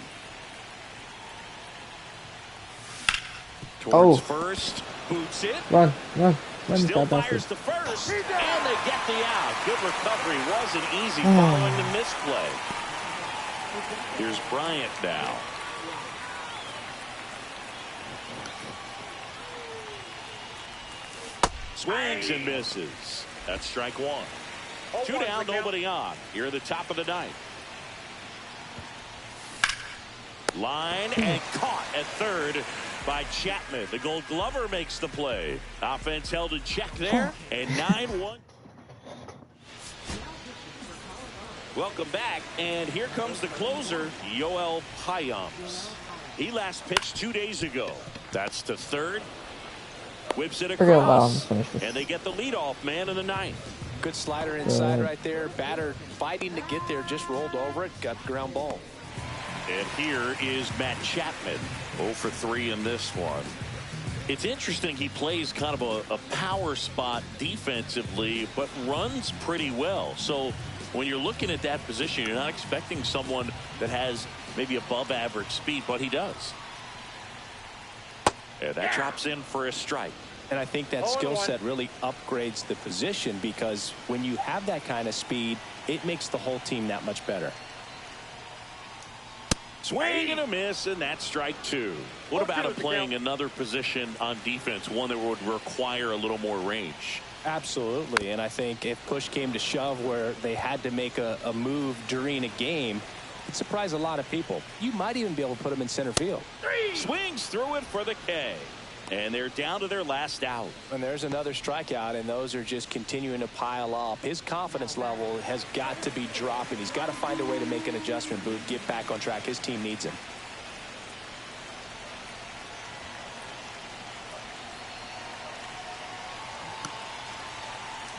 Towards first, boots it. Run, this Still guy fires bastard. to first, and they get the out. Good recovery. Wasn't easy following the misplay. Here's Bryant now. Swings and misses. That's strike 1. 2 down, nobody on. Here at the top of the ninth. Line and caught at third by Chapman. The Gold Glover makes the play. Offense held in check there, and 9-1. Welcome back, and here comes the closer, Yoel Payams. He last pitched 2 days ago. That's to third. Whips it Forget about across, him. Finish this. and they get the leadoff man in the ninth. Good slider inside Good. right there. Batter fighting to get there, just rolled over it, got the ground ball. And here is Matt Chapman, 0 for 3 in this one. It's interesting, he plays kind of a power spot defensively, but runs pretty well. So when you're looking at that position, you're not expecting someone that has maybe above average speed, but he does. And that drops in for a strike. And I think that 0-1. skill set really upgrades the position, because when you have that kind of speed, it makes the whole team that much better. Swing and a miss, and that's strike 2. What about him playing another position on defense, one that would require a little more range? Absolutely, and I think if push came to shove where they had to make a move during a game, it'd surprise a lot of people. You might even be able to put him in center field. Swings through it for the K. And they're down to their last out. And there's another strikeout, and those are just continuing to pile up. His confidence level has got to be dropping. He's got to find a way to make an adjustment, Boot, get back on track. His team needs him.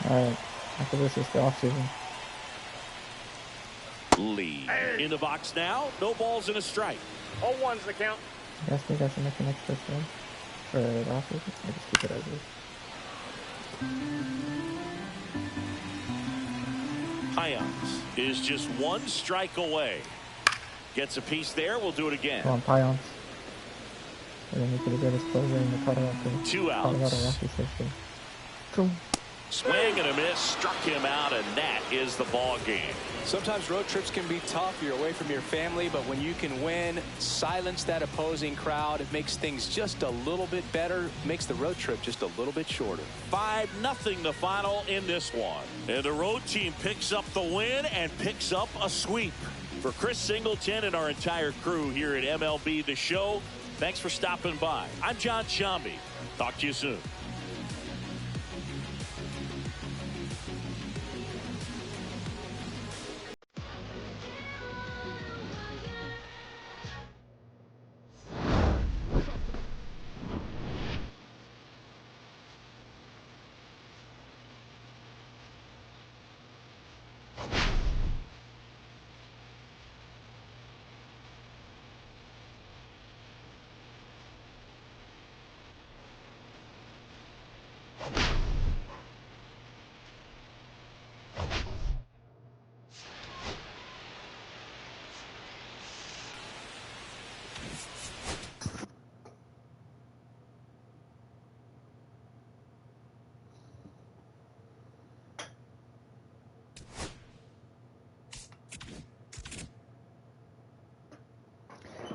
All right, after this is the offseason. Lee in the box now. No balls and a strike. 0-1's the count. You guys think I should make an extra swing for the offseason? I just keep it as is. Pions is just one strike away. Gets a piece there. We'll do it again. Come on, Pions. We're going to make it the greatest closer in the Colorado 2 outs. Colorado Rockies history. Cool. Swing and a miss, struck him out, and that is the ball game. Sometimes road trips can be tough. You're away from your family, but when you can win, silence that opposing crowd, it makes things just a little bit better, makes the road trip just a little bit shorter. 5-0 the final in this one. And the road team picks up the win and picks up a sweep. For Chris Singleton and our entire crew here at MLB The Show, thanks for stopping by. I'm John Shambi. Talk to you soon.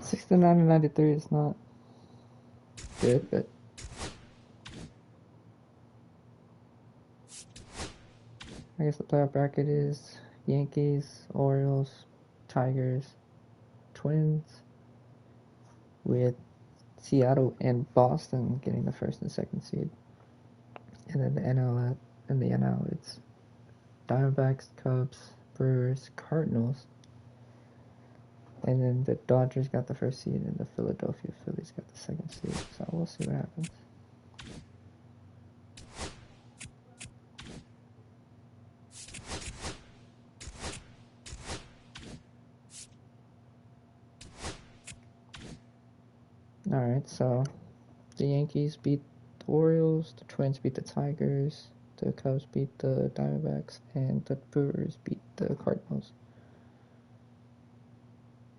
$69 and 93 is not good, but I guess the playoff bracket is Yankees, Orioles, Tigers, Twins, with Seattle and Boston getting the first and second seed. And then the NL it's Diamondbacks, Cubs, Brewers, Cardinals. And then the Dodgers got the first seed and the Philadelphia Phillies got the second seed. So we'll see what happens. Alright, so the Yankees beat the Orioles, the Twins beat the Tigers, the Cubs beat the Diamondbacks, and the Brewers beat the Cardinals.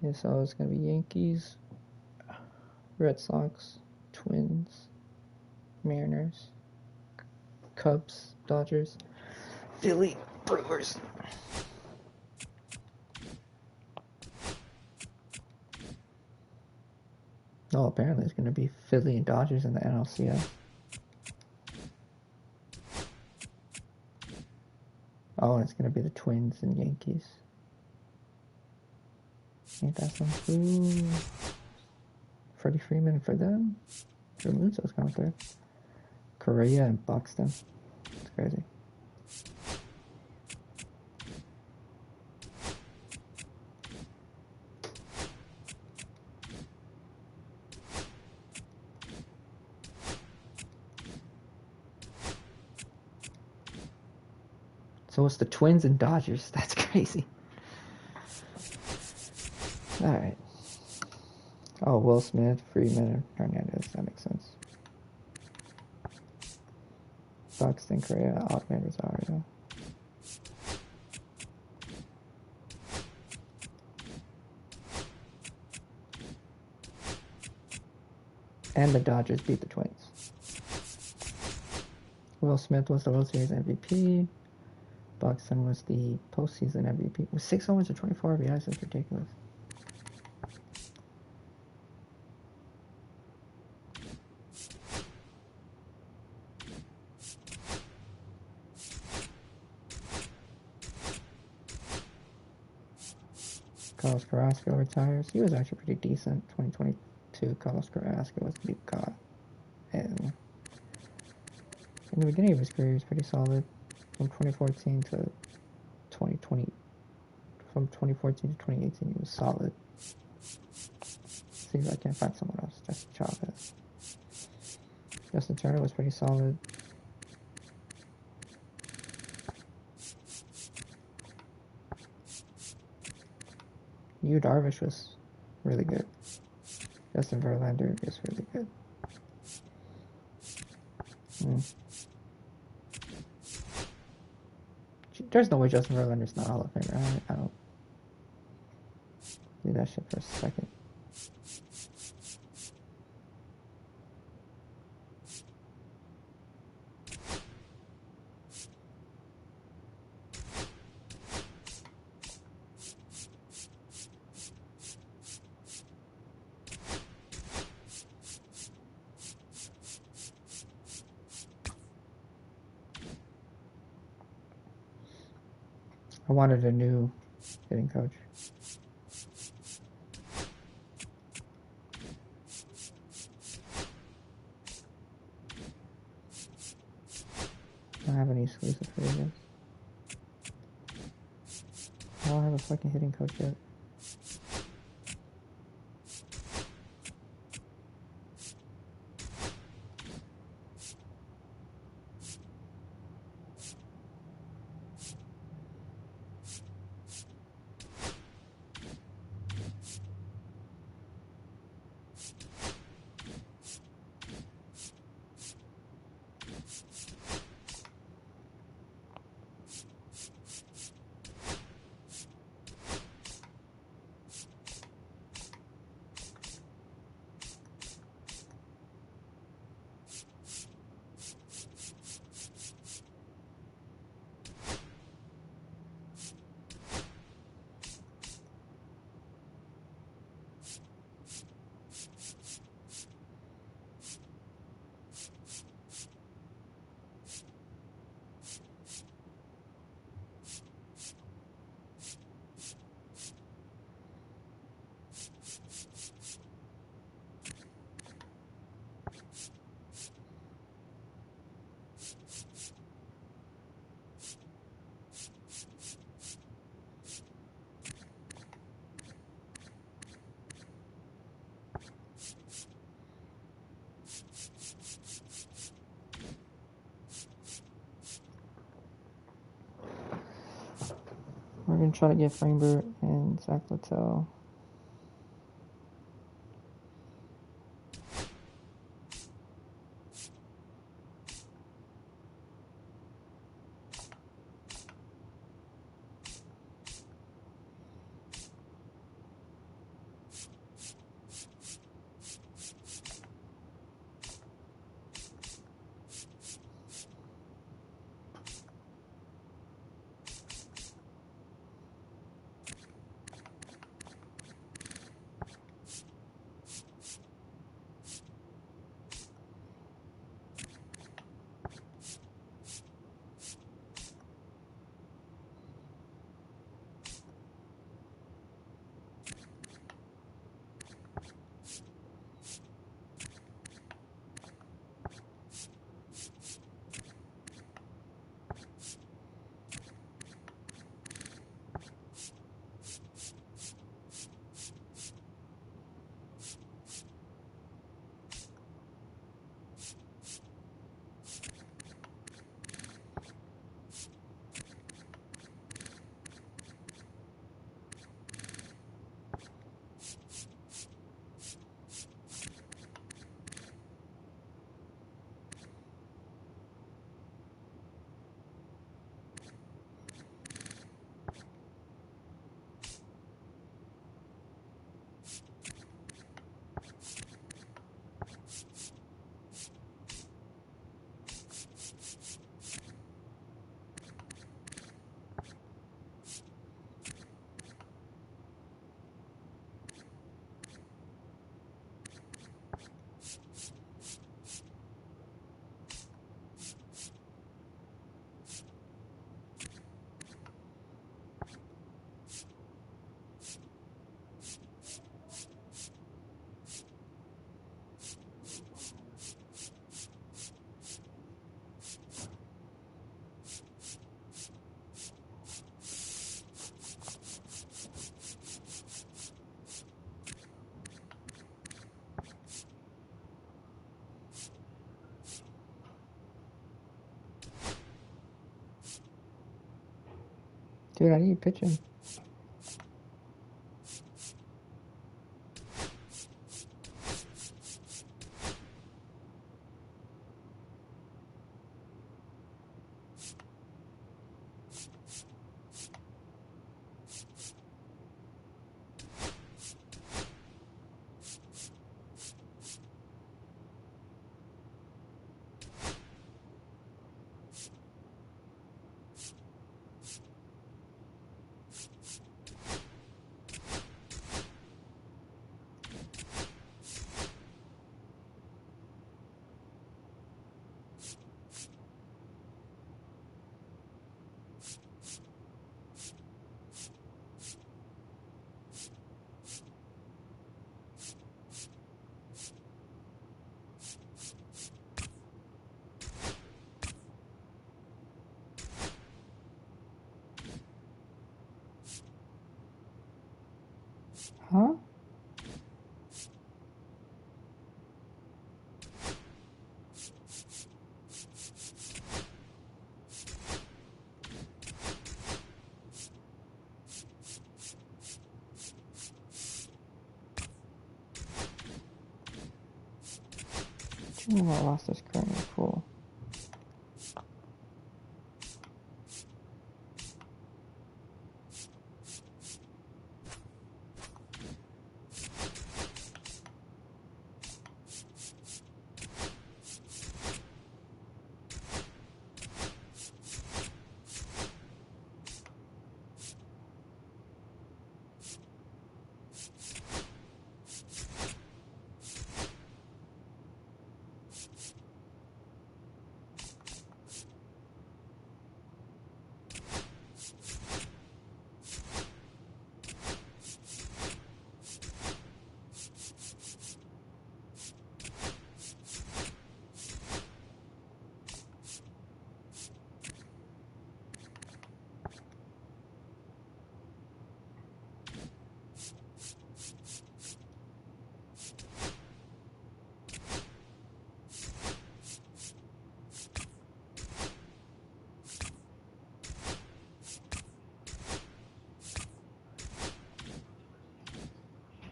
Yeah, so it's going to be Yankees, Red Sox, Twins, Mariners, Cubs, Dodgers, Philly, Brewers. Oh, apparently it's going to be Philly and Dodgers in the NLCS. Oh, and it's going to be the Twins and Yankees. Ain't that some cool? Freddie Freeman for them. Remunzo's coming through. Correa and Buxton. It's crazy. So it's the Twins and Dodgers. That's crazy. Alright. Oh, Will Smith, Freeman, and Hernandez. That makes sense. Buxton, Correa, Ockman, Rosario. And the Dodgers beat the Twins. Will Smith was the World Series MVP. Buxton was the postseason MVP. With 6 homers and 24 RBIs, that's ridiculous. Carlos Carrasco retires. He was actually pretty decent. 2022, Carlos Carrasco was the new god. And in the beginning of his career, he was pretty solid. From 2014 to 2020, from 2014 to 2018, he was solid. See if I can find someone else. Justin Chavez. Justin Turner was pretty solid. Yu Darvish was really good. Justin Verlander is really good. There's no way Justin Verlander's not Hall of Famer. I don't do that shit for a second. I wanted a new hitting coach. I don't have any exclusive free agents. I don't have a fucking hitting coach yet. We're gonna try to get Framebert and Zach Littell. Dude, I need pitching. Huh? I lost this current full.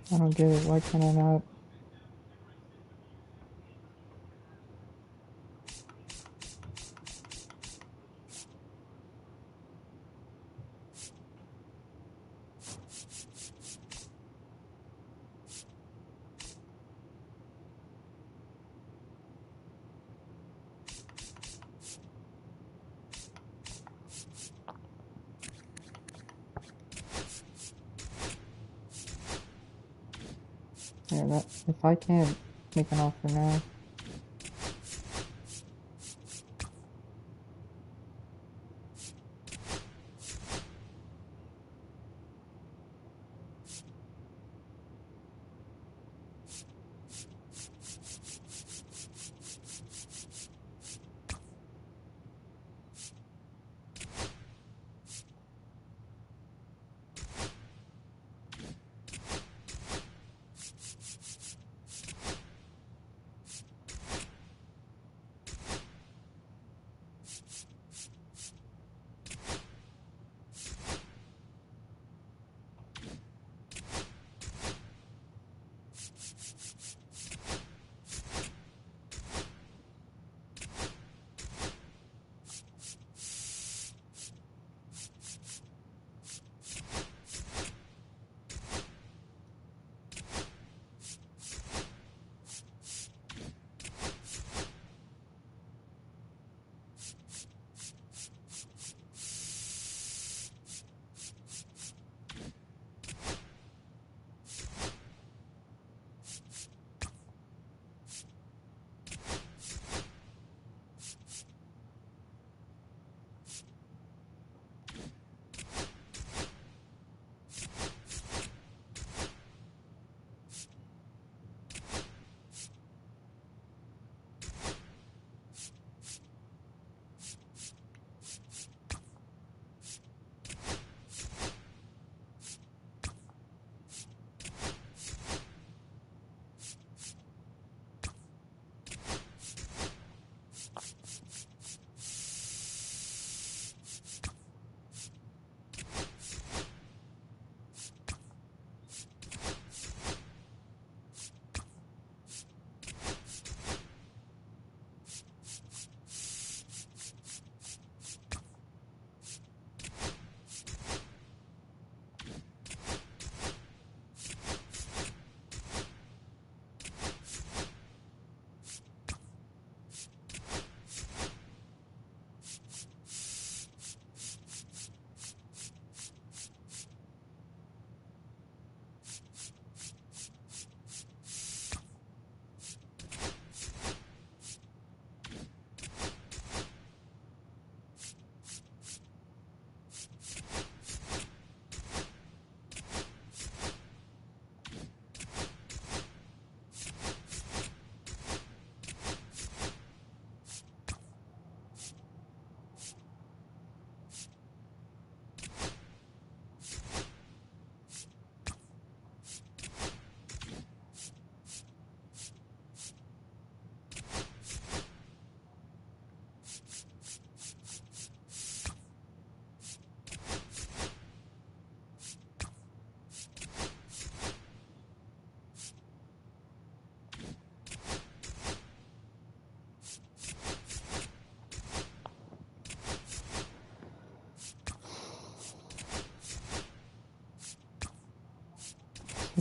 I don't get it. Why can I not? Yeah, that if I can't make an offer now.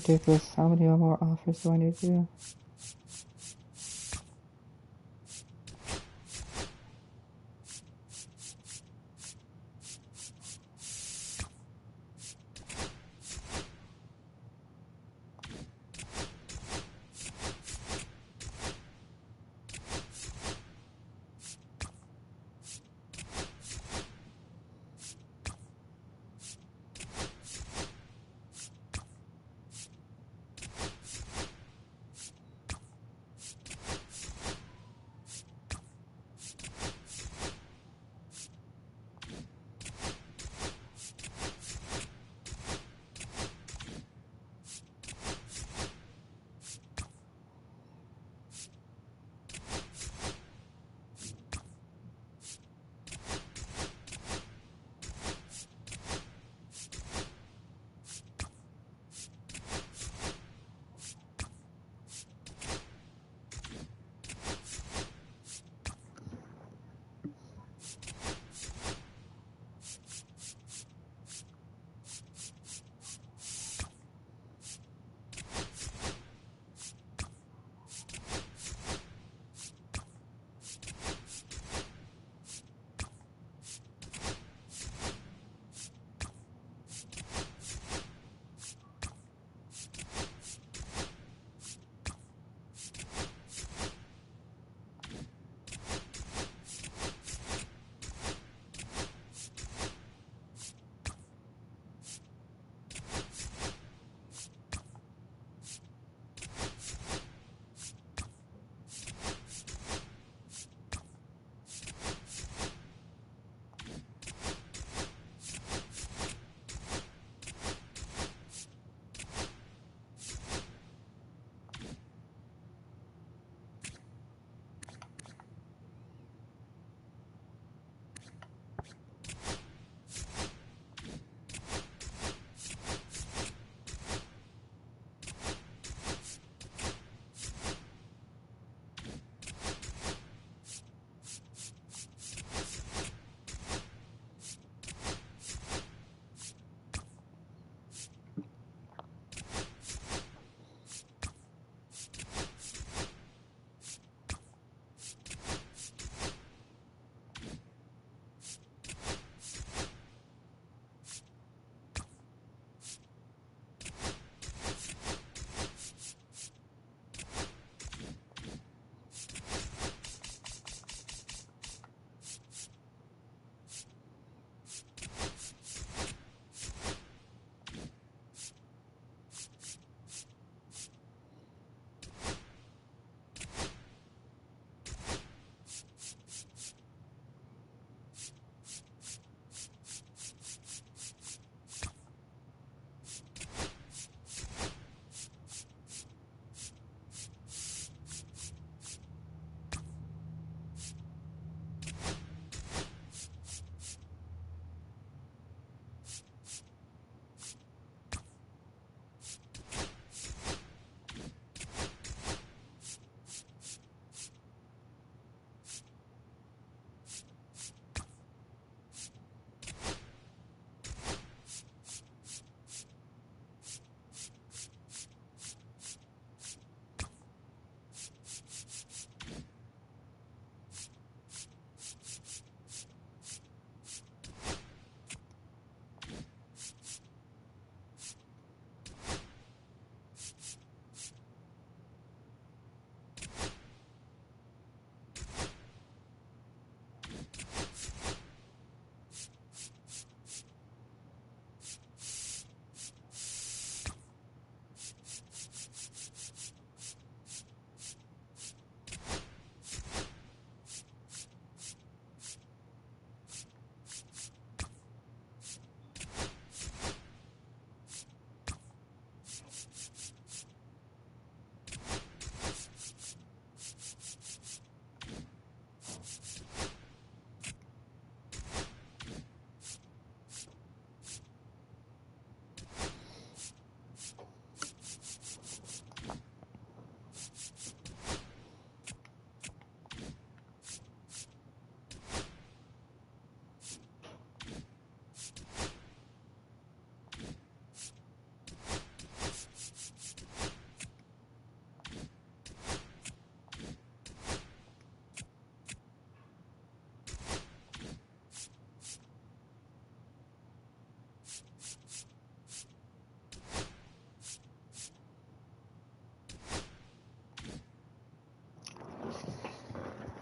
ridiculous. How many more offers do I need to do?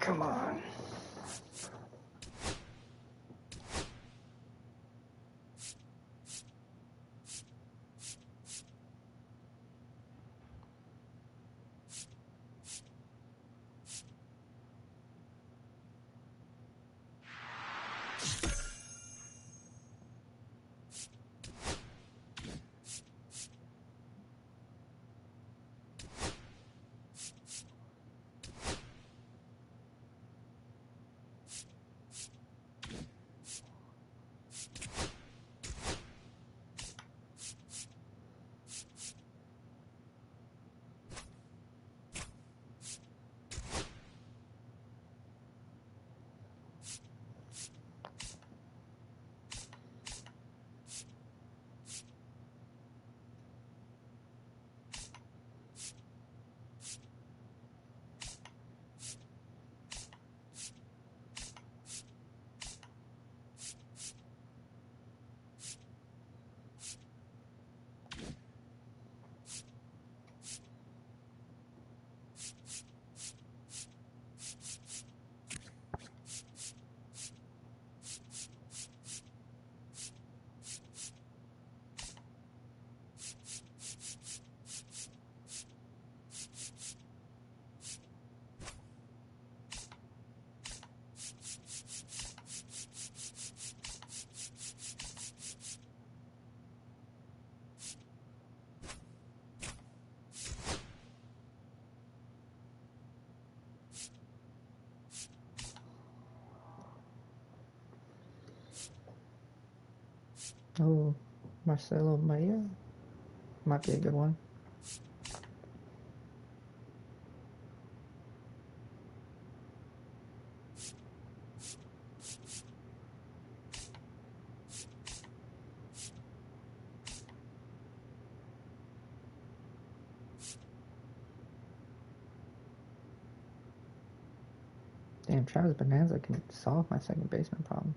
Come on. Oh, Marcelo Maya might be a good one. Damn, Travis Bonanza can solve my second baseman problems.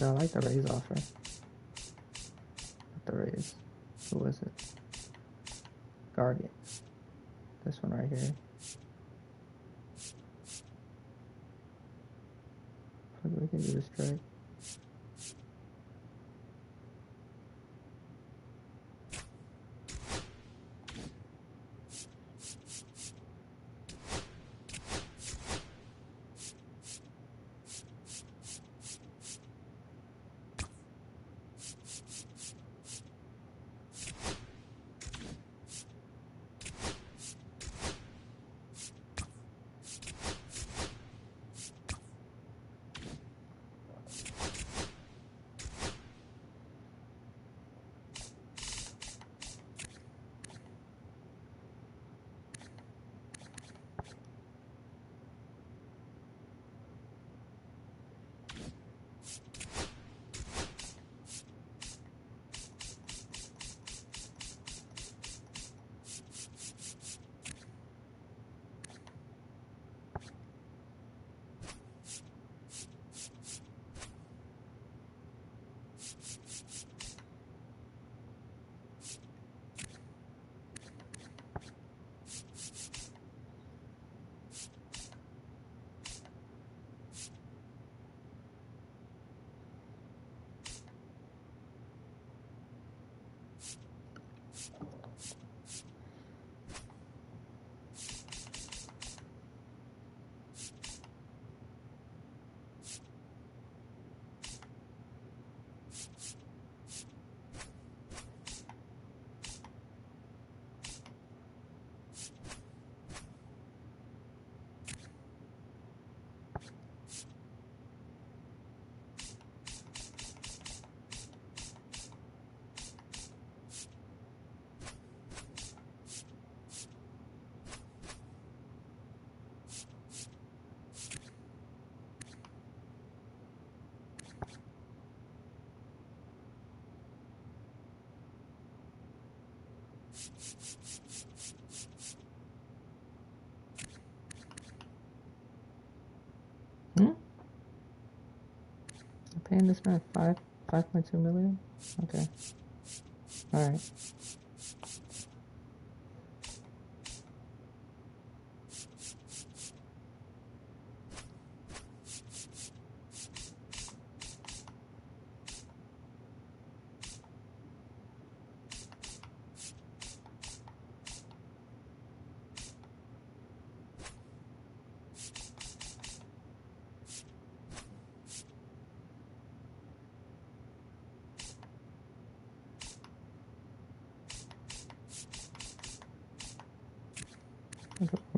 Yeah, I like the Rays offer. Not the Rays. Who is it? Guardians. This one right here. We can do this trade. I'm paying this man 5.2 million? Okay. Alright.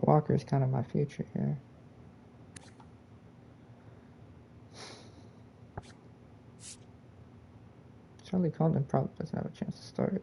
Walker's kind of my future here. Charlie Condon probably doesn't have a chance to start.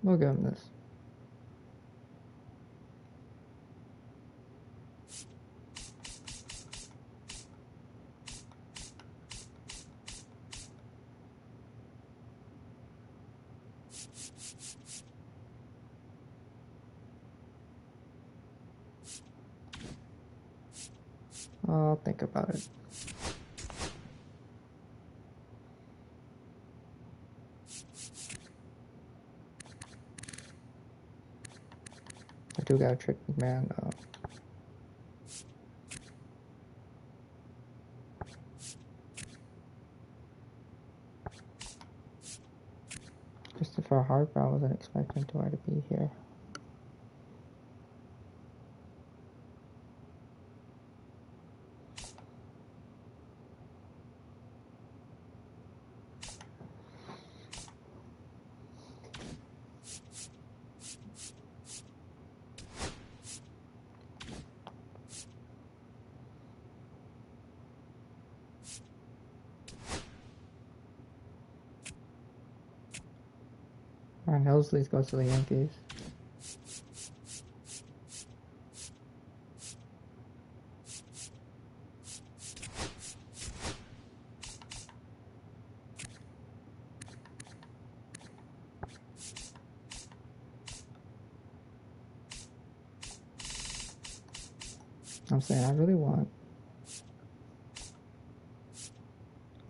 We'll give him this. I'll think about it. I do got a trick man though. Christopher Harper, I wasn't expecting to be here. Ryan Helsley goes to the Yankees. I'm saying I really want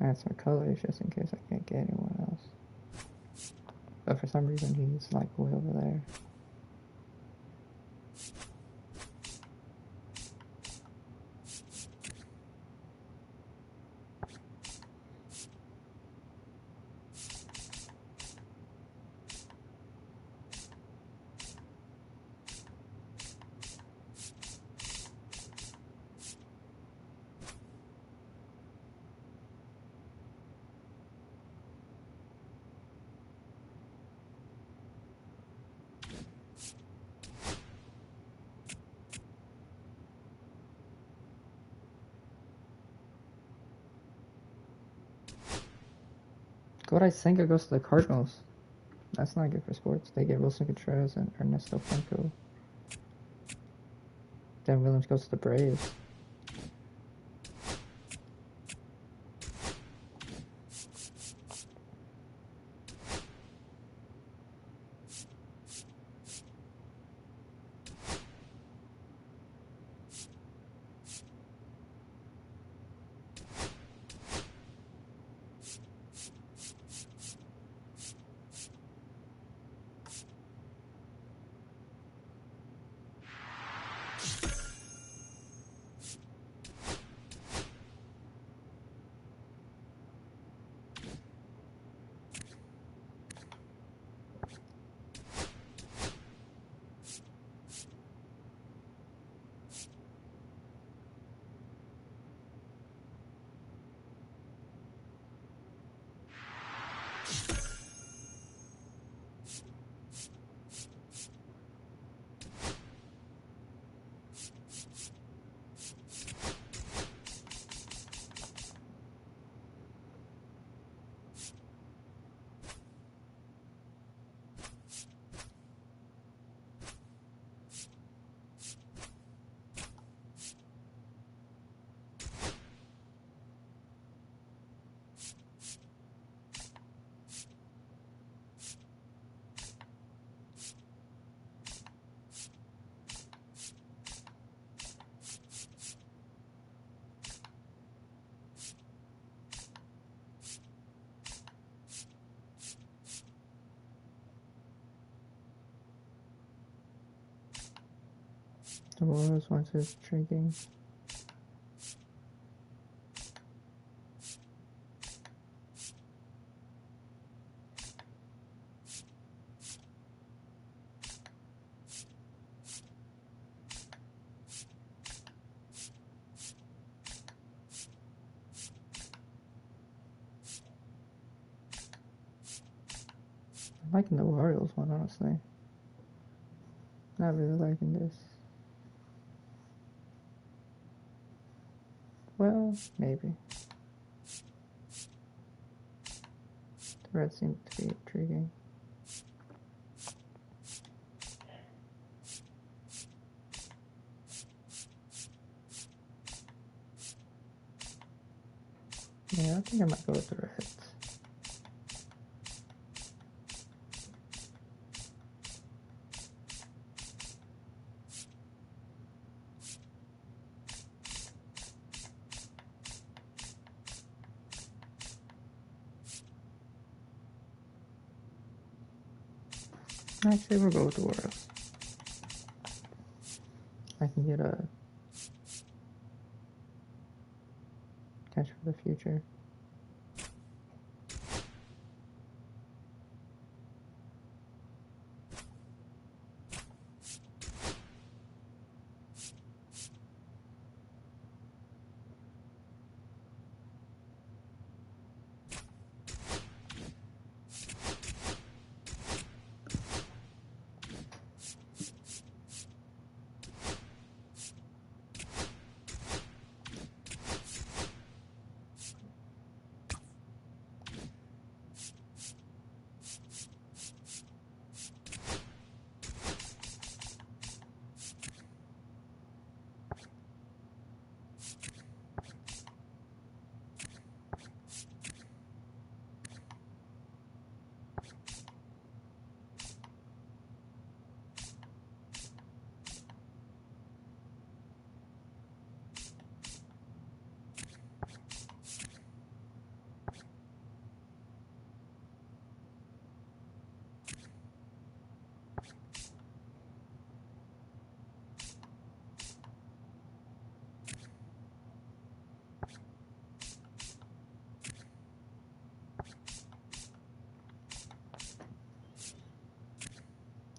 add some colors just in case I can't get anyone else. But for some reason he's like way over there. Kodai Senga goes to the Cardinals. That's not good for sports. They get Wilson Contreras and Ernesto Franco. Dan Williams goes to the Braves. The Royals went to drinking. I'm liking the Orioles one, honestly. Not really liking this. Well, maybe. The Reds seem to be intriguing. Yeah, I think I might go with the Reds. Actually, we'll go with the Orioles. I can get a catch for the future.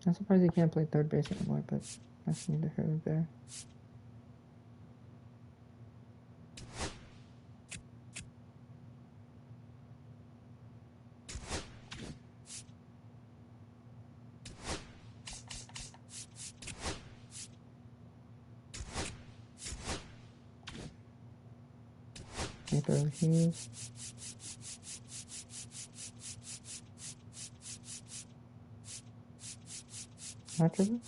I'm surprised he can't play third base anymore, but that's neither here nor there. Paper Hughes. Naturally?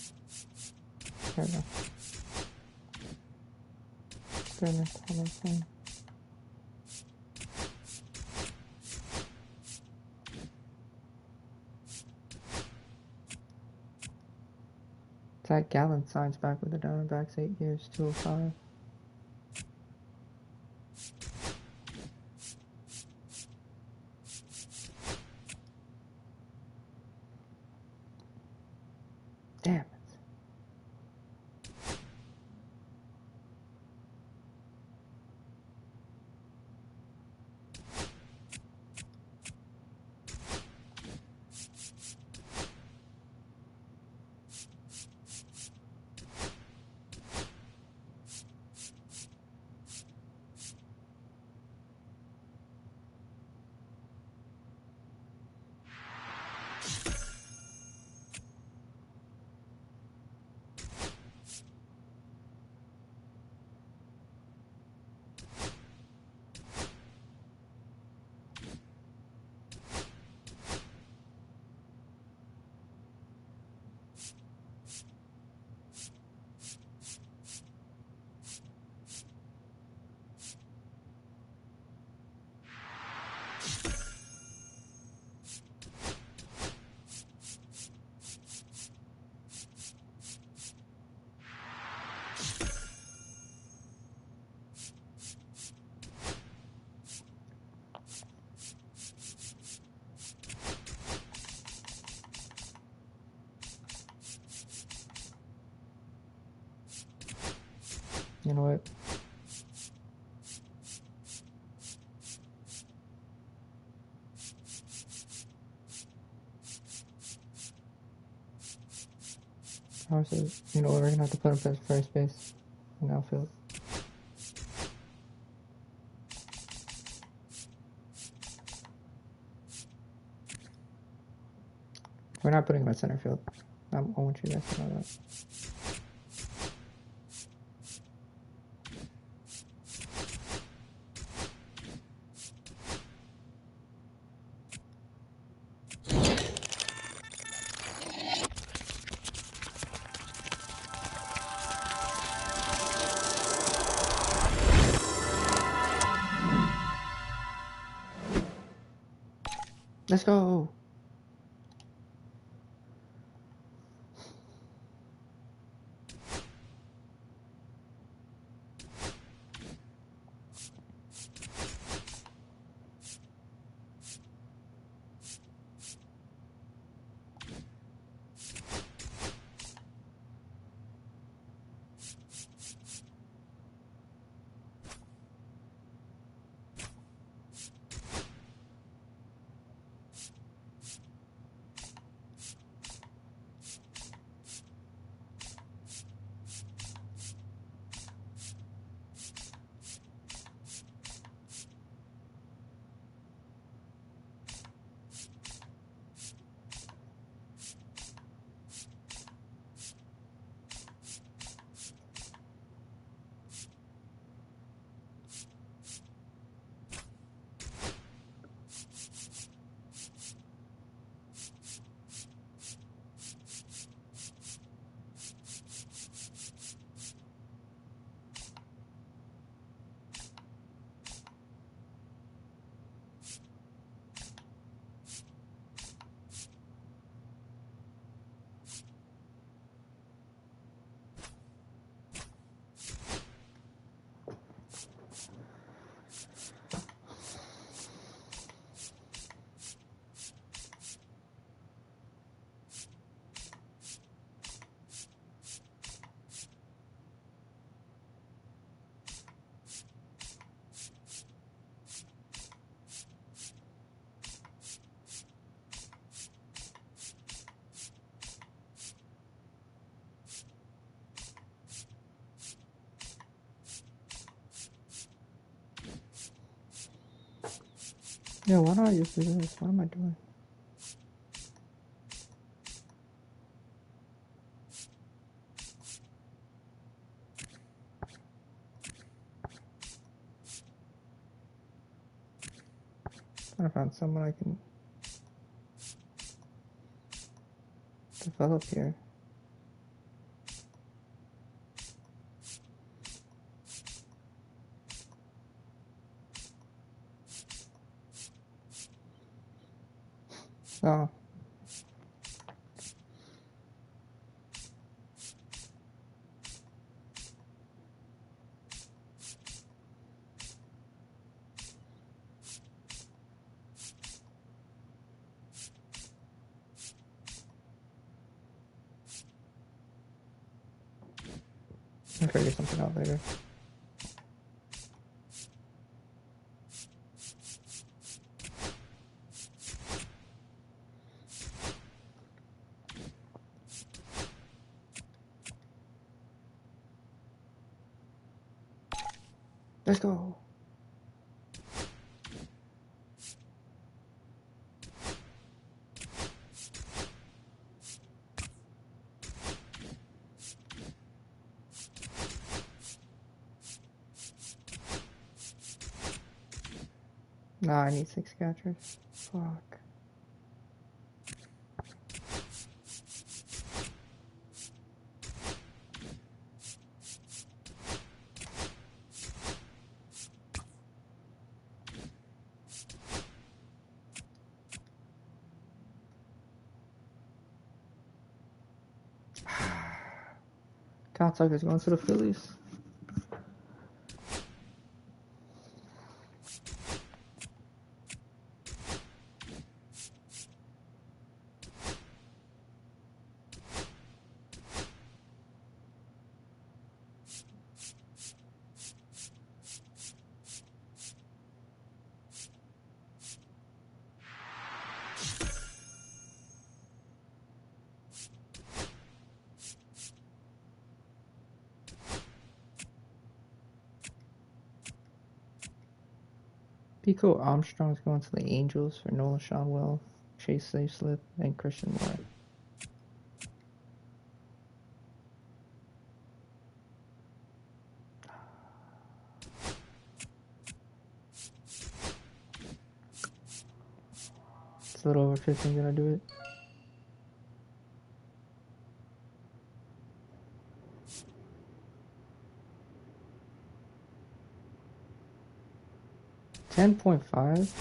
Fair enough. Fair enough, how am I saying? Zach Gallen signs back with the Diamondbacks, 8 years, 205. Damn it. You know what? Obviously, you know what? We're gonna have to put him at first base in outfield. We're not putting him at center field. I want you guys to know that. Let's go. Yeah, why don't I just do this? What am I doing? Trying to find someone I can develop here. Oh. I'll figure something out later. Let's go. Nah, I need 6 catchers. Fuck. Cocksucker's going to the Phillies. Pico Armstrong's going to the Angels for Nolan Schaumwell, Chase Slip, and Christian Moore. It's a little over 15, gonna do it. $10.5.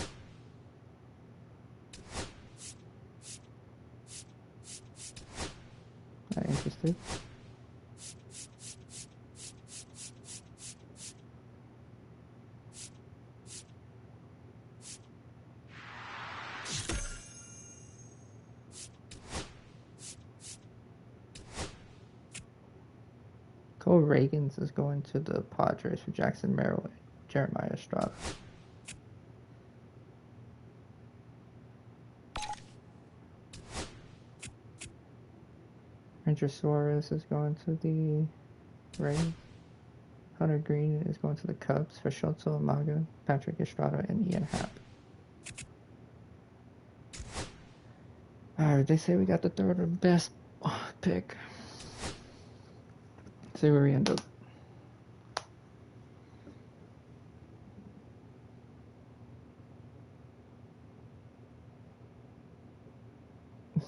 Not interested. Cole Reagans is going to the Padres for Jackson Merrill and Jeremiah Estrada. Ranger Suarez is going to the Rays. Hunter Green is going to the Cubs for Shoto Amaga, Patrick Estrada, and Ian Happ. Alright, they say we got the third or best pick. See where we end up.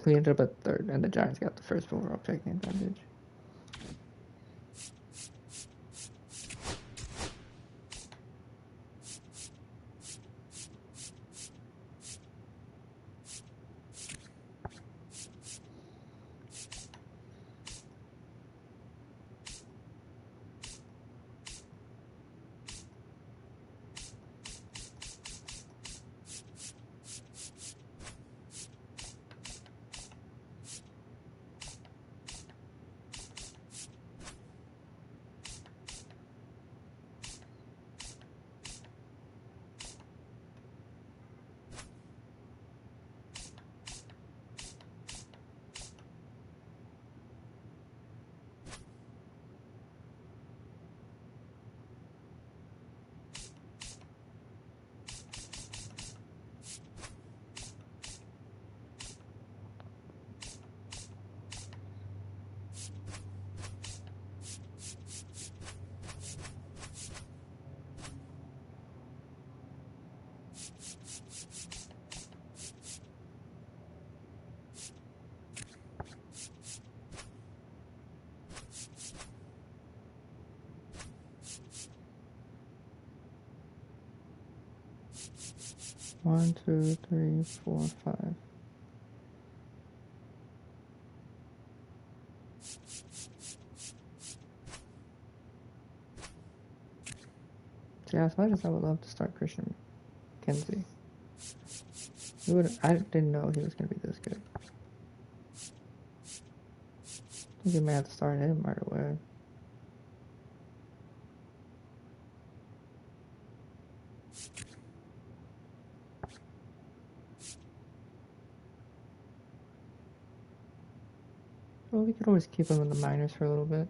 We ended up at third, and the Giants got the first overall pick advantage. One, two, three, four, five. See, as much as I would love to start Christian McKenzie, I didn't know he was going to be this good. I think you may have to start him right away. Well, we could always keep him in the minors for a little bit.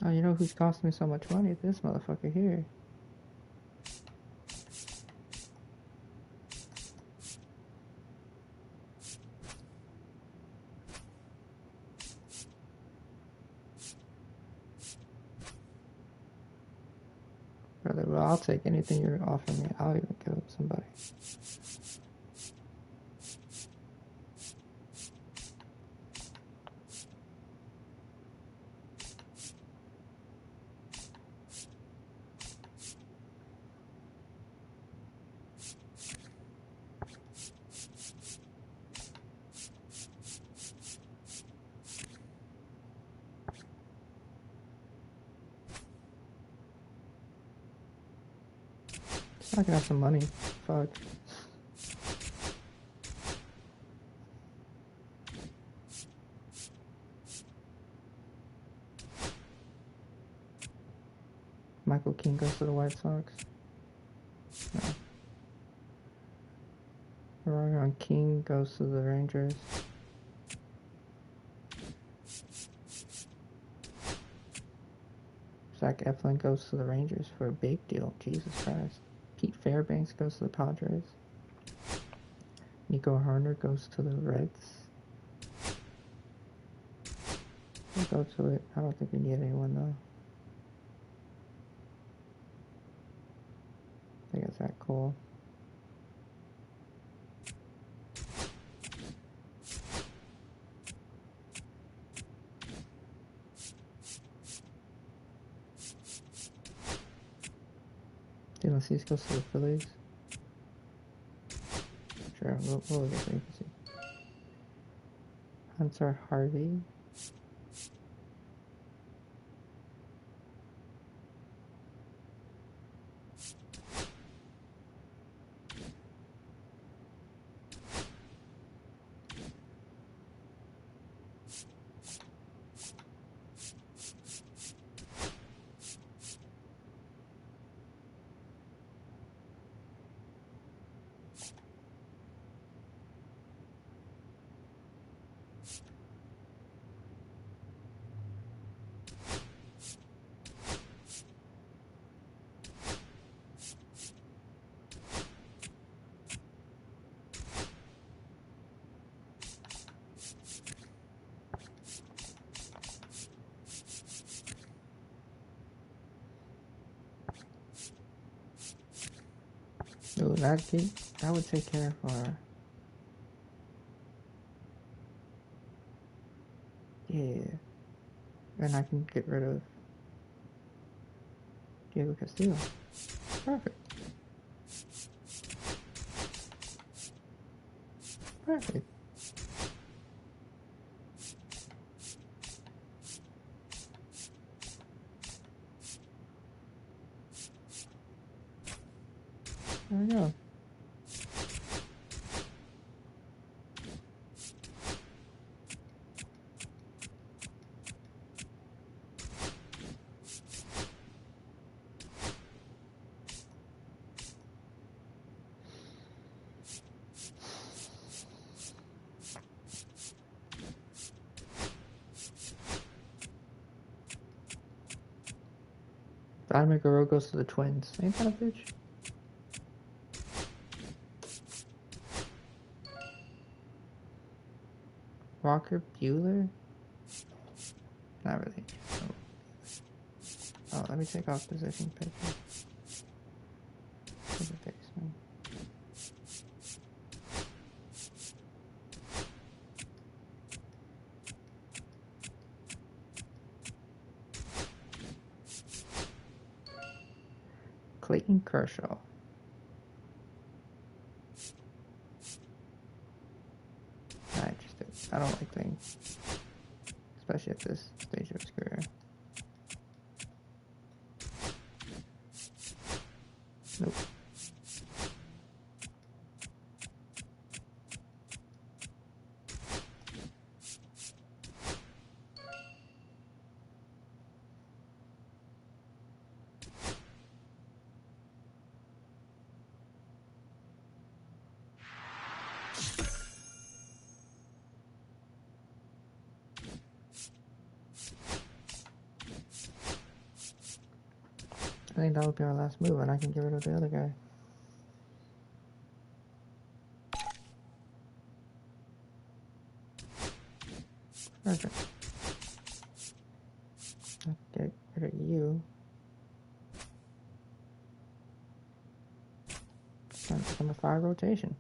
Oh, you know who's costing me so much money? This motherfucker here. Brother, well, I'll take anything you're offering me. I'll even give up somebody. I can have some money. Fuck. Michael King goes to the White Sox. No. Ryan King goes to the Rangers. Zach Eflin goes to the Rangers for a big deal. Jesus Christ. Pete Fairbanks goes to the Padres. Nico Harner goes to the Reds. We'll go to it. I don't think we need anyone though. I think it's that cool. Dylan Cease goes to the Phillies. Sure, we'll look at the vacancy. Hunter Harvey. Ooh, that would take care of our... Yeah. And I can get rid of Diego Castillo. Perfect. Perfect. There we go. Vladimir Guerrero goes to the Twins. Ain't that a bitch? Walker Bueller? Not really. Oh, let me take off position picture. Clayton Kershaw. Not interested. I don't like things. Especially at this stage of his career. Nope. I think that would be our last move, and I can get rid of the other guy. Perfect. I'll get rid of you. Time to become a 5 rotation.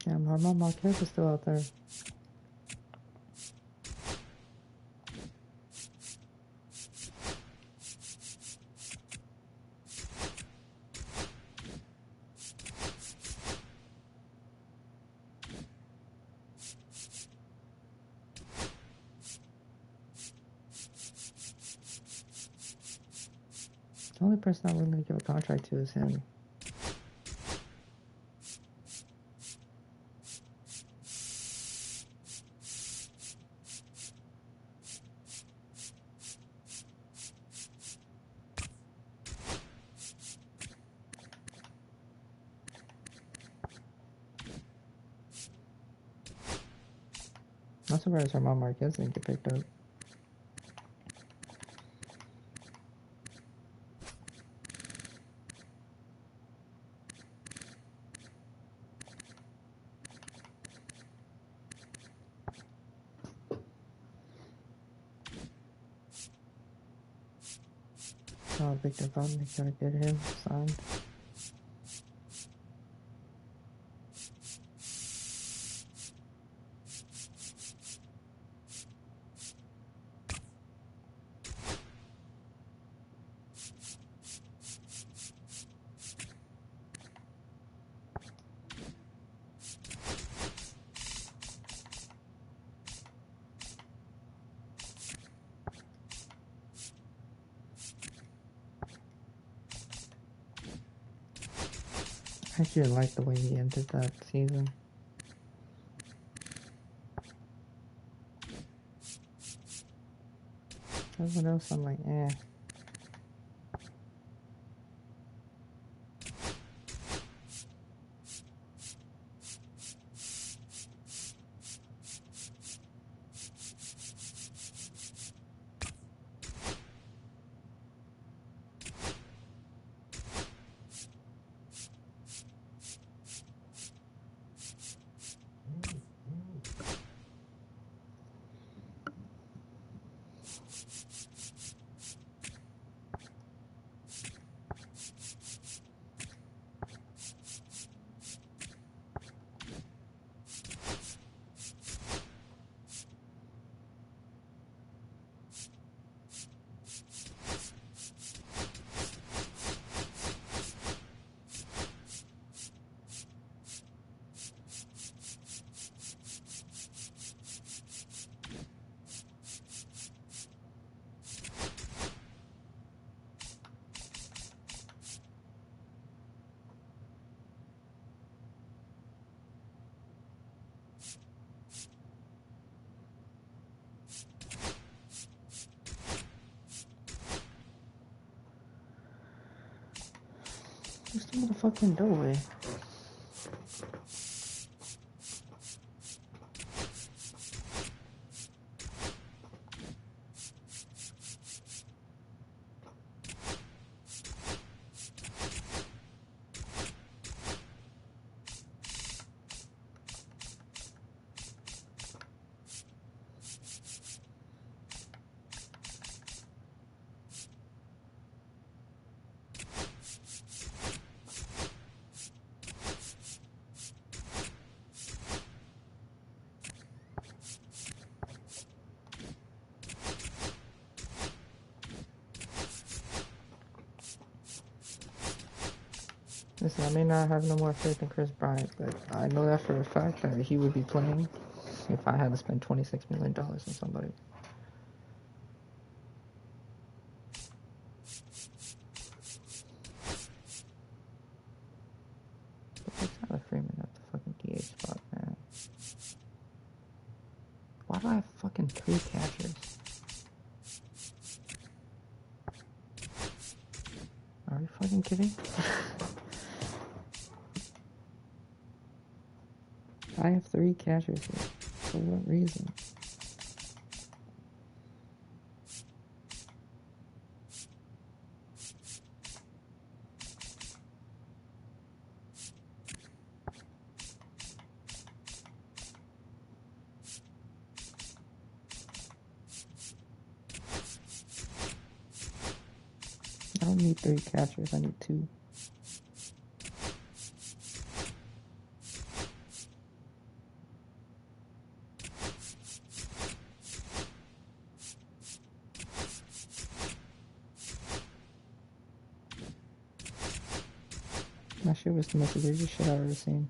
Damn, Armand Marquez is still out there. The only person I'm willing to give a contract to is him. I'm surprised Armand Marquez didn't get picked up. Oh, Victor Vaughn, they gotta get him signed. I actually didn't like the way he ended that season. Everyone else, I'm like, eh. Where's the motherfucking doorway? Listen, I may not have no more faith in Chris Bryant, but I know that for a fact that he would be playing if I had to spend $26 million on somebody. But it's not a Freeman at the fucking DH spot, man. Why do I have fucking 3 catchers? Are you fucking kidding? I have 3 catchers here. For what reason? I don't need 3 catchers, I need 2. That shit was the most egregious shit I've ever seen.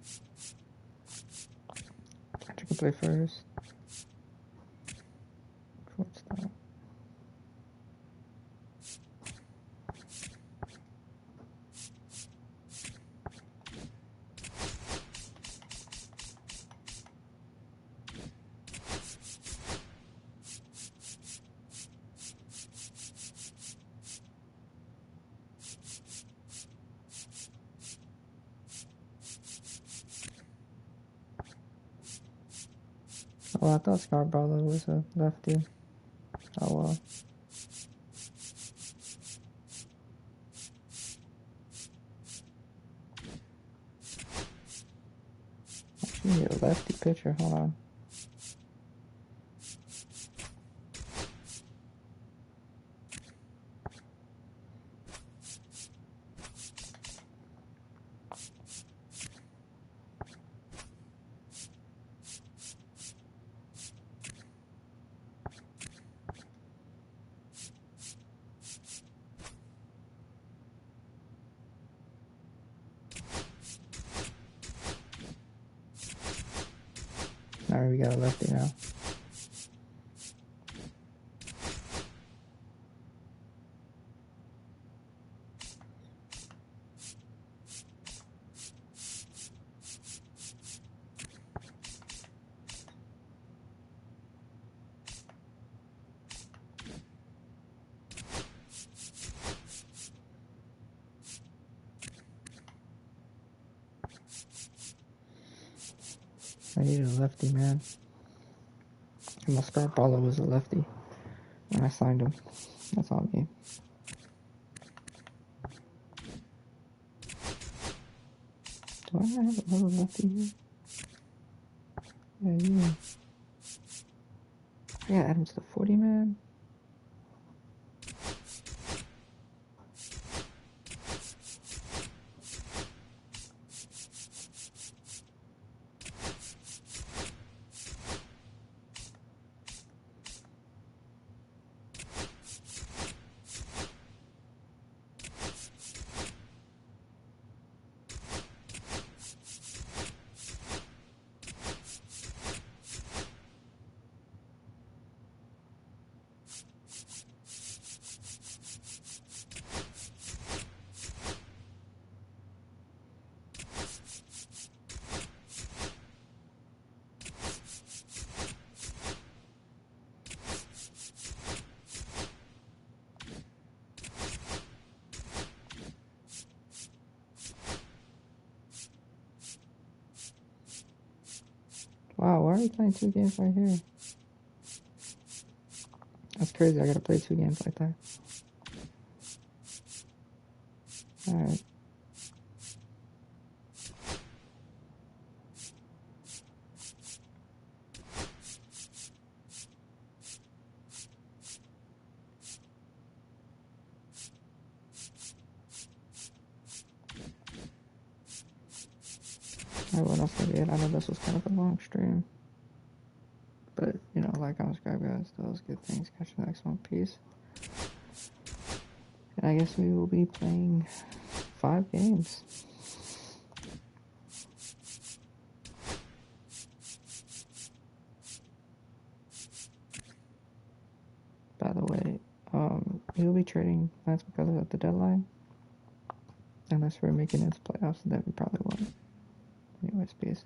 Catcher can play first. Shortstop. Oh, I thought Scarborough was a lefty. Oh well. Actually, a lefty pitcher. Hold on. Alright, we got a lefty now. I needed a lefty, man. And my Scarborough was a lefty when I signed him. That's on me. Do I not have another lefty here? Yeah, yeah. I gotta add him to the 40, man. Wow, why are we playing 2 games right here? That's crazy, I gotta play 2 games like that. Alright. Alright, what else did I get? I know this was kind of a long stream. But, you know, like, comment, subscribe, guys. Those good things. Catch you in the next one. Peace. And I guess we will be playing 5 games. By the way, we will be trading Lance McCullers at the deadline. Unless we're making it to playoffs, then we probably won't. Anyways, peace.